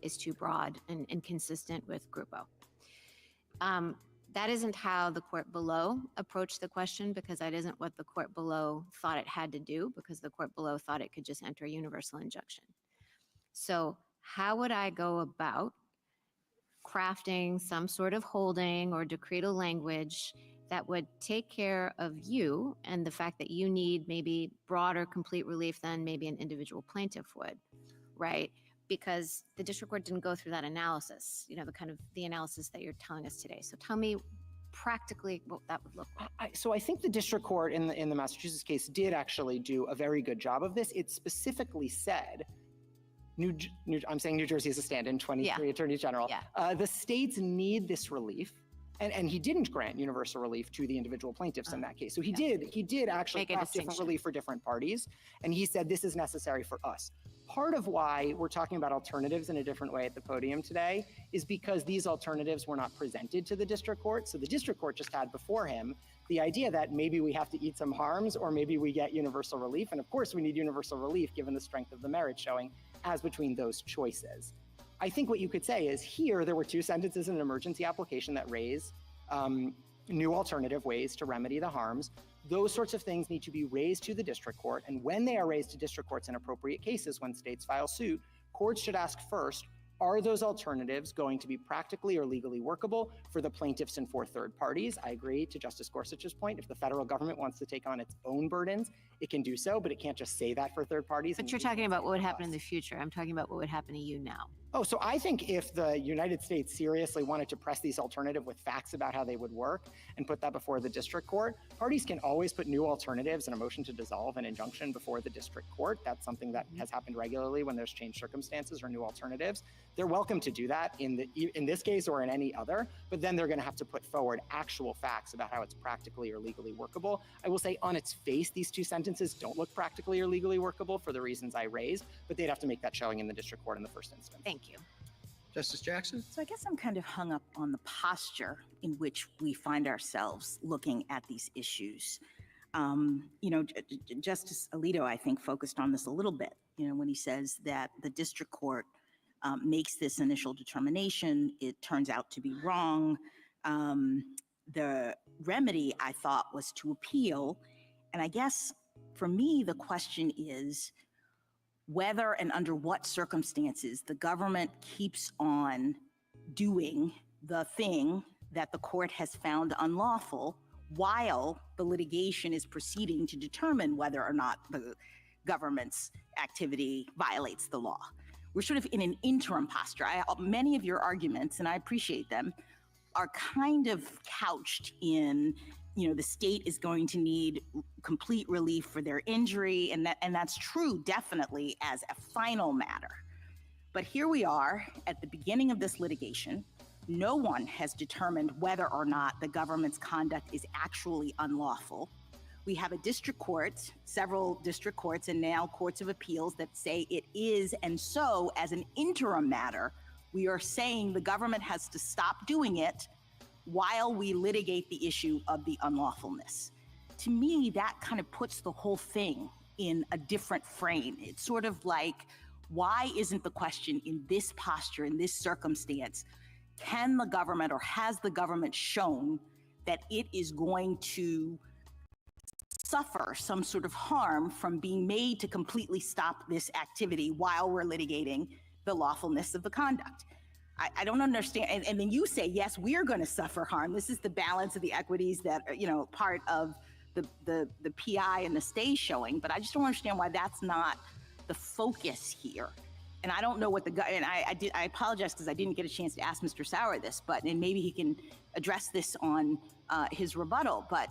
is too broad and inconsistent with Grupo. That isn't how the court below approached the question, because that isn't what the court below thought it had to do, because the court below thought it could just enter a universal injunction. So how would I go about crafting some sort of holding or decretal language that would take care of you and the fact that you need maybe broader complete relief than maybe an individual plaintiff would, right? because the district court didn't go through that analysis, the analysis that you're telling us today. So tell me practically what that would look like. So I think the district court in the Massachusetts case did actually do a very good job of this. It specifically said, I'm saying New Jersey as a stand-in, 23 attorneys general. The states need this relief. And he didn't grant universal relief to the individual plaintiffs in that case. So he did actually craft different relief for different parties. And he said, this is necessary for us. Part of why we're talking about alternatives in a different way at the podium today is because these alternatives were not presented to the district court. So the district court just had before him the idea that maybe we have to eat some harms or maybe we get universal relief. And of course we need universal relief given the strength of the merit showing as between those choices. I think what you could say is here there were two sentences in an emergency application that raise new alternative ways to remedy the harms. Those sorts of things need to be raised to the district court. And when they are raised to district courts in appropriate cases, when states file suit, courts should ask first, are those alternatives going to be practically or legally workable for the plaintiffs and for third parties? I agree to Justice Gorsuch's point. If the federal government wants to take on its own burdens, it can do so, but it can't just say that for third parties. But you're talking about what would happen in the future. I'm talking about what would happen to you now. Oh, so I think if the United States seriously wanted to press these alternative with facts about how they would work and put that before the district court, parties can always put new alternatives and a motion to dissolve an injunction before the district court. That's something that has happened regularly when there's changed circumstances or new alternatives. They're welcome to do that in this case or in any other, but then they're going to have to put forward actual facts about how it's practically or legally workable. I will say on its face, these two sentences don't look practically or legally workable for the reasons I raised, but they'd have to make that showing in the district court in the first instance. Thank you. Justice Jackson? So I guess I'm kind of hung up on the posture in which we find ourselves looking at these issues. Justice Alito, I think, focused on this a little bit, when he says that the district court makes this initial determination, it turns out to be wrong. The remedy, I thought, was to appeal. And I guess for me, the question is whether and under what circumstances the government keeps on doing the thing that the court has found unlawful while the litigation is proceeding to determine whether or not the government's activity violates the law. We're sort of in an interim posture. Many of your arguments, and I appreciate them, are kind of couched in, the state is going to need complete relief for their injury, and that's true definitely as a final matter. But here we are at the beginning of this litigation. No one has determined whether or not the government's conduct is actually unlawful. We have a district court, several district courts, and now courts of appeals that say it is, and so as an interim matter, we are saying the government has to stop doing it while we litigate the issue of the unlawfulness. To me, that kind of puts the whole thing in a different frame. It's sort of like, why isn't the question in this posture, in this circumstance, can the government or has the government shown that it is going to suffer some sort of harm from being made to completely stop this activity while we're litigating the lawfulness of the conduct? I don't understand. And then you say, yes, we're going to suffer harm. This is the balance of the equities that are, part of the PI and the stay showing. But I just don't understand why that's not the focus here. And I don't know what I apologize because I didn't get a chance to ask Mr. Sauer this, and maybe he can address this on his rebuttal. But,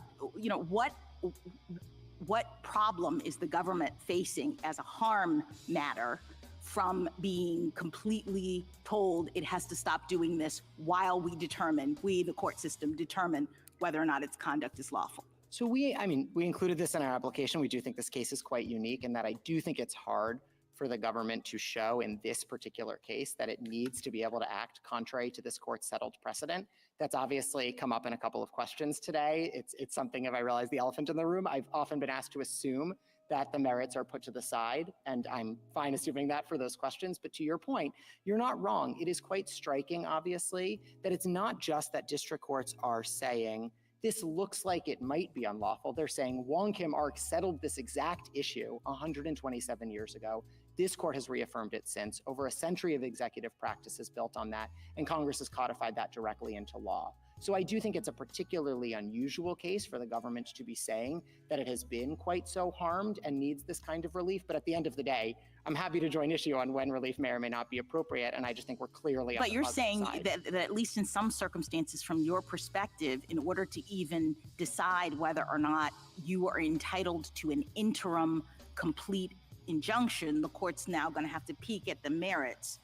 what problem is the government facing as a harm matter from being completely told it has to stop doing this while we, the court system, determine whether or not its conduct is lawful? So we included this in our application. We do think this case is quite unique in that I do think it's hard for the government to show in this particular case that it needs to be able to act contrary to this court's settled precedent. That's obviously come up in a couple of questions today. It's something, if I realize the elephant in the room, I've often been asked to assume that the merits are put to the side, and I'm fine assuming that for those questions. But to your point, you're not wrong. It is quite striking, obviously, that it's not just that district courts are saying, this looks like it might be unlawful. They're saying Wong Kim Ark settled this exact issue 127 years ago. This court has reaffirmed it since. Over a century of executive practice is built on that, and Congress has codified that directly into law. So I do think it's a particularly unusual case for the government to be saying that it has been quite so harmed and needs this kind of relief. But at the end of the day, I'm happy to join issue on when relief may or may not be appropriate. And I just think we're clearly on But the you're positive saying side. that at least in some circumstances, from your perspective, in order to even decide whether or not you are entitled to an interim complete injunction, the court's now going to have to peek at the merits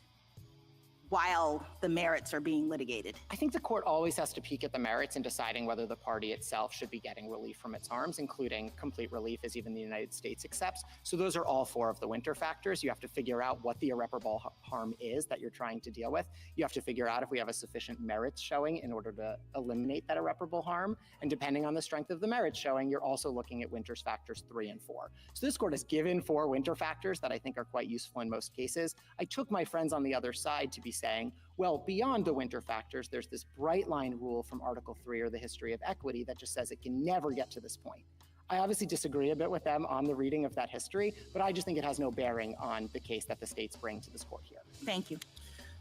while the merits are being litigated. I think the court always has to peek at the merits in deciding whether the party itself should be getting relief from its harms, including complete relief as even the United States accepts. So those are all four of the winter factors. You have to figure out what the irreparable harm is that you're trying to deal with. You have to figure out if we have a sufficient merits showing in order to eliminate that irreparable harm. And depending on the strength of the merits showing, you're also looking at winter's factors 3 and 4. So this court has given 4 winter factors that I think are quite useful in most cases. I took my friends on the other side to be saying, well, beyond the winter factors, there's this bright line rule from Article 3 or the history of equity that just says it can never get to this point. I obviously disagree a bit with them on the reading of that history, but I just think it has no bearing on the case that the states bring to this court here. Thank you.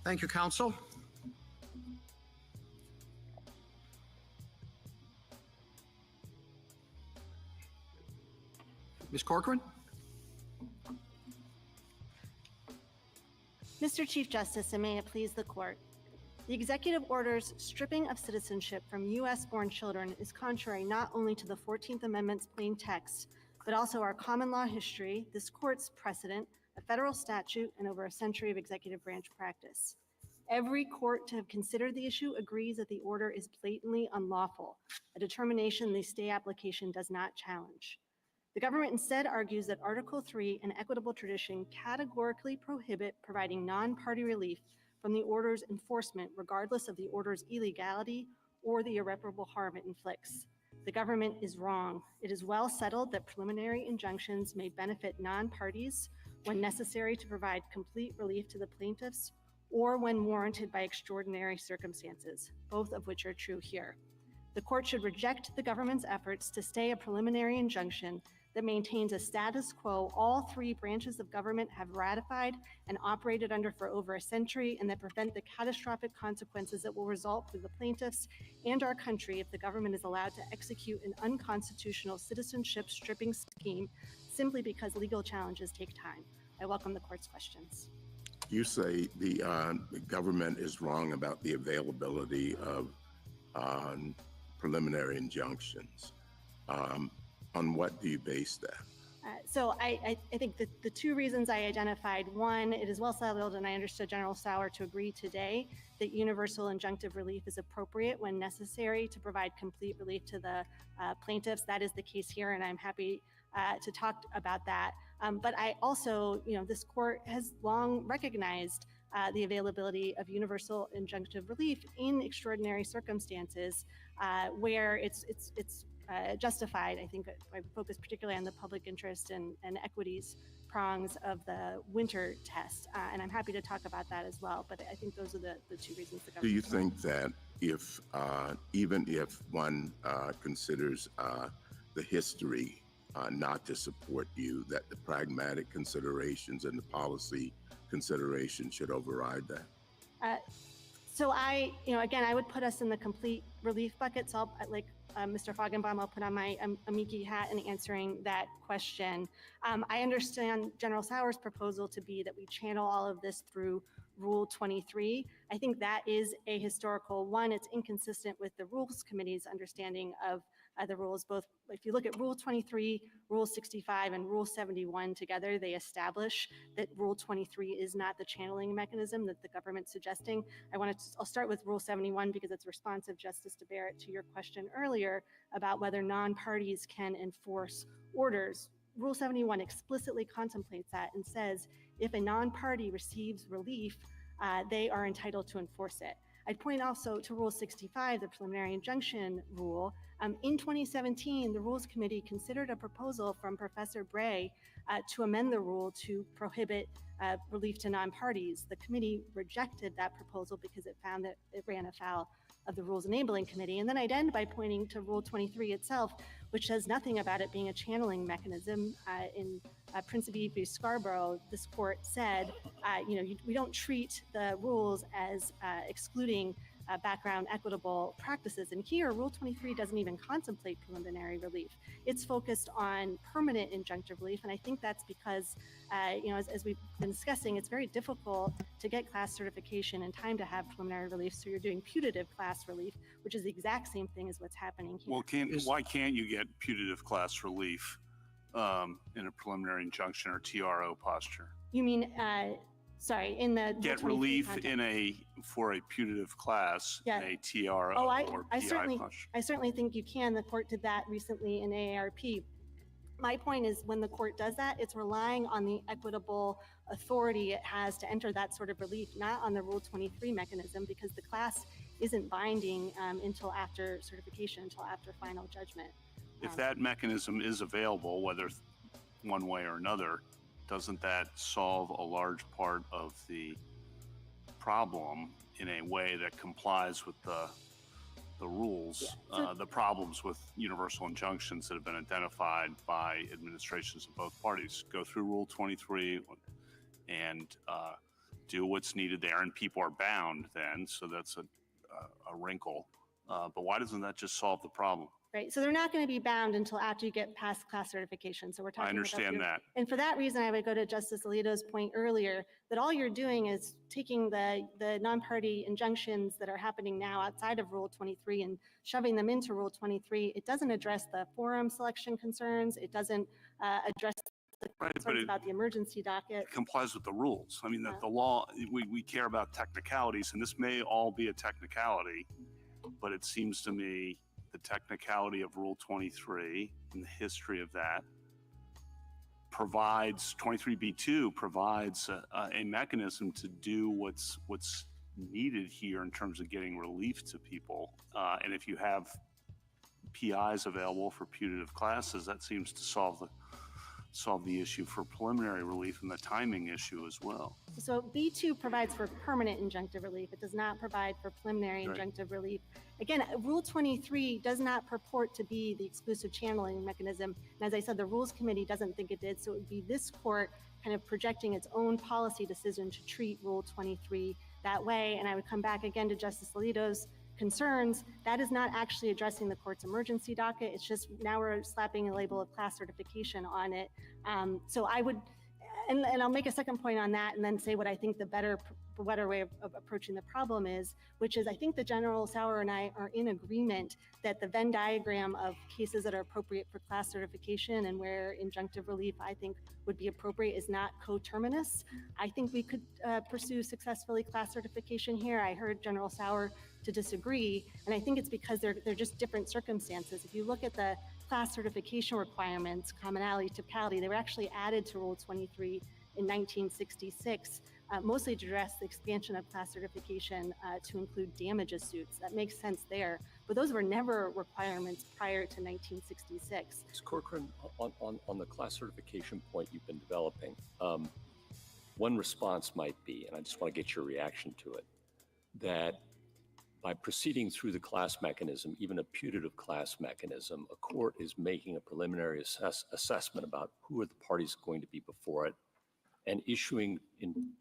Thank you, counsel. Ms. Corcoran? Mr. Chief Justice, and may it please the court. The executive order's stripping of citizenship from U.S.-born children is contrary not only to the 14th Amendment's plain text, but also our common law history, this court's precedent, a federal statute, and over a century of executive branch practice. Every court to have considered the issue agrees that the order is blatantly unlawful, a determination the stay application does not challenge. The government instead argues that Article 3 and equitable tradition categorically prohibit providing non-party relief from the order's enforcement, regardless of the order's illegality or the irreparable harm it inflicts. The government is wrong. It is well settled that preliminary injunctions may benefit non-parties when necessary to provide complete relief to the plaintiffs or when warranted by extraordinary circumstances, both of which are true here. The court should reject the government's efforts to stay a preliminary injunction that maintains a status quo all 3 branches of government have ratified and operated under for over a century, and that prevent the catastrophic consequences that will result for the plaintiffs and our country if the government is allowed to execute an unconstitutional citizenship stripping scheme simply because legal challenges take time. I welcome the court's questions. You say the government is wrong about the availability of preliminary injunctions. On what do you base that? So I think that the 2 reasons I identified, one, it is well settled, and I understood General Sauer to agree today that universal injunctive relief is appropriate when necessary to provide complete relief to the plaintiffs. That is the case here, and I'm happy to talk about that. But I also, this court has long recognized the availability of universal injunctive relief in extraordinary circumstances where it's justified. I think I focus particularly on the public interest and equities prongs of the winter test, and I'm happy to talk about that as well. But I think those are the 2 reasons the government. Do you think that if even if one considers the history not to support you, that the pragmatic considerations and the policy considerations should override that? So again, I would put us in the complete relief bucket. So Mr. Feigenbaum, I'll put on my amici hat in answering that question. I understand General Sauer's proposal to be that we channel all of this through Rule 23. I think that is a historical one. It's inconsistent with the Rules Committee's understanding of the rules. Both, if you look at Rule 23, Rule 65, and Rule 71 together, they establish that Rule 23 is not the channeling mechanism that the government's suggesting. I'll start with Rule 71 because it's responsive, Justice DeBarrett, to your question earlier about whether non-parties can enforce orders. Rule 71 explicitly contemplates that and says if a non-party receives relief, they are entitled to enforce it. I'd point also to Rule 65, the preliminary injunction rule. In 2017, the Rules Committee considered a proposal from Professor Bray to amend the rule to prohibit relief to non-parties. The committee rejected that proposal because it found that it ran afoul of the Rules Enabling Committee. And then I'd end by pointing to Rule 23 itself, which says nothing about it being a channeling mechanism. In Principe v. Scarborough, this court said, we don't treat the rules as excluding background equitable practices. And here, Rule 23 doesn't even contemplate preliminary relief. It's focused on permanent injunctive relief, and I think that's because, as we've been discussing, it's very difficult to get class certification in time to have preliminary relief, so you're doing putative class relief, which is the exact same thing as what's happening here. Well, why can't you get putative class relief in a preliminary injunction or TRO posture? You mean, sorry, in the get relief context. For a putative class in a TRO or PI posture? I certainly think you can. The court did that recently in AARP. My point is, when the court does that, it's relying on the equitable authority it has to enter that sort of relief, not on the Rule 23 mechanism, because the class isn't binding until after certification, until after final judgment. If that mechanism is available, whether one way or another, doesn't that solve a large part of the problem in a way that complies with the rules, the problems with universal injunctions that have been identified by administrations of both parties? Go through Rule 23 and do what's needed there, and people are bound then, so that's a wrinkle. But why doesn't that just solve the problem? Right, so they're not going to be bound until after you get past class certification. So we're talking. I understand that. And for that reason, I would go to Justice Alito's point earlier that all you're doing is taking the non-party injunctions that are happening now outside of Rule 23 and shoving them into Rule 23. It doesn't address the forum selection concerns. It doesn't address the concerns about the emergency docket. It complies with the rules. I mean, that the law, we care about technicalities, and this may all be a technicality, but it seems to me the technicality of Rule 23 and the history of that provides, 23B2 provides a mechanism to do what's needed here in terms of getting relief to people. And if you have PIs available for putative classes, that seems to solve the issue for preliminary relief and the timing issue as well. So B2 provides for permanent injunctive relief. It does not provide for preliminary injunctive relief. Again, Rule 23 does not purport to be the exclusive channeling mechanism. And as I said, the Rules Committee doesn't think it did. So it would be this court kind of projecting its own policy decision to treat Rule 23 that way. And I would come back again to Justice Alito's concerns. That is not actually addressing the court's emergency docket. It's just now we're slapping a label of class certification on it. So I would, and I'll make a second point on that and then say what I think the better way of approaching the problem is, which is I think the General Sauer and I are in agreement that the Venn diagram of cases that are appropriate for class certification and where injunctive relief I think would be appropriate is not coterminous. I think we could pursue successfully class certification here. I heard General Sauer to disagree, and I think it's because they're just different circumstances. If you look at the class certification requirements, commonality, typicality, they were actually added to Rule 23 in 1966, mostly to address the expansion of class certification to include damages suits. That makes sense there, but those were never requirements prior to 1966. Ms. Corcoran, on the class certification point you've been developing, one response might be, and I just want to get your reaction to it, that by proceeding through the class mechanism, even a putative class mechanism, a court is making a preliminary assessment about who are the parties going to be before it and issuing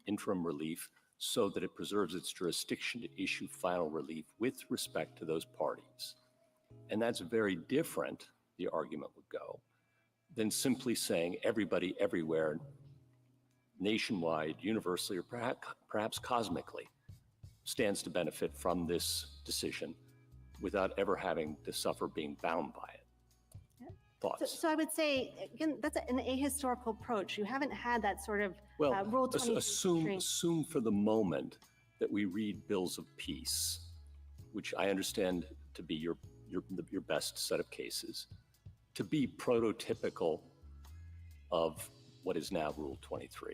interim relief so that it preserves its jurisdiction to issue final relief with respect to those parties. And that's very different, the argument would go, than simply saying everybody everywhere, nationwide, universally, or perhaps cosmically, stands to benefit from this decision without ever having to suffer being bound by it. Thoughts? So I would say, again, that's an ahistorical approach. You haven't had that sort of Rule 23. Assume for the moment that we read bills of peace, which I understand to be your best set of cases, to be prototypical of what is now Rule 23.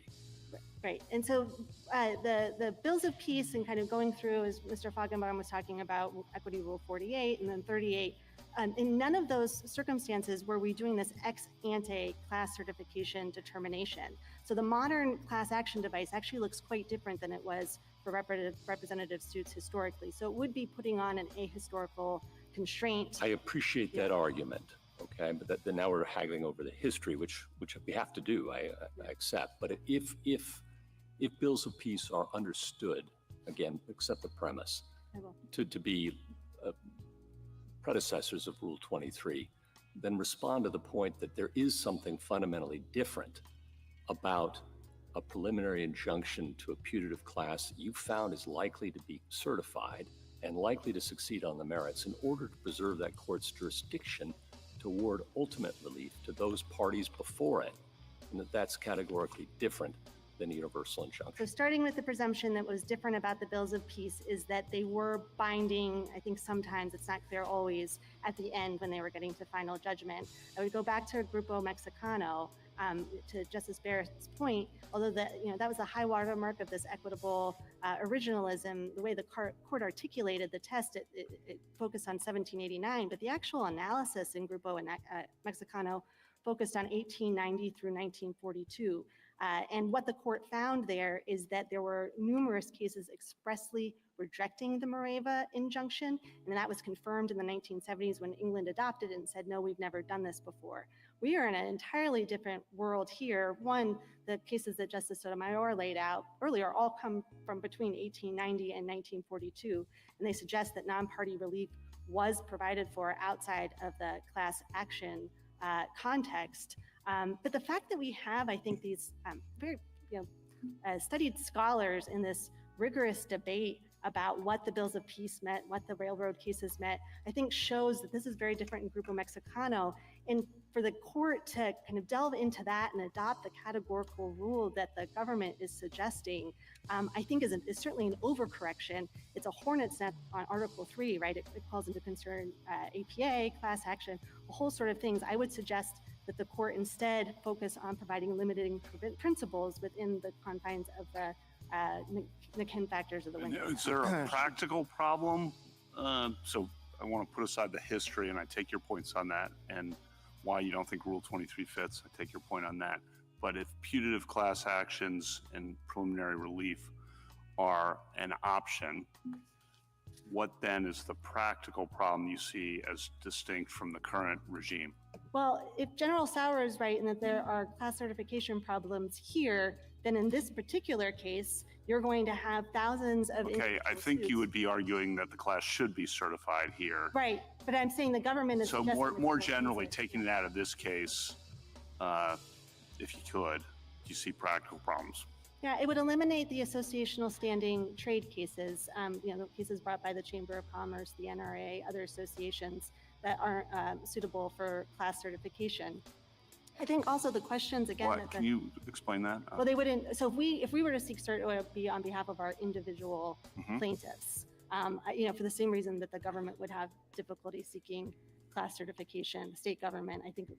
Right, and so the bills of peace and kind of going through, as Mr. Feigenbaum was talking about, Equity Rule 48 and then 38, in none of those circumstances were we doing this ex ante class certification determination. So the modern class action device actually looks quite different than it was for representative suits historically. So it would be putting on an ahistorical constraint. I appreciate that argument. Okay, but then now we're haggling over the history, which we have to do. I accept. But if bills of peace are understood, again, accept the premise to be predecessors of Rule 23, then respond to the point that there is something fundamentally different about a preliminary injunction to a putative class that you found is likely to be certified and likely to succeed on the merits in order to preserve that court's jurisdiction to award ultimate relief to those parties before it, and that's categorically different than a universal injunction. So starting with the presumption that was different about the bills of peace is that they were binding, I think sometimes, it's not clear always, at the end when they were getting to final judgment. I would go back to Grupo Mexicano, to Justice Barrett's point, although that was the high watermark of this equitable originalism, the way the court articulated the test, it focused on 1789, but the actual analysis in Grupo Mexicano focused on 1890 through 1942. And what the court found there is that there were numerous cases expressly rejecting the Moreva injunction, and that was confirmed in the 1970s when England adopted it and said, no, we've never done this before. We are in an entirely different world here. One, the cases that Justice Sotomayor laid out earlier all come from between 1890 and 1942, and they suggest that non-party relief was provided for outside of the class action context. But the fact that we have, I think, these very studied scholars in this rigorous debate about what the bills of peace meant, what the railroad cases meant, I think shows that this is very different in Grupo Mexicano. And for the court to kind of delve into that and adopt the categorical rule that the government is suggesting, I think is certainly an overcorrection. It's a hornet's nest on Article 3, right? It calls into concern APA, class action, a whole sort of things. I would suggest that the court instead focus on providing limiting principles within the confines of the McKinn factors of the window. Is there a practical problem? So I want to put aside the history, and I take your points on that, and why you don't think Rule 23 fits. I take your point on that. But if putative class actions and preliminary relief are an option, what then is the practical problem you see as distinct from the current regime? Well, if General Sauer is right in that there are class certification problems here, then in this particular case, you're going to have thousands of Okay, I think you would be arguing that the class should be certified here. Right, but I'm saying the government is so more generally, taking it out of this case, if you could, do you see practical problems? Yeah, it would eliminate the associational standing trade cases, the cases brought by the Chamber of Commerce, the NRA, other associations that aren't suitable for class certification. I think also the questions again. Can you explain that? Well, they wouldn't. So if we were to seek cert, it would be on behalf of our individual plaintiffs. For the same reason that the government would have difficulty seeking class certification. The state government, I think,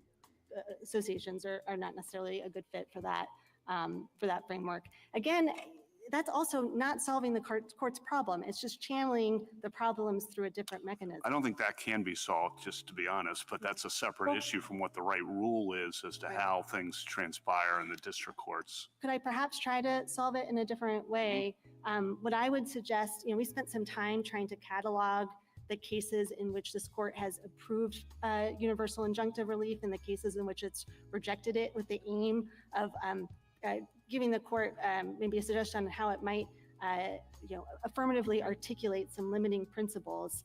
associations are not necessarily a good fit for that framework. Again, that's also not solving the court's problem. It's just channeling the problems through a different mechanism. I don't think that can be solved, just to be honest, but that's a separate issue from what the right rule is as to how things transpire in the district courts. Could I perhaps try to solve it in a different way? What I would suggest, we spent some time trying to catalog the cases in which this court has approved universal injunctive relief and the cases in which it's rejected it, with the aim of giving the court maybe a suggestion on how it might affirmatively articulate some limiting principles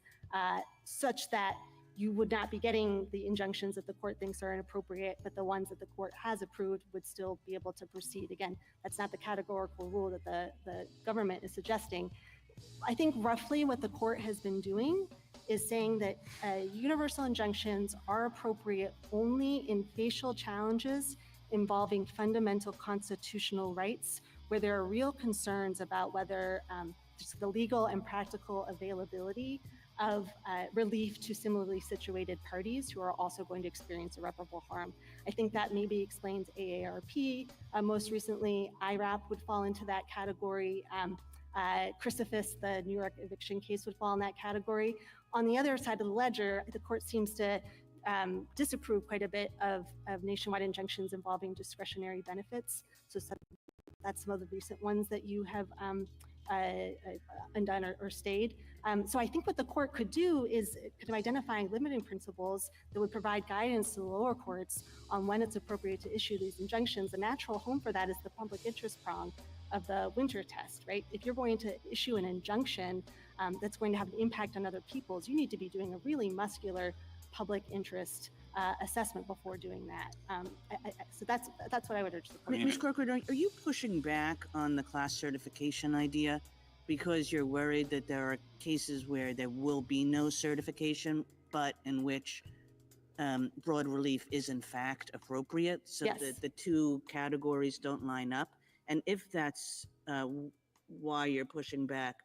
such that you would not be getting the injunctions that the court thinks are inappropriate, but the ones that the court has approved would still be able to proceed. Again, that's not the categorical rule that the government is suggesting. I think roughly what the court has been doing is saying that universal injunctions are appropriate only in facial challenges involving fundamental constitutional rights, where there are real concerns about whether just the legal and practical availability of relief to similarly situated parties who are also going to experience irreparable harm. I think that maybe explains AARP. Most recently, IRAP would fall into that category. Crucifix, the New York eviction case, would fall in that category. On the other side of the ledger, the court seems to disapprove quite a bit of nationwide injunctions involving discretionary benefits. So that's some of the recent ones that you have undone or stayed. So I think what the court could do is kind of identifying limiting principles that would provide guidance to the lower courts on when it's appropriate to issue these injunctions. The natural home for that is the public interest prong of the Winter test, right? If you're going to issue an injunction that's going to have an impact on other people's, you need to be doing a really muscular public interest assessment before doing that. So that's what I would urge the court. Ms. Corcoran, are you pushing back on the class certification idea because you're worried that there are cases where there will be no certification, but in which broad relief is in fact appropriate, so Yes. that the two categories don't line up? And if that's why you're pushing back,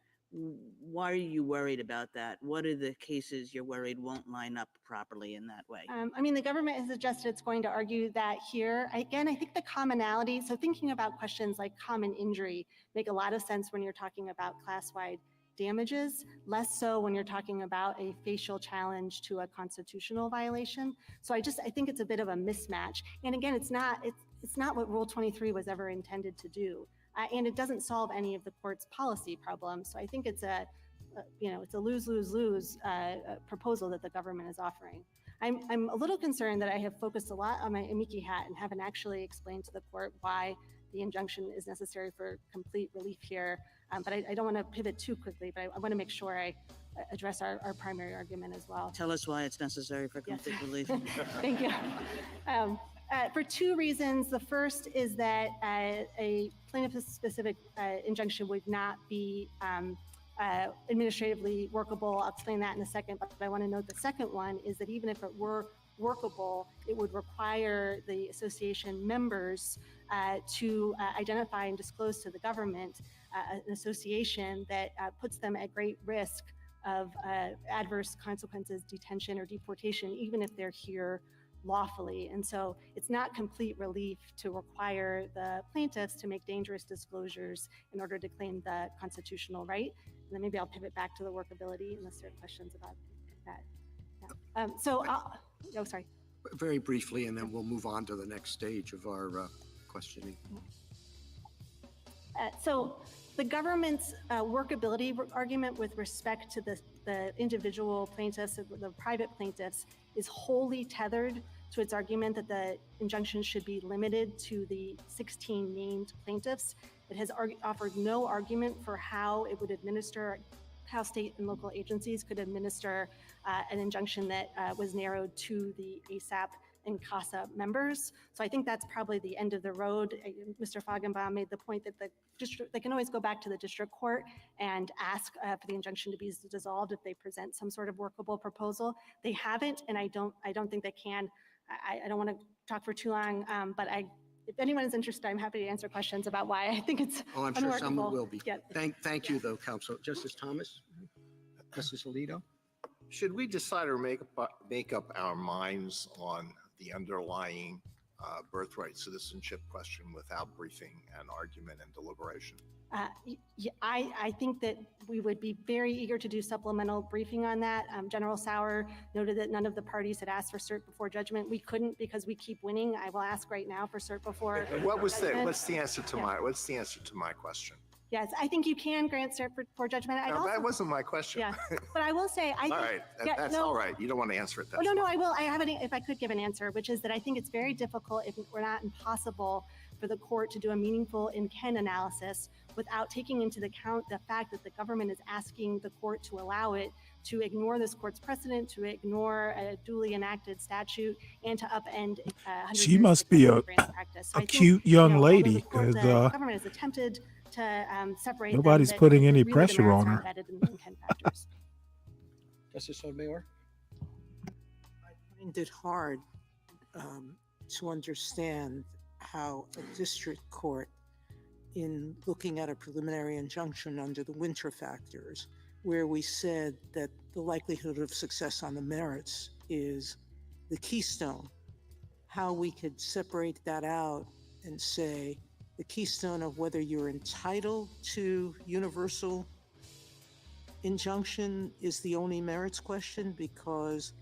why are you worried about that? What are the cases you're worried won't line up properly in that way? I mean, the government has suggested it's going to argue that here. Again, I think the commonality, so thinking about questions like common injury make a lot of sense when you're talking about class-wide damages, less so when you're talking about a facial challenge to a constitutional violation. So I think it's a bit of a mismatch. And again, it's not what Rule 23 was ever intended to do. And it doesn't solve any of the court's policy problems. So I think it's a lose-lose-lose proposal that the government is offering. I'm a little concerned that I have focused a lot on my amici hat and haven't actually explained to the court why the injunction is necessary for complete relief here. But I don't want to pivot too quickly, but I want to make sure I address our primary argument as well. Tell us why it's necessary for complete relief. Thank you. For two reasons. The first is that a plaintiff-specific injunction would not be administratively workable. I'll explain that in a second, but I want to note the second one is that even if it were workable, it would require the association members to identify and disclose to the government an association that puts them at great risk of adverse consequences, detention or deportation, even if they're here lawfully. And so it's not complete relief to require the plaintiffs to make dangerous disclosures in order to claim the constitutional right. And then maybe I'll pivot back to the workability unless there are questions about that. Yeah. Sorry. Very briefly, and then we'll move on to the next stage of our questioning. So the government's workability argument with respect to the individual plaintiffs, the private plaintiffs, is wholly tethered to its argument that the injunction should be limited to the 16 named plaintiffs. It has offered no argument for how it would administer, how state and local agencies could administer an injunction that was narrowed to the ASAP and CASA members. So I think that's probably the end of the road. Mr. Feigenbaum made the point that they can always go back to the district court and ask for the injunction to be dissolved if they present some sort of workable proposal. They haven't, and I don't think they can. I don't want to talk for too long, but if anyone is interested, I'm happy to answer questions about why I think it's Oh, I'm sure someone will be. Yeah. Thank you, though, Counsel. Justice Thomas? Justice Alito? Should we decide or make up our minds on the underlying birthright citizenship question without briefing and argument and deliberation? I think that we would be very eager to do supplemental briefing on that. General Sauer noted that none of the parties had asked for cert before judgment. We couldn't because we keep winning. I will ask right now for cert before. What's the answer to my question? Yes, I think you can grant cert before judgment. That wasn't my question. Yeah, but I will say, all right, that's all right. You don't want to answer it. Oh, no, I will. I have if I could give an answer, which is that I think it's very difficult, if we're not impossible, for the court to do a meaningful in-ken analysis without taking into account the fact that the government is asking the court to allow it to ignore this court's precedent, to ignore a duly enacted statute, and to upend. She must be a cute young lady, because the government has attempted to separate. Nobody's putting any pressure on her. Justice Sotomayor? I find it hard to understand how a district court, in looking at a preliminary injunction under the winter factors, where we said that the likelihood of success on the merits is the keystone, how we could separate that out and say the keystone of whether you're entitled to universal injunction is the only merits question, because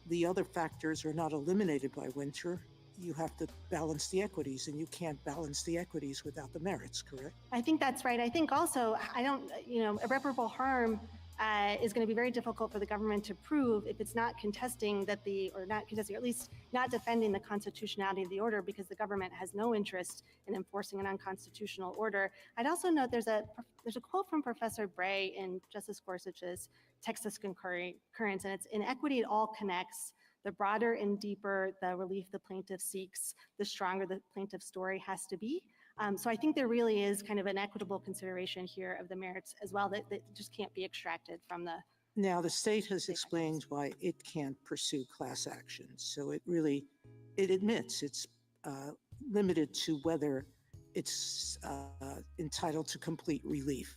the other factors are not eliminated by winter. You have to balance the equities, and you can't balance the equities without the merits, correct? I think that's right. I think also, irreparable harm is going to be very difficult for the government to prove if it's not contesting that or at least not defending the constitutionality of the order, because the government has no interest in enforcing an unconstitutional order. I'd also note there's a quote from Professor Bray in Justice Gorsuch's Texas Concurrence, and it's, "In equity, it all connects. The broader and deeper the relief the plaintiff seeks, the stronger the plaintiff's story has to be." So I think there really is kind of an equitable consideration here of the merits as well that just can't be extracted from the. Now, the state has explained why it can't pursue class actions. So it admits it's limited to whether it's entitled to complete relief.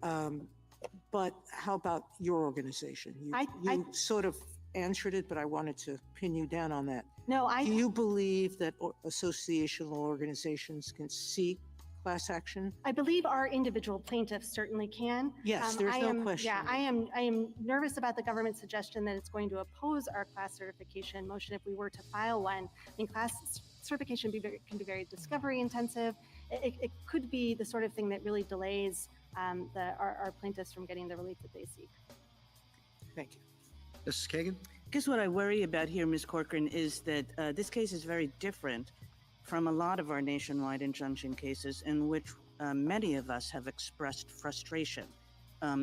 But how about your organization? You sort of answered it, but I wanted to pin you down on that. No, Do you believe that associational organizations can seek class action? I believe our individual plaintiffs certainly can. Yes, there's no question. Yeah, I am nervous about the government's suggestion that it's going to oppose our class certification motion if we were to file one. I mean, class certification can be very discovery intensive. It could be the sort of thing that really delays our plaintiffs from getting the relief that they seek. Thank you. Justice Kagan? I guess what I worry about here, Ms. Corcoran, is that this case is very different from a lot of our nationwide injunction cases in which many of us have expressed frustration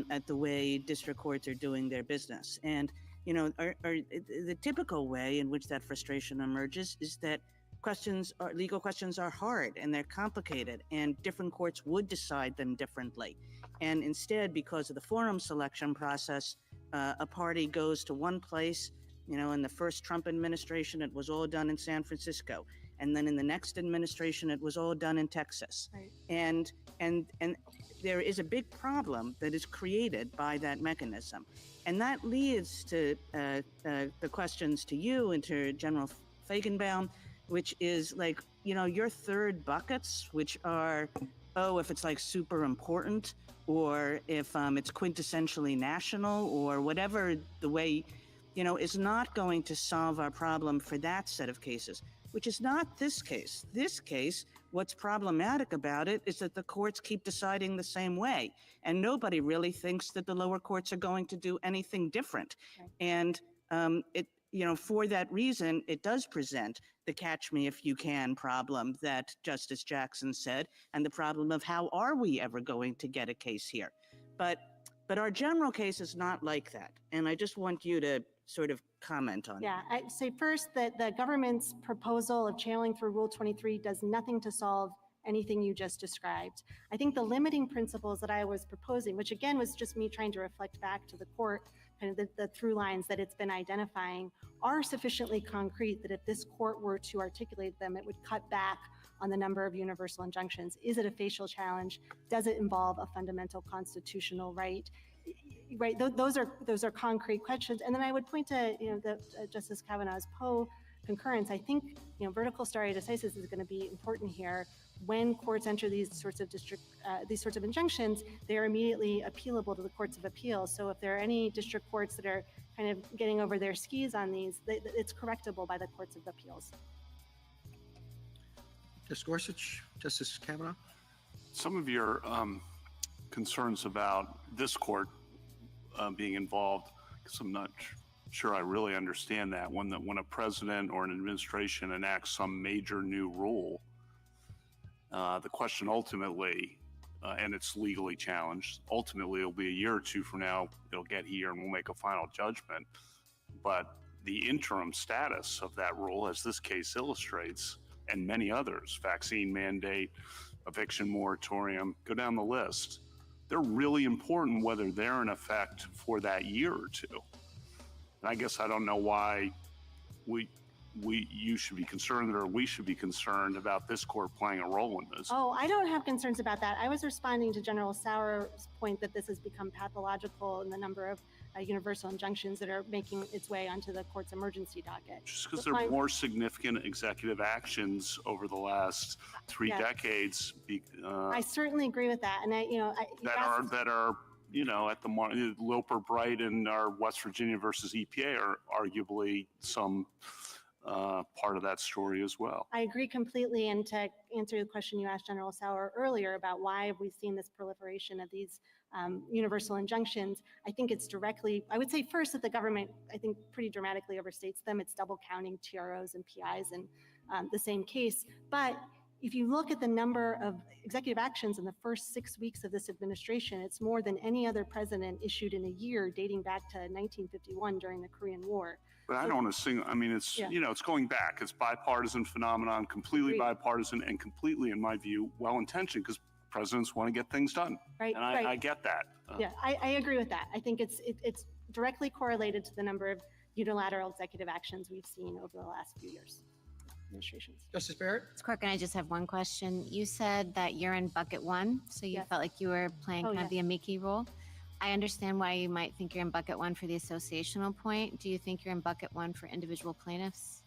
at the way district courts are doing their business. And, you know, the typical way in which that frustration emerges is that legal questions are hard and they're complicated, and different courts would decide them differently. And instead, because of the forum selection process, a party goes to one place. You know, in the first Trump administration, it was all done in San Francisco, and then in the next administration, it was all done in Texas. Right. And there is a big problem that is created by that mechanism, and that leads to the questions to you and to General Feigenbaum, which is like, you know, your third buckets, which are, if it's like super important, or if it's quintessentially national, or whatever the way, you know, is not going to solve our problem for that set of cases, which is not this case. This case, what's problematic about it is that the courts keep deciding the same way, and nobody really thinks that the lower courts are going to do anything different. Right. And you know, for that reason, it does present the catch me if you can problem that Justice Jackson said, and the problem of how are we ever going to get a case here. But our general case is not like that. And I just want you to sort of comment on it. Yeah, I'd say first that the government's proposal of channeling through Rule 23 does nothing to solve anything you just described. I think the limiting principles that I was proposing, which again was just me trying to reflect back to the court, kind of the through lines that it's been identifying, are sufficiently concrete that if this court were to articulate them, it would cut back on the number of universal injunctions. Is it a facial challenge? Does it involve a fundamental constitutional right? Right, those are concrete questions. And then I would point to, you know, Justice Kavanaugh's Poe concurrence. I think, you know, vertical stare decisis is going to be important here. When courts enter these sorts of injunctions, they are immediately appealable to the courts of appeals. So if there are any district courts that are kind of getting over their skis on these, it's correctable by the courts of appeals. Justice Gorsuch, Justice Kavanaugh? Some of your concerns about this court being involved, because I'm not sure I really understand that. When a president or an administration enacts some major new rule, the question ultimately, and it's legally challenged, ultimately it'll be a year or two from now, it'll get here and we'll make a final judgment. But the interim status of that rule, as this case illustrates, and many others, vaccine mandate, eviction moratorium, go down the list, they're really important whether they're in effect for that year or two. And I guess I don't know why you should be concerned, or we should be concerned about this court playing a role in this. Oh, I don't have concerns about that. I was responding to General Sauer's point that this has become pathological in the number of universal injunctions that are making its way onto the court's emergency docket. Just because there are more significant executive actions over the last three decades. I certainly agree with that, and that are you know, at the Loper Bright and our West Virginia versus EPA are arguably some part of that story as well. I agree completely. And to answer the question you asked General Sauer earlier about why have we seen this proliferation of these universal injunctions, I think it's directly, I would say first that the government, I think, pretty dramatically overstates them. It's double counting TROs and PIs in the same case. But if you look at the number of executive actions in the first 6 weeks of this administration, it's more than any other president issued in a year dating back to 1951 during the Korean War. But I don't want to sing, I mean, it's, Yeah. you know, it's going back. It's bipartisan phenomenon, completely Agreed. bipartisan and completely, in my view, well-intentioned because presidents want to get things done. Right, And right. I get that. Yeah, I agree with that. I think it's directly correlated to the number of unilateral executive actions we've seen over the last few years. Administrations. Justice Barrett? Ms. Corcoran, I just have one question. You said that you're in bucket one, so you felt like you were playing kind of the amici role. I understand why you might think you're in bucket one for the associational point. Do you think you're in bucket one for individual plaintiffs?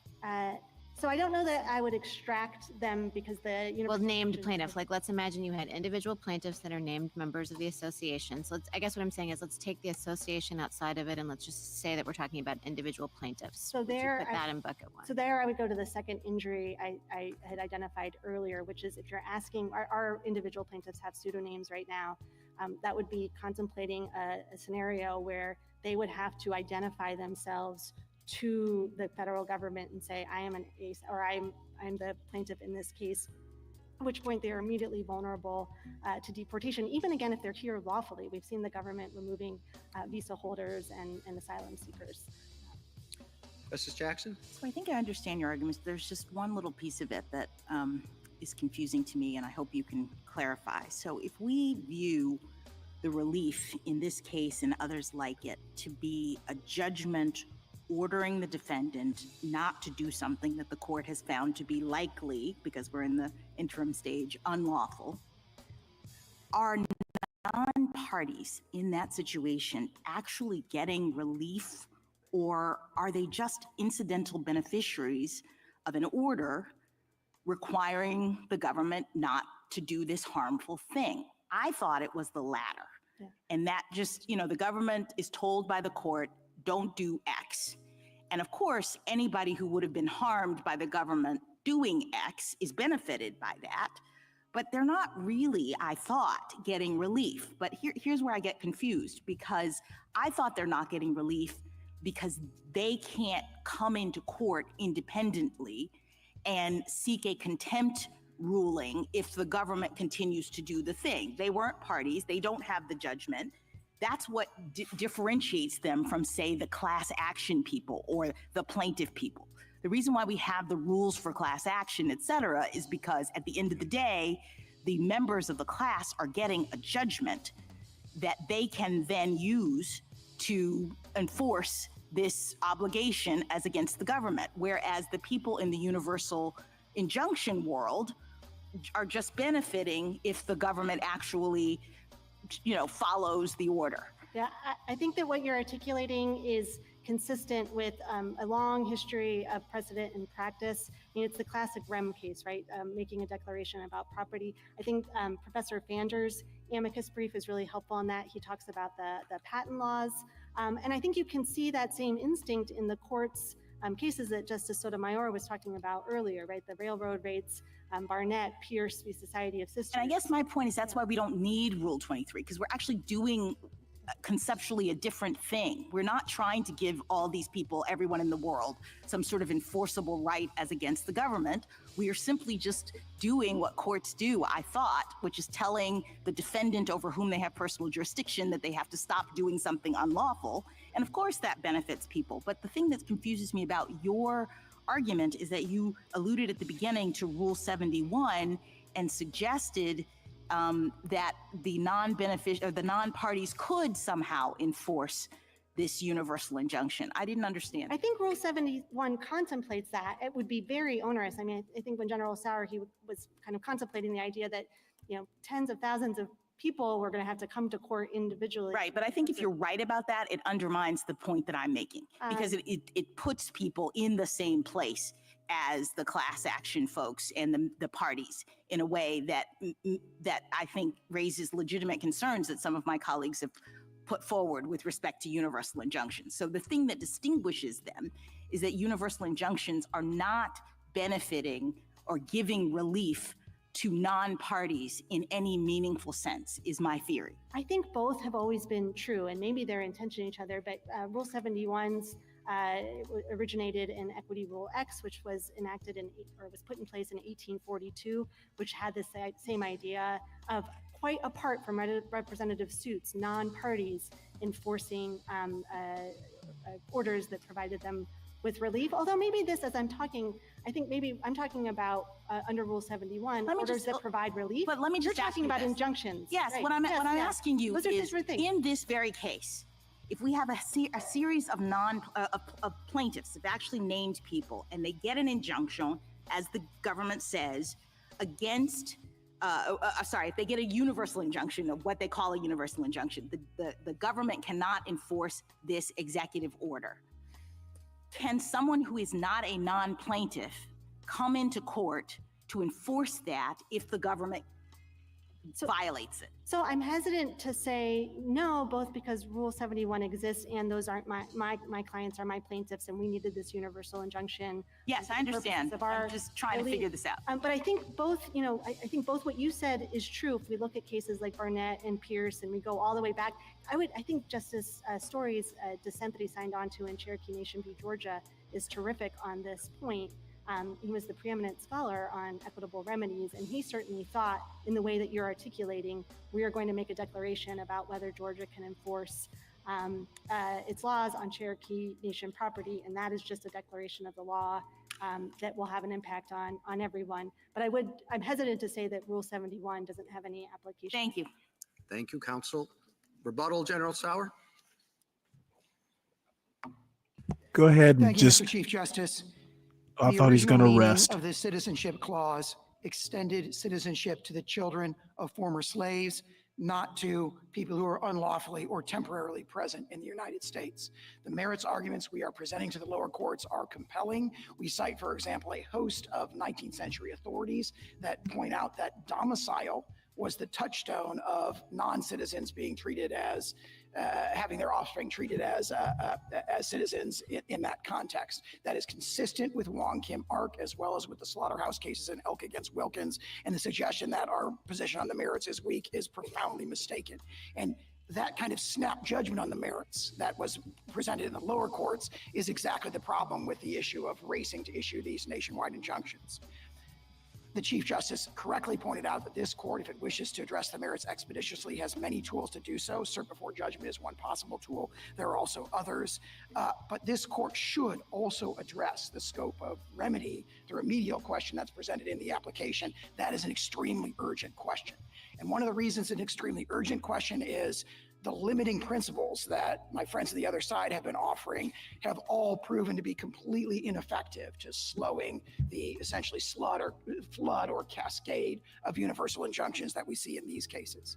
So I don't know that I would extract them because the Well, named plaintiff. Like, let's imagine you had individual plaintiffs that are named members of the association. So I guess what I'm saying is let's take the association outside of it and let's just say that we're talking about individual plaintiffs. So Would you there, put that in bucket one. So there I would go to the second injury I had identified earlier, which is if you're asking, our individual plaintiffs have pseudonyms right now, that would be contemplating a scenario where they would have to identify themselves to the federal government and say, I am an ace, or I'm the plaintiff in this case, at which point they are immediately vulnerable to deportation, even again if they're here lawfully. We've seen the government removing visa holders and asylum seekers. Justice Jackson? So I think I understand your arguments. There's just one little piece of it that is confusing to me, and I hope you can clarify. So if we view the relief in this case and others like it to be a judgment ordering the defendant not to do something that the court has found to be likely, because we're in the interim stage, unlawful, are non-parties in that situation actually getting relief, or are they just incidental beneficiaries of an order requiring the government not to do this harmful thing? I thought it was the latter. Yeah. And that just, you know, the government is told by the court, don't do X. And of course, anybody who would have been harmed by the government doing X is benefited by that, but they're not really, I thought, getting relief. But here's where I get confused, because I thought they're not getting relief because they can't come into court independently and seek a contempt ruling if the government continues to do the thing. They weren't parties, they don't have the judgment. That's what differentiates them from, say, the class action people or the plaintiff people. The reason why we have the rules for class action, et cetera, is because at the end of the day, the members of the class are getting a judgment that they can then use to enforce this obligation as against the government, whereas the people in the universal injunction world are just benefiting if the government actually, you know, follows the order. Yeah, I think that what you're articulating is consistent with a long history of precedent and practice. I mean, it's the classic REM case, right? Making a declaration about property. I think Professor Fander's amicus brief is really helpful on that. He talks about the patent laws. And I think you can see that same instinct in the court's cases that Justice Sotomayor was talking about earlier, right? The railroad rates, Barnett, Pierce v. Society of Sisters. And I guess my point is that's why we don't need Rule 23, because we're actually doing conceptually a different thing. We're not trying to give all these people, everyone in the world, some sort of enforceable right as against the government. We are simply just doing what courts do, I thought, which is telling the defendant over whom they have personal jurisdiction that they have to stop doing something unlawful. And of course that benefits people. But the thing that confuses me about your argument is that you alluded at the beginning to Rule 71 and suggested that the non-parties could somehow enforce this universal injunction. I didn't understand. I think Rule 71 contemplates that. It would be very onerous. I mean, I think when General Sauer, he was kind of contemplating the idea that, you know, tens of thousands of people were going to have to come to court individually. Right, but I think if you're right about that, it undermines the point that I'm making, because it puts people in the same place as the class action folks and the parties in a way that I think raises legitimate concerns that some of my colleagues have put forward with respect to universal injunctions. So the thing that distinguishes them is that universal injunctions are not benefiting or giving relief to non-parties in any meaningful sense, is my theory. I think both have always been true, and maybe they're in tension with each other, but Rule 71's originated in Equity Rule X, which was enacted or was put in place in 1842, which had the same idea of, quite apart from representative suits, non-parties enforcing orders that provided them with relief. Although maybe this, as I'm talking, I think maybe I'm talking about under Rule 71, orders that provide relief. But let me just You're talking about injunctions. Yes, right. what I'm asking you Those are is, different things. in this very case, if we have a series of of plaintiffs have actually named people, and they get an injunction, as the government says, against, if they get a universal injunction, of what they call a universal injunction, the government cannot enforce this executive order. Can someone who is not a non-plaintiff come into court to enforce that if the government violates it? So I'm hesitant to say no, both because Rule 71 exists and those aren't my clients are my plaintiffs, and we needed this universal injunction. Yes, I understand. I'm just trying to figure this out. But I think both, I think both what you said is true. If we look at cases like Barnett and Pierce, and we go all the way back, I think Justice Story's dissent that he signed on to in Cherokee Nation v. Georgia is terrific on this point. He was the preeminent scholar on equitable remedies, and he certainly thought, in the way that you're articulating, we are going to make a declaration about whether Georgia can enforce its laws on Cherokee Nation property, and that is just a declaration of the law that will have an impact on everyone. But I'm hesitant to say that Rule 71 doesn't have any application. Thank you. Thank you, counsel. Rebuttal, General Sauer. Go ahead and Thank you, just. Mr. Chief Justice. I The thought he's going original to meaning rest. of the Citizenship Clause extended citizenship to the children of former slaves, not to people who are unlawfully or temporarily present in the United States. The merits arguments we are presenting to the lower courts are compelling. We cite, for example, a host of 19th century authorities that point out that domicile was the touchstone of non-citizens being treated as having their offspring treated as citizens in that context. That is consistent with Wong Kim Ark, as well as with the slaughterhouse cases in Elk against Wilkins, and the suggestion that our position on the merits is weak is profoundly mistaken. And that kind of snap judgment on the merits that was presented in the lower courts is exactly the problem with the issue of racing to issue these nationwide injunctions. The Chief Justice correctly pointed out that this court, if it wishes to address the merits expeditiously, has many tools to do so. Cert before judgment is one possible tool. There are also others. But this court should also address the scope of remedy, the remedial question that's presented in the application. That is an extremely urgent question. And one of the reasons an extremely urgent question is the limiting principles that my friends on the other side have been offering have all proven to be completely ineffective to slowing the essentially flood or cascade of universal injunctions that we see in these cases.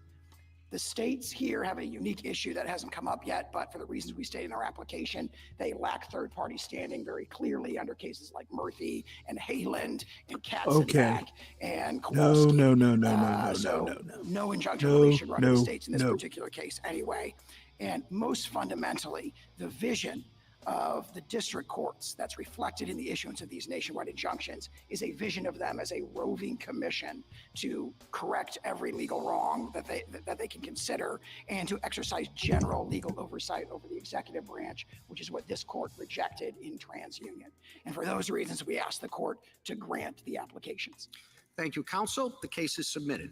The states here have a unique issue that hasn't come up yet, but for the reasons we state in our application, they lack third-party standing very clearly under cases like Murphy and Hayland and Katzenbach and Kowalski. No injunction really should run in the states in this particular case anyway. And most fundamentally, the vision of the district courts that's reflected in the issuance of these nationwide injunctions is a vision of them as a roving commission to correct every legal wrong that they can consider and to exercise general legal oversight over the executive branch, which is what this court rejected in TransUnion. And for those reasons, we ask the court to grant the applications. Thank you, counsel. The case is submitted.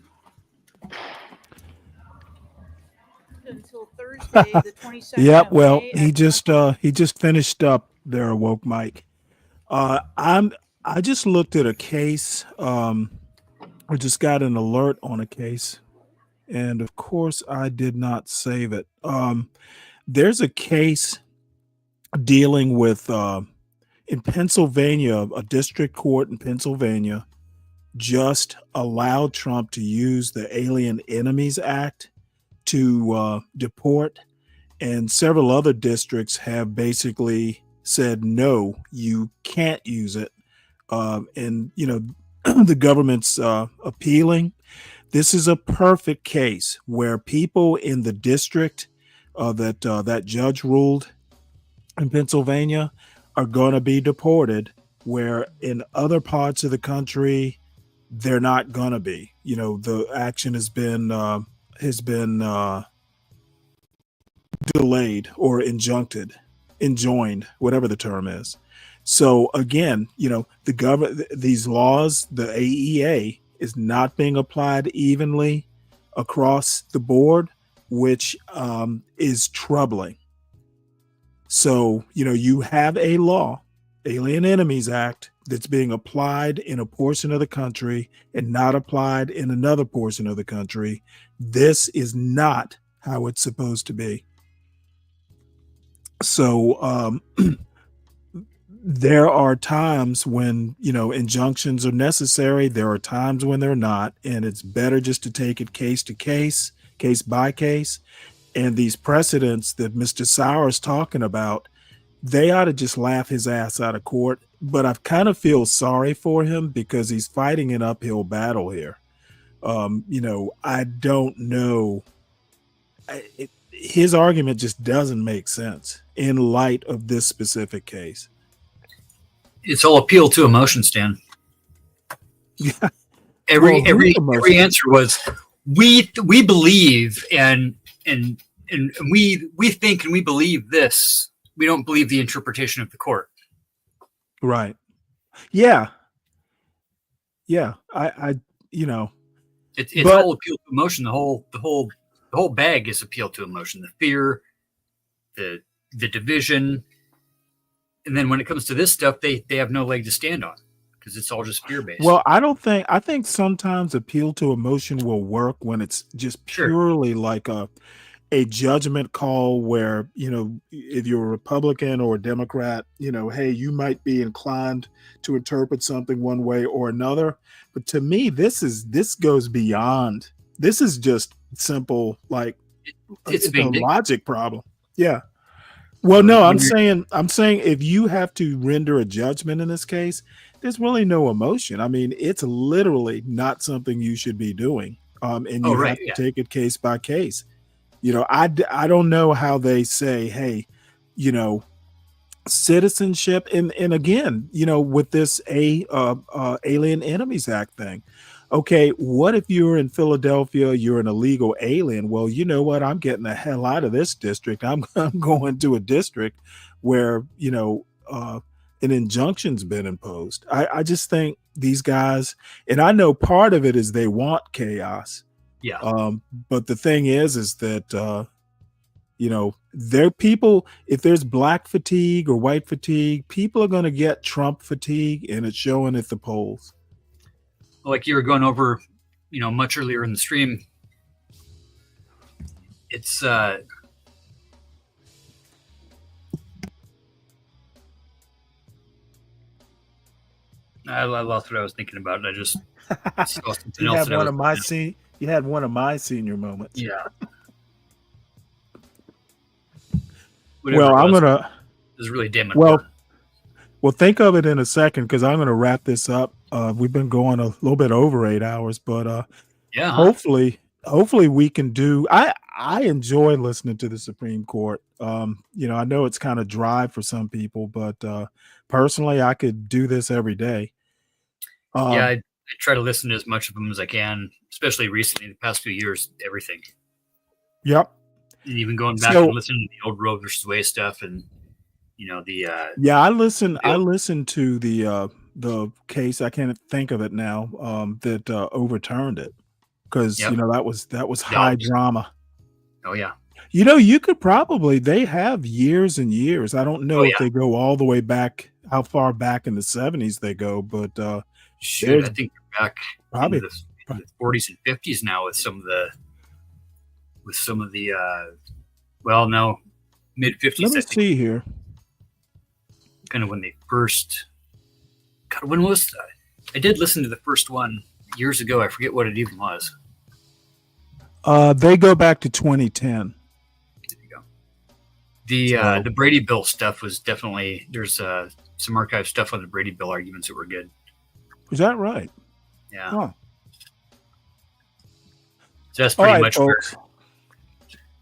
Until Thursday, the 22nd. Yeah, well, May he just finished up there, Woke Mike. I just looked at a case. I just got an alert on a case, and of course, I did not save it. There's a case dealing with in Pennsylvania, a district court in Pennsylvania just allowed Trump to use the Alien Enemies Act to deport, and several other districts have basically said, no, you can't use it. And, the government's appealing. This is a perfect case where people in the district that judge ruled in Pennsylvania are going to be deported, where in other parts of the country they're not going to be. You know, the action has been delayed or enjoined, whatever the term is. So again, you know, the government, these laws, the AEA is not being applied evenly across the board, which is troubling. So, you know, you have a law, Alien Enemies Act, that's being applied in a portion of the country and not applied in another portion of the country. This is not how it's supposed to be. So there are times when, you know, injunctions are necessary. There are times when they're not, and it's better just to take it case to case, case by case. And these precedents that Mr. Sauer is talking about, they ought to just laugh his ass out of court. But I kind of feel sorry for him because he's fighting an uphill battle here. You know, I don't know. His argument just doesn't make sense in light of this specific case. It's all appeal to emotion, Stan. Yeah. Every answer was we believe and we think and we believe this. We don't believe the interpretation of the court. Right. Yeah. Yeah. I you know, it's all appeal to emotion. The whole bag is appeal to emotion. The fear, the division, and then when it comes to this stuff, they have no leg to stand on because it's all just fear based. Well, I think sometimes appeal to emotion will work when it's just purely like a judgment call where, you know, if you're a Republican or a Democrat, you know, hey, you might be inclined to interpret something one way or another. But to me, this goes beyond. This is just simple, like it's a logic problem. Yeah. Well, no, I'm saying if you have to render a judgment in this case, there's really no emotion. I mean, it's literally not something you should be doing. And you have to take it case by case. You know, I don't know how they say, hey, you know, citizenship. And again, you know, with this Alien Enemies Act thing. Okay, what if you're in Philadelphia, you're an illegal alien? Well, you know what? I'm getting the hell out of this district. I'm going to a district where, you know, an injunction's been imposed. I just think these guys, and I know part of it is they want chaos. Yeah. But the thing is that, you know, people, if there's black fatigue or white fatigue, people are going to get Trump fatigue, and it's showing at the polls. Like you were going over, you know, much earlier in the stream, it's I lost what I was thinking about. I just saw something you else. Had one of my you had one of my senior moments. Yeah. Well, I'm gonna. It was really damn important. Well, think of it in a second because I'm gonna wrap this up. We've been going a little bit over 8 hours, but yeah. Hopefully we can do. I enjoy listening to the Supreme Court. You know, I know it's kind of dry for some people, but personally, I could do this every day. Yeah, I try to listen to as much of them as I can, especially recently, the past few years, everything. Yep. And even going back and listening to the old Roe versus Wade stuff, and you know the. Yeah, I listened to the case. I can't think of it now. That overturned it because you know that was high drama. Oh yeah. You know, you could probably. They have years and years. I don't know if they go all the way back. How far back in the 70s they go, but I think they're back probably into the 40s and 50s now with some of the well, no, mid 50s. Let me see here. Kind of when they first. God, when was that? I did listen to the first one years ago. I forget what it even was. They go back to 2010. There you go. The Brady Bill stuff was definitely there's some archive stuff on the Brady Bill arguments that were good. Is that right? Yeah. Huh. So that's pretty much where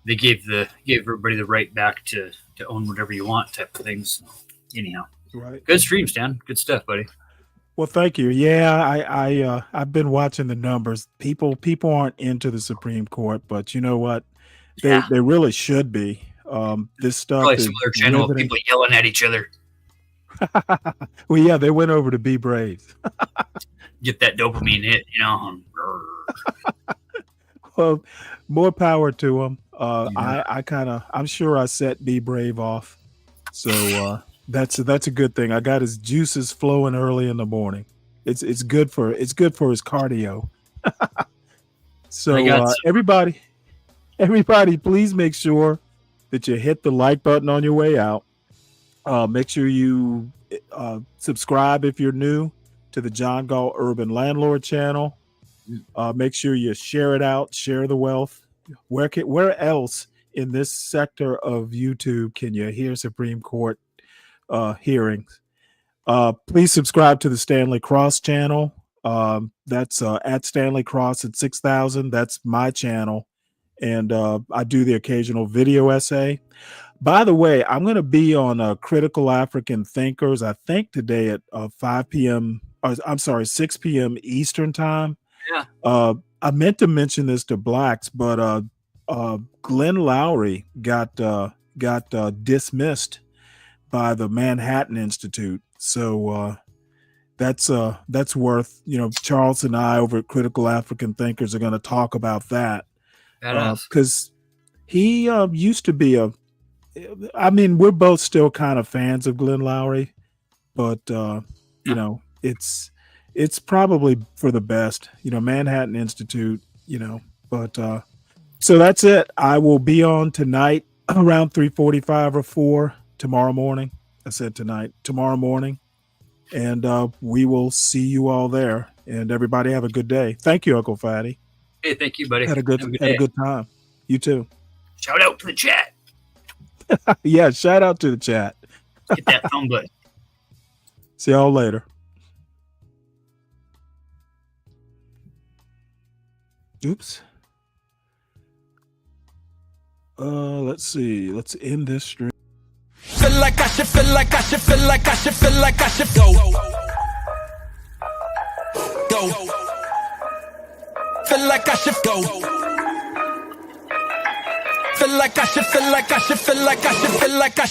they gave everybody the right back to own whatever you want type of things. Anyhow. Right. Good stream, Stan. Good stuff, buddy. Well, thank you. Yeah, I've been watching the numbers. People aren't into the Supreme Court, but you know what? They really should be. This stuff Probably is some other channel of riveting. people yelling at each other. Well, yeah, they went over to Be Brave. Get that dopamine hit, you know. Well, more power to them. I'm sure I set Be Brave off, so that's a good thing. I got his juices flowing early in the morning. It's good for his cardio. So everybody, please make sure that you hit the like button on your way out. Make sure you subscribe if you're new to the John Gall Urban Landlord channel. Make sure you share it out, share the wealth. Where else in this sector of YouTube can you hear Supreme Court hearings? Please subscribe to the Stanley Cross channel. That's at Stanley Cross at 6,000. That's my channel. And I do the occasional video essay. By the way, I'm going to be on Critical African Thinkers, I think today at 5 p.m. I'm sorry, 6 p.m. Eastern time. Yeah. I meant to mention this to blacks, but Glenn Lowry got dismissed by the Manhattan Institute. So that's worth, Charles and I over at Critical African Thinkers are going to talk about that. Because he used to be we're both still kind of fans of Glenn Lowry, but it's probably for the best, Manhattan Institute, but so that's it. I will be on tonight around 3:45 or 4 tomorrow morning. I said tomorrow morning, and we will see you all there. And everybody have a good day. Thank you, Uncle Fatty. Hey, thank you, buddy. Had a good time. You too. Shout out to the chat. Yeah, shout out to the chat. Hit that phone button. See y'all later. Oops. Let's see. Let's end this stream. Feel like I should go. Feel like I should go. Feel like I should go. Feel like I should go. Feel like I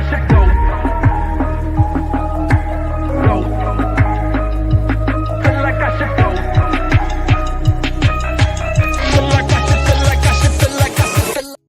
should go.